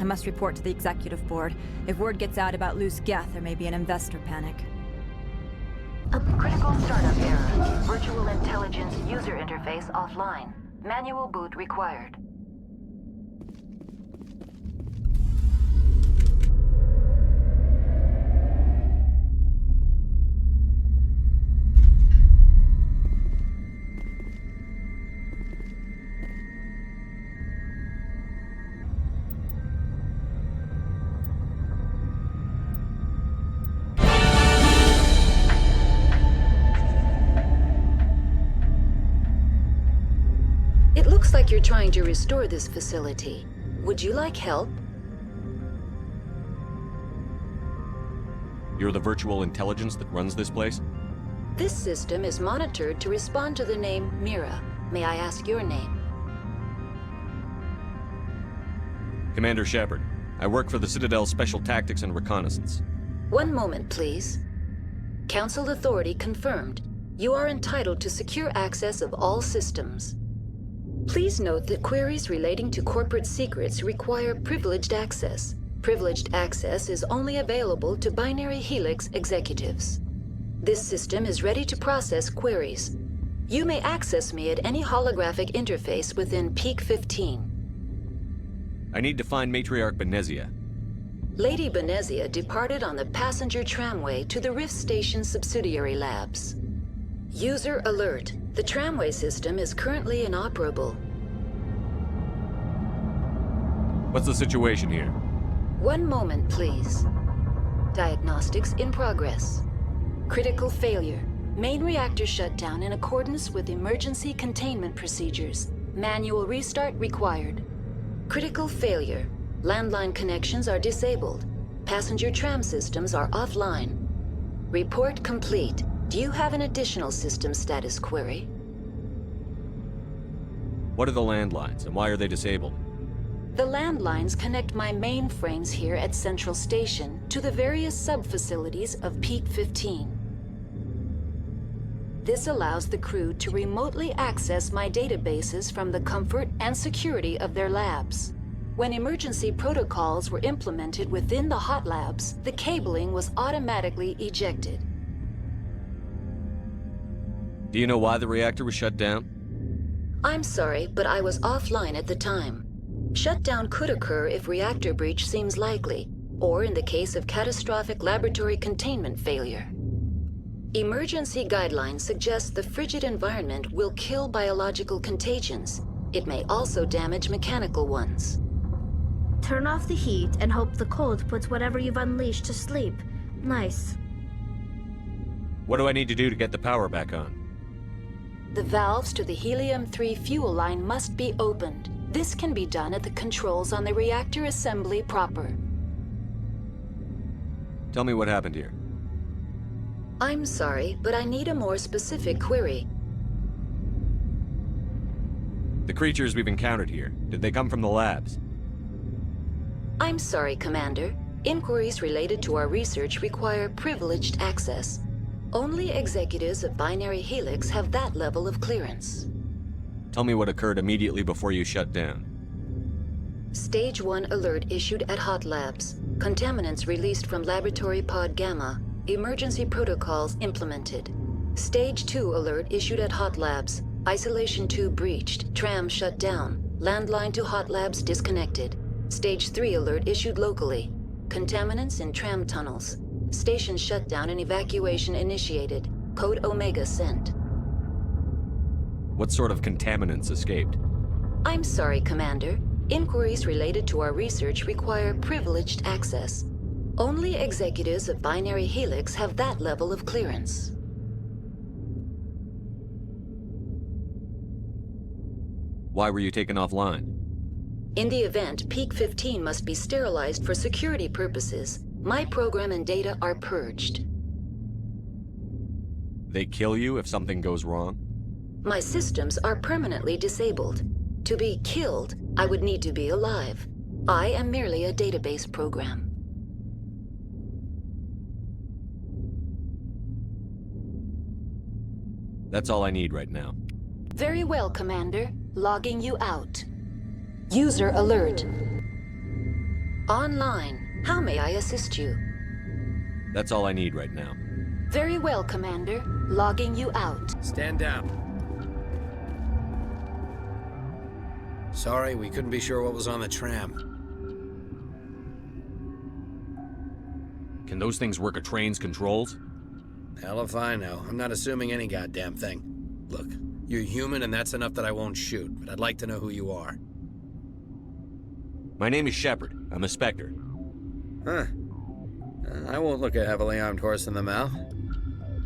I must report to the Executive Board. If word gets out about loose Geth, there may be an investor panic. Critical startup error. Virtual intelligence user interface offline. Manual boot required. It looks like you're trying to restore this facility. Would you like help? You're the virtual intelligence that runs this place? This system is monitored to respond to the name Mira. May I ask your name? Commander Shepard. I work for the Citadel Special Tactics and Reconnaissance. One moment, please. Council authority confirmed. You are entitled to secure access of all systems. Please note that queries relating to corporate secrets require privileged access. Privileged access is only available to Binary Helix executives. This system is ready to process queries. You may access me at any holographic interface within Peak 15. I need to find Matriarch Benezia. Lady Benezia departed on the passenger tramway to the Rift Station subsidiary labs. User alert. The tramway system is currently inoperable. What's the situation here? One moment, please. Diagnostics in progress. Critical failure. Main reactor shut down in accordance with emergency containment procedures. Manual restart required. Critical failure. Landline connections are disabled. Passenger tram systems are offline. Report complete. Do you have an additional system status query? What are the landlines, and why are they disabled? The landlines connect my mainframes here at Central Station to the various sub-facilities of Peak 15. This allows the crew to remotely access my databases from the comfort and security of their labs. When emergency protocols were implemented within the hot labs, the cabling was automatically ejected. Do you know why the reactor was shut down? I'm sorry, but I was offline at the time. Shutdown could occur if reactor breach seems likely, or in the case of catastrophic laboratory containment failure. Emergency guidelines suggest the frigid environment will kill biological contagions. It may also damage mechanical ones. Turn off the heat and hope the cold puts whatever you've unleashed to sleep. Nice. What do I need to do to get the power back on? The valves to the helium-3 fuel line must be opened. This can be done at the controls on the reactor assembly proper. Tell me what happened here. I'm sorry, but I need a more specific query. The creatures we've encountered here, did they come from the labs? I'm sorry, Commander. Inquiries related to our research require privileged access. Only executives of Binary Helix have that level of clearance. Tell me what occurred immediately before you shut down. Stage 1 alert issued at Hot Labs. Contaminants released from Laboratory Pod Gamma. Emergency protocols implemented. Stage 2 alert issued at Hot Labs. Isolation tube breached. Tram shut down. Landline to Hot Labs disconnected. Stage 3 alert issued locally. Contaminants in tram tunnels. Station shutdown and evacuation initiated. Code Omega sent. What sort of contaminants escaped? I'm sorry, Commander. Inquiries related to our research require privileged access. Only executives of Binary Helix have that level of clearance. Why were you taken offline? In the event, Peak 15 must be sterilized for security purposes. My program and data are purged. They kill you if something goes wrong? My systems are permanently disabled. To be killed, I would need to be alive. I am merely a database program. That's all I need right now. Very well, Commander. Logging you out. User alert. Online. How may I assist you? That's all I need right now. Very well, Commander. Logging you out. Stand down. Sorry, we couldn't be sure what was on the tram. Can those things work a train's controls? Hell if I know. I'm not assuming any goddamn thing. Look, you're human and that's enough that I won't shoot, but I'd like to know who you are. My name is Shepard. I'm a Spectre. Huh. I won't look a heavily armed horse in the mouth.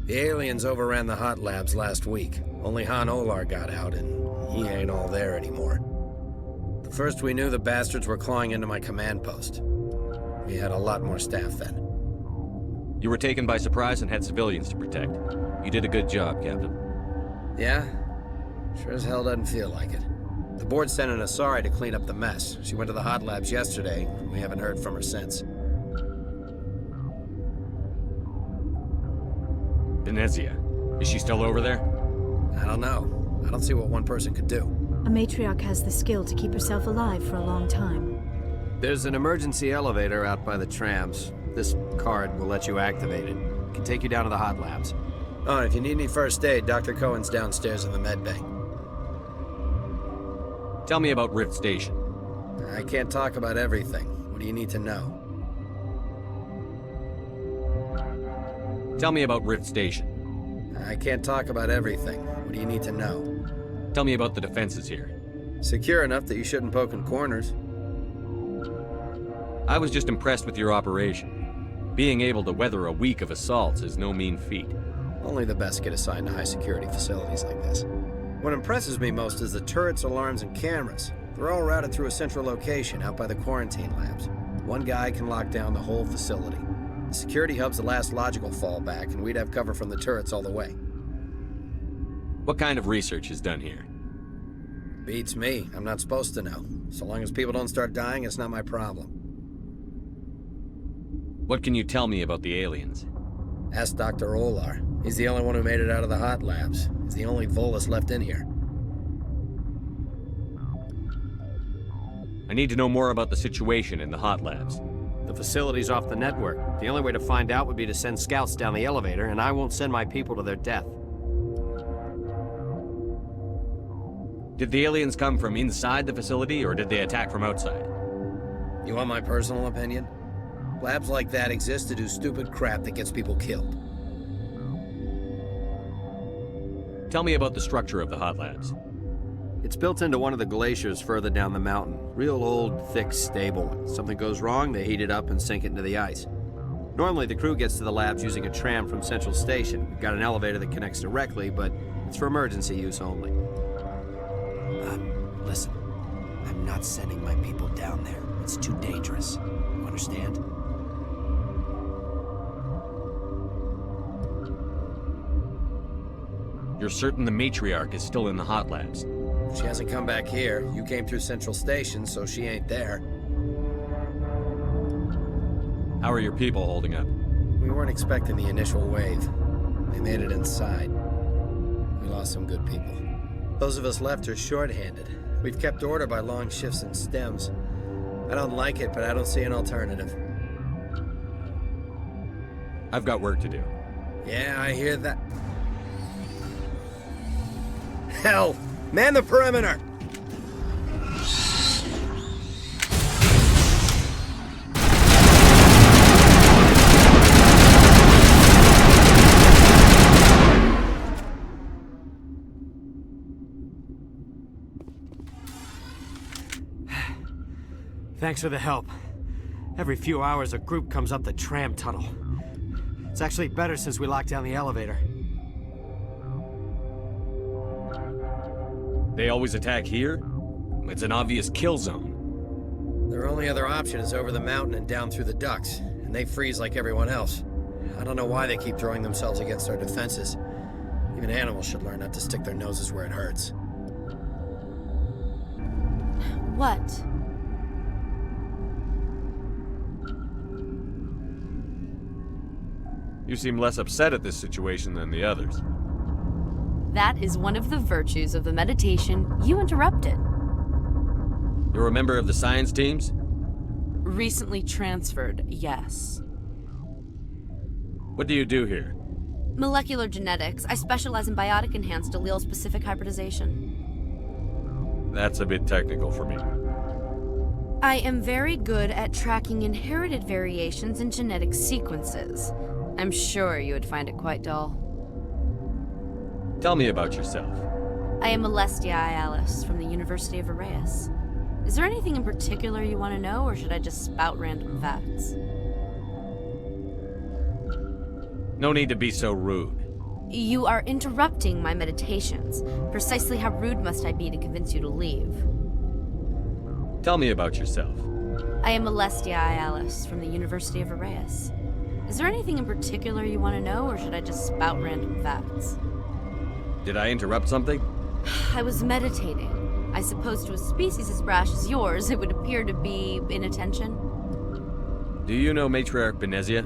The aliens overran the hot labs last week. Only Han Olar got out, and he ain't all there anymore. The first we knew, the bastards were clawing into my command post. We had a lot more staff then. You were taken by surprise and had civilians to protect. You did a good job, Captain. Yeah? Sure as hell doesn't feel like it. The board sent an Asari to clean up the mess. She went to the hot labs yesterday. We haven't heard from her since. Benezia. Is she still over there? I don't know. I don't see what one person could do. A matriarch has the skill to keep herself alive for a long time. There's an emergency elevator out by the trams. This card will let you activate it. It can take you down to the hot labs. Oh, and if you need any first aid, Dr. Cohen's downstairs in the med bay. Tell me about Rift Station. I can't talk about everything. What do you need to know? Tell me about Rift Station. I can't talk about everything. What do you need to know? Tell me about the defenses here. Secure enough that you shouldn't poke in corners. I was just impressed with your operation. Being able to weather a week of assaults is no mean feat. Only the best get assigned to high-security facilities like this. What impresses me most is the turrets, alarms, and cameras. They're all routed through a central location out by the quarantine labs. One guy can lock down the whole facility. The security hub's the last logical fallback, and we'd have cover from the turrets all the way. What kind of research is done here? Beats me. I'm not supposed to know. So long as people don't start dying, it's not my problem. What can you tell me about the aliens? Ask Dr. Olar. He's the only one who made it out of the hot labs. He's the only Volus left in here. I need to know more about the situation in the hot labs. The facility's off the network. The only way to find out would be to send scouts down the elevator, and I won't send my people to their death. Did the aliens come from inside the facility, or did they attack from outside? You want my personal opinion? Labs like that exist to do stupid crap that gets people killed. Tell me about the structure of the hot labs. It's built into one of the glaciers further down the mountain. Real old, thick, stable. When something goes wrong, they heat it up and sink it into the ice. Normally, the crew gets to the labs using a tram from Central Station. We've got an elevator that connects directly, but it's for emergency use only. Listen. I'm not sending my people down there. It's too dangerous. You understand? You're certain the Matriarch is still in the hot labs? She hasn't come back here. You came through Central Station, so she ain't there. How are your people holding up? We weren't expecting the initial wave. They made it inside. We lost some good people. Those of us left are short-handed. We've kept order by long shifts and stems. I don't like it, but I don't see an alternative. I've got work to do. Yeah, I hear that. Hell! Man the perimeter! Thanks for the help. Every few hours, a group comes up the tram tunnel. It's actually better since we locked down the elevator. They always attack here? It's an obvious kill zone. Their only other option is over the mountain and down through the ducts, and they freeze like everyone else. I don't know why they keep throwing themselves against our defenses. Even animals should learn not to stick their noses where it hurts. What? You seem less upset at this situation than the others. That is one of the virtues of the meditation you interrupted. You're a member of the science teams? Recently transferred, yes. What do you do here? Molecular genetics. I specialize in biotic-enhanced allele-specific hybridization. That's a bit technical for me. I am very good at tracking inherited variations in genetic sequences. I'm sure you would find it quite dull. Tell me about yourself. I am Alestia Ialis from the University of ERCS. Is there anything in particular you want to know, or should I just spout random facts? No need to be so rude. You are interrupting my meditations. Precisely how rude must I be to convince you to leave? Tell me about yourself. I am Alestia Ialis from the University of ERCS. Is there anything in particular you want to know, or should I just spout random facts? Did I interrupt something? I was meditating. I suppose to a species as brash as yours, it would appear to be inattention. Do you know Matriarch Benezia?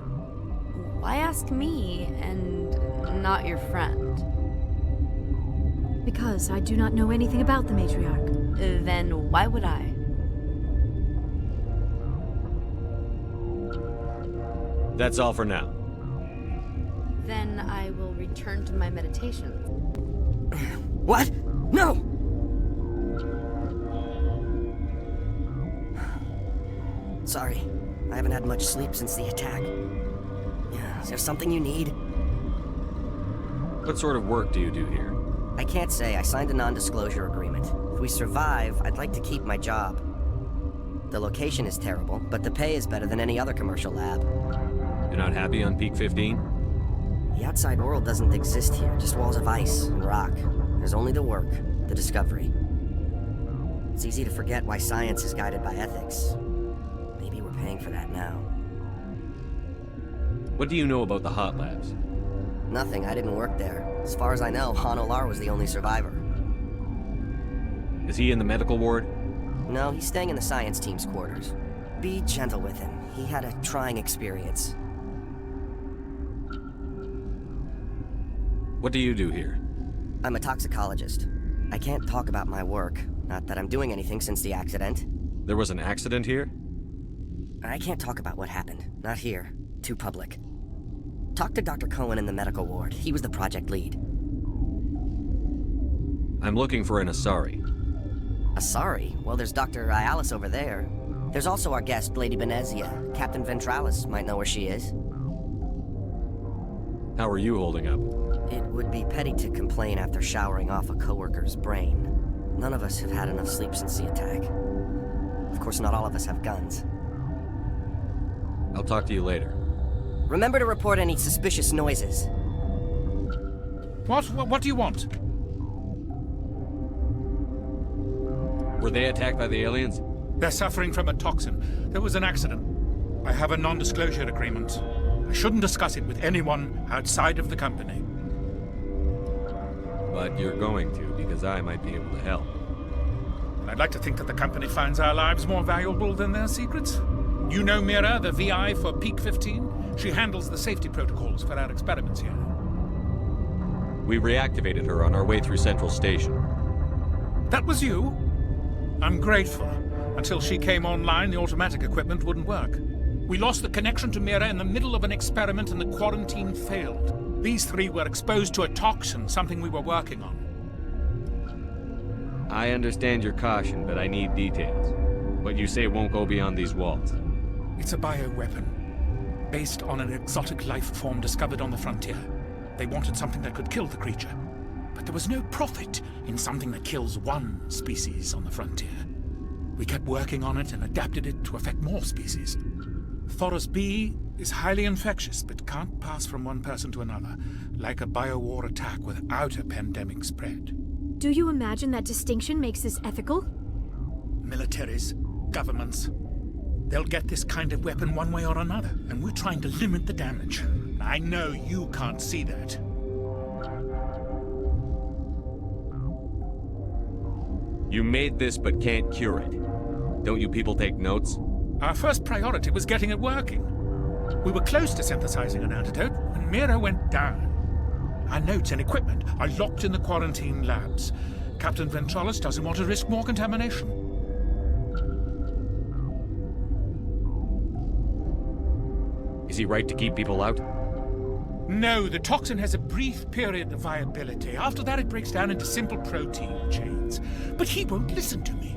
Why ask me, and not your friend? Because I do not know anything about the Matriarch. Then why would I? That's all for now. Then I will return to my meditation. What? No! Sorry, I haven't had much sleep since the attack. Is there something you need? What sort of work do you do here? I can't say. I signed a non-disclosure agreement. If we survive, I'd like to keep my job. The location is terrible, but the pay is better than any other commercial lab. You're not happy on Peak 15? The outside world doesn't exist here, just walls of ice and rock. There's only the work, the discovery. It's easy to forget why science is guided by ethics. Maybe we're paying for that now. What do you know about the hot labs? Nothing, I didn't work there. As far as I know, Hana was the only survivor. Is he in the medical ward? No, he's staying in the science team's quarters. Be gentle with him. He had a trying experience. What do you do here? I'm a toxicologist. I can't talk about my work. Not that I'm doing anything since the accident. There was an accident here? I can't talk about what happened. Not here. Too public. Talk to Dr. Cohen in the medical ward. He was the project lead. I'm looking for an Asari. Asari? Well, there's Dr. Ialis over there. There's also our guest, Lady Benezia. Captain Ventralis might know where she is. How are you holding up? It would be petty to complain after showering off a coworker's brain. None of us have had enough sleep since the attack. Of course, not all of us have guns. I'll talk to you later. Remember to report any suspicious noises. What do you want? Were they attacked by the aliens? They're suffering from a toxin. There was an accident. I have a non-disclosure agreement. I shouldn't discuss it with anyone outside of the company. But you're going to, because I might be able to help. I'd like to think that the company finds our lives more valuable than their secrets. You know Mira, the VI for Peak 15? She handles the safety protocols for our experiments here. We reactivated her on our way through Central Station. That was you? I'm grateful. Until she came online, the automatic equipment wouldn't work. We lost the connection to Mira in the middle of an experiment and the quarantine failed. These three were exposed to a toxin, something we were working on. I understand your caution, but I need details. What you say won't go beyond these walls. It's a bioweapon, based on an exotic life form discovered on the frontier. They wanted something that could kill the creature, but there was no profit in something that kills one species on the frontier. We kept working on it and adapted it to affect more species. Thoros B is highly infectious, but can't pass from one person to another, like a biowar attack without a pandemic spread. Do you imagine that distinction makes this ethical? Militaries, governments, they'll get this kind of weapon one way or another, and we're trying to limit the damage. I know you can't see that. You made this but can't cure it. Don't you people take notes? Our first priority was getting it working. We were close to synthesizing an antidote when Mira went down. Our notes and equipment are locked in the quarantine labs. Captain Ventralis doesn't want to risk more contamination. Is he right to keep people out? No, the toxin has a brief period of viability. After that, it breaks down into simple protein chains. But he won't listen to me.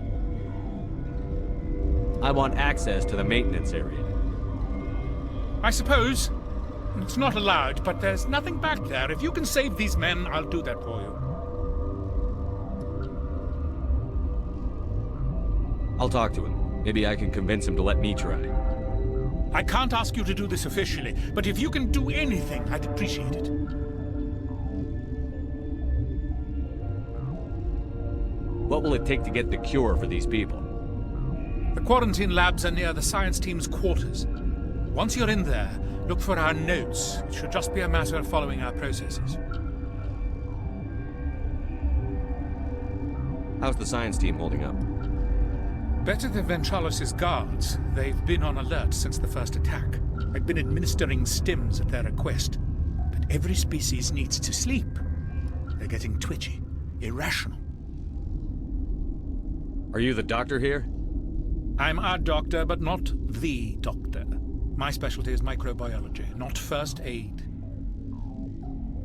I want access to the maintenance area. I suppose. It's not allowed, but there's nothing back there. If you can save these men, I'll do that for you. I'll talk to him. Maybe I can convince him to let me try. I can't ask you to do this officially, but if you can do anything, I'd appreciate it. What will it take to get the cure for these people? The quarantine labs are near the science team's quarters. Once you're in there, look for our notes. It should just be a matter of following our processes. How's the science team holding up? Better than Ventralis' guards. They've been on alert since the first attack. I've been administering stims at their request. But every species needs to sleep. They're getting twitchy, irrational. Are you the doctor here? I'm our doctor, but not the doctor. My specialty is microbiology, not first aid.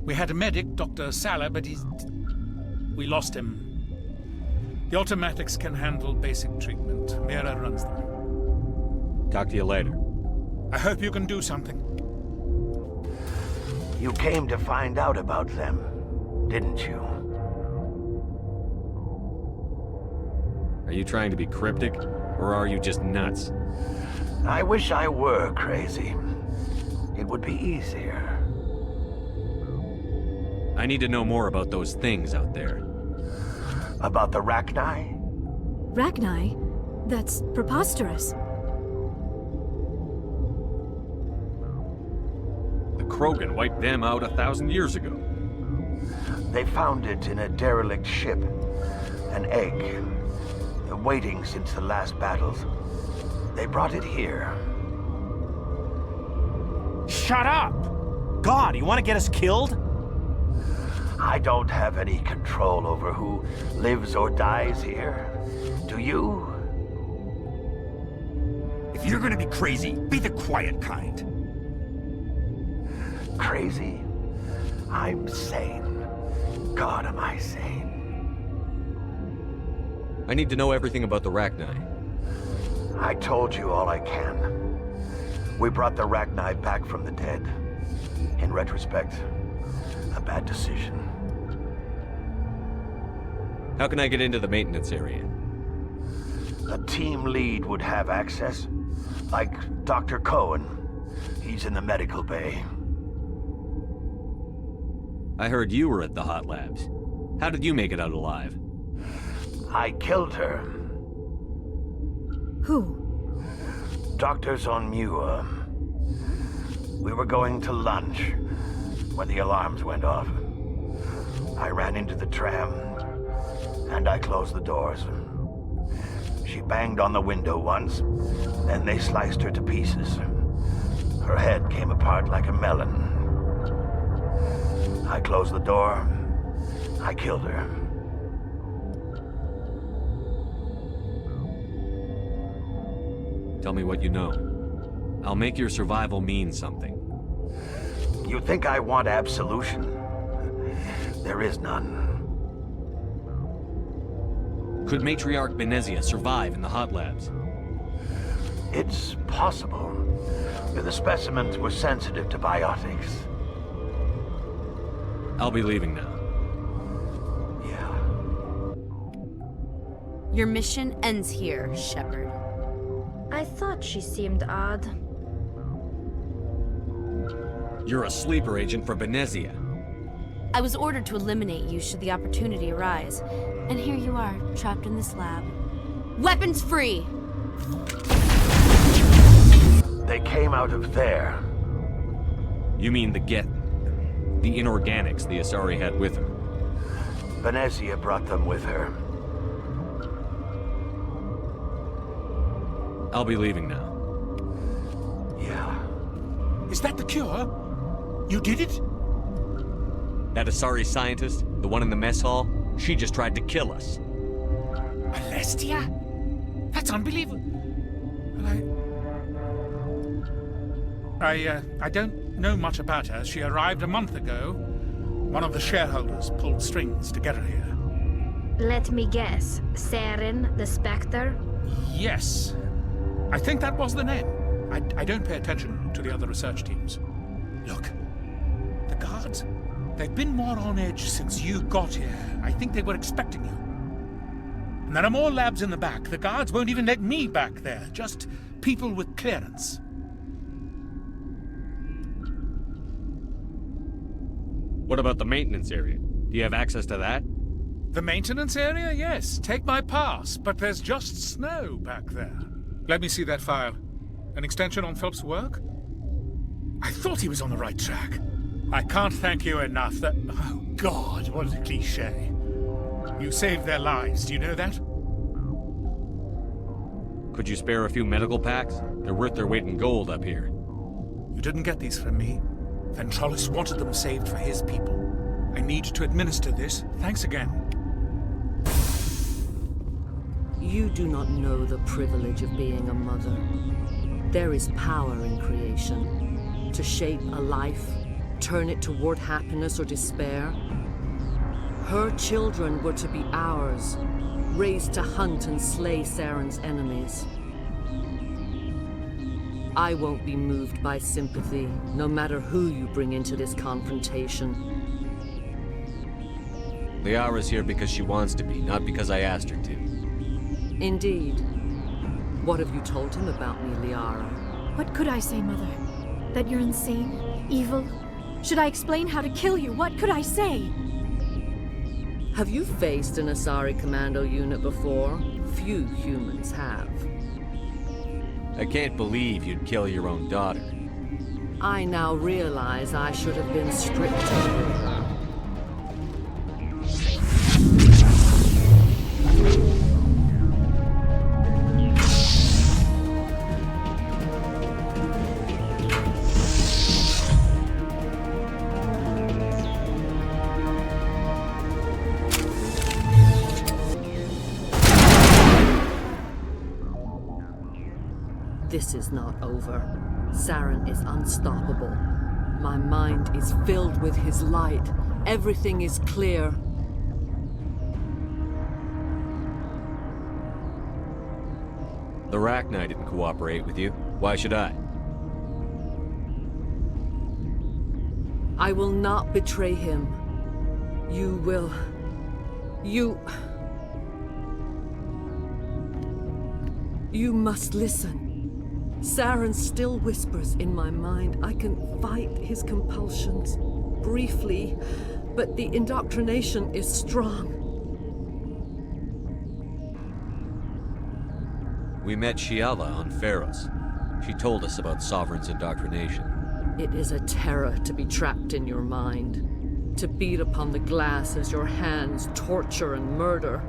We had a medic, Dr. Salah, but we lost him. The automatics can handle basic treatment. Mira runs them. Talk to you later. I hope you can do something. You came to find out about them, didn't you? Are you trying to be cryptic, or are you just nuts? I wish I were crazy. It would be easier. I need to know more about those things out there. About the Rachni? Rachni? That's preposterous. The Krogan wiped them out 1,000 years ago. They found it in a derelict ship. An egg. Waiting since the last battles. They brought it here. Shut up! God, you want to get us killed? I don't have any control over who lives or dies here. Do you? If you're gonna be crazy, be the quiet kind. Crazy? I'm sane. God, am I sane. I need to know everything about the Rachni. I told you all I can. We brought the Rachni back from the dead. In retrospect, a bad decision. How can I get into the maintenance area? A team lead would have access. Like Dr. Cohen. He's in the medical bay. I heard you were at the hot labs. How did you make it out alive? I killed her. Who? Doctors on Muir. We were going to lunch when the alarms went off. I ran into the tram, and I closed the doors. She banged on the window once, then they sliced her to pieces. Her head came apart like a melon. I closed the door. I killed her. Tell me what you know. I'll make your survival mean something. You think I want absolution? There is none. Could Matriarch Benezia survive in the hot labs? It's possible. The specimens were sensitive to biotics. I'll be leaving now. Your mission ends here, Shepard. I thought she seemed odd. You're a sleeper agent for Benezia. I was ordered to eliminate you should the opportunity arise. And here you are, trapped in this lab. Weapons free! They came out of there. You mean the inorganics the Asari had with her? Benezia brought them with her. I'll be leaving now. Yeah. Is that the cure? You did it? That Asari scientist, the one in the mess hall, she just tried to kill us. Alestia? That's unbelievable. I don't know much about her. She arrived a month ago. One of the shareholders pulled strings to get her here. Let me guess. Saren, the Spectre? Yes. I think that was the name. I don't pay attention to the other research teams. Look, the guards, they've been more on edge since you got here. I think they were expecting you. And there are more labs in the back. The guards won't even let me back there. Just people with clearance. What about the maintenance area? Do you have access to that? The maintenance area? Yes. Take my pass. But there's just snow back there. Let me see that file. An extension on Phelps' work? I thought he was on the right track. I can't thank you enough that... Oh, God, what a cliché. You saved their lives, do you know that? Could you spare a few medical packs? They're worth their weight in gold up here. You didn't get these from me. Ventralis wanted them saved for his people. I need to administer this. Thanks again. You do not know the privilege of being a mother. There is power in creation. To shape a life, turn it toward happiness or despair. Her children were to be ours, raised to hunt and slay Saren's enemies. I won't be moved by sympathy, no matter who you bring into this confrontation. Liara's here because she wants to be, not because I asked her to. Indeed. What have you told him about me, Liara? What could I say, Mother? That you're insane? Evil? Should I explain how to kill you? What could I say? Have you faced an Asari commando unit before? Few humans have. I can't believe you'd kill your own daughter. I now realize I should have been stricter with her. This is not over. Saren is unstoppable. My mind is filled with his light. Everything is clear. The Rachni didn't cooperate with you. Why should I? I will not betray him. You will... You must listen. Saren still whispers in my mind. I can fight his compulsions, briefly, but the indoctrination is strong. We met Shiala on Pharos. She told us about Sovereign's indoctrination. It is a terror to be trapped in your mind, to beat upon the glass as your hands torture and murder.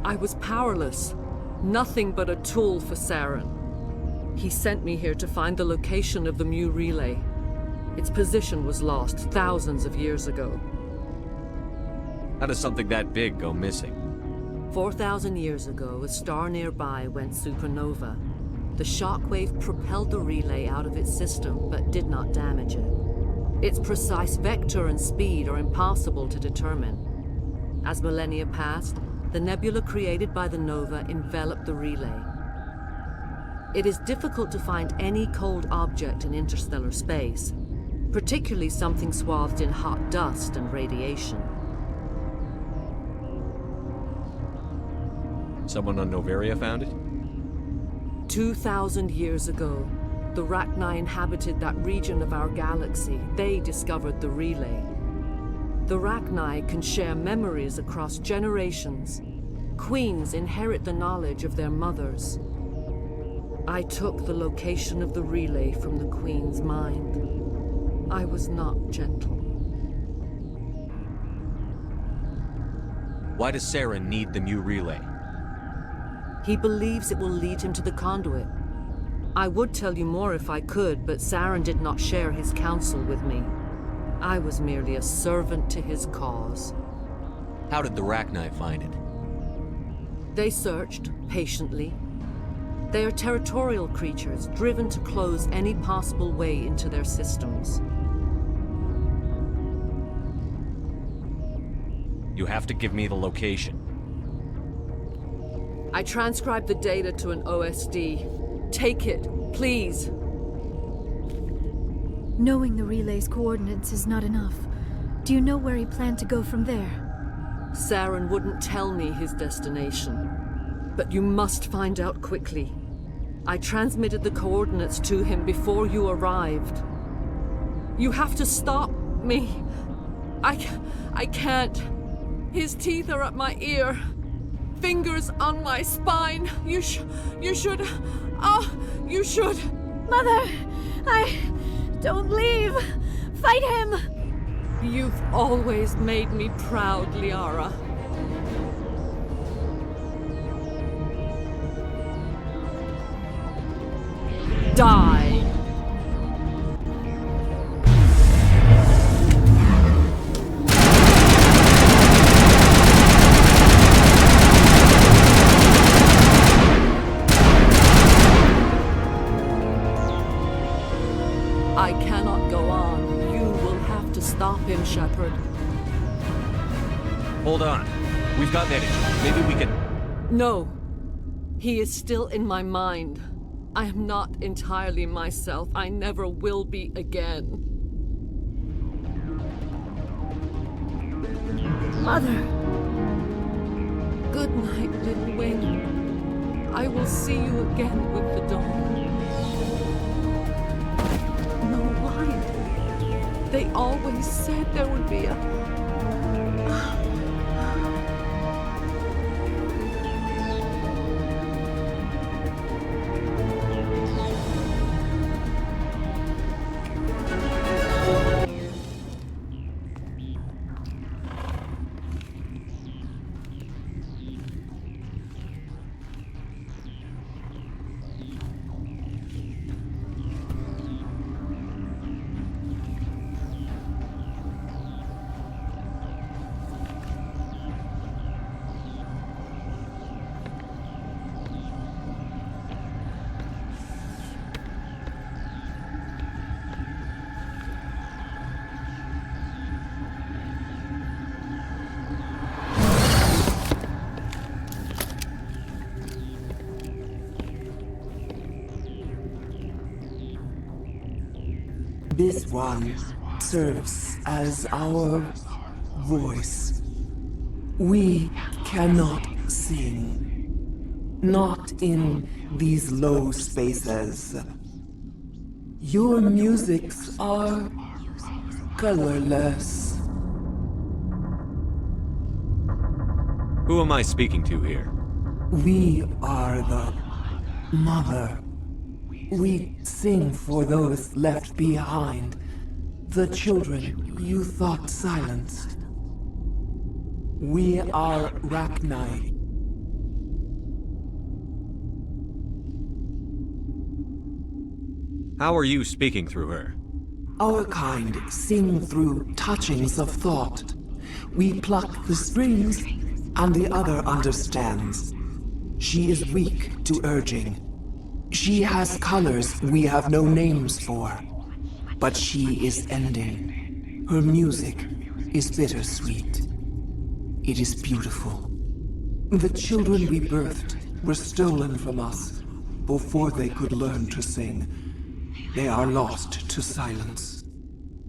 I was powerless, nothing but a tool for Saren. He sent me here to find the location of the Mu relay. Its position was lost thousands of years ago. How does something that big go missing? 4,000 years ago, a star nearby went supernova. The shockwave propelled the relay out of its system, but did not damage it. Its precise vector and speed are impossible to determine. As millennia passed, the nebula created by the nova enveloped the relay. It is difficult to find any cold object in interstellar space, particularly something swathed in hot dust and radiation. Someone on Noveria found it? 2,000 years ago, the Rachni inhabited that region of our galaxy. They discovered the relay. The Rachni can share memories across generations. Queens inherit the knowledge of their mothers. I took the location of the relay from the Queen's mind. I was not gentle. Why does Saren need the Mu relay? He believes it will lead him to the conduit. I would tell you more if I could, but Saren did not share his counsel with me. I was merely a servant to his cause. How did the Rachni find it? They searched, patiently. They are territorial creatures, driven to close any possible way into their systems. You have to give me the location. I transcribed the data to an OSD. Take it, please. Knowing the relay's coordinates is not enough. Do you know where he planned to go from there? Saren wouldn't tell me his destination. But you must find out quickly. I transmitted the coordinates to him before you arrived. You have to stop me. I can't. His teeth are at my ear. Fingers on my spine. You should. You should. Mother! Don't leave! Fight him! You've always made me proud, Liara. Die! I cannot go on. You will have to stop him, Shepard. Hold on. We've got that issue. Maybe we can... No. He is still in my mind. I am not entirely myself. I never will be again. Mother! Good night, little wing. I will see you again with the dawn. No, why? They always said there would be a... This one serves as our voice. We cannot sing. Not in these low spaces. Your musics are colorless. Who am I speaking to here? We are the Mother. We sing for those left behind, the children you thought silenced. We are Rachni. How are you speaking through her? Our kind sing through touchings of thought. We pluck the strings, and the other understands. She is weak to urging. She has colors we have no names for, but she is ending. Her music is bittersweet. It is beautiful. The children we birthed were stolen from us before they could learn to sing. They are lost to silence.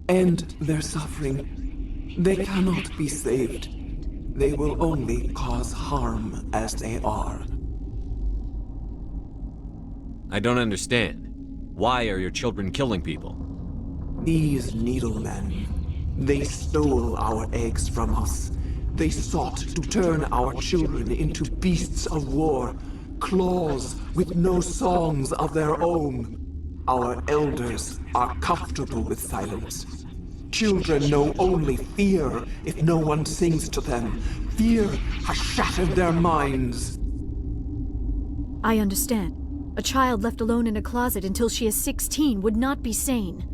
And their suffering, they cannot be saved. They will only cause harm as they are. I don't understand. Why are your children killing people? These needlemen, they stole our eggs from us. They sought to turn our children into beasts of war, claws with no songs of their own. Our elders are comfortable with silence. Children know only fear if no one sings to them. Fear has shattered their minds. I understand. A child left alone in a closet until she is 16 would not be sane.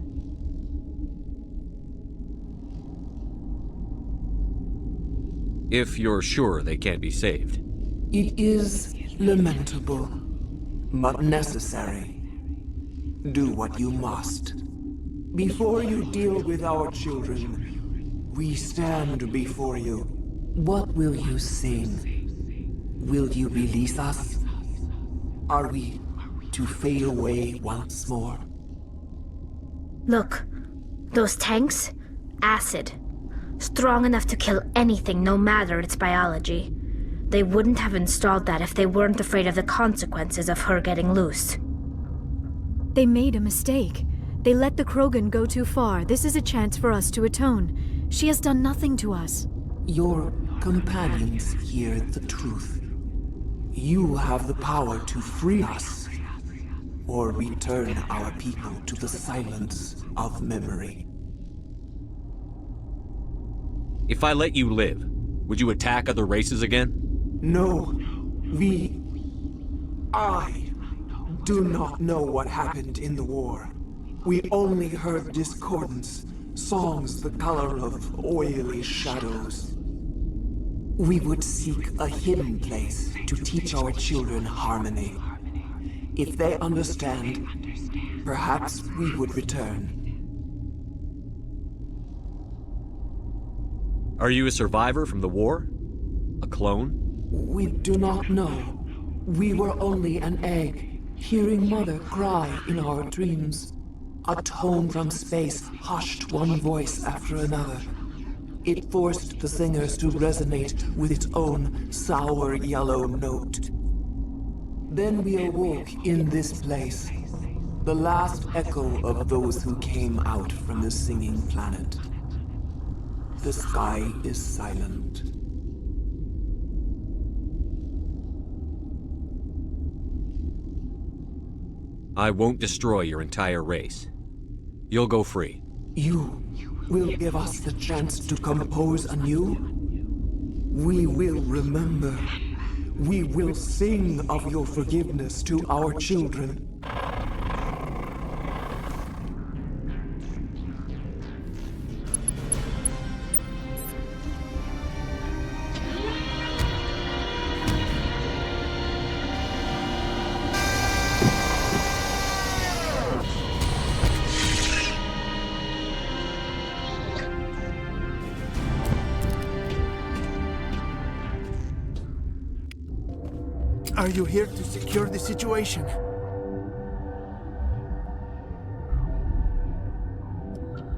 If you're sure they can't be saved. It is lamentable, but necessary. Do what you must. Before you deal with our children, we stand before you. What will you sing? Will you release us? Are we to fade away once more? Look, those tanks? Acid. Strong enough to kill anything, no matter its biology. They wouldn't have installed that if they weren't afraid of the consequences of her getting loose. They made a mistake. They let the Krogan go too far. This is a chance for us to atone. She has done nothing to us. Your companions hear the truth. You have the power to free us, or return our people to the silence of memory. If I let you live, would you attack other races again? No. I do not know what happened in the war. We only heard discordance, songs the color of oily shadows. We would seek a hidden place to teach our children harmony. If they understand, perhaps we would return. Are you a survivor from the war? A clone? We do not know. We were only an egg, hearing Mother cry in our dreams. A tone from space hushed one voice after another. It forced the singers to resonate with its own sour yellow note. Then we awoke in this place, the last echo of those who came out from the singing planet. The sky is silent. I won't destroy your entire race. You'll go free. You will give us the chance to compose anew? We will remember. We will sing of your forgiveness to our children. Are you here to secure the situation?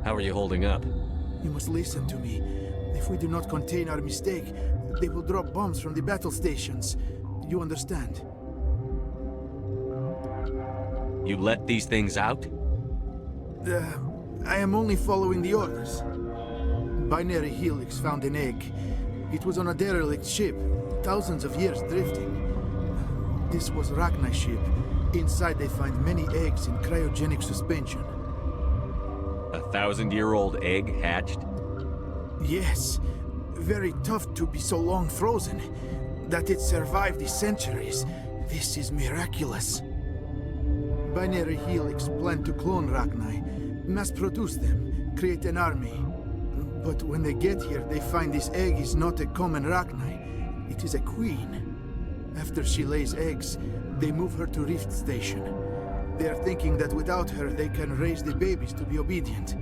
How are you holding up? You must listen to me. If we do not contain our mistake, they will drop bombs from the battle stations. You understand? You let these things out? I am only following the orders. Binary Helix found an egg. It was on a derelict ship, thousands of years drifting. This was Rachni's ship. Inside they find many eggs in cryogenic suspension. 1,000-year-old egg hatched? Yes. Very tough to be so long frozen. That it survived the centuries. This is miraculous. Binary Helix planned to clone Rachni, mass produce them, create an army. But when they get here, they find this egg is not a common Rachni. It is a queen. After she lays eggs, they move her to Rift Station. They are thinking that without her, they can raise the babies to be obedient.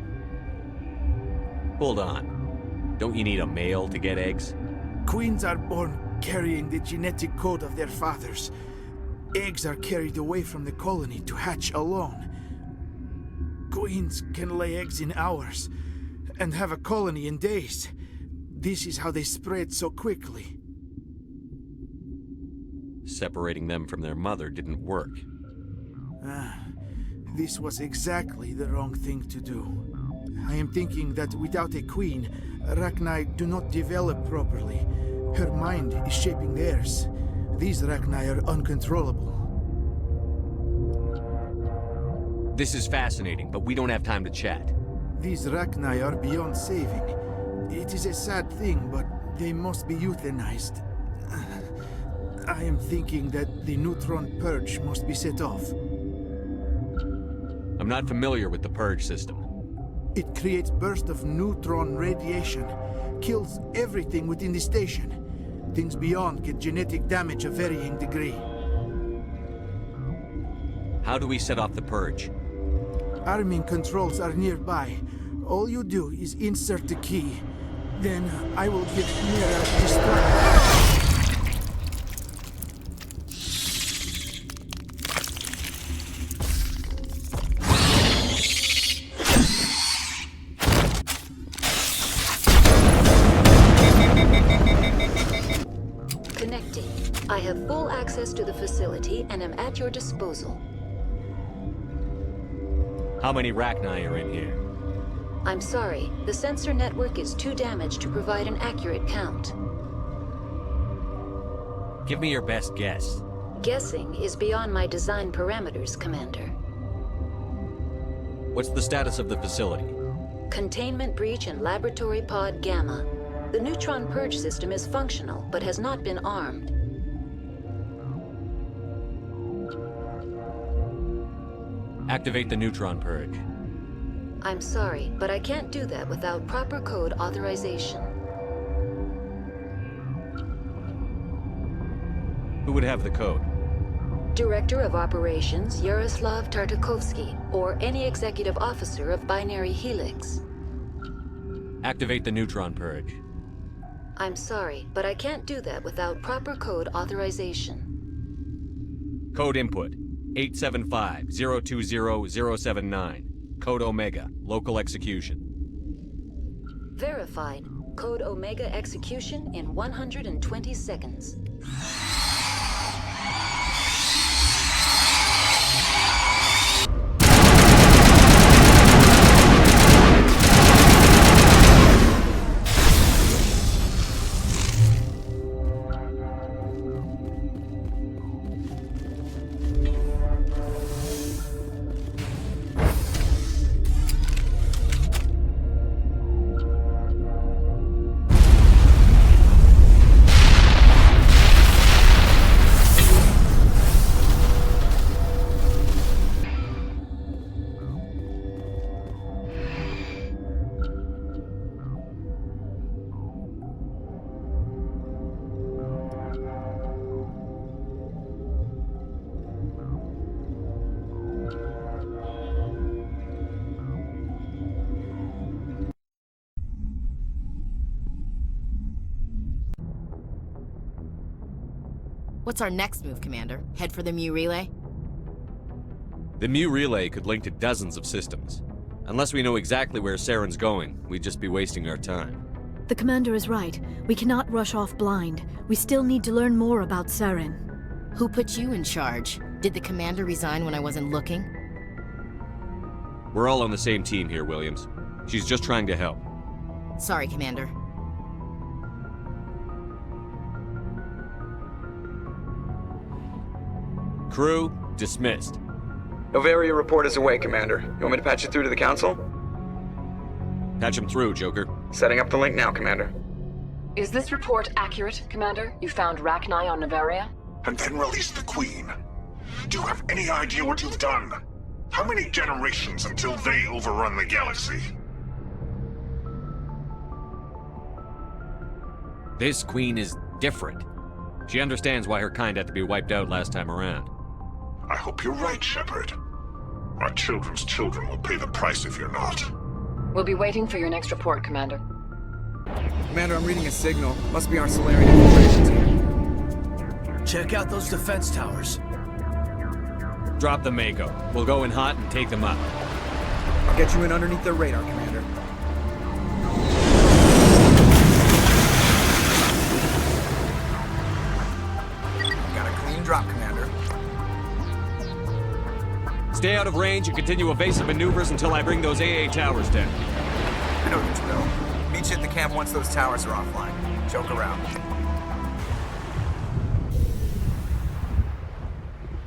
Hold on. Don't you need a male to get eggs? Queens are born carrying the genetic code of their fathers. Eggs are carried away from the colony to hatch alone. Queens can lay eggs in hours, and have a colony in days. This is how they spread so quickly. Separating them from their mother didn't work. This was exactly the wrong thing to do. I am thinking that without a queen, Rachni do not develop properly. Her mind is shaping theirs. These Rachni are uncontrollable. This is fascinating, but we don't have time to chat. These Rachni are beyond saving. It is a sad thing, but they must be euthanized. I am thinking that the neutron purge must be set off. I'm not familiar with the purge system. It creates bursts of neutron radiation, kills everything within the station. Things beyond get genetic damage of varying degree. How do we set off the purge? Arming controls are nearby. All you do is insert the key. Then I will give Mira distraction. I have full access to the facility and am at your disposal. How many Rachni are in here? I'm sorry, the sensor network is too damaged to provide an accurate count. Give me your best guess. Guessing is beyond my design parameters, Commander. What's the status of the facility? Containment breach in Laboratory Pod Gamma. The neutron purge system is functional, but has not been armed. Activate the neutron purge. I'm sorry, but I can't do that without proper code authorization. Who would have the code? Director of Operations, Yaroslev Tartakovsky, or any executive officer of Binary Helix. Activate the neutron purge. I'm sorry, but I can't do that without proper code authorization. Code input, 875-020-079. Code Omega, local execution. Verified. Code Omega execution in 120 seconds. What's our next move, Commander? Head for the Mu relay? The Mu relay could link to dozens of systems. Unless we know exactly where Saren's going, we'd just be wasting our time. The Commander is right. We cannot rush off blind. We still need to learn more about Saren. Who put you in charge? Did the Commander resign when I wasn't looking? We're all on the same team here, Williams. She's just trying to help. Sorry, Commander. Crew, dismissed. Novaria report is away, Commander. You want me to patch you through to the Council? Patch him through, Joker. Setting up the link now, Commander. Is this report accurate, Commander? You found Rachni on Novaria? And then released the Queen. Do you have any idea what you've done? How many generations until they overrun the galaxy? This Queen is different. She understands why her kind had to be wiped out last time around. I hope you're right, Shepard. Our children's children will pay the price if you're not. We'll be waiting for your next report, Commander. Commander, I'm reading a signal. Must be our Solarian infiltration team. Check out those defense towers. Drop the Maeko. We'll go in hot and take them up. I'll get you in underneath their radar, Commander. Got a clean drop, Commander. Stay out of range and continue evasive maneuvers until I bring those AA towers down. I know the drill. Meet you at the camp once those towers are offline. Joke around.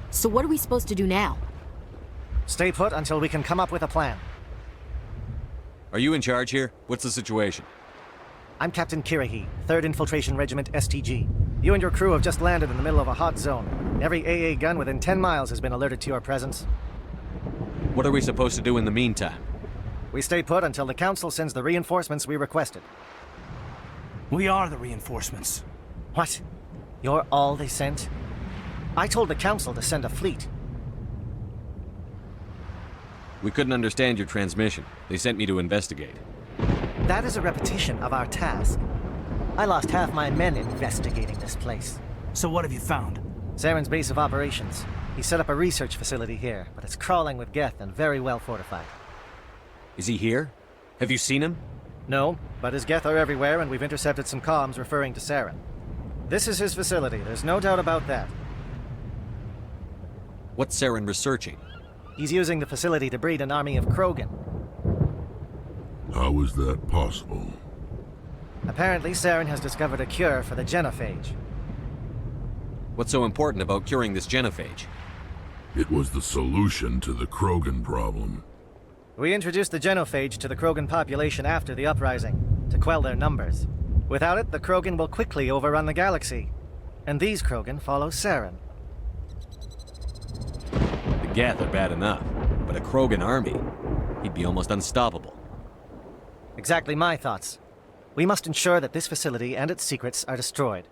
So what are we supposed to do now? Stay put until we can come up with a plan. Are you in charge here? What's the situation? I'm Captain Kirrahe, 3rd Infiltration Regiment STG. You and your crew have just landed in the middle of a hot zone. Every AA gun within 10 miles has been alerted to your presence. What are we supposed to do in the meantime? We stay put until the Council sends the reinforcements we requested. We are the reinforcements. What? You're all they sent? I told the Council to send a fleet. We couldn't understand your transmission. They sent me to investigate. That is a repetition of our task. I lost half my men investigating this place. So what have you found? Saren's base of operations. He set up a research facility here, but it's crawling with Geth and very well fortified. Is he here? Have you seen him? No, but his Geth are everywhere, and we've intercepted some comms referring to Saren. This is his facility, there's no doubt about that. What's Saren researching? He's using the facility to breed an army of Krogan. How is that possible? Apparently, Saren has discovered a cure for the genophage. What's so important about curing this genophage? It was the solution to the Krogan problem. We introduced the genophage to the Krogan population after the uprising, to quell their numbers. Without it, the Krogan will quickly overrun the galaxy. And these Krogan follow Saren. The Geth are bad enough, but a Krogan army, he'd be almost unstoppable. Exactly my thoughts. We must ensure that this facility and its secrets are destroyed.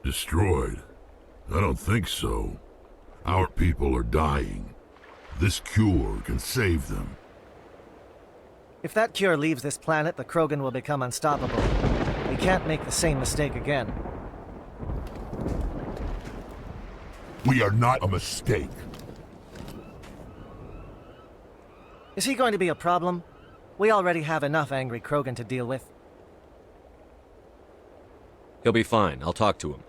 Destroyed? I don't think so. Our people are dying. This cure can save them. If that cure leaves this planet, the Krogan will become unstoppable. We can't make the same mistake again. We are not a mistake. Is he going to be a problem? We already have enough angry Krogan to deal with. He'll be fine. I'll talk to him.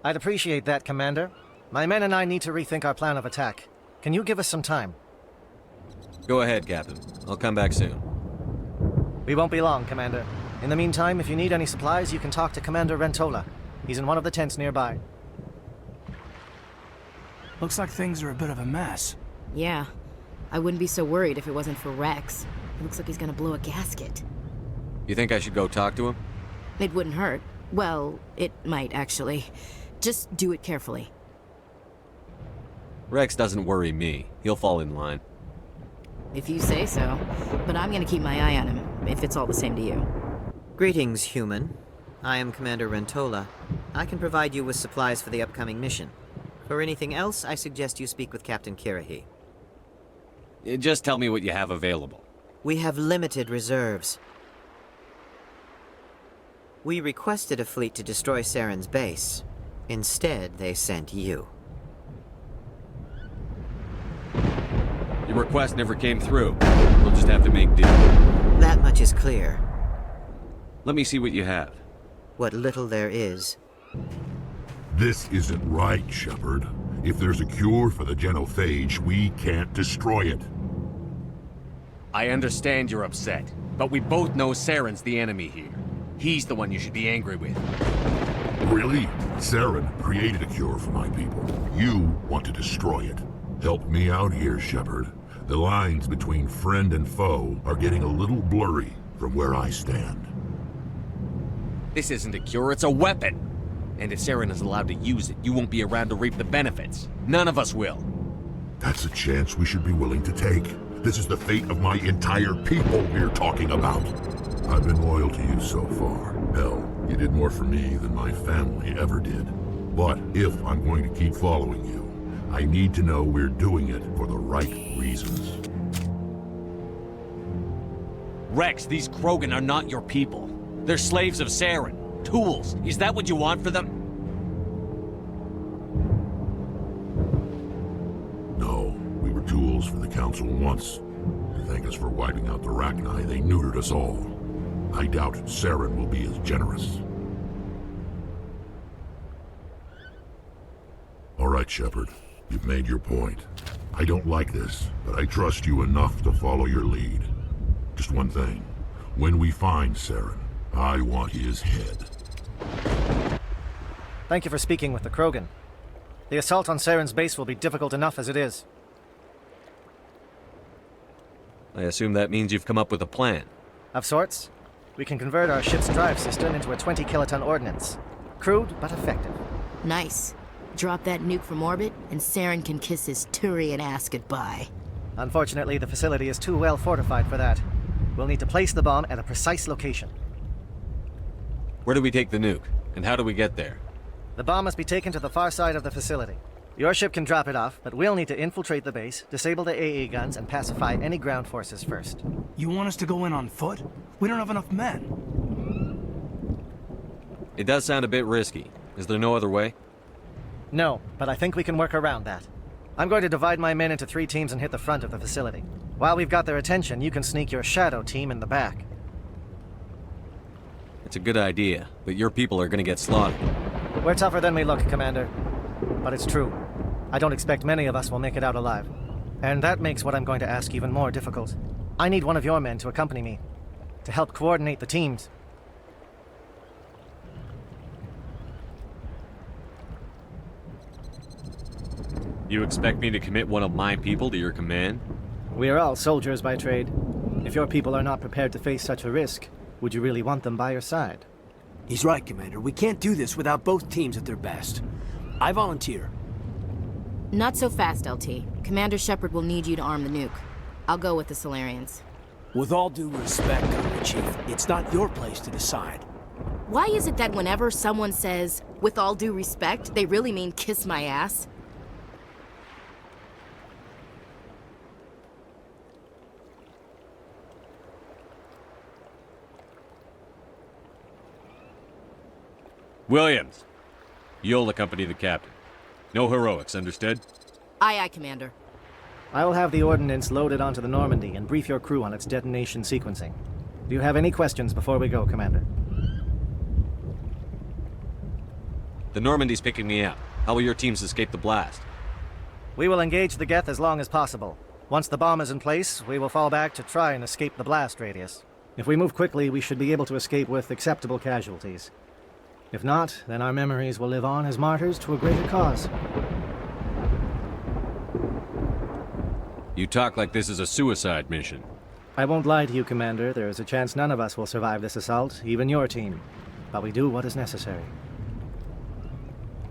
I'd appreciate that, Commander. My men and I need to rethink our plan of attack. Can you give us some time? Go ahead, Captain. I'll come back soon. We won't be long, Commander. In the meantime, if you need any supplies, you can talk to Commander Rentola. He's in one of the tents nearby. Looks like things are a bit of a mess. Yeah. I wouldn't be so worried if it wasn't for Rex. It looks like he's gonna blow a gasket. You think I should go talk to him? It wouldn't hurt. Well, it might, actually. Just do it carefully. Rex doesn't worry me. He'll fall in line. If you say so. But I'm gonna keep my eye on him, if it's all the same to you. Greetings, human. I am Commander Rentola. I can provide you with supplies for the upcoming mission. For anything else, I suggest you speak with Captain Kirrahe. Just tell me what you have available. We have limited reserves. We requested a fleet to destroy Saren's base. Instead, they sent you. Your request never came through. We'll just have to make do. That much is clear. Let me see what you have. What little there is. This isn't right, Shepard. If there's a cure for the genophage, we can't destroy it. I understand you're upset, but we both know Saren's the enemy here. He's the one you should be angry with. Really? Saren created a cure for my people. You want to destroy it. Help me out here, Shepard. The lines between friend and foe are getting a little blurry from where I stand. This isn't a cure, it's a weapon! And if Saren is allowed to use it, you won't be around to reap the benefits. None of us will. That's a chance we should be willing to take. This is the fate of my entire people we're talking about. I've been loyal to you so far. Hell, you did more for me than my family ever did. But if I'm going to keep following you, I need to know we're doing it for the right reasons. Rex, these Krogan are not your people. They're slaves of Saren. Tools. Is that what you want for them? No, we were tools for the Council once. To thank us for wiping out the Rachni, they neutered us all. I doubt Saren will be as generous. All right, Shepard. You've made your point. I don't like this, but I trust you enough to follow your lead. Just one thing. When we find Saren, I want his head. Thank you for speaking with the Krogan. The assault on Saren's base will be difficult enough as it is. I assume that means you've come up with a plan. Of sorts. We can convert our ship's drive system into a 20-kiloton ordnance. Crude, but effective. Nice. Drop that nuke from orbit, and Saren can kiss his Turian ass goodbye. Unfortunately, the facility is too well fortified for that. We'll need to place the bomb at a precise location. Where do we take the nuke? And how do we get there? The bomb must be taken to the far side of the facility. Your ship can drop it off, but we'll need to infiltrate the base, disable the AA guns, and pacify any ground forces first. You want us to go in on foot? We don't have enough men. It does sound a bit risky. Is there no other way? No, but I think we can work around that. I'm going to divide my men into 3 teams and hit the front of the facility. While we've got their attention, you can sneak your shadow team in the back. It's a good idea, but your people are gonna get slaughtered. We're tougher than we look, Commander. But it's true. I don't expect many of us will make it out alive. And that makes what I'm going to ask even more difficult. I need one of your men to accompany me, to help coordinate the teams. You expect me to commit one of my people to your command? We are all soldiers by trade. If your people are not prepared to face such a risk, would you really want them by your side? He's right, Commander. We can't do this without both teams at their best. I volunteer. Not so fast, LT. Commander Shepard will need you to arm the nuke. I'll go with the Solarians. With all due respect, Commander Chief, it's not your place to decide. Why is it that whenever someone says, with all due respect, they really mean kiss my ass? Williams, you'll accompany the captain. No heroics, understood? Aye, aye, Commander. I will have the ordnance loaded onto the Normandy and brief your crew on its detonation sequencing. Do you have any questions before we go, Commander? The Normandy's picking me up. How will your teams escape the blast? We will engage the Geth as long as possible. Once the bomb is in place, we will fall back to try and escape the blast radius. If we move quickly, we should be able to escape with acceptable casualties. If not, then our memories will live on as martyrs to a greater cause. You talk like this is a suicide mission. I won't lie to you, Commander. There is a chance none of us will survive this assault, even your team. But we do what is necessary.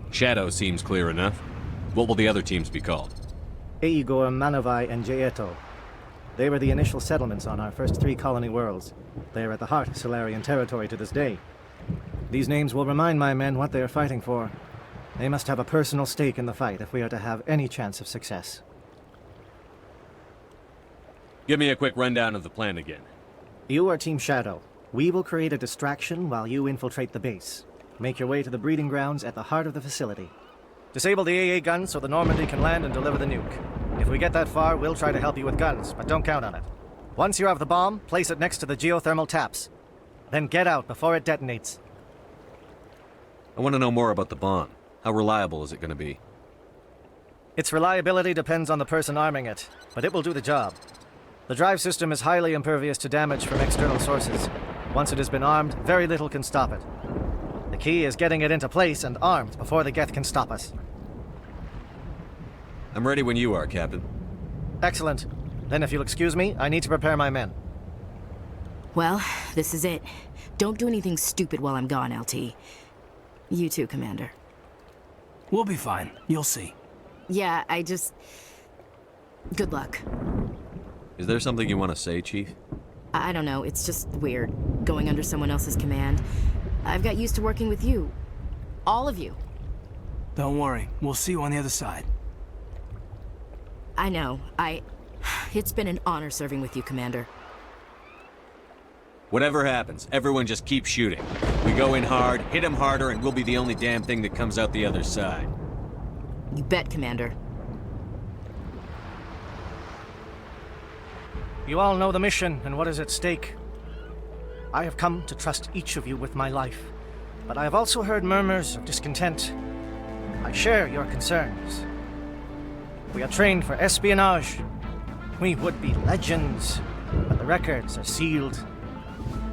Shadow seems clear enough. What will the other teams be called? Igor, Manovai, and Jaeto. They were the initial settlements on our first 3 colony worlds. They are at the heart of Solarian territory to this day. These names will remind my men what they are fighting for. They must have a personal stake in the fight if we are to have any chance of success. Give me a quick rundown of the plan again. You are Team Shadow. We will create a distraction while you infiltrate the base. Make your way to the breeding grounds at the heart of the facility. Disable the AA guns so the Normandy can land and deliver the nuke. If we get that far, we'll try to help you with guns, but don't count on it. Once you have the bomb, place it next to the geothermal taps. Then get out before it detonates. I want to know more about the bomb. How reliable is it going to be? Its reliability depends on the person arming it, but it will do the job. The drive system is highly impervious to damage from external sources. Once it has been armed, very little can stop it. The key is getting it into place and armed before the Geth can stop us. I'm ready when you are, Captain. Excellent. Then if you'll excuse me, I need to prepare my men. Well, this is it. Don't do anything stupid while I'm gone, LT. You too, Commander. We'll be fine. You'll see. Yeah, good luck. Is there something you want to say, Chief? I don't know, it's just weird, going under someone else's command. I've got used to working with you. All of you. Don't worry, we'll see you on the other side. I know, It's been an honor serving with you, Commander. Whatever happens, everyone just keep shooting. We go in hard, hit them harder, and we'll be the only damn thing that comes out the other side. You bet, Commander. You all know the mission and what is at stake. I have come to trust each of you with my life, but I have also heard murmurs of discontent. I share your concerns. We are trained for espionage. We would be legends, but the records are sealed.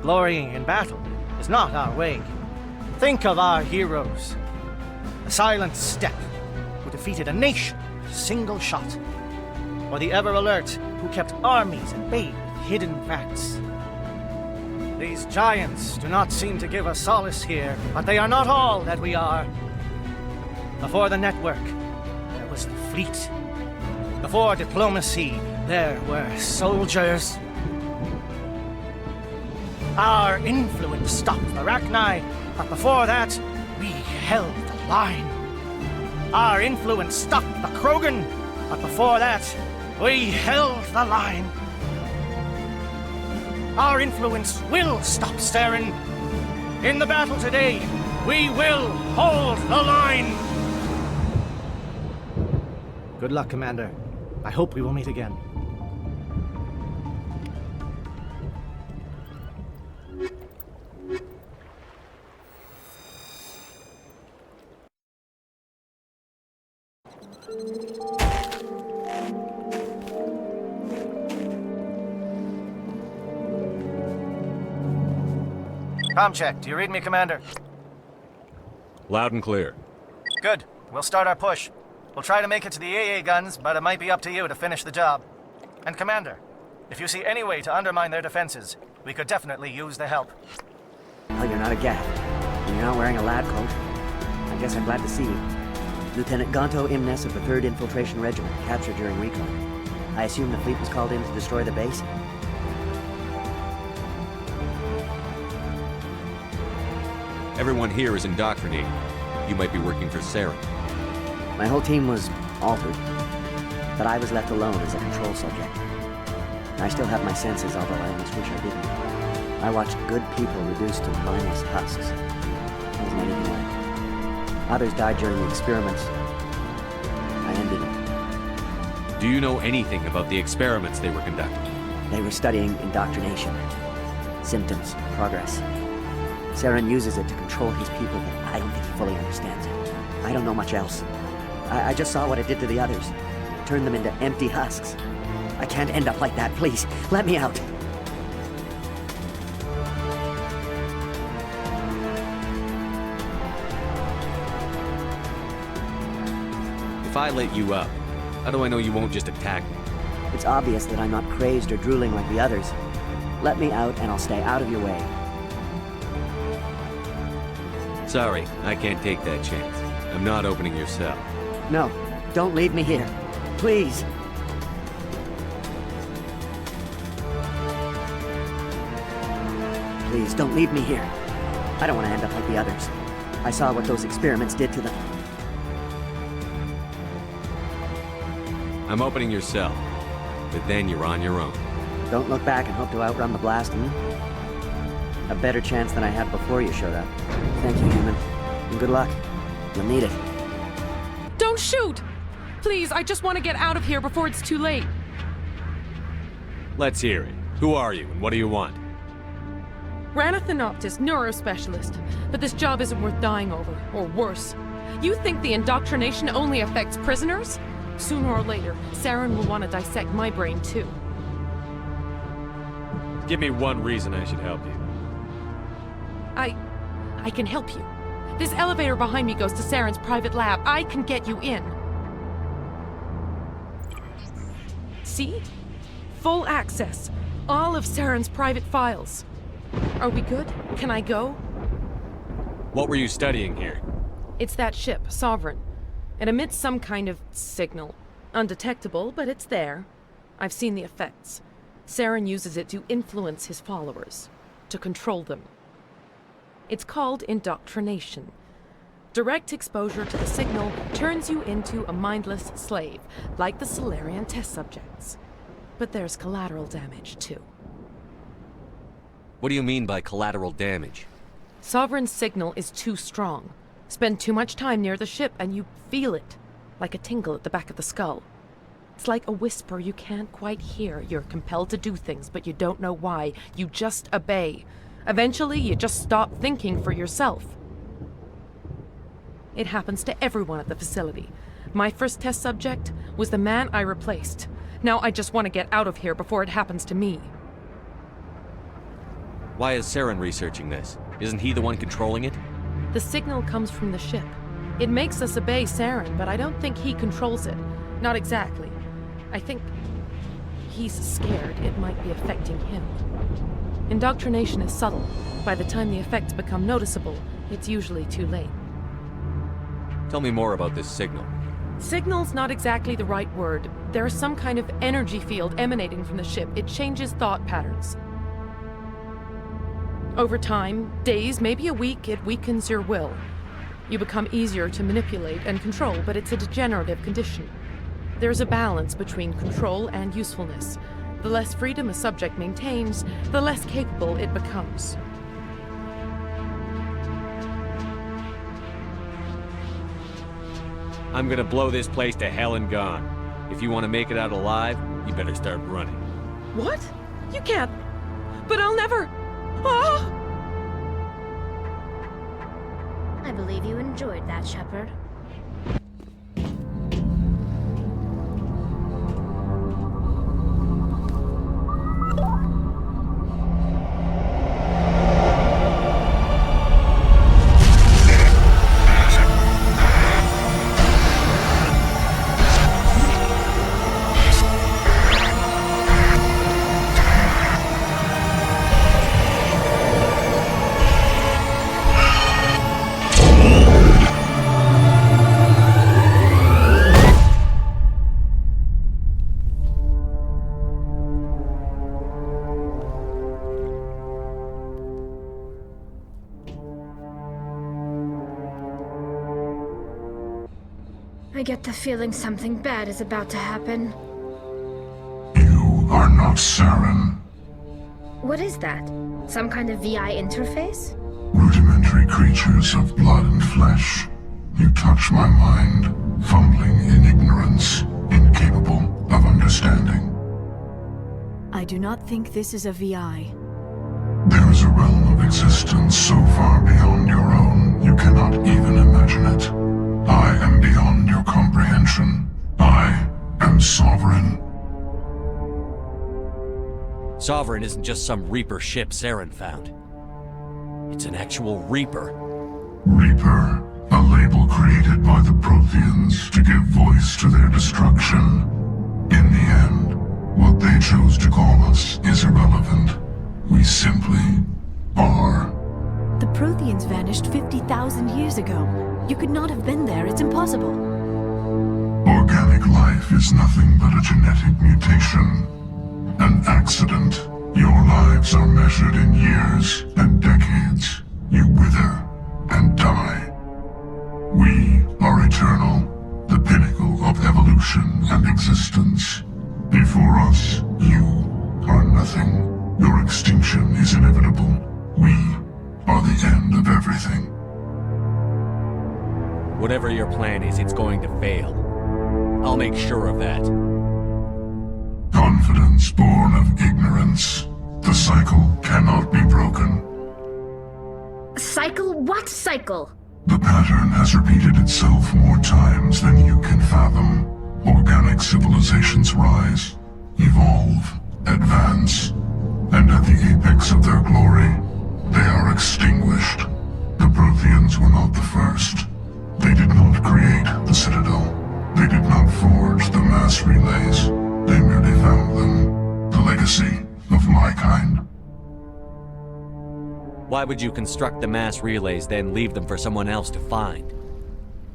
Glorying in battle is not our way. Think of our heroes. The Silent Step, who defeated a nation with a single shot. Or the Ever Alert, who kept armies at bay with hidden facts. These giants do not seem to give us solace here, but they are not all that we are. Before the network, there was the fleet. Before diplomacy, there were soldiers. Our influence stopped the Rachni, but before that, we held the line. Our influence stopped the Krogan, but before that, we held the line. Our influence will stop Saren. In the battle today, we will hold the line. Good luck, Commander. I hope we will meet again. Comm check. Do you read me, Commander? Loud and clear. Good. We'll start our push. We'll try to make it to the AA guns, but it might be up to you to finish the job. And Commander, if you see any way to undermine their defenses, we could definitely use the help. Well, you're not a Gaff. And you're not wearing a lab coat. I guess I'm glad to see you. Lieutenant Gonto Imnes of the 3rd Infiltration Regiment, captured during recon. I assume the fleet was called in to destroy the base? Everyone here is indoctrinated. You might be working for Saren. My whole team was altered, but I was left alone as a control subject. I still have my senses, although I almost wish I didn't. I watched good people reduced to mindless husks. There wasn't anything left. Others died during the experiments. I ended them. Do you know anything about the experiments they were conducting? They were studying indoctrination. Symptoms, progress. Saren uses it to control his people, but I don't think he fully understands it. I don't know much else. I just saw what it did to the others. It turned them into empty husks. I can't end up like that, please. Let me out. If I let you up, how do I know you won't just attack me? It's obvious that I'm not crazed or drooling like the others. Let me out and I'll stay out of your way. Sorry, I can't take that chance. I'm not opening your cell. No, don't leave me here. Please. Please, don't leave me here. I don't want to end up like the others. I saw what those experiments did to them. I'm opening your cell, but then you're on your own. Don't look back and hope to outrun the blast, A better chance than I had before you showed up. Thank you, human. And good luck. You'll need it. Don't shoot! Please, I just want to get out of here before it's too late. Let's hear it. Who are you, and what do you want? Ranathanoptis, neurospecialist. But this job isn't worth dying over, or worse. You think the indoctrination only affects prisoners? Sooner or later, Saren will want to dissect my brain, too. Give me one reason I should help you. I can help you. This elevator behind me goes to Saren's private lab. I can get you in. See? Full access. All of Saren's private files. Are we good? Can I go? What were you studying here? It's that ship, Sovereign. It emits some kind of signal. Undetectable, but it's there. I've seen the effects. Saren uses it to influence his followers. To control them. It's called indoctrination. Direct exposure to the signal turns you into a mindless slave, like the Solarian test subjects. But there's collateral damage, too. What do you mean by collateral damage? Sovereign's signal is too strong. Spend too much time near the ship and you feel it, like a tingle at the back of the skull. It's like a whisper you can't quite hear. You're compelled to do things, but you don't know why. You just obey. Eventually, you just stop thinking for yourself. It happens to everyone at the facility. My first test subject was the man I replaced. Now I just want to get out of here before it happens to me. Why is Saren researching this? Isn't he the one controlling it? The signal comes from the ship. It makes us obey Saren, but I don't think he controls it. Not exactly. I think he's scared it might be affecting him. Indoctrination is subtle. By the time the effects become noticeable, it's usually too late. Tell me more about this signal. Signal's not exactly the right word. There is some kind of energy field emanating from the ship. It changes thought patterns. Over time, days, maybe a week, it weakens your will. You become easier to manipulate and control, but it's a degenerative condition. There's a balance between control and usefulness. The less freedom a subject maintains, the less capable it becomes. I'm gonna blow this place to hell and gone. If you want to make it out alive, you better start running. What? You can't. But I'll never. Ah! I believe you enjoyed that, Shepard. I get the feeling something bad is about to happen. You are not Saren. What is that? Some kind of VI interface? Rudimentary creatures of blood and flesh. You touch my mind, fumbling in ignorance, incapable of understanding. I do not think this is a VI. There is a realm of existence so far beyond your own, you cannot even imagine it. I am beyond your comprehension. I am Sovereign. Sovereign isn't just some Reaper ship Saren found. It's an actual Reaper. Reaper, a label created by the Protheans to give voice to their destruction. In the end, what they chose to call us is irrelevant. We simply are. The Protheans vanished 50,000 years ago. You could not have been there. It's impossible. Organic life is nothing but a genetic mutation. An accident. Your lives are measured in years and decades. You wither and die. We are eternal, the pinnacle of evolution and existence. Before us, you are nothing. Your extinction is inevitable. We are the end of everything. Whatever your plan is, it's going to fail. I'll make sure of that. Confidence born of ignorance. The cycle cannot be broken. Cycle? What cycle? The pattern has repeated itself more times than you can fathom. Organic civilizations rise, evolve, advance, and at the apex of their glory, they are extinguished. The Protheans were not the first. They did not create the Citadel. They did not forge the mass relays. They merely found them. The legacy of my kind. Why would you construct the mass relays, then leave them for someone else to find?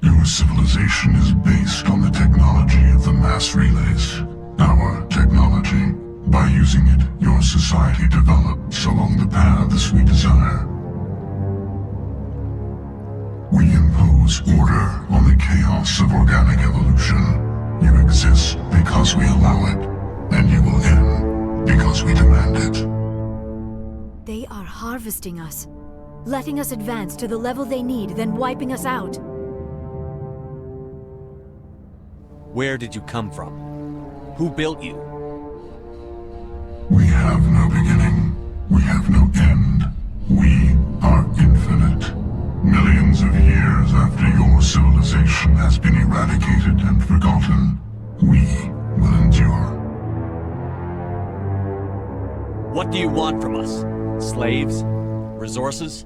Your civilization is based on the technology of the mass relays. Our technology. By using it, your society develops along the paths we desire. We impose order on the chaos of organic evolution. You exist because we allow it, and you will end because we demand it. They are harvesting us, letting us advance to the level they need, then wiping us out. Where did you come from? Who built you? We have no beginning. We have no end. We are infinite. Millions of years after your civilization has been eradicated and forgotten, we will endure. What do you want from us? Slaves? Resources?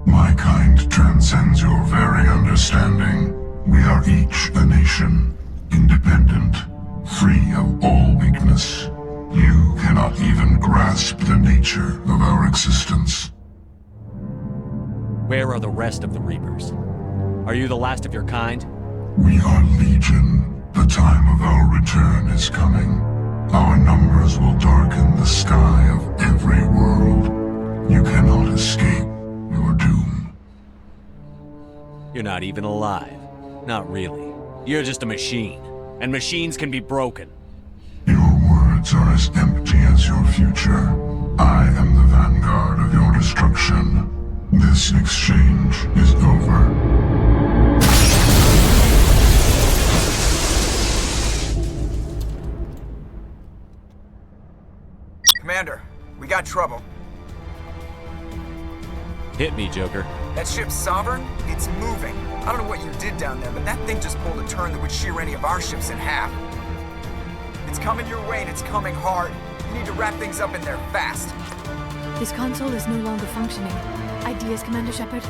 My kind transcends your very understanding. We are each a nation, independent, free of all weakness. You cannot even grasp the nature of our existence. Where are the rest of the Reapers? Are you the last of your kind? We are Legion. The time of our return is coming. Our numbers will darken the sky of every world. You cannot escape your doom. You're not even alive. Not really. You're just a machine. And machines can be broken. Your words are as empty as your future. I am the vanguard of your destruction. This exchange is over. Commander, we got trouble. Hit me, Joker. That ship's Sovereign? It's moving. I don't know what you did down there, but that thing just pulled a turn that would shear any of our ships in half. It's coming your way and it's coming hard. You need to wrap things up in there fast. This console is no longer functioning. Ideas, Commander Shepard?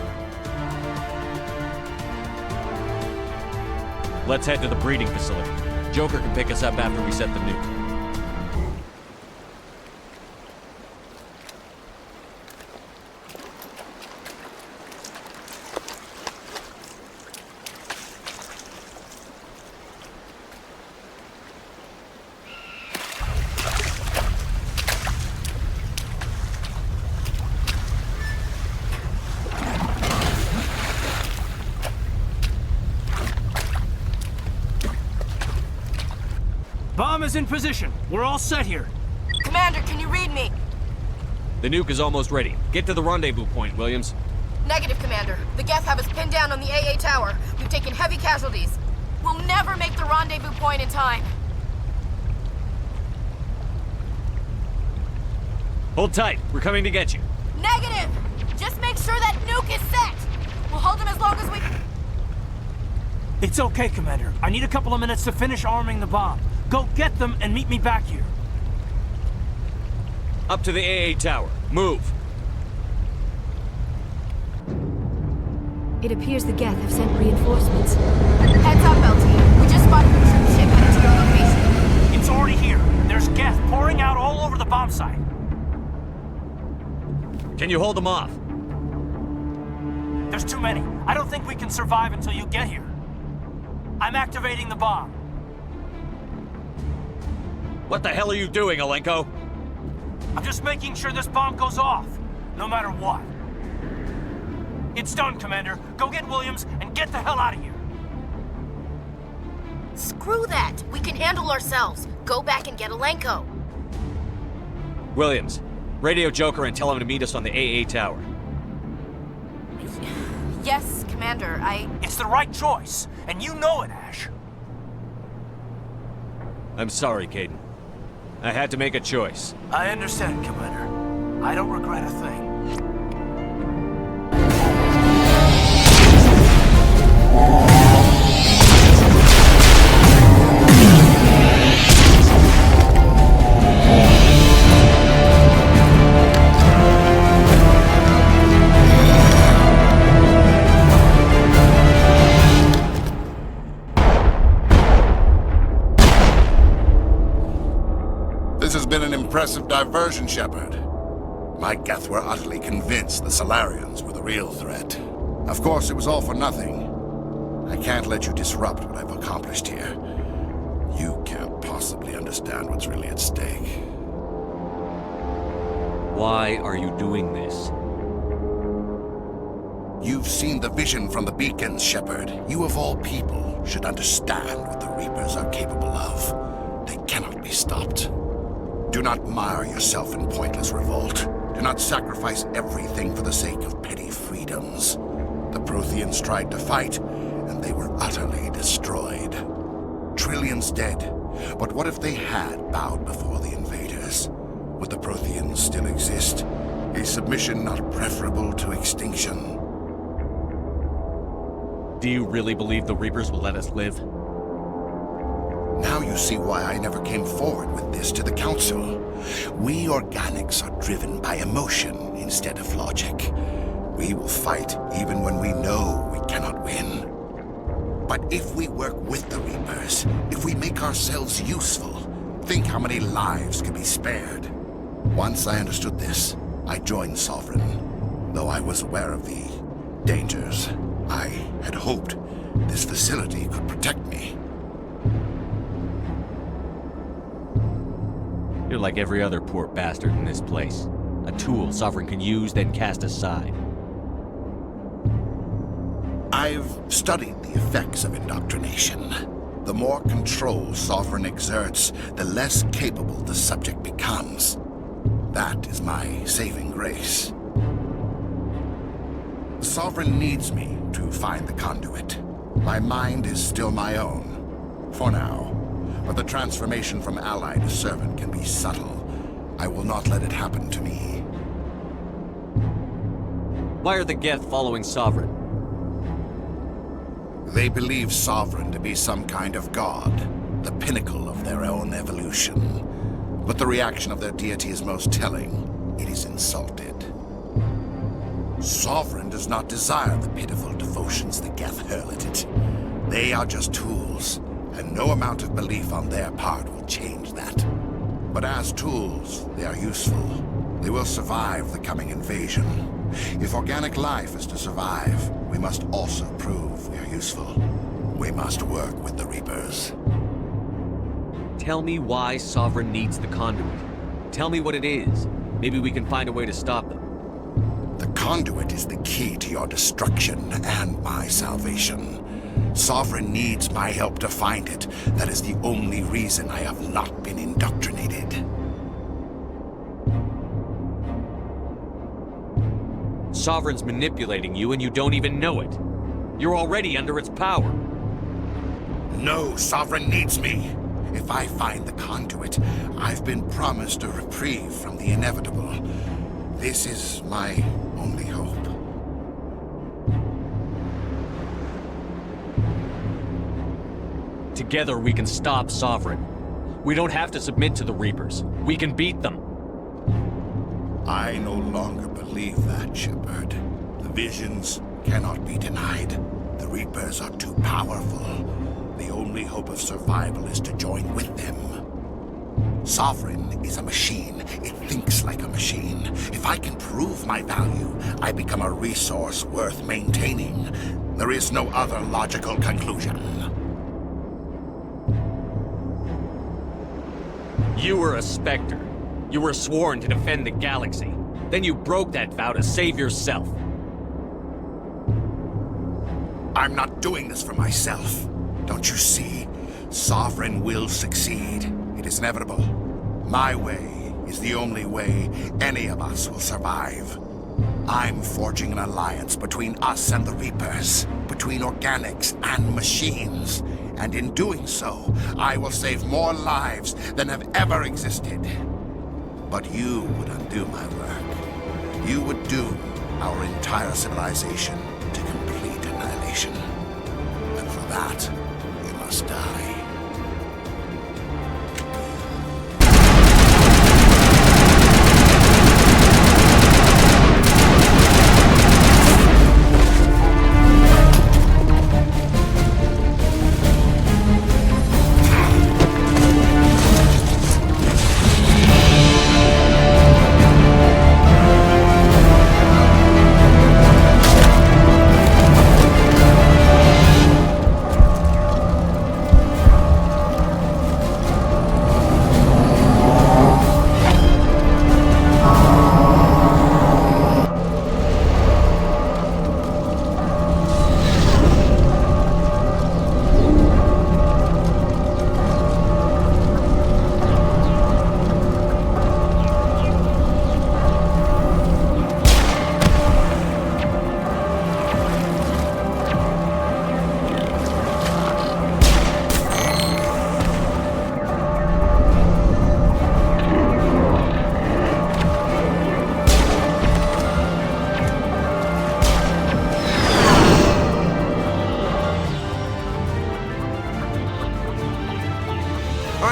Let's head to the breeding facility. Joker can pick us up after we set the nuke. Bomb is in position. We're all set here. Commander, can you read me? The nuke is almost ready. Get to the rendezvous point, Williams. Negative, Commander. The Geth have us pinned down on the AA tower. We've taken heavy casualties. We'll never make the rendezvous point in time. Hold tight. We're coming to get you. Negative! Just make sure that nuke is set! We'll hold them as long as we... It's okay, Commander. I need a couple of minutes to finish arming the bomb. Go get them and meet me back here. Up to the AA tower. Move. It appears the Geth have sent reinforcements. Heads up, LT. We just spotted a troop ship headed to your location. It's already here. There's Geth pouring out all over the bomb site. Can you hold them off? There's too many. I don't think we can survive until you get here. I'm activating the bomb. What the hell are you doing, Alenko? I'm just making sure this bomb goes off, no matter what. It's done, Commander. Go get Williams and get the hell out of here. Screw that. We can handle ourselves. Go back and get Alenko. Williams, radio Joker and tell him to meet us on the AA tower. Yes, Commander, It's the right choice, and you know it, Ash. I'm sorry, Caden. I had to make a choice. I understand, Commander. I don't regret a thing. This has been an impressive diversion, Shepard. My Geth were utterly convinced the Salarians were the real threat. Of course, it was all for nothing. I can't let you disrupt what I've accomplished here. You can't possibly understand what's really at stake. Why are you doing this? You've seen the vision from the beacons, Shepard. You of all people should understand what the Reapers are capable of. They cannot be stopped. Do not mire yourself in pointless revolt. Do not sacrifice everything for the sake of petty freedoms. The Protheans tried to fight, and they were utterly destroyed. Trillions dead. But what if they had bowed before the invaders? Would the Protheans still exist? A submission not preferable to extinction? Do you really believe the Reapers will let us live? Now you see why I never came forward with this to the Council. We organics are driven by emotion instead of logic. We will fight even when we know we cannot win. But if we work with the Reapers, if we make ourselves useful, think how many lives could be spared. Once I understood this, I joined Sovereign, though I was aware of the dangers. I had hoped this facility could protect me. You're like every other poor bastard in this place. A tool Sovereign can use, then cast aside. I've studied the effects of indoctrination. The more control Sovereign exerts, the less capable the subject becomes. That is my saving grace. The Sovereign needs me to find the conduit. My mind is still my own, for now. But the transformation from ally to servant can be subtle. I will not let it happen to me. Why are the Geth following Sovereign? They believe Sovereign to be some kind of god, the pinnacle of their own evolution. But the reaction of their deity is most telling. It is insulted. Sovereign does not desire the pitiful devotions the Geth hurl at it. They are just tools, and no amount of belief on their part will change that. But as tools, they are useful. They will survive the coming invasion. If organic life is to survive, we must also prove we are useful. We must work with the Reapers. Tell me why Sovereign needs the conduit. Tell me what it is. Maybe we can find a way to stop them. The conduit is the key to your destruction and my salvation. Sovereign needs my help to find it. That is the only reason I have not been indoctrinated. Sovereign's manipulating you and you don't even know it. You're already under its power. No, Sovereign needs me. If I find the conduit, I've been promised a reprieve from the inevitable. This is my only hope. Together we can stop Sovereign. We don't have to submit to the Reapers. We can beat them. I no longer believe that, Shepard. The visions cannot be denied. The Reapers are too powerful. The only hope of survival is to join with them. Sovereign is a machine. It thinks like a machine. If I can prove my value, I become a resource worth maintaining. There is no other logical conclusion. You were a Spectre. You were sworn to defend the galaxy. Then you broke that vow to save yourself. I'm not doing this for myself. Don't you see? Sovereign will succeed. It is inevitable. My way is the only way any of us will survive. I'm forging an alliance between us and the Reapers, between organics and machines. And in doing so, I will save more lives than have ever existed. But you would undo my work. You would doom our entire civilization to complete annihilation. And for that, you must die.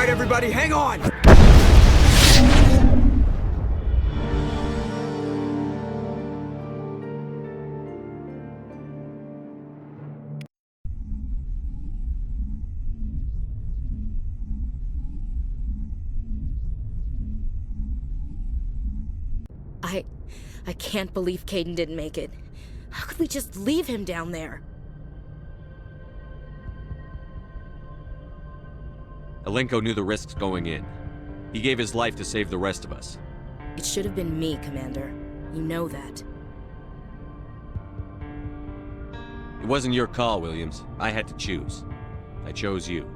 Everybody, hang on! I can't believe Kaidan didn't make it. How could we just leave him down there? Alenko knew the risks going in. He gave his life to save the rest of us. It should have been me, Commander. You know that. It wasn't your call, Williams. I had to choose. I chose you.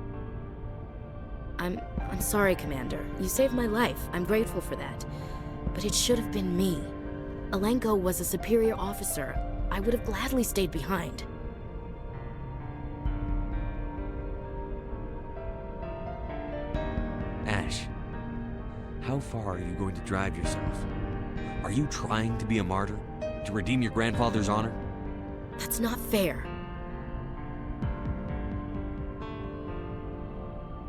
I'm sorry, Commander. You saved my life. I'm grateful for that. But it should have been me. Alenko was a superior officer. I would have gladly stayed behind. Ash, how far are you going to drive yourself? Are you trying to be a martyr? To redeem your grandfather's honor? That's not fair.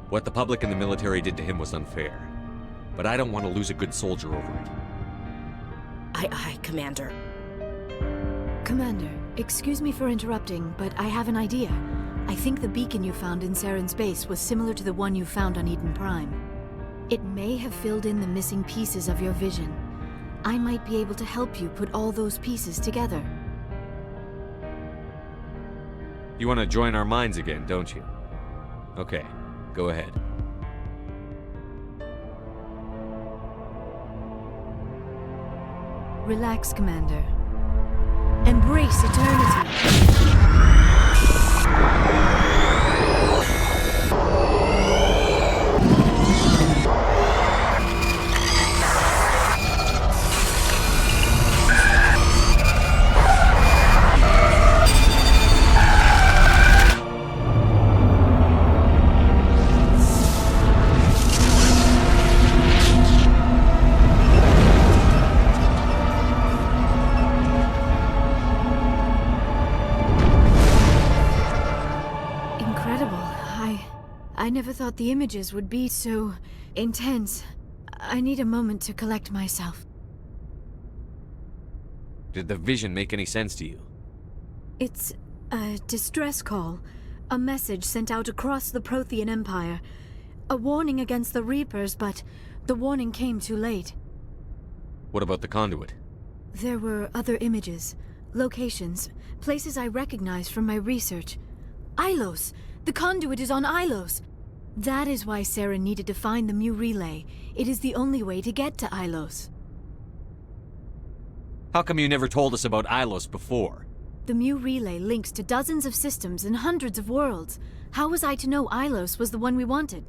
What the public and the military did to him was unfair. But I don't want to lose a good soldier over it. Aye, Commander. Commander, excuse me for interrupting, but I have an idea. I think the beacon you found in Saren's base was similar to the one you found on Eden Prime. It may have filled in the missing pieces of your vision. I might be able to help you put all those pieces together. You want to join our minds again, don't you? Okay, go ahead. Relax, Commander. Embrace eternity. I never thought the images would be so intense. I need a moment to collect myself. Did the vision make any sense to you? It's a distress call. A message sent out across the Prothean Empire. A warning against the Reapers, but the warning came too late. What about the conduit? There were other images, locations, places I recognized from my research. Ilos! The conduit is on Ilos! That is why Saren needed to find the Mu relay. It is the only way to get to Ilos. How come you never told us about Ilos before? The Mu relay links to dozens of systems and hundreds of worlds. How was I to know Ilos was the one we wanted?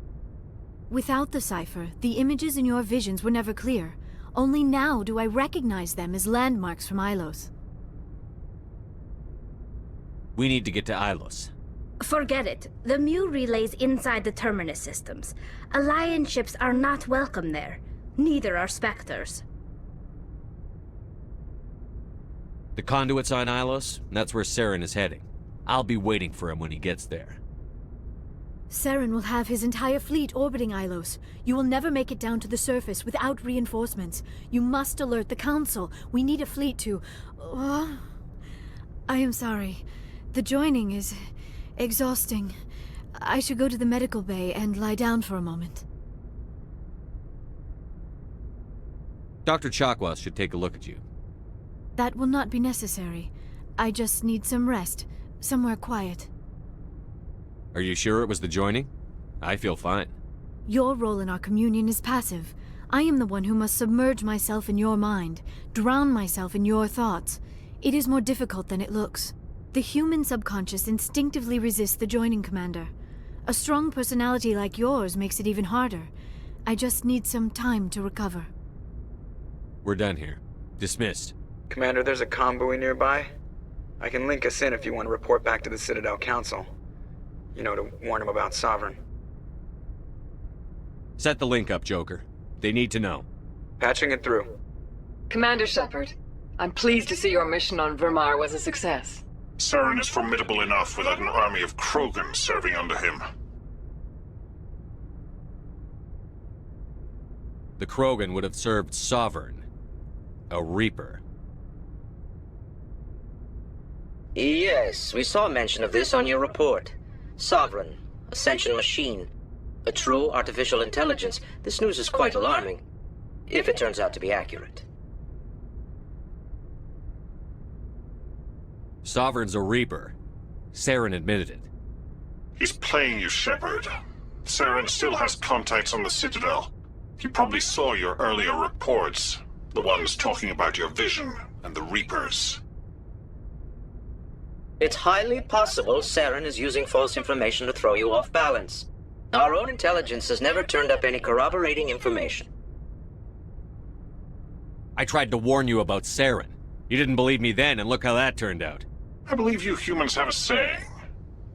Without the cipher, the images in your visions were never clear. Only now do I recognize them as landmarks from Ilos. We need to get to Ilos. Forget it. The Mu relay's inside the Terminus systems. Alliance ships are not welcome there. Neither are Spectres. The conduit's on Ilos, and that's where Saren is heading. I'll be waiting for him when he gets there. Saren will have his entire fleet orbiting Ilos. You will never make it down to the surface without reinforcements. You must alert the Council. We need a fleet to... I am sorry. The joining is... exhausting. I should go to the medical bay and lie down for a moment. Dr. Chakwas should take a look at you. That will not be necessary. I just need some rest. Somewhere quiet. Are you sure it was the joining? I feel fine. Your role in our communion is passive. I am the one who must submerge myself in your mind, drown myself in your thoughts. It is more difficult than it looks. The human subconscious instinctively resists the joining, Commander. A strong personality like yours makes it even harder. I just need some time to recover. We're done here. Dismissed. Commander, there's a convoy nearby. I can link us in if you want to report back to the Citadel Council. You know, to warn them about Sovereign. Set the link up, Joker. They need to know. Patching it through. Commander Shepard, I'm pleased to see your mission on Virmire was a success. Saren is formidable enough without an army of Krogan serving under him. The Krogan would have served Sovereign. A Reaper. Yes, we saw mention of this on your report. Sovereign, a sentient machine, a true artificial intelligence. This news is quite alarming, if it turns out to be accurate. Sovereign's a Reaper. Saren admitted it. He's playing you, Shepard. Saren still has contacts on the Citadel. He probably saw your earlier reports. The ones talking about your vision and the Reapers. It's highly possible Saren is using false information to throw you off balance. Our own intelligence has never turned up any corroborating information. I tried to warn you about Saren. You didn't believe me then, and look how that turned out. I believe you humans have a saying.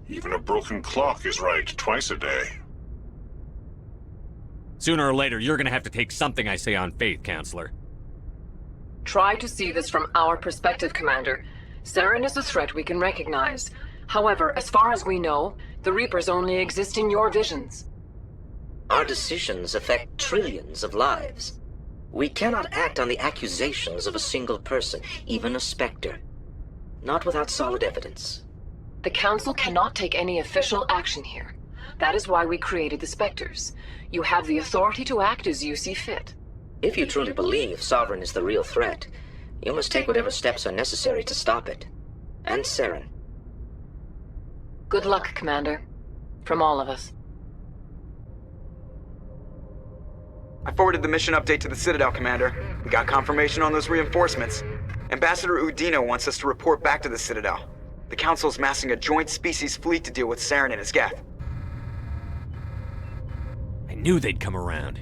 Even a broken clock is right twice a day. Sooner or later, you're gonna have to take something I say on faith, Counselor. Try to see this from our perspective, Commander. Saren is a threat we can recognize. However, as far as we know, the Reapers only exist in your visions. Our decisions affect trillions of lives. We cannot act on the accusations of a single person, even a Spectre. Not without solid evidence. The Council cannot take any official action here. That is why we created the Spectres. You have the authority to act as you see fit. If you truly believe Sovereign is the real threat, you must take whatever steps are necessary to stop it. And Saren. Good luck, Commander. From all of us. I forwarded the mission update to the Citadel, Commander. We got confirmation on those reinforcements. Ambassador Udina wants us to report back to the Citadel. The Council's massing a joint species fleet to deal with Saren and his geth. I knew they'd come around.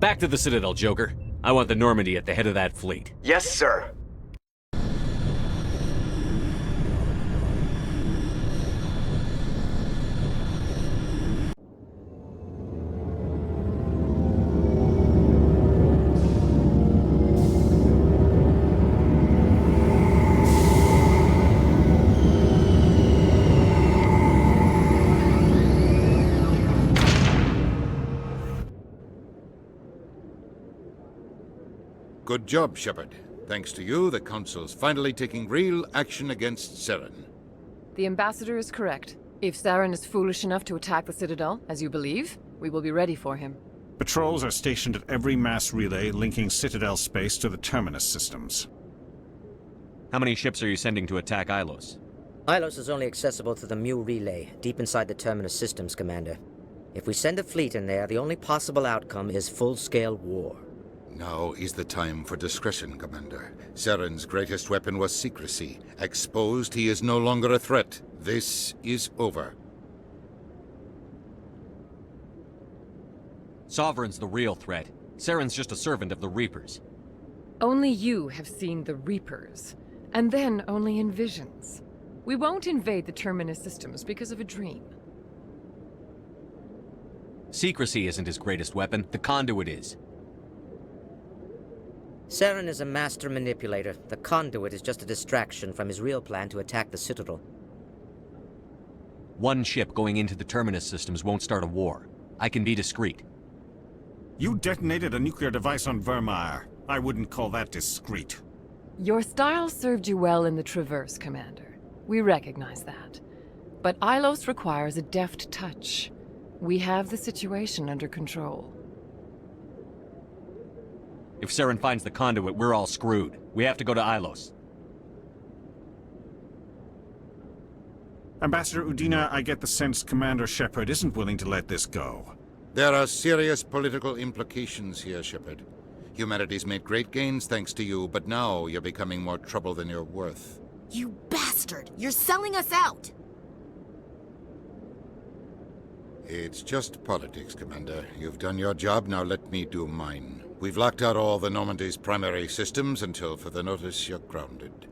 Back to the Citadel, Joker. I want the Normandy at the head of that fleet. Yes, sir. Good job, Shepard. Thanks to you, the Council's finally taking real action against Saren. The Ambassador is correct. If Saren is foolish enough to attack the Citadel, as you believe, we will be ready for him. Patrols are stationed at every mass relay linking Citadel space to the Terminus systems. How many ships are you sending to attack Ilos? Ilos is only accessible through the Mu relay, deep inside the Terminus systems, Commander. If we send a fleet in there, the only possible outcome is full-scale war. Now is the time for discretion, Commander. Saren's greatest weapon was secrecy. Exposed, he is no longer a threat. This is over. Sovereign's the real threat. Saren's just a servant of the Reapers. Only you have seen the Reapers, and then only in visions. We won't invade the Terminus systems because of a dream. Secrecy isn't his greatest weapon, the conduit is. Saren is a master manipulator. The conduit is just a distraction from his real plan to attack the Citadel. One ship going into the Terminus systems won't start a war. I can be discreet. You detonated a nuclear device on Virmire. I wouldn't call that discreet. Your style served you well in the Traverse, Commander. We recognize that. But Ilos requires a deft touch. We have the situation under control. If Saren finds the conduit, we're all screwed. We have to go to Ilos. Ambassador Udina, I get the sense Commander Shepard isn't willing to let this go. There are serious political implications here, Shepard. Humanity's made great gains thanks to you, but now you're becoming more trouble than you're worth. You bastard! You're selling us out! It's just politics, Commander. You've done your job, now let me do mine. We've locked out all the Normandy's primary systems until further notice you're grounded.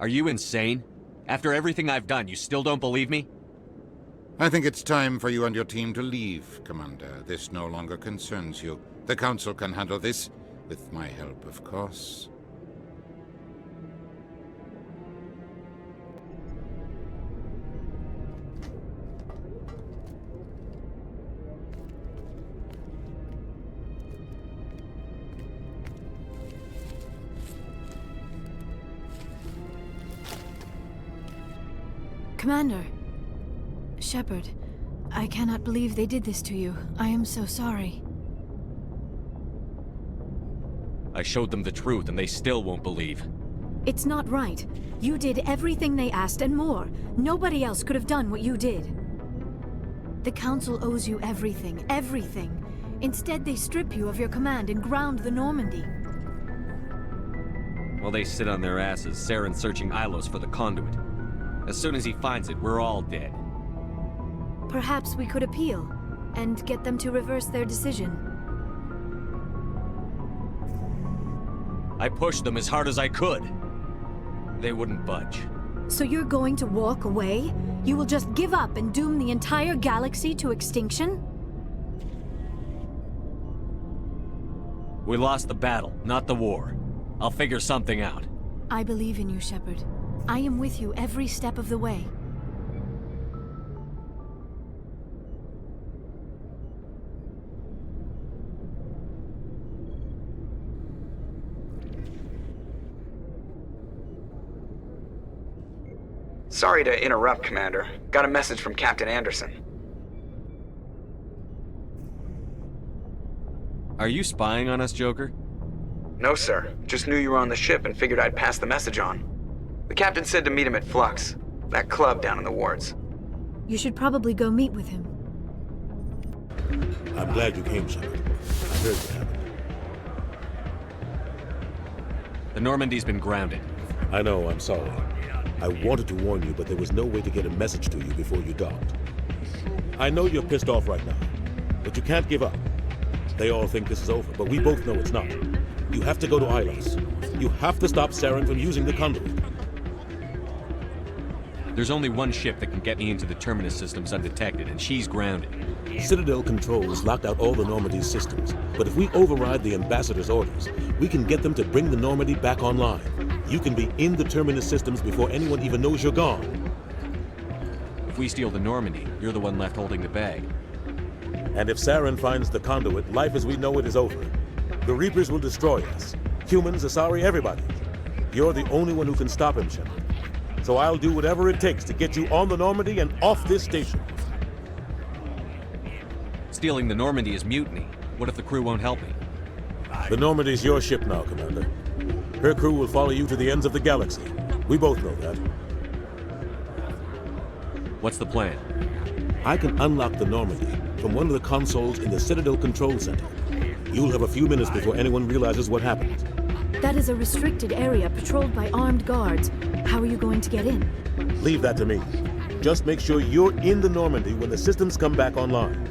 Are you insane? After everything I've done, you still don't believe me? I think it's time for you and your team to leave, Commander. This no longer concerns you. The Council can handle this, with my help, of course. Commander. Shepard, I cannot believe they did this to you. I am so sorry. I showed them the truth and they still won't believe. It's not right. You did everything they asked and more. Nobody else could have done what you did. The Council owes you everything, everything. Instead, they strip you of your command and ground the Normandy. While they sit on their asses, Saren's searching Ilos for the conduit. As soon as he finds it, we're all dead. Perhaps we could appeal, and get them to reverse their decision. I pushed them as hard as I could. They wouldn't budge. So you're going to walk away? You will just give up and doom the entire galaxy to extinction? We lost the battle, not the war. I'll figure something out. I believe in you, Shepard. I am with you every step of the way. Sorry to interrupt, Commander. Got a message from Captain Anderson. Are you spying on us, Joker? No, sir. Just knew you were on the ship and figured I'd pass the message on. The captain said to meet him at Flux, that club down in the wards. You should probably go meet with him. I'm glad you came, Shepard. I heard what happened. The Normandy's been grounded. I know, I'm sorry. I wanted to warn you, but there was no way to get a message to you before you docked. I know you're pissed off right now, but you can't give up. They all think this is over, but we both know it's not. You have to go to Ilos. You have to stop Saren from using the conduit. There's only one ship that can get me into the Terminus systems undetected, and she's grounded. Citadel controls locked out all the Normandy's systems, but if we override the Ambassador's orders, we can get them to bring the Normandy back online. You can be in the Terminus systems before anyone even knows you're gone. If we steal the Normandy, you're the one left holding the bag. And if Saren finds the conduit, life as we know it is over. The Reapers will destroy us. Humans, Asari, everybody. You're the only one who can stop him, Shepard. So I'll do whatever it takes to get you on the Normandy and off this station. Stealing the Normandy is mutiny. What if the crew won't help me? The Normandy's your ship now, Commander. Her crew will follow you to the ends of the galaxy. We both know that. What's the plan? I can unlock the Normandy from one of the consoles in the Citadel Control Center. You'll have a few minutes before anyone realizes what happened. That is a restricted area patrolled by armed guards. How are you going to get in? Leave that to me. Just make sure you're in the Normandy when the systems come back online.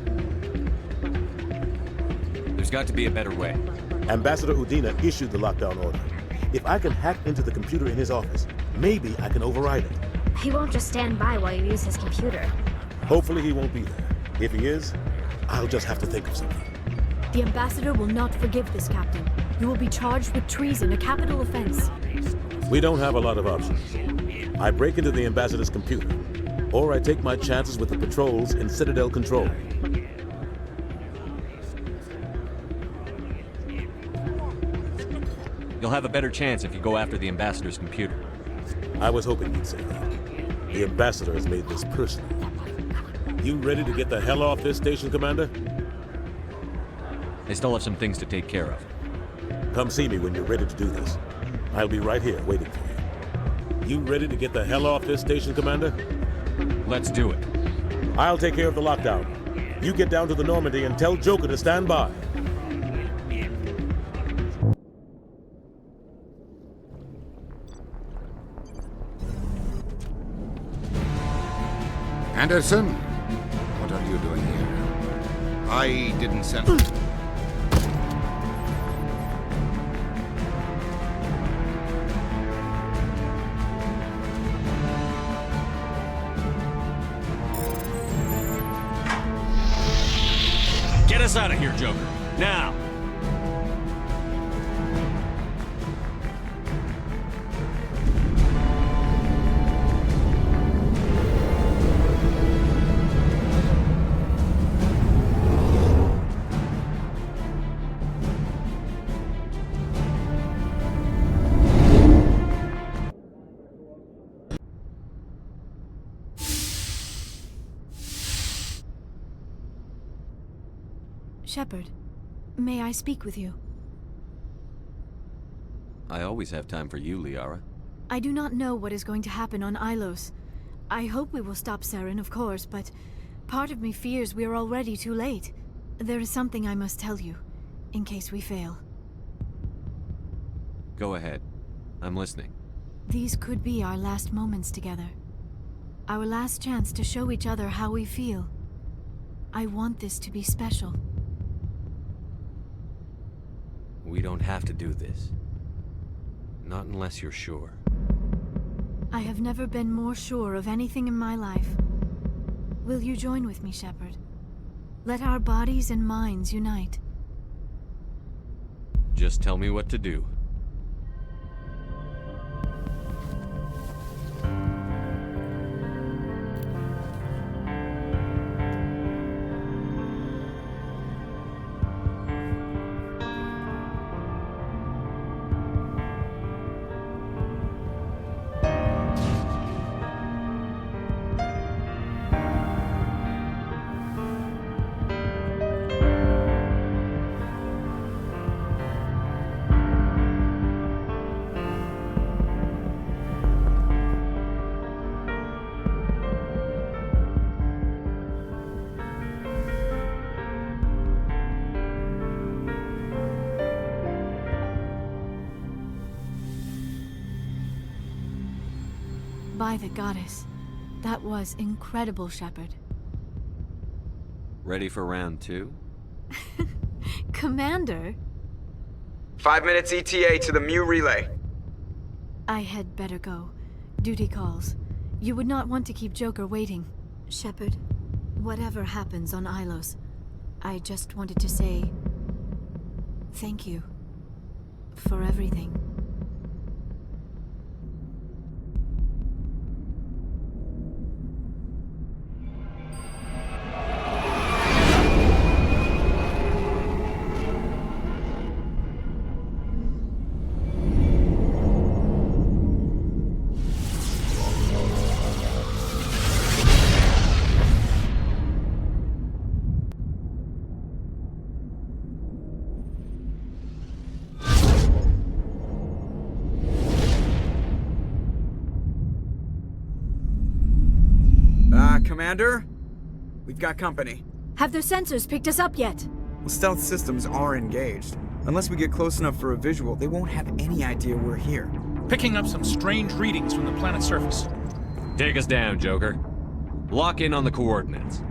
There's got to be a better way. Ambassador Udina issued the lockdown order. If I can hack into the computer in his office, maybe I can override it. He won't just stand by while you use his computer. Hopefully he won't be there. If he is, I'll just have to think of something. The Ambassador will not forgive this, Captain. You will be charged with treason, a capital offense. We don't have a lot of options. I break into the Ambassador's computer, or I take my chances with the patrols in Citadel Control. You'll have a better chance if you go after the Ambassador's computer. I was hoping you'd say that. The Ambassador has made this personal. You ready to get the hell off this station, Commander? I still have some things to take care of. Come see me when you're ready to do this. I'll be right here waiting for you. You ready to get the hell off this station, Commander? Let's do it. I'll take care of the lockdown. You get down to the Normandy and tell Joker to stand by. Anderson? What are you doing here? I didn't send... Get us out of here, Joker. Now! Shepard, may I speak with you? I always have time for you, Liara. I do not know what is going to happen on Ilos. I hope we will stop Saren, of course, but part of me fears we are already too late. There is something I must tell you, in case we fail. Go ahead. I'm listening. These could be our last moments together. Our last chance to show each other how we feel. I want this to be special. We don't have to do this. Not unless you're sure. I have never been more sure of anything in my life. Will you join with me, Shepard? Let our bodies and minds unite. Just tell me what to do. By the goddess. That was incredible, Shepard. Ready for round 2? Commander? 5 minutes ETA to the Mu relay. I had better go. Duty calls. You would not want to keep Joker waiting. Shepard, whatever happens on Ilos, I just wanted to say thank you for everything. Commander? We've got company. Have their sensors picked us up yet? Well, stealth systems are engaged. Unless we get close enough for a visual, they won't have any idea we're here. Picking up some strange readings from the planet's surface. Take us down, Joker. Lock in on the coordinates.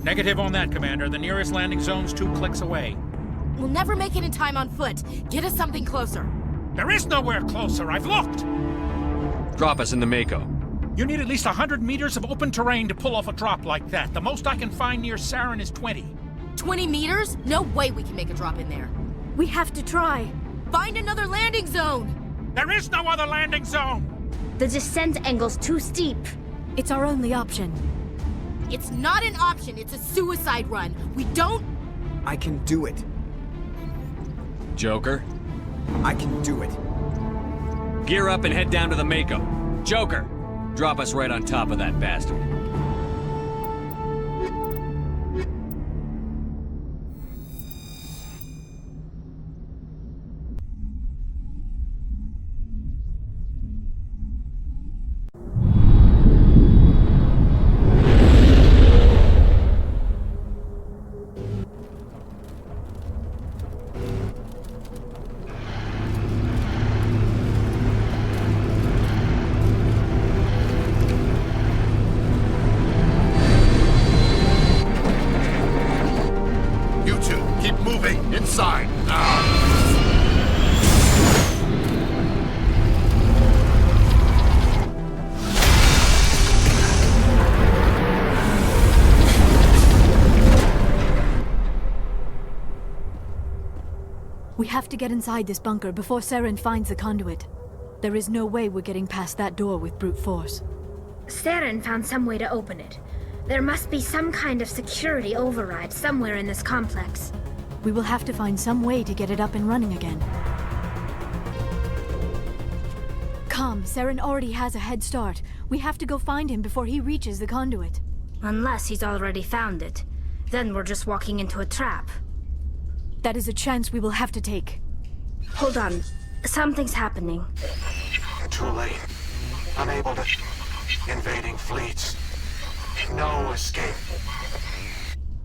Negative on that, Commander. The nearest landing zone's 2 clicks away. We'll never make it in time on foot. Get us something closer. There is nowhere closer. I've looked. Drop us in the Maeko. You need at least 100 meters of open terrain to pull off a drop like that. The most I can find near Saren is 20. 20 meters? No way we can make a drop in there. We have to try. Find another landing zone! There is no other landing zone! The descent angle's too steep. It's our only option. It's not an option, it's a suicide run. We don't... I can do it. Joker? I can do it. Gear up and head down to the Maeko. Joker! Drop us right on top of that bastard. We have to get inside this bunker before Saren finds the conduit. There is no way we're getting past that door with brute force. Saren found some way to open it. There must be some kind of security override somewhere in this complex. We will have to find some way to get it up and running again. Come, Saren already has a head start. We have to go find him before he reaches the conduit. Unless he's already found it. Then we're just walking into a trap. That is a chance we will have to take. Hold on. Something's happening. Too late. Unable to... Invading fleets. No escape.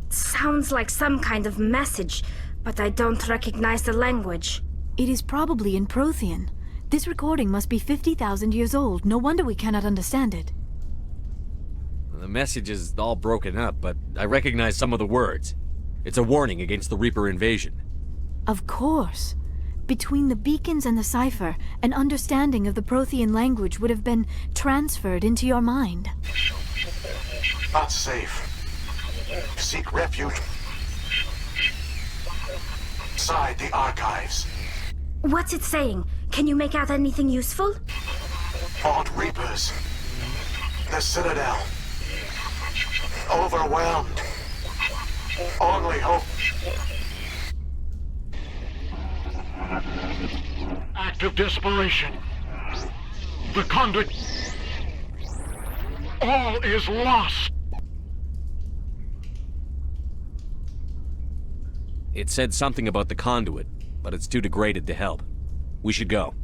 Sounds like some kind of message, but I don't recognize the language. It is probably in Prothean. This recording must be 50,000 years old. No wonder we cannot understand it. The message is all broken up, but I recognize some of the words. It's a warning against the Reaper invasion. Of course. Between the beacons and the cipher, an understanding of the Prothean language would have been transferred into your mind. Not safe. Seek refuge inside the archives. What's it saying? Can you make out anything useful? Fought Reapers. The Citadel. Overwhelmed. Only hope. Act of desperation. The conduit. All is lost. It said something about the conduit, but it's too degraded to help. We should go.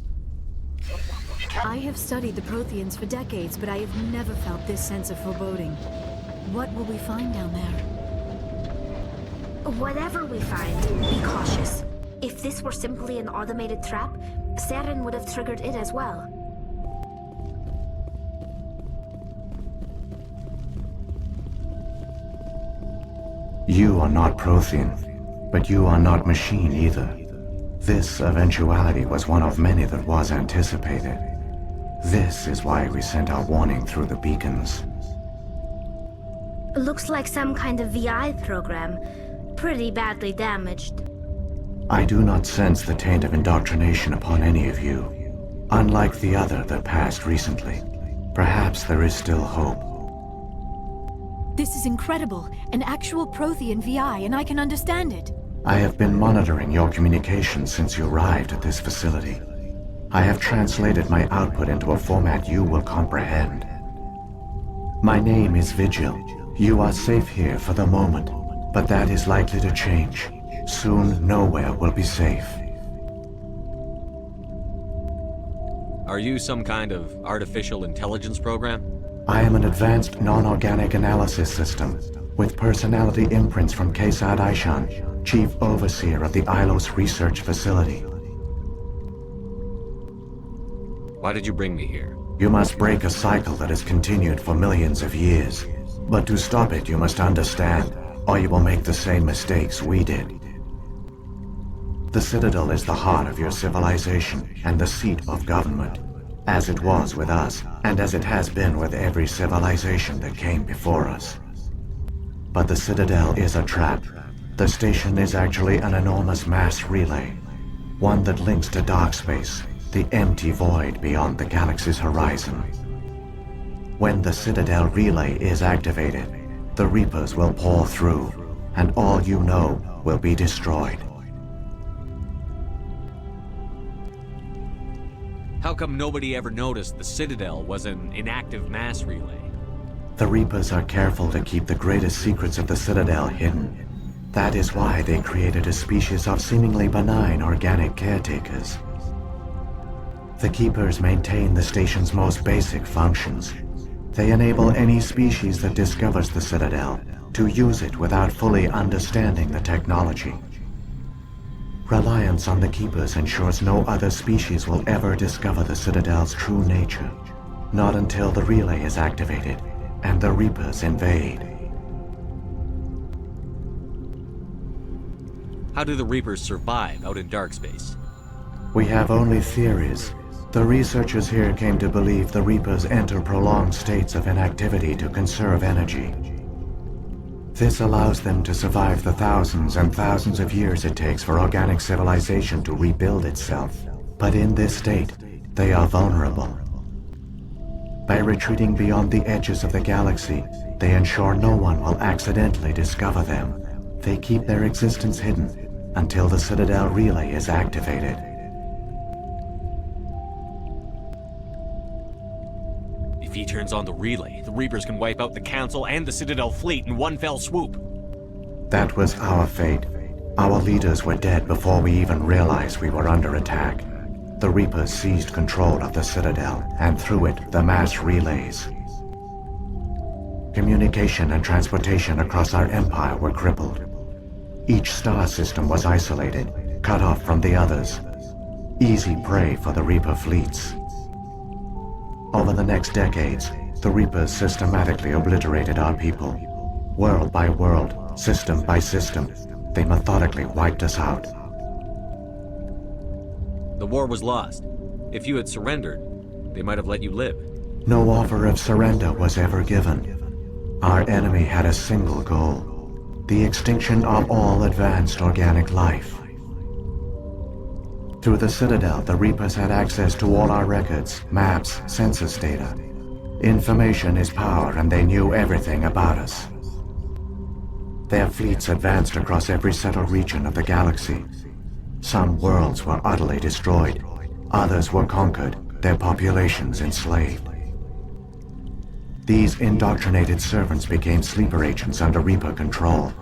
I have studied the Protheans for decades, but I have never felt this sense of foreboding. What will we find down there? Whatever we find, be cautious. If this were simply an automated trap, Saren would have triggered it as well. You are not Prothean, but you are not machine either. This eventuality was one of many that was anticipated. This is why we sent our warning through the beacons. Looks like some kind of VI program. Pretty badly damaged. I do not sense the taint of indoctrination upon any of you. Unlike the other that passed recently, perhaps there is still hope. This is incredible. An actual Prothean VI, and I can understand it. I have been monitoring your communications since you arrived at this facility. I have translated my output into a format you will comprehend. My name is Vigil. You are safe here for the moment, but that is likely to change. Soon, nowhere will be safe. Are you some kind of artificial intelligence program? I am an advanced non-organic analysis system, with personality imprints from Kesad Aishan, Chief Overseer of the Ilos Research Facility. Why did you bring me here? You must break a cycle that has continued for millions of years. But to stop it, you must understand, or you will make the same mistakes we did. The Citadel is the heart of your civilization and the seat of government, as it was with us, and as it has been with every civilization that came before us. But the Citadel is a trap. The station is actually an enormous mass relay, one that links to dark space, the empty void beyond the galaxy's horizon. When the Citadel relay is activated, the Reapers will pour through, and all you know will be destroyed. How come nobody ever noticed the Citadel was an inactive mass relay? The Reapers are careful to keep the greatest secrets of the Citadel hidden. That is why they created a species of seemingly benign organic caretakers. The Keepers maintain the station's most basic functions. They enable any species that discovers the Citadel to use it without fully understanding the technology. Reliance on the Keepers ensures no other species will ever discover the Citadel's true nature, not until the relay is activated and the Reapers invade. How do the Reapers survive out in dark space? We have only theories. The researchers here came to believe the Reapers enter prolonged states of inactivity to conserve energy. This allows them to survive the thousands and thousands of years it takes for organic civilization to rebuild itself. But in this state, they are vulnerable. By retreating beyond the edges of the galaxy, they ensure no one will accidentally discover them. They keep their existence hidden until the Citadel relay is activated. If he turns on the relay, the Reapers can wipe out the Council and the Citadel fleet in one fell swoop. That was our fate. Our leaders were dead before we even realized we were under attack. the Reapers seized control of the Citadel, and through it, the mass relays. Communication and transportation across our empire were crippled. Each star system was isolated, cut off from the others. Easy prey for the Reaper fleets. Over the next decades, the Reapers systematically obliterated our people. World by world, system by system, they methodically wiped us out. The war was lost. If you had surrendered, they might have let you live. No offer of surrender was ever given. Our enemy had a single goal: the extinction of all advanced organic life. Through the Citadel, the Reapers had access to all our records, maps, census data. Information is power, and they knew everything about us. Their fleets advanced across every settled region of the galaxy. Some worlds were utterly destroyed. Others were conquered, their populations enslaved. These indoctrinated servants became sleeper agents under Reaper control.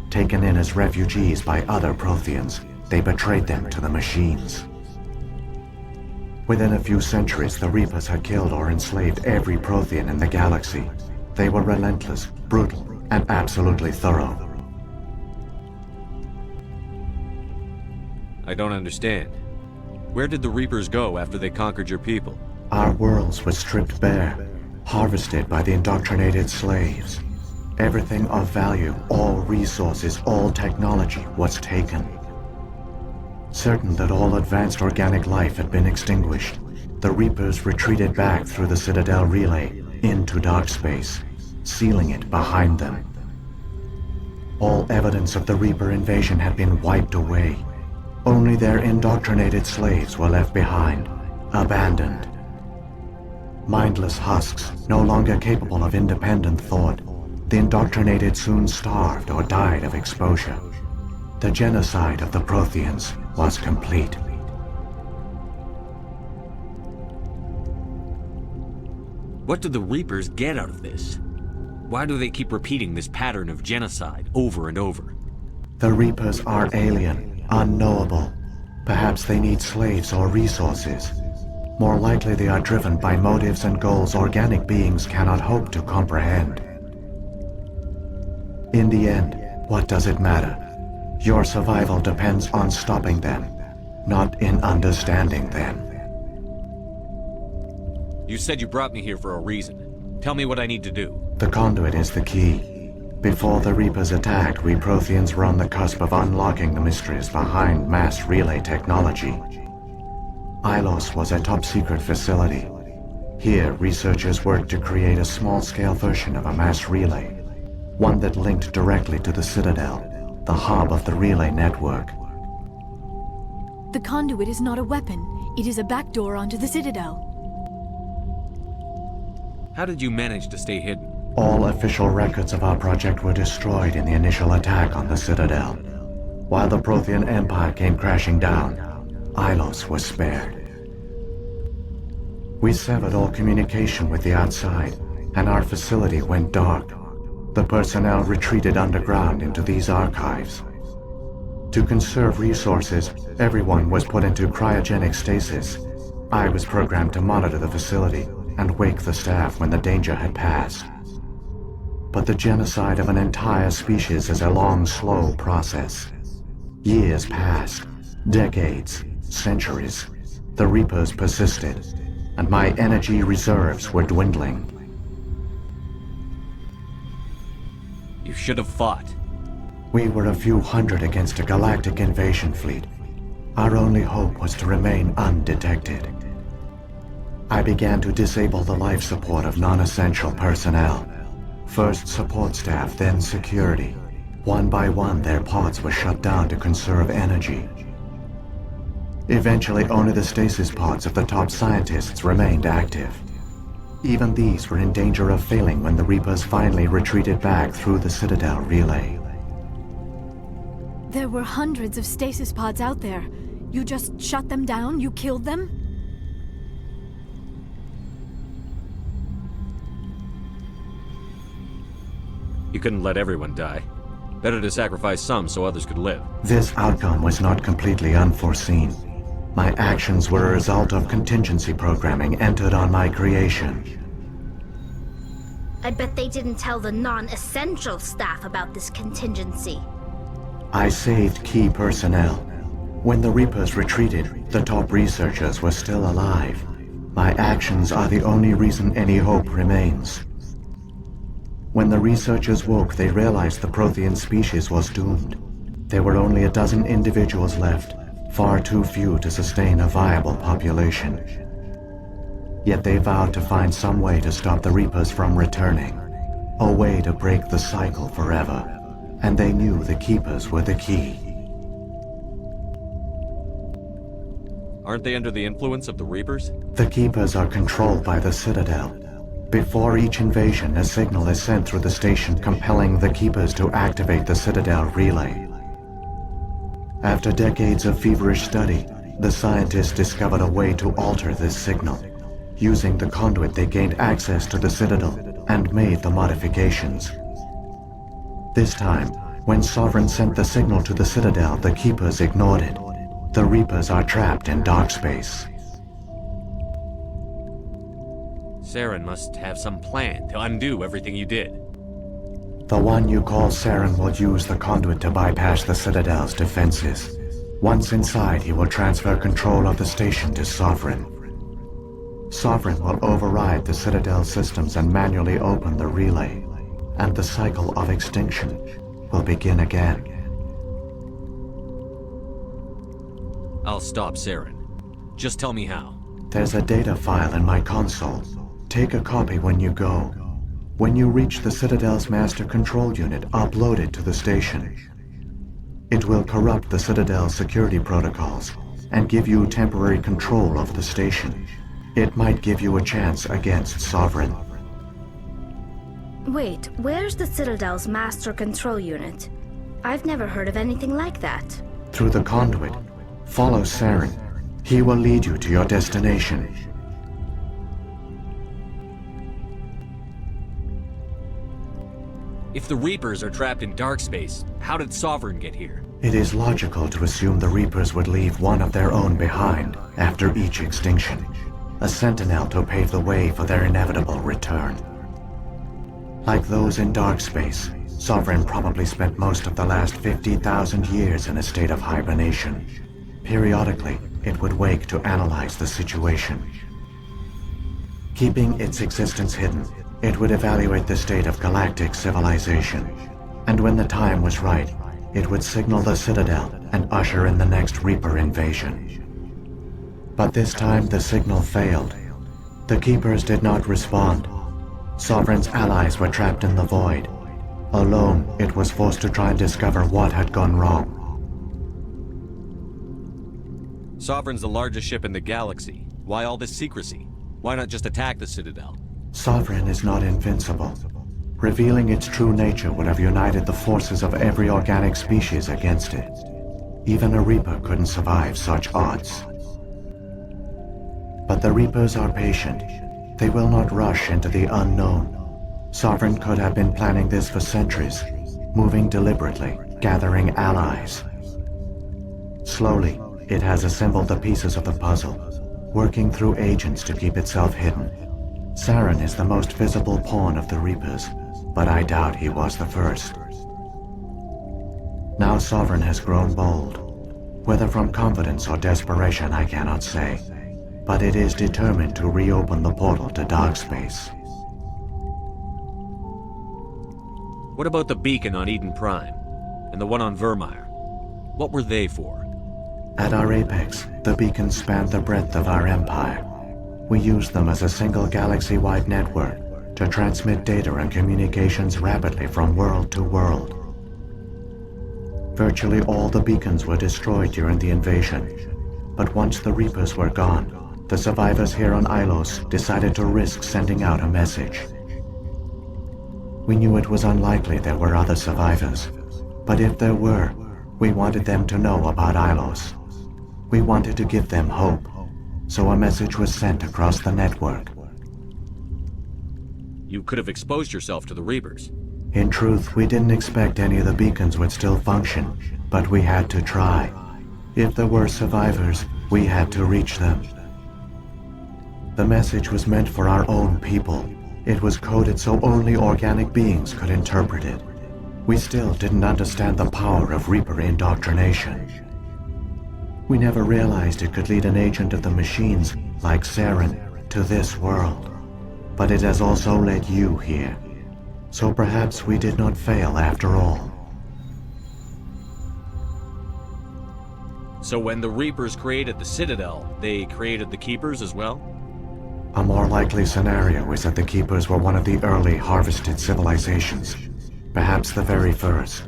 Taken in as refugees by other Protheans, they betrayed them to the machines. Within a few centuries, the Reapers had killed or enslaved every Prothean in the galaxy. They were relentless, brutal, and absolutely thorough. I don't understand. Where did the Reapers go after they conquered your people? Our worlds were stripped bare, harvested by the indoctrinated slaves. Everything of value, all resources, all technology was taken. Certain that all advanced organic life had been extinguished, the Reapers retreated back through the Citadel relay into dark space, sealing it behind them. All evidence of the Reaper invasion had been wiped away. Only their indoctrinated slaves were left behind, abandoned. Mindless husks, no longer capable of independent thought, the indoctrinated soon starved or died of exposure. The genocide of the Protheans was complete. What do the Reapers get out of this? Why do they keep repeating this pattern of genocide over and over? The Reapers are alien, unknowable. Perhaps they need slaves or resources. More likely they are driven by motives and goals organic beings cannot hope to comprehend. In the end, what does it matter? Your survival depends on stopping them, not in understanding them. You said you brought me here for a reason. Tell me what I need to do. The conduit is the key. Before the Reapers attacked, we Protheans were on the cusp of unlocking the mysteries behind mass relay technology. Ilos was a top-secret facility. Here, researchers worked to create a small-scale version of a mass relay, one that linked directly to the Citadel, the hub of the relay network. The conduit is not a weapon. It is a backdoor onto the Citadel. How did you manage to stay hidden? All official records of our project were destroyed in the initial attack on the Citadel. While the Prothean Empire came crashing down, Ilos was spared. We severed all communication with the outside, and our facility went dark. The personnel retreated underground into these archives. To conserve resources, everyone was put into cryogenic stasis. I was programmed to monitor the facility and wake the staff when the danger had passed. But the genocide of an entire species is a long, slow process. Years passed, decades, centuries. The Reapers persisted, and my energy reserves were dwindling. You should have fought. We were a few hundred against a galactic invasion fleet. Our only hope was to remain undetected. I began to disable the life support of non-essential personnel. First support staff, then security. One by one, their pods were shut down to conserve energy. Eventually, only the stasis pods of the top scientists remained active. Even these were in danger of failing when the Reapers finally retreated back through the Citadel relay. There were hundreds of stasis pods out there. You just shut them down? You killed them? You couldn't let everyone die. Better to sacrifice some so others could live. This outcome was not completely unforeseen. My actions were a result of contingency programming entered on my creation. I bet they didn't tell the non-essential staff about this contingency. I saved key personnel. When the Reapers retreated, the top researchers were still alive. My actions are the only reason any hope remains. When the researchers woke, they realized the Prothean species was doomed. There were only a dozen individuals left, far too few to sustain a viable population. Yet they vowed to find some way to stop the Reapers from returning, a way to break the cycle forever, and they knew the Keepers were the key. Aren't they under the influence of the Reapers? The Keepers are controlled by the Citadel. Before each invasion, a signal is sent through the station compelling the Keepers to activate the Citadel relay. After decades of feverish study, the scientists discovered a way to alter this signal. Using the conduit, they gained access to the Citadel and made the modifications. This time, when Sovereign sent the signal to the Citadel, the Keepers ignored it. The Reapers are trapped in dark space. Saren must have some plan to undo everything you did. The one you call Saren will use the conduit to bypass the Citadel's defenses. Once inside, he will transfer control of the station to Sovereign. Sovereign will override the Citadel systems and manually open the relay, and the cycle of extinction will begin again. I'll stop Saren. Just tell me how. There's a data file in my console. Take a copy when you go. When you reach the Citadel's master control unit, upload it to the station. It will corrupt the Citadel's security protocols and give you temporary control of the station. It might give you a chance against Sovereign. Wait, where's the Citadel's master control unit? I've never heard of anything like that. Through the conduit, follow Saren. He will lead you to your destination. If the Reapers are trapped in dark space, how did Sovereign get here? It is logical to assume the Reapers would leave one of their own behind after each extinction. A sentinel to pave the way for their inevitable return. Like those in dark space, Sovereign probably spent most of the last 50,000 years in a state of hibernation. Periodically, it would wake to analyze the situation. Keeping its existence hidden, it would evaluate the state of galactic civilization. And when the time was right, it would signal the Citadel and usher in the next Reaper invasion. But this time the signal failed. The Keepers did not respond. Sovereign's allies were trapped in the void. Alone, it was forced to try and discover what had gone wrong. Sovereign's the largest ship in the galaxy. Why all this secrecy? Why not just attack the Citadel? Sovereign is not invincible. Revealing its true nature would have united the forces of every organic species against it. Even a Reaper couldn't survive such odds. But the Reapers are patient. They will not rush into the unknown. Sovereign could have been planning this for centuries, moving deliberately, gathering allies. Slowly, it has assembled the pieces of the puzzle, working through agents to keep itself hidden. Saren is the most visible pawn of the Reapers, but I doubt he was the first. Now Sovereign has grown bold. Whether from confidence or desperation, I cannot say. But it is determined to reopen the portal to dark space. What about the beacon on Eden Prime? And the one on Virmire? What were they for? At our apex, the beacons spanned the breadth of our empire. We used them as a single galaxy-wide network to transmit data and communications rapidly from world to world. Virtually all the beacons were destroyed during the invasion, but once the Reapers were gone, the survivors here on Ilos decided to risk sending out a message. We knew it was unlikely there were other survivors, but if there were, we wanted them to know about Ilos. We wanted to give them hope, so a message was sent across the network. You could have exposed yourself to the Reapers. In truth, we didn't expect any of the beacons would still function, but we had to try. If there were survivors, We had to reach them. The message was meant for our own people. It was coded so only organic beings could interpret it. We still didn't understand the power of Reaper indoctrination. We never realized it could lead an agent of the machines, like Saren, to this world. But it has also led you here. So perhaps we did not fail after all. So when the Reapers created the Citadel, they created the Keepers as well? A more likely scenario is that the Keepers were one of the early harvested civilizations. Perhaps the very first.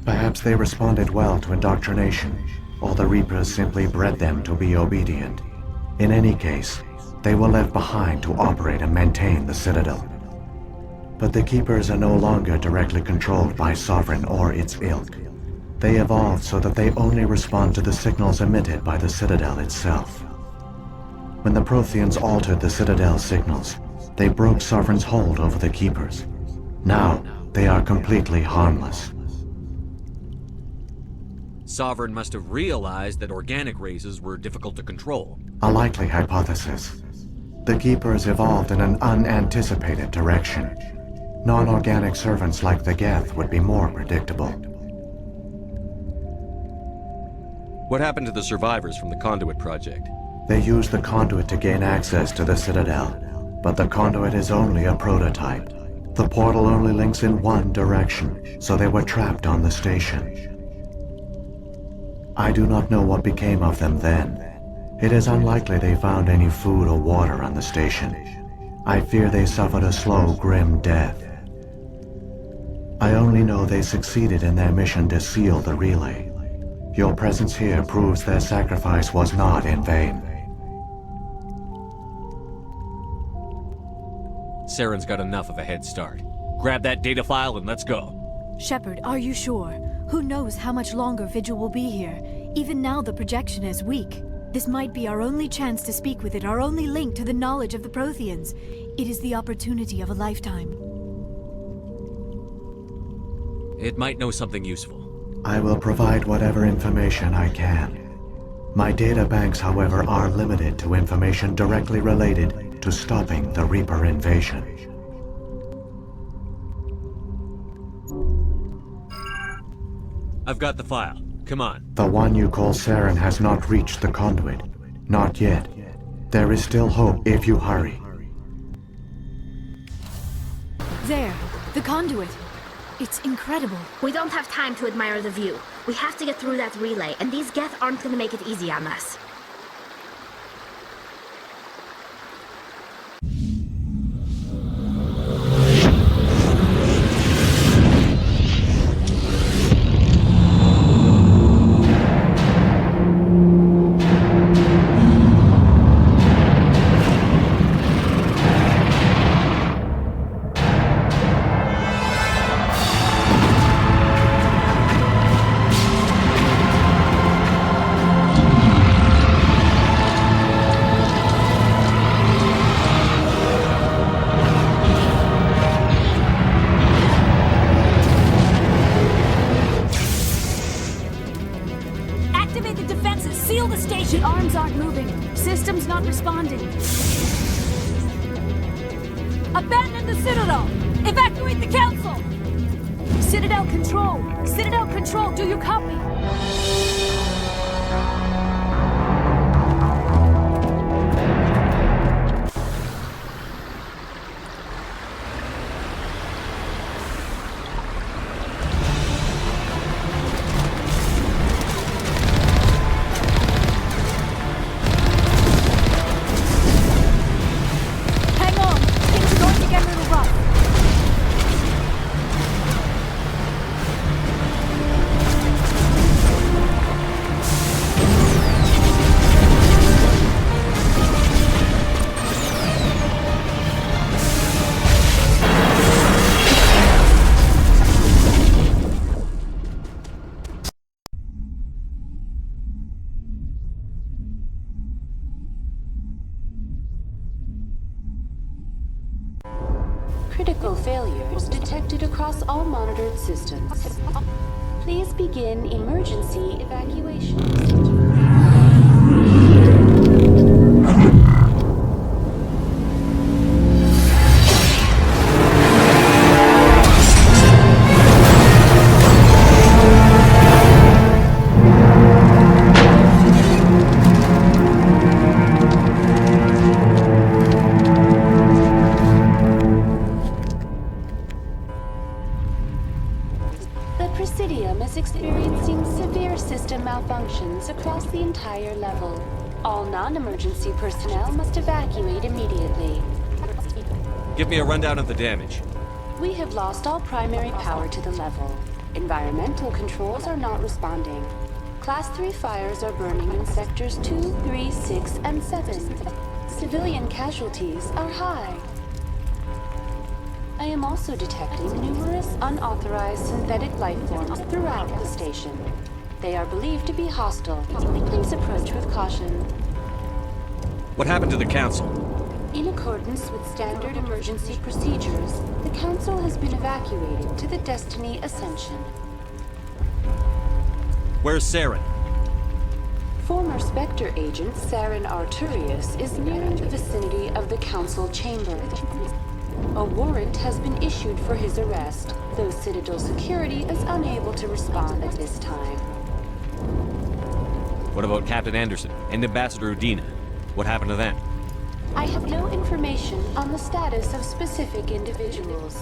Perhaps they responded well to indoctrination, or the Reapers simply bred them to be obedient. In any case, they were left behind to operate and maintain the Citadel. But the Keepers are no longer directly controlled by Sovereign or its ilk. They evolved so that they only respond to the signals emitted by the Citadel itself. When the Protheans altered the Citadel's signals, they broke Sovereign's hold over the Keepers. Now, they are completely harmless. Sovereign must have realized that organic races were difficult to control. A likely hypothesis. The Keepers evolved in an unanticipated direction. Non-organic servants like the Geth would be more predictable. What happened to the survivors from the Conduit project? They used the Conduit to gain access to the Citadel, but the Conduit is only a prototype. The portal only links in one direction, so they were trapped on the station. I do not know what became of them then. It is unlikely they found any food or water on the station. I fear they suffered a slow, grim death. I only know they succeeded in their mission to seal the relay. Your presence here proves their sacrifice was not in vain. Saren's got enough of a head start. Grab that data file and let's go. Shepard, are you sure? Who knows how much longer Vigil will be here? Even now the projection is weak. This might be our only chance to speak with it, our only link to the knowledge of the Protheans. It is the opportunity of a lifetime. It might know something useful. I will provide whatever information I can. My data banks, however, are limited to information directly related to stopping the Reaper invasion. I've got the file. Come on. The one you call Saren has not reached the Conduit. Not yet. There is still hope if you hurry. There, the Conduit. It's incredible. We don't have time to admire the view. We have to get through that relay, and these Geth aren't gonna make it easy on us. Abandon the Citadel! Evacuate the Council! Citadel Control! Citadel Control, do you copy? Critical failures detected across all monitored systems. Please begin emergency evacuation. Presidium is experiencing severe system malfunctions across the entire level. All non-emergency personnel must evacuate immediately. Give me a rundown of the damage. We have lost all primary power to the level. Environmental controls are not responding. Class 3 fires are burning in sectors 2, 3, 6, and 7. Civilian casualties are high. I am also detecting numerous unauthorized synthetic life forms throughout the station. They are believed to be hostile. Please approach with caution. What happened to the Council? In accordance with standard emergency procedures, the Council has been evacuated to the Destiny Ascension. Where's Saren? Former Spectre agent Saren Arturius is near the vicinity of the Council chamber. A warrant has been issued for his arrest, though Citadel security is unable to respond at this time. What about Captain Anderson and Ambassador Udina? What happened to them? I have no information on the status of specific individuals.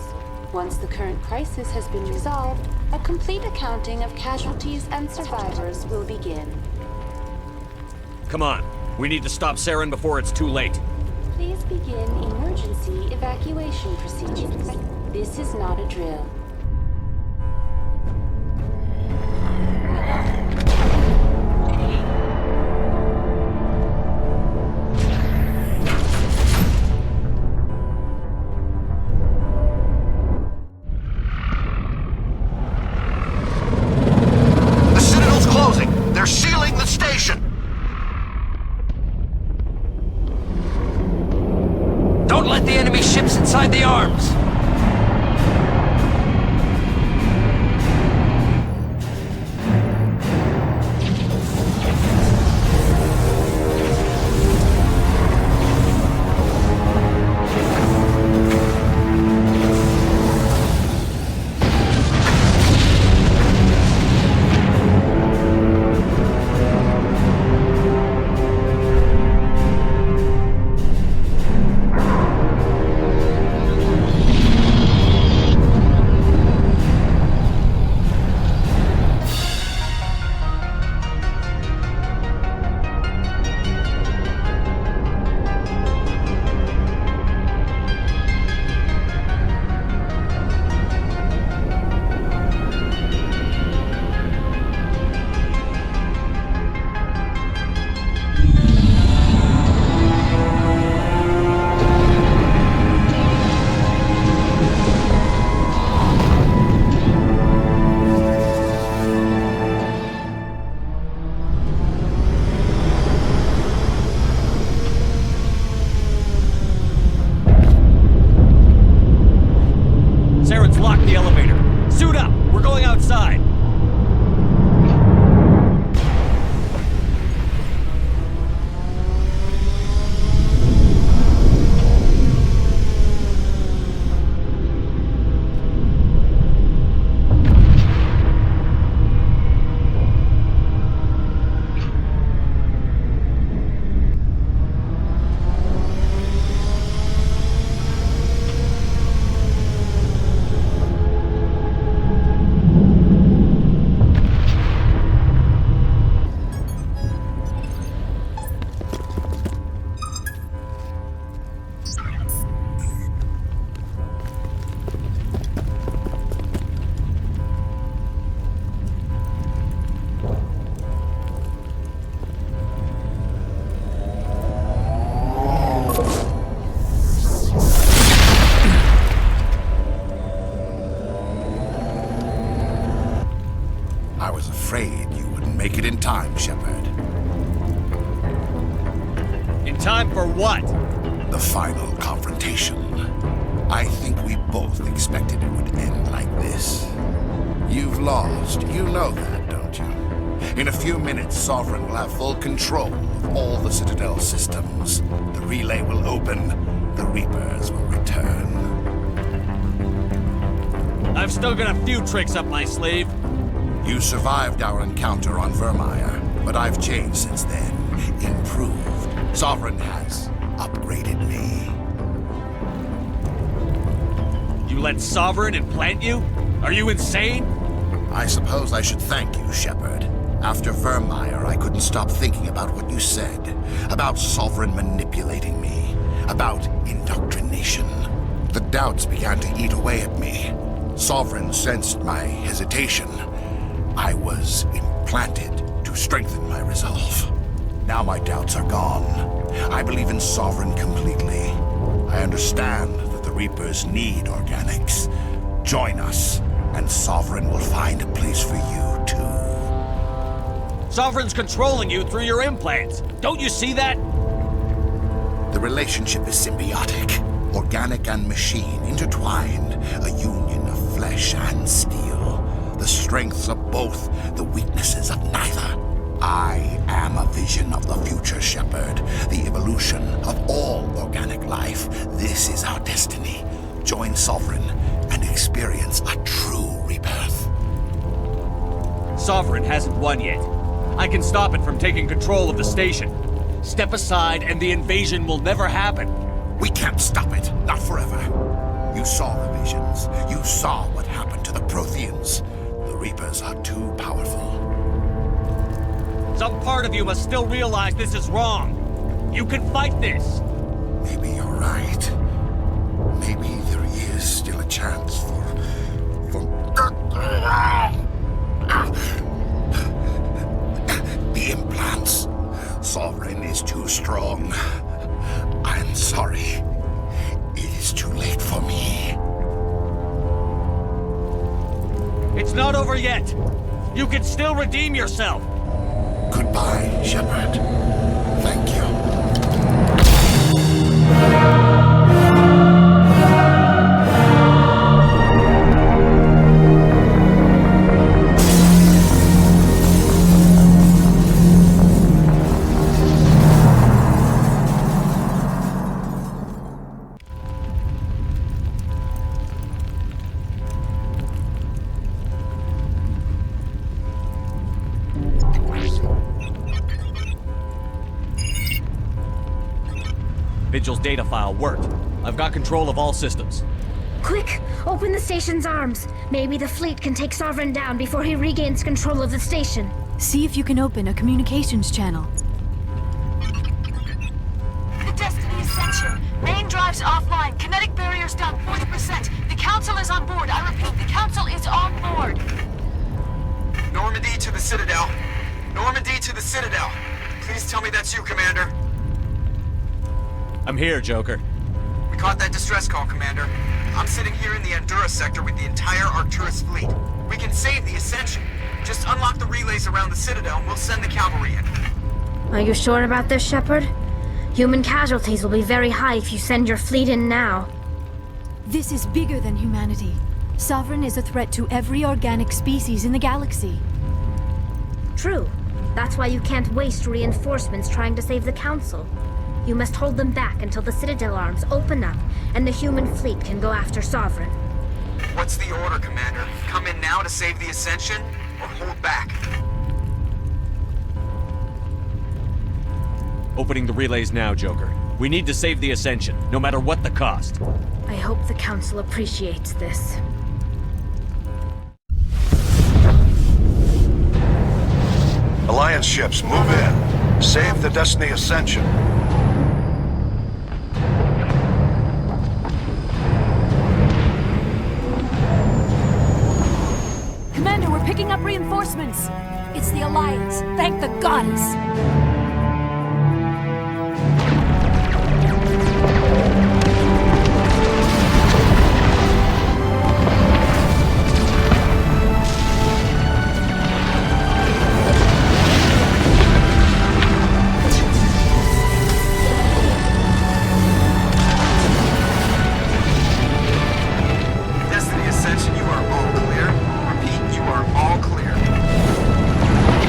Once the current crisis has been resolved, a complete accounting of casualties and survivors will begin. Come on, we need to stop Saren before it's too late. Please begin emergency evacuation procedures. This is not a drill. The Citadel's closing. They're sealing the station. Don't let the enemy ships inside the arms! afraid you wouldn't make it in time, Shepard. In time for what? The final confrontation. I think we both expected it would end like this. You've lost. You know that, don't you? In a few minutes, Sovereign will have full control of all the Citadel systems. The relay will open. The Reapers will return. I've still got a few tricks up my sleeve. You survived our encounter on Virmire, but I've changed since then. Improved. Sovereign has upgraded me. You let Sovereign implant you? Are you insane? I suppose I should thank you, Shepard. After Virmire, I couldn't stop thinking about what you said. About Sovereign manipulating me. About indoctrination. The doubts began to eat away at me. Sovereign sensed my hesitation. I was implanted to strengthen my resolve. Now my doubts are gone. I believe in Sovereign completely. I understand that the Reapers need organics. Join us, and Sovereign will find a place for you, too. Sovereign's controlling you through your implants. Don't you see that? The relationship is symbiotic. Organic and machine intertwined. A union of flesh and steel. The strengths of both, the weaknesses of neither. I am a vision of the future, Shepard. The evolution of all organic life. This is our destiny. Join Sovereign and experience a true rebirth. Sovereign hasn't won yet. I can stop it from taking control of the station. Step aside and the invasion will never happen. We can't stop it. Not forever. You saw the visions. You saw what happened to the Protheans. The Reapers are too powerful. Some part of you must still realize this is wrong. You can fight this. Maybe you're right. Maybe there is still a chance for... The implants. Sovereign is too strong. I'm sorry. It is too late for me. It's not over yet. You can still redeem yourself. Goodbye, Shepard. Thank you. Vigil's data file worked. I've got control of all systems. Quick! Open the station's arms. Maybe the fleet can take Sovereign down before he regains control of the station. See if you can open a communications channel. The Destiny Ascension. Main drives offline. Kinetic barriers down 40%. The Council is on board. I repeat, the Council is on board. Normandy to the Citadel. Normandy to the Citadel. Please tell me that's you, Commander. I'm here, Joker. We caught that distress call, Commander. I'm sitting here in the Andurra sector with the entire Arcturus fleet. We can save the Ascension. Just unlock the relays around the Citadel and we'll send the cavalry in. Are you sure about this, Shepard? Human casualties will be very high if you send your fleet in now. This is bigger than humanity. Sovereign is a threat to every organic species in the galaxy. True. That's why you can't waste reinforcements trying to save the Council. You must hold them back until the Citadel arms open up and the human fleet can go after Sovereign. What's the order, Commander? Come in now to save the Ascension, or hold back? Opening the relays now, Joker. We need to save the Ascension, no matter what the cost. I hope the Council appreciates this. Alliance ships, move in. Save the Destiny Ascension. Commander, we're picking up reinforcements. It's the Alliance. Thank the goddess. Destiny Ascension, you are all clear. Repeat, you are all clear.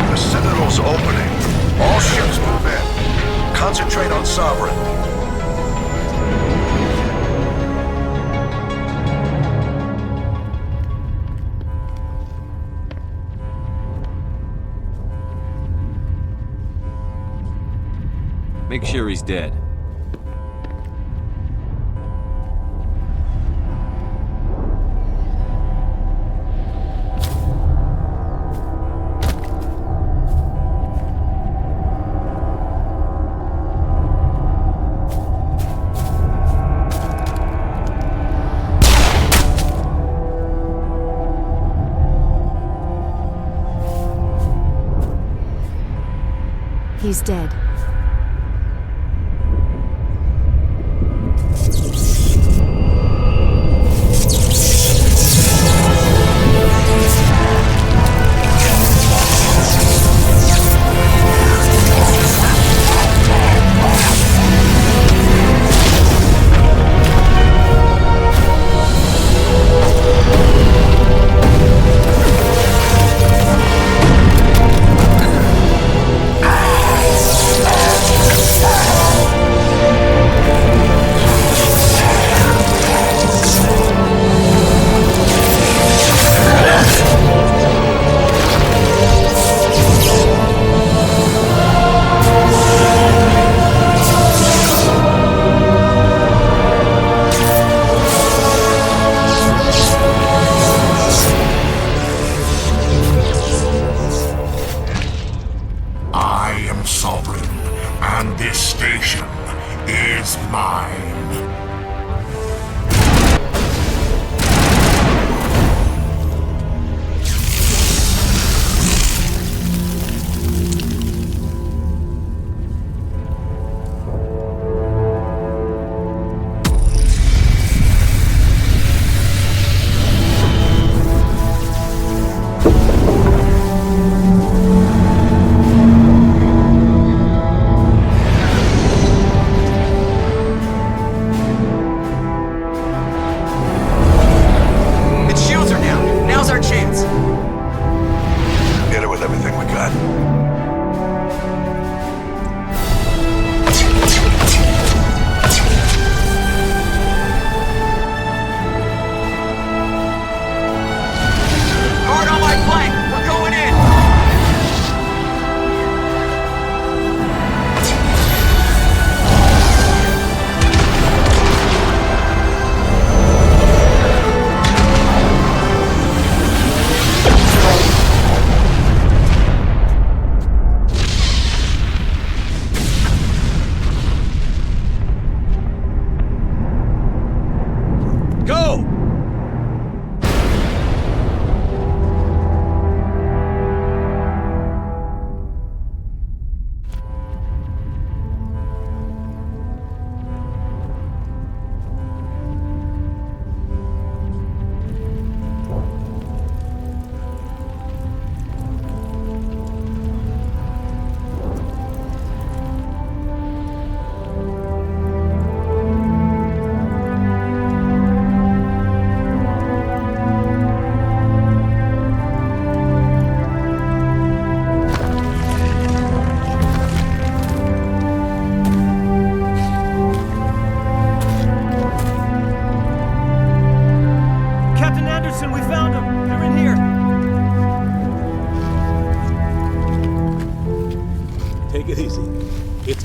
The Citadel's opening. All ships move in. Concentrate on Sovereign. Make sure he's dead. He's dead.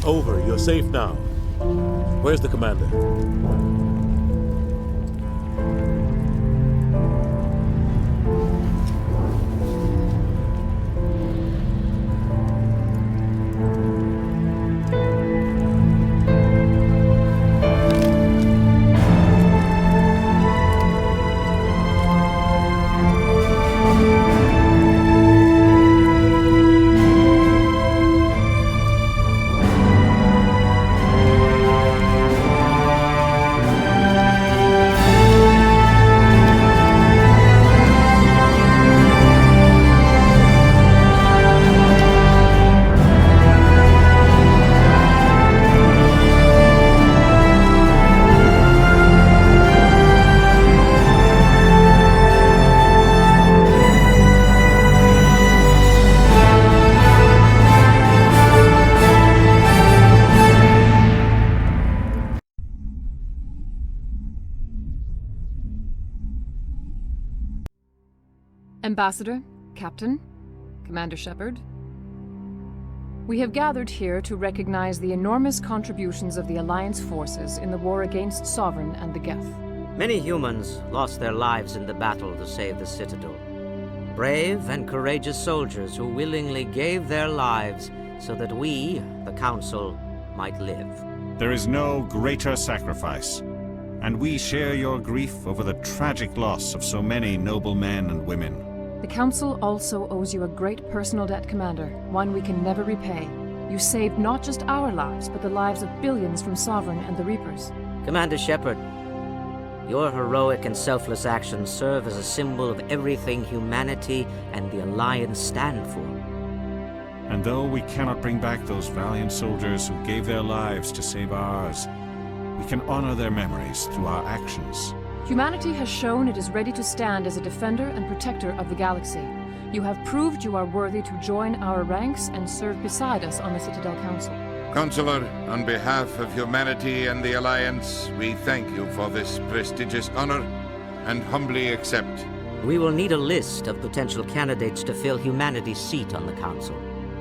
Over. You're safe now. Where's the commander? Ambassador, Captain, Commander Shepard. We have gathered here to recognize the enormous contributions of the Alliance forces in the war against Sovereign and the Geth. Many humans lost their lives in the battle to save the Citadel. Brave and courageous soldiers who willingly gave their lives so that we, the Council, might live. There is no greater sacrifice, and we share your grief over the tragic loss of so many noble men and women. The Council also owes you a great personal debt, Commander, one we can never repay. You saved not just our lives, but the lives of billions from Sovereign and the Reapers. Commander Shepard, your heroic and selfless actions serve as a symbol of everything humanity and the Alliance stand for. And though we cannot bring back those valiant soldiers who gave their lives to save ours, we can honor their memories through our actions. Humanity has shown it is ready to stand as a defender and protector of the galaxy. You have proved you are worthy to join our ranks and serve beside us on the Citadel Council. Consular, on behalf of humanity and the Alliance, we thank you for this prestigious honor and humbly accept. We will need a list of potential candidates to fill humanity's seat on the Council.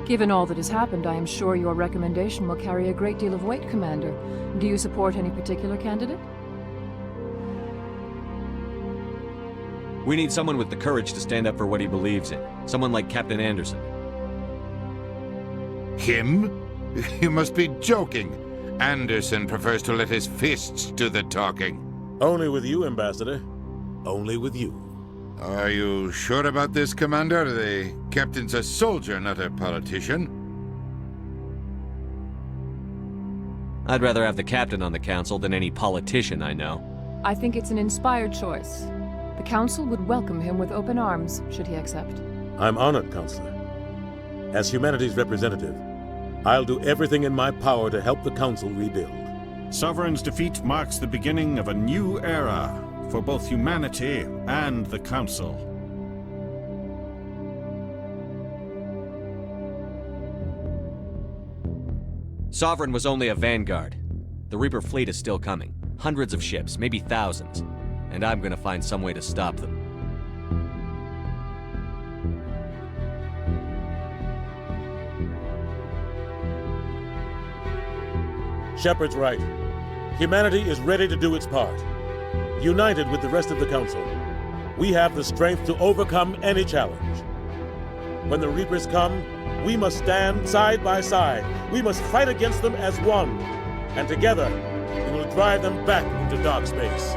Given all that has happened, I am sure your recommendation will carry a great deal of weight, Commander. Do you support any particular candidate? We need someone with the courage to stand up for what he believes in. Someone like Captain Anderson. Him? You must be joking. Anderson prefers to let his fists do the talking. Only with you, Ambassador. Only with you. Are you sure about this, Commander? The captain's a soldier, not a politician. I'd rather have the captain on the council than any politician I know. I think it's an inspired choice. The Council would welcome him with open arms, should he accept. I'm honored, Counselor. As humanity's representative, I'll do everything in my power to help the Council rebuild. Sovereign's defeat marks the beginning of a new era for both humanity and the Council. Sovereign was only a vanguard. The Reaper fleet is still coming. Hundreds of ships, maybe thousands. And I'm gonna find some way to stop them. Shepard's right. Humanity is ready to do its part. United with the rest of the Council, we have the strength to overcome any challenge. When the Reapers come, we must stand side by side. We must fight against them as one. And together, we will drive them back into dark space.